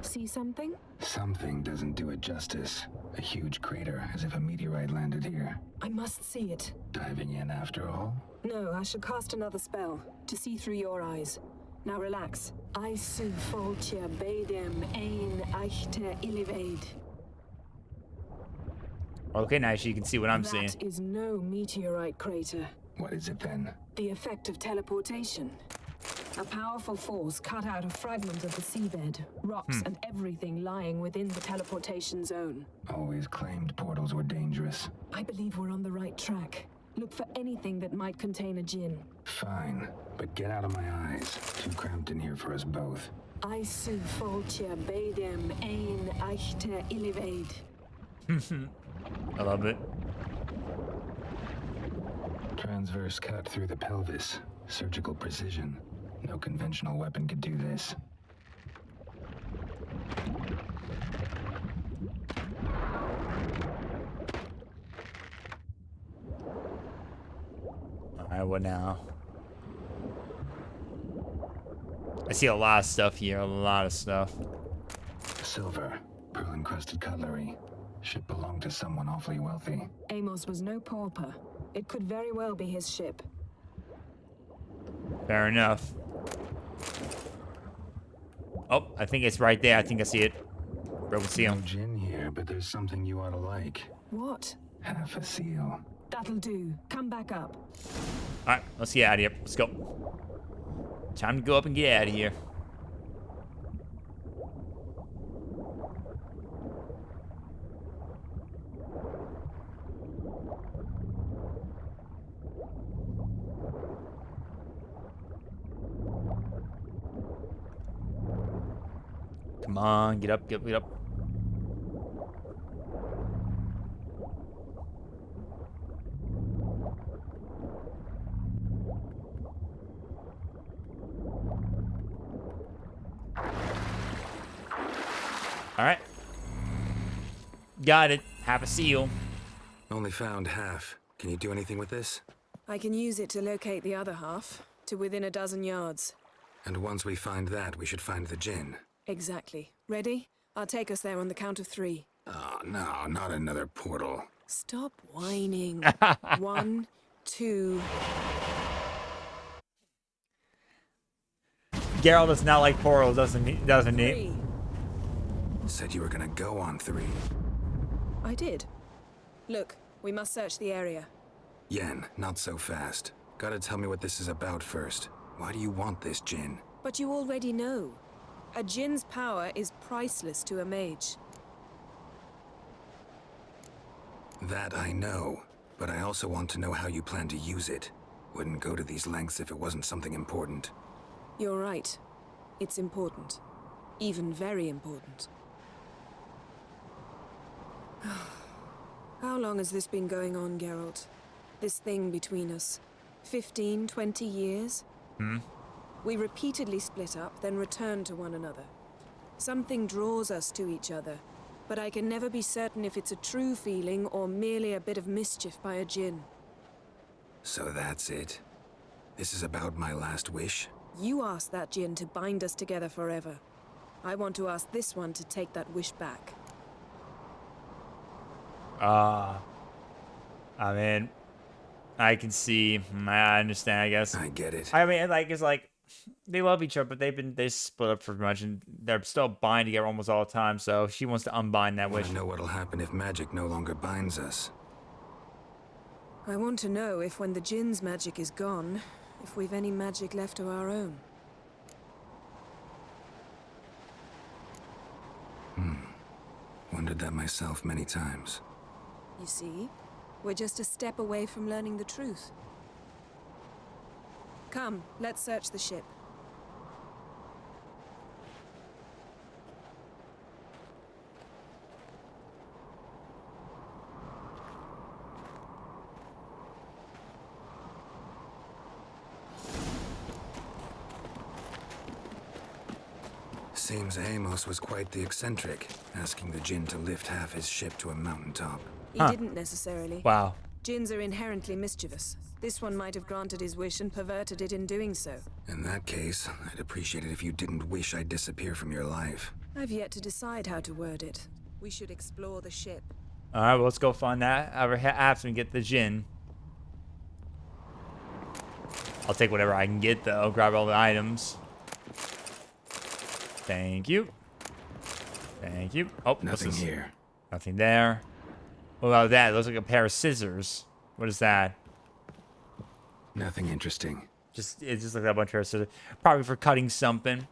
See something? Something doesn't do it justice. A huge crater, as if a meteorite landed here. I must see it. Diving in after all? No, I should cast another spell to see through your eyes. Now relax. I su foltia bedem ein eichte illivaid. Okay, nice. You can see what I'm seeing. That is no meteorite crater. What is it then? The effect of teleportation. A powerful force cut out a fragment of the seabed, rocks and everything lying within the teleportation zone. Always claimed portals were dangerous. I believe we're on the right track. Look for anything that might contain a djinn. Fine, but get out of my eyes. Too cramped in here for us both. I su foltia bedem ein eichte illivaid. I love it. Transverse cut through the pelvis. Surgical precision. No conventional weapon could do this. Alright, what now? I see a lot of stuff here, a lot of stuff. Silver, pearl-encrusted cutlery. Ship belonged to someone awfully wealthy. Amos was no pauper. It could very well be his ship. Fair enough. Oh, I think it's right there. I think I see it. Broken seal. No gin here, but there's something you ought to like. What? Half a seal. That'll do. Come back up. Alright, let's get out of here. Let's go. Time to go up and get out of here. Come on, get up, get up. All right. Got it. Half a seal. Only found half. Can you do anything with this? I can use it to locate the other half, to within a dozen yards. And once we find that, we should find the gin. Exactly. Ready? I'll take us there on the count of 3. Oh, no, not another portal. Stop whining. 1, 2... Geralt does not like portals, doesn't he? Said you were gonna go on 3. I did. Look, we must search the area. Yen, not so fast. Gotta tell me what this is about first. Why do you want this gin? But you already know. A djinn's power is priceless to a mage. That I know, but I also want to know how you plan to use it. Wouldn't go to these lengths if it wasn't something important. You're right. It's important. Even very important. How long has this been going on, Geralt? This thing between us? 15, 20 years? We repeatedly split up, then return to one another. Something draws us to each other, but I can never be certain if it's a true feeling or merely a bit of mischief by a djinn. So that's it. This is about my last wish? You asked that djinn to bind us together forever. I want to ask this one to take that wish back. I mean, I can see. I understand, I guess. I get it. I mean, like, it's like, they love each other, but they split up for much, and they're still bind together almost all the time, so she wants to unbind that wish. I know what'll happen if magic no longer binds us. I want to know if when the djinn's magic is gone, if we've any magic left of our own. Wondered that myself many times. You see, we're just a step away from learning the truth. Come, let's search the ship. Seems Amos was quite the eccentric, asking the Jinn to lift half his ship to a mountaintop. He didn't necessarily. Wow. Jinns are inherently mischievous. This one might have granted his wish and perverted it in doing so. In that case, I'd appreciate it if you didn't wish I'd disappear from your life. I've yet to decide how to word it. We should explore the ship. Alright, well, let's go find that after we get the Jinn. I'll take whatever I can get, though. Grab all the items. Thank you. Thank you. Oh, nothing here. Nothing there. What about that? It looks like a pair of scissors. What is that? Nothing interesting. It's just like a bunch of scissors. Probably for cutting something.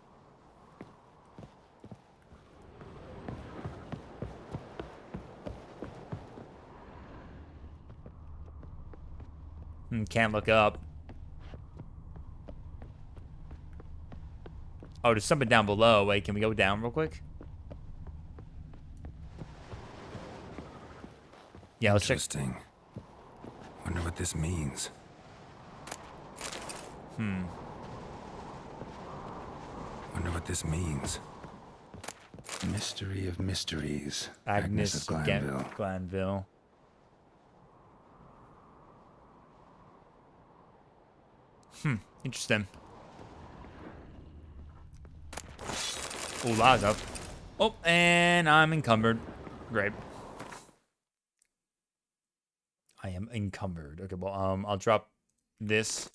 Can't look up. Oh, there's something down below. Wait, can we go down real quick? Yeah, let's check. Interesting. Wonder what this means. Wonder what this means. Mystery of mysteries. Agnes of Glanville. Glanville. Interesting. Oh, law's up. Oh, and I'm encumbered. Great. I am encumbered. Okay, well, I'll drop this.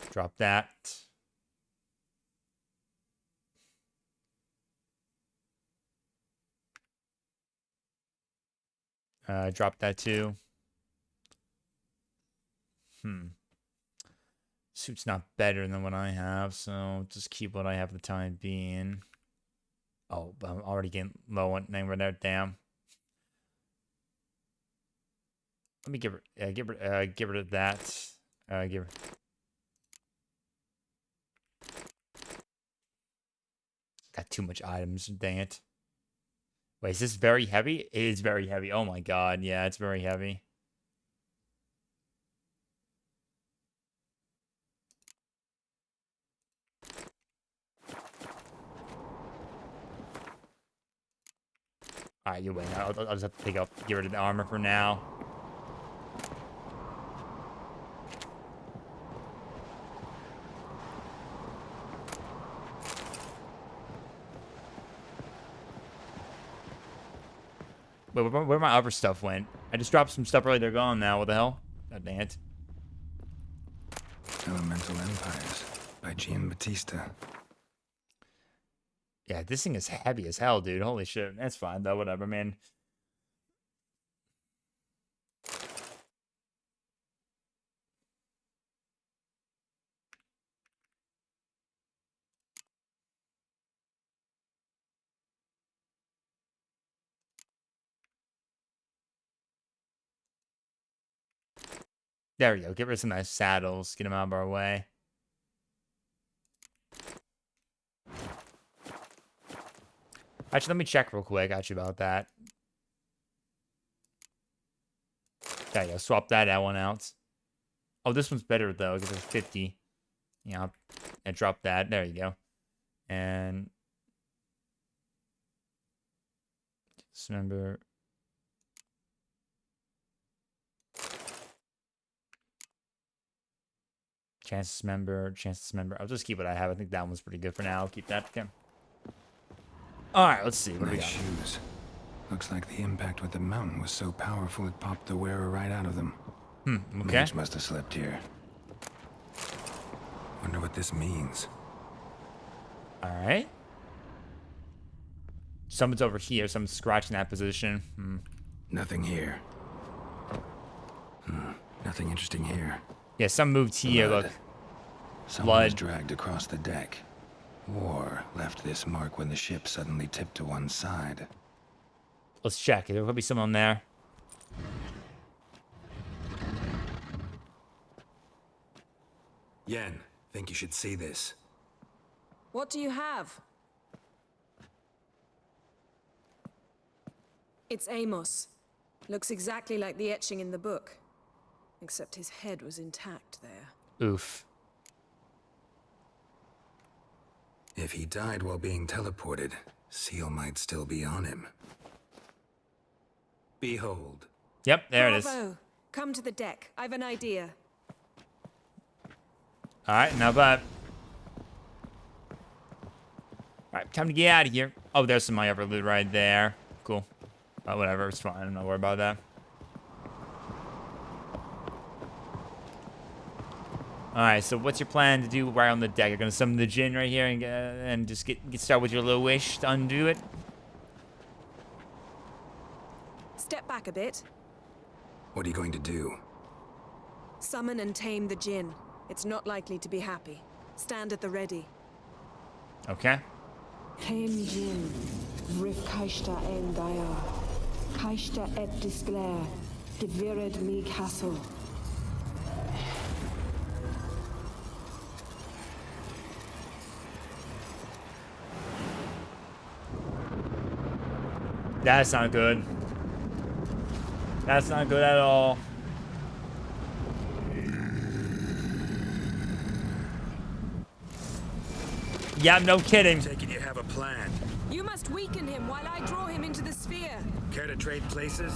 Drop that. Drop that too. Suit's not better than what I have, so just keep what I have for the time being. Oh, but I'm already getting low on name right there. Damn. Let me give rid of that. Got too much items. Dang it. Wait, is this very heavy? It is very heavy. Oh my god. Yeah, it's very heavy. Alright, you wait. I'll just have to get rid of the armor for now. Wait, where my other stuff went? I just dropped some stuff earlier. They're gone now. What the hell? God dang it. Elemental Empires by Giambattista. Yeah, this thing is heavy as hell, dude. Holy shit. That's fine, though. Whatever, man. There we go. Get rid of some nice saddles. Get them out of our way. Actually, let me check real quick actually about that. There you go. Swap that one out. Oh, this one's better, though, because it's 50. Yeah, and drop that. There you go. And just remember... Chances member. I'll just keep what I have. I think that one's pretty good for now. I'll keep that. Okay. All right, let's see. What do we got? Shoes. Looks like the impact with the mountain was so powerful it popped the wearer right out of them. Okay. Mage must have slept here. Wonder what this means. All right. Someone's over here. Someone's scratching that position. Nothing here. Nothing interesting here. Yeah, some moved here. Blood. Look. Someone was dragged across the deck. War left this mark when the ship suddenly tipped to one side. Let's check. There could be someone there. Yen, think you should see this. What do you have? It's Amos. Looks exactly like the etching in the book. Except his head was intact there. Oof. If he died while being teleported, Seal might still be on him. Behold. Yep, there it is. Bravo. Come to the deck. I've an idea. Alright, now but. Alright, time to get out of here. Oh, there's some of my upper loot right there. Cool. Oh, whatever, it's fine. I'm not worried about that. Alright, so what's your plan to do right on the deck? You're gonna summon the djinn right here and just get started with your little wish to undo it? Step back a bit. What are you going to do? Summon and tame the djinn. It's not likely to be happy. Stand at the ready. Okay. Tame djinn. Rif kaishta en daya. Kaishta et disglair. Devired me castle. That's not good. That's not good at all. Yeah, no kidding. Taking you have a plan. You must weaken him while I draw him into the sphere. Care to trade places?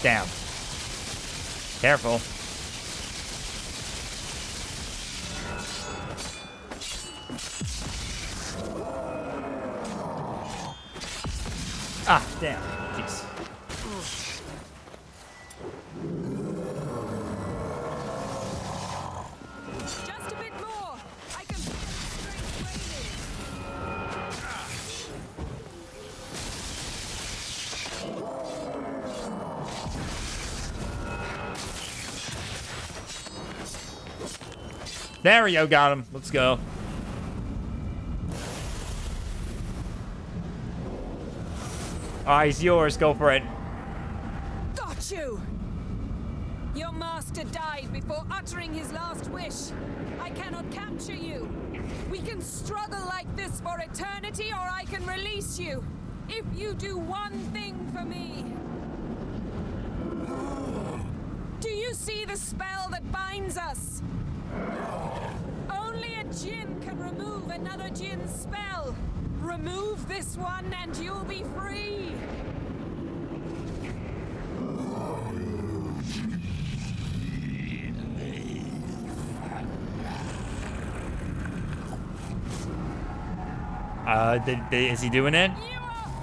Damn. Careful. Ah, damn. Jeez. Just a bit more. I can feel the strength There we go, got him. Let's go. Alright, he's yours. Go for it. Got you! Your master died before uttering his last wish. I cannot capture you. We can struggle like this for eternity, or I can release you. If you do one thing for me. Do you see the spell that binds us? Only a djinn can remove another djinn's spell. Remove this one and you'll be free. Is he doing it? You are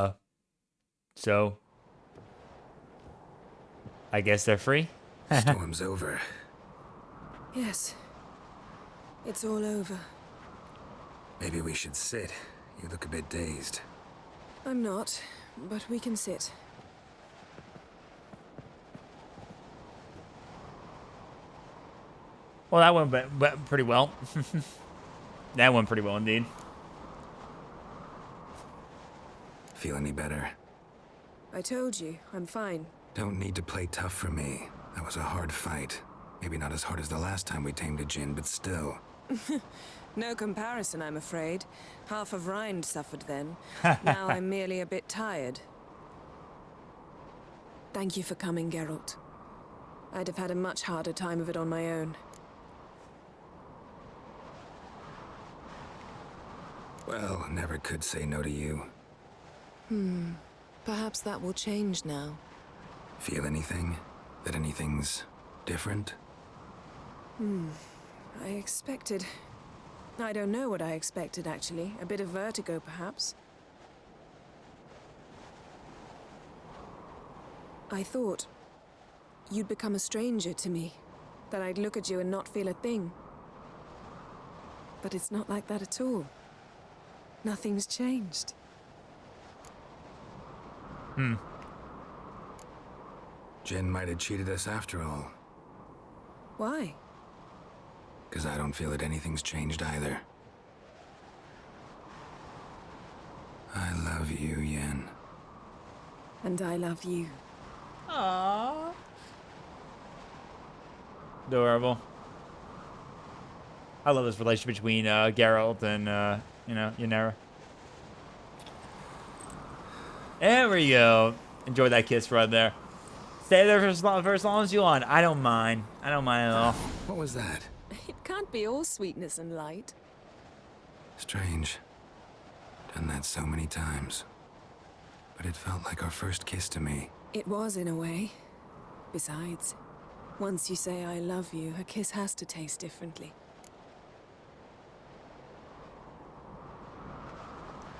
free. So I guess they're free? Storm's over. Yes. It's all over. Maybe we should sit. You look a bit dazed. I'm not, but we can sit. Well, that went pretty well. That went pretty well indeed. Feel any better? I told you, I'm fine. Don't need to play tough for me. That was a hard fight. Maybe not as hard as the last time we tamed a djinn, but still. No comparison, I'm afraid. Half of Rind suffered then. Now I'm merely a bit tired. Thank you for coming, Geralt. I'd have had a much harder time of it on my own. Well, never could say no to you. Perhaps that will change now. Feel anything? That anything's different? I expected... I don't know what I expected, actually. A bit of vertigo, perhaps. I thought you'd become a stranger to me. That I'd look at you and not feel a thing. But it's not like that at all. Nothing's changed. Jinn might have cheated us after all. Why? Because I don't feel that anything's changed either. I love you, Yen. And I love you. Aww. Adorable. I love this relationship between Geralt and, you know, Yennefer. There we go. Enjoy that kiss right there. Stay there for as long as you want. I don't mind. I don't mind at all. What was that? It can't be all sweetness and light. Strange. Done that so many times. But it felt like our first kiss to me. It was, in a way. Besides, once you say I love you, a kiss has to taste differently.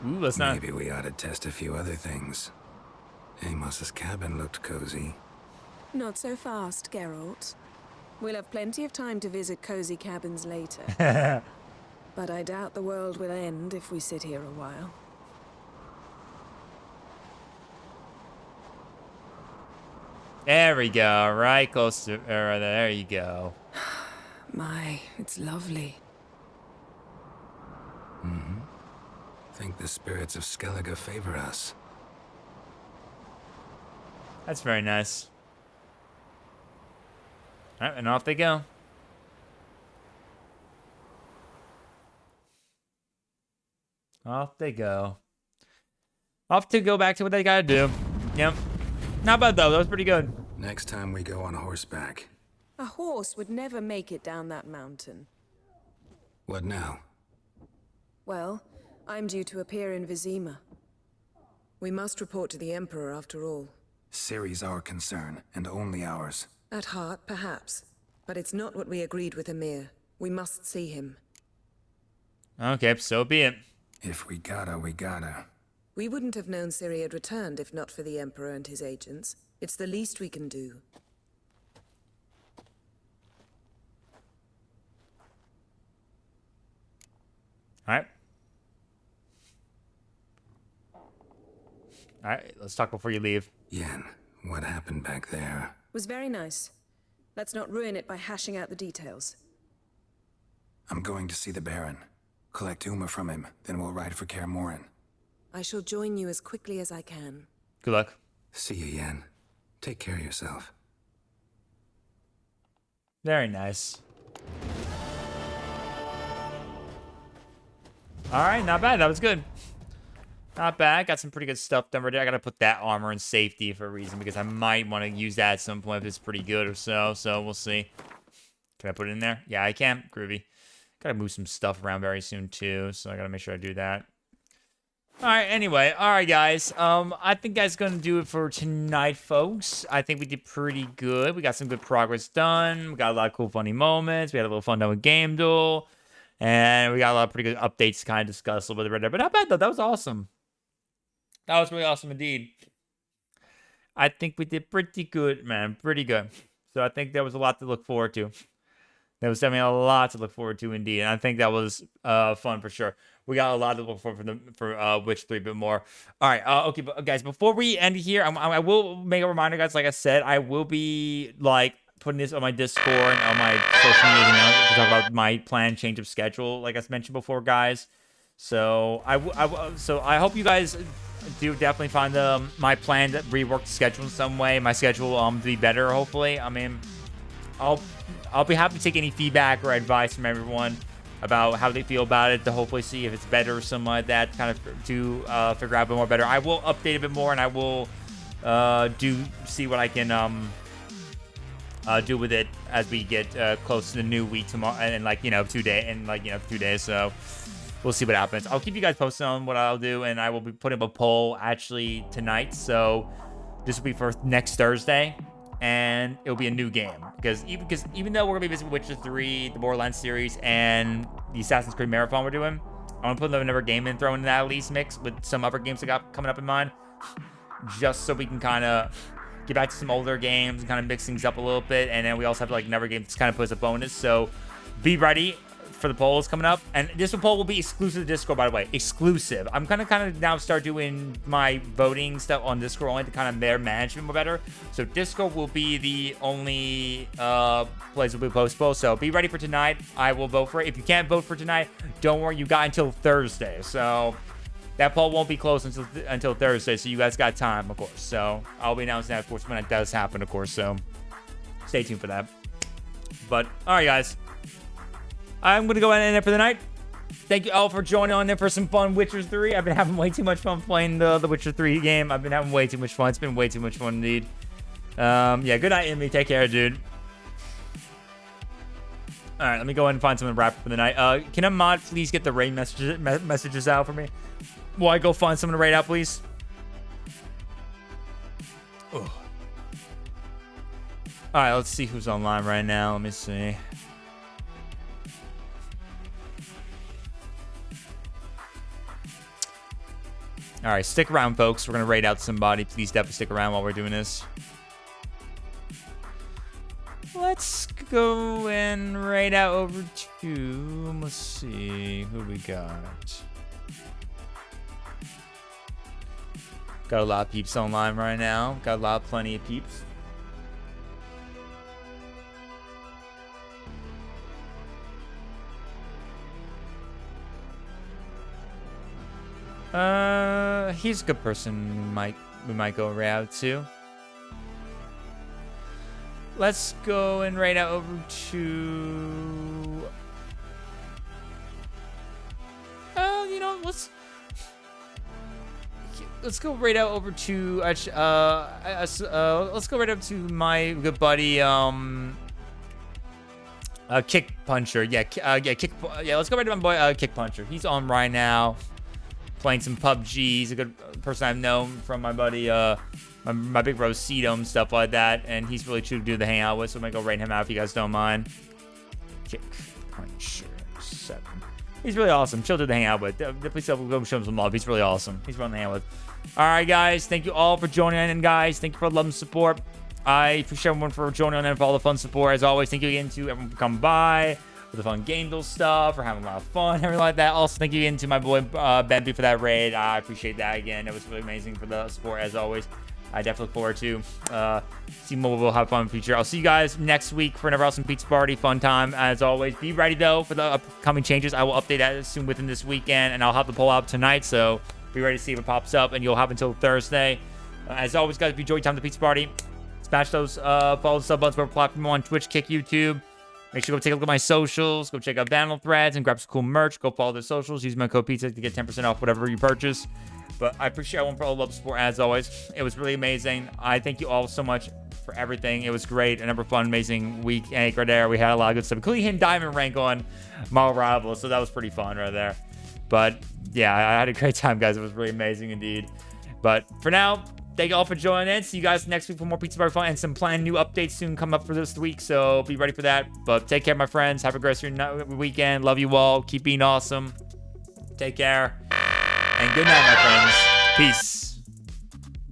Ooh, let's not... Maybe we ought to test a few other things. Amos's cabin looked cozy. Not so fast, Geralt. We'll have plenty of time to visit cozy cabins later. But I doubt the world will end if we sit here a while. There we go. Right close to... there you go. My, it's lovely. Mm-hmm. Think the spirits of Skellige favor us. That's very nice. All right, and off they go. Off they go. Off to go back to what they gotta do. Yep. Not bad though. That was pretty good. Next time we go on horseback. A horse would never make it down that mountain. What now? Well, I'm due to appear in Vizima. We must report to the Emperor after all. Ciri's our concern, and only ours. At heart, perhaps. But it's not what we agreed with Emir. We must see him. Okay, so be it. If we gotta, we gotta. We wouldn't have known Ciri had returned if not for the Emperor and his agents. It's the least we can do. Alright. Alright, let's talk before you leave. Yen, what happened back there? Was very nice. Let's not ruin it by hashing out the details. I'm going to see the Baron. Collect Uma from him, then we'll ride for Kaer Morhen. I shall join you as quickly as I can. Good luck. See you, Yen. Take care of yourself. Very nice. Alright, not bad. That was good. Not bad. Got some pretty good stuff done right there. I gotta put that armor in safety for a reason because I might want to use that at some point if it's pretty good or so. So we'll see. Can I put it in there? Yeah, I can. Groovy. Gotta move some stuff around very soon too. So I gotta make sure I do that. Alright, anyway. Alright, guys. I think that's gonna do it for tonight, folks. I think we did pretty good. We got some good progress done. We got a lot of cool, funny moments. We had a little fun done with Game Duel. And we got a lot of pretty good updates to kind of discuss a little bit right there. But not bad, though. That was awesome. That was really awesome indeed. I think we did pretty good, man. Pretty good. So I think there was a lot to look forward to. There was definitely a lot to look forward to indeed. And I think that was fun for sure. We got a lot to look forward for Witch 3 a bit more. All right. Okay, but guys, before we end here, I will make a reminder, guys. Like I said, I will be like putting this on my Discord and on my social media now to talk about my planned change of schedule, like I mentioned before, guys. So I hope you guys do definitely find my plan to rework the schedule in some way. My schedule to be better, hopefully. I mean, I'll be happy to take any feedback or advice from everyone about how they feel about it to hopefully see if it's better or something like that, kind of to figure out a bit more better. I will update a bit more and I will see what I can do with it as we get close to the new week tomorrow and 2 days. So we'll see what happens. I'll keep you guys posted on what I'll do, and I will be putting up a poll actually tonight. So this will be for next Thursday, and it'll be a new game because even though we're gonna be visiting Witcher 3, the Borderlands series, and the Assassin's Creed Marathon we're doing, I'm gonna put another game in, throw in that at least mix with some other games I got coming up in mind, just so we can kind of get back to some older games and kind of mix things up a little bit. And then we also have another game that's kind of put as a bonus. So be ready for the polls coming up. And this poll will be exclusive to Discord, by the way. Exclusive. I'm kind of now start doing my voting stuff on Discord only to kind of their management more better. So Discord will be the only place will be postable. So be ready for tonight. I will vote for it. If you can't vote for tonight, don't worry. You got until Thursday. So That poll won't be closed until Thursday, so you guys got time, of course. So I'll be announcing that, of course, when it does happen, of course. So stay tuned for that. But all right, guys, I'm gonna go ahead and end it for the night. Thank you all for joining on in for some fun Witcher 3. I've been having way too much fun playing the Witcher 3 game. I've been having way too much fun. It's been way too much fun indeed. Yeah, good night, Emmy. Take care, dude. All right, let me go ahead and find someone to wrap up for the night. Can a mod please get the raid messages out for me? Will I go find someone to raid out, please? Ugh. All right, let's see who's online right now. Let me see. All right, stick around, folks. We're going to raid out somebody. Please definitely stick around while we're doing this. Let's go and raid out over to... Let's see. Who we got? Got a lot of peeps online right now. Got plenty of peeps. He's a good person we might go raid out to. Let's go and raid out over to... you know, let's go raid out over to let's go right up to my good buddy Kick Puncher. Let's go right to my boy Kick Puncher. He's on right now playing some PUBG. He's a good person I've known from my buddy my big bro Cedo and stuff like that, and he's really true to do the hangout with, so I'm gonna go raid him out if you guys don't mind. Kick Puncher 7. He's really awesome. Chill to hang out with. Please go show him some love. He's really awesome. He's fun to hang out with. All right, guys. Thank you all for joining in, guys. Thank you for the love and support. I appreciate everyone for joining in and for all the fun support. As always, thank you again to everyone for coming by, for the fun game build stuff, for having a lot of fun, everything like that. Also, thank you again to my boy Benby for that raid. I appreciate that again. It was really amazing for the support, as always. I definitely look forward to seeing what we'll have fun in the future. I'll see you guys next week for another awesome pizza party. Fun time, as always. Be ready, though, for the upcoming changes. I will update that soon within this weekend, and I'll have the poll out tonight, so be ready to see if it pops up, and you'll have until Thursday. As always, guys, if you enjoyed time the pizza party, smash those follow the sub buttons for platform on Twitch, Kick, YouTube. Make sure to go take a look at my socials. Go check out Vandal Threads and grab some cool merch. Go follow their socials. Use my code PIZZA to get 10% off whatever you purchase. But I appreciate everyone for all the love and support, as always. It was really amazing. I thank you all so much for everything. It was great. Another fun, amazing week right there. We had a lot of good stuff, including hitting diamond rank on my rival. So that was pretty fun right there. But yeah, I had a great time, guys. It was really amazing indeed. But for now, thank you all for joining in. See you guys next week for more Pizza Party fun and some planned new updates soon come up for this week. So be ready for that. But take care, my friends. Have a great rest of your weekend. Love you all. Keep being awesome. Take care. And good night, my friends. Peace.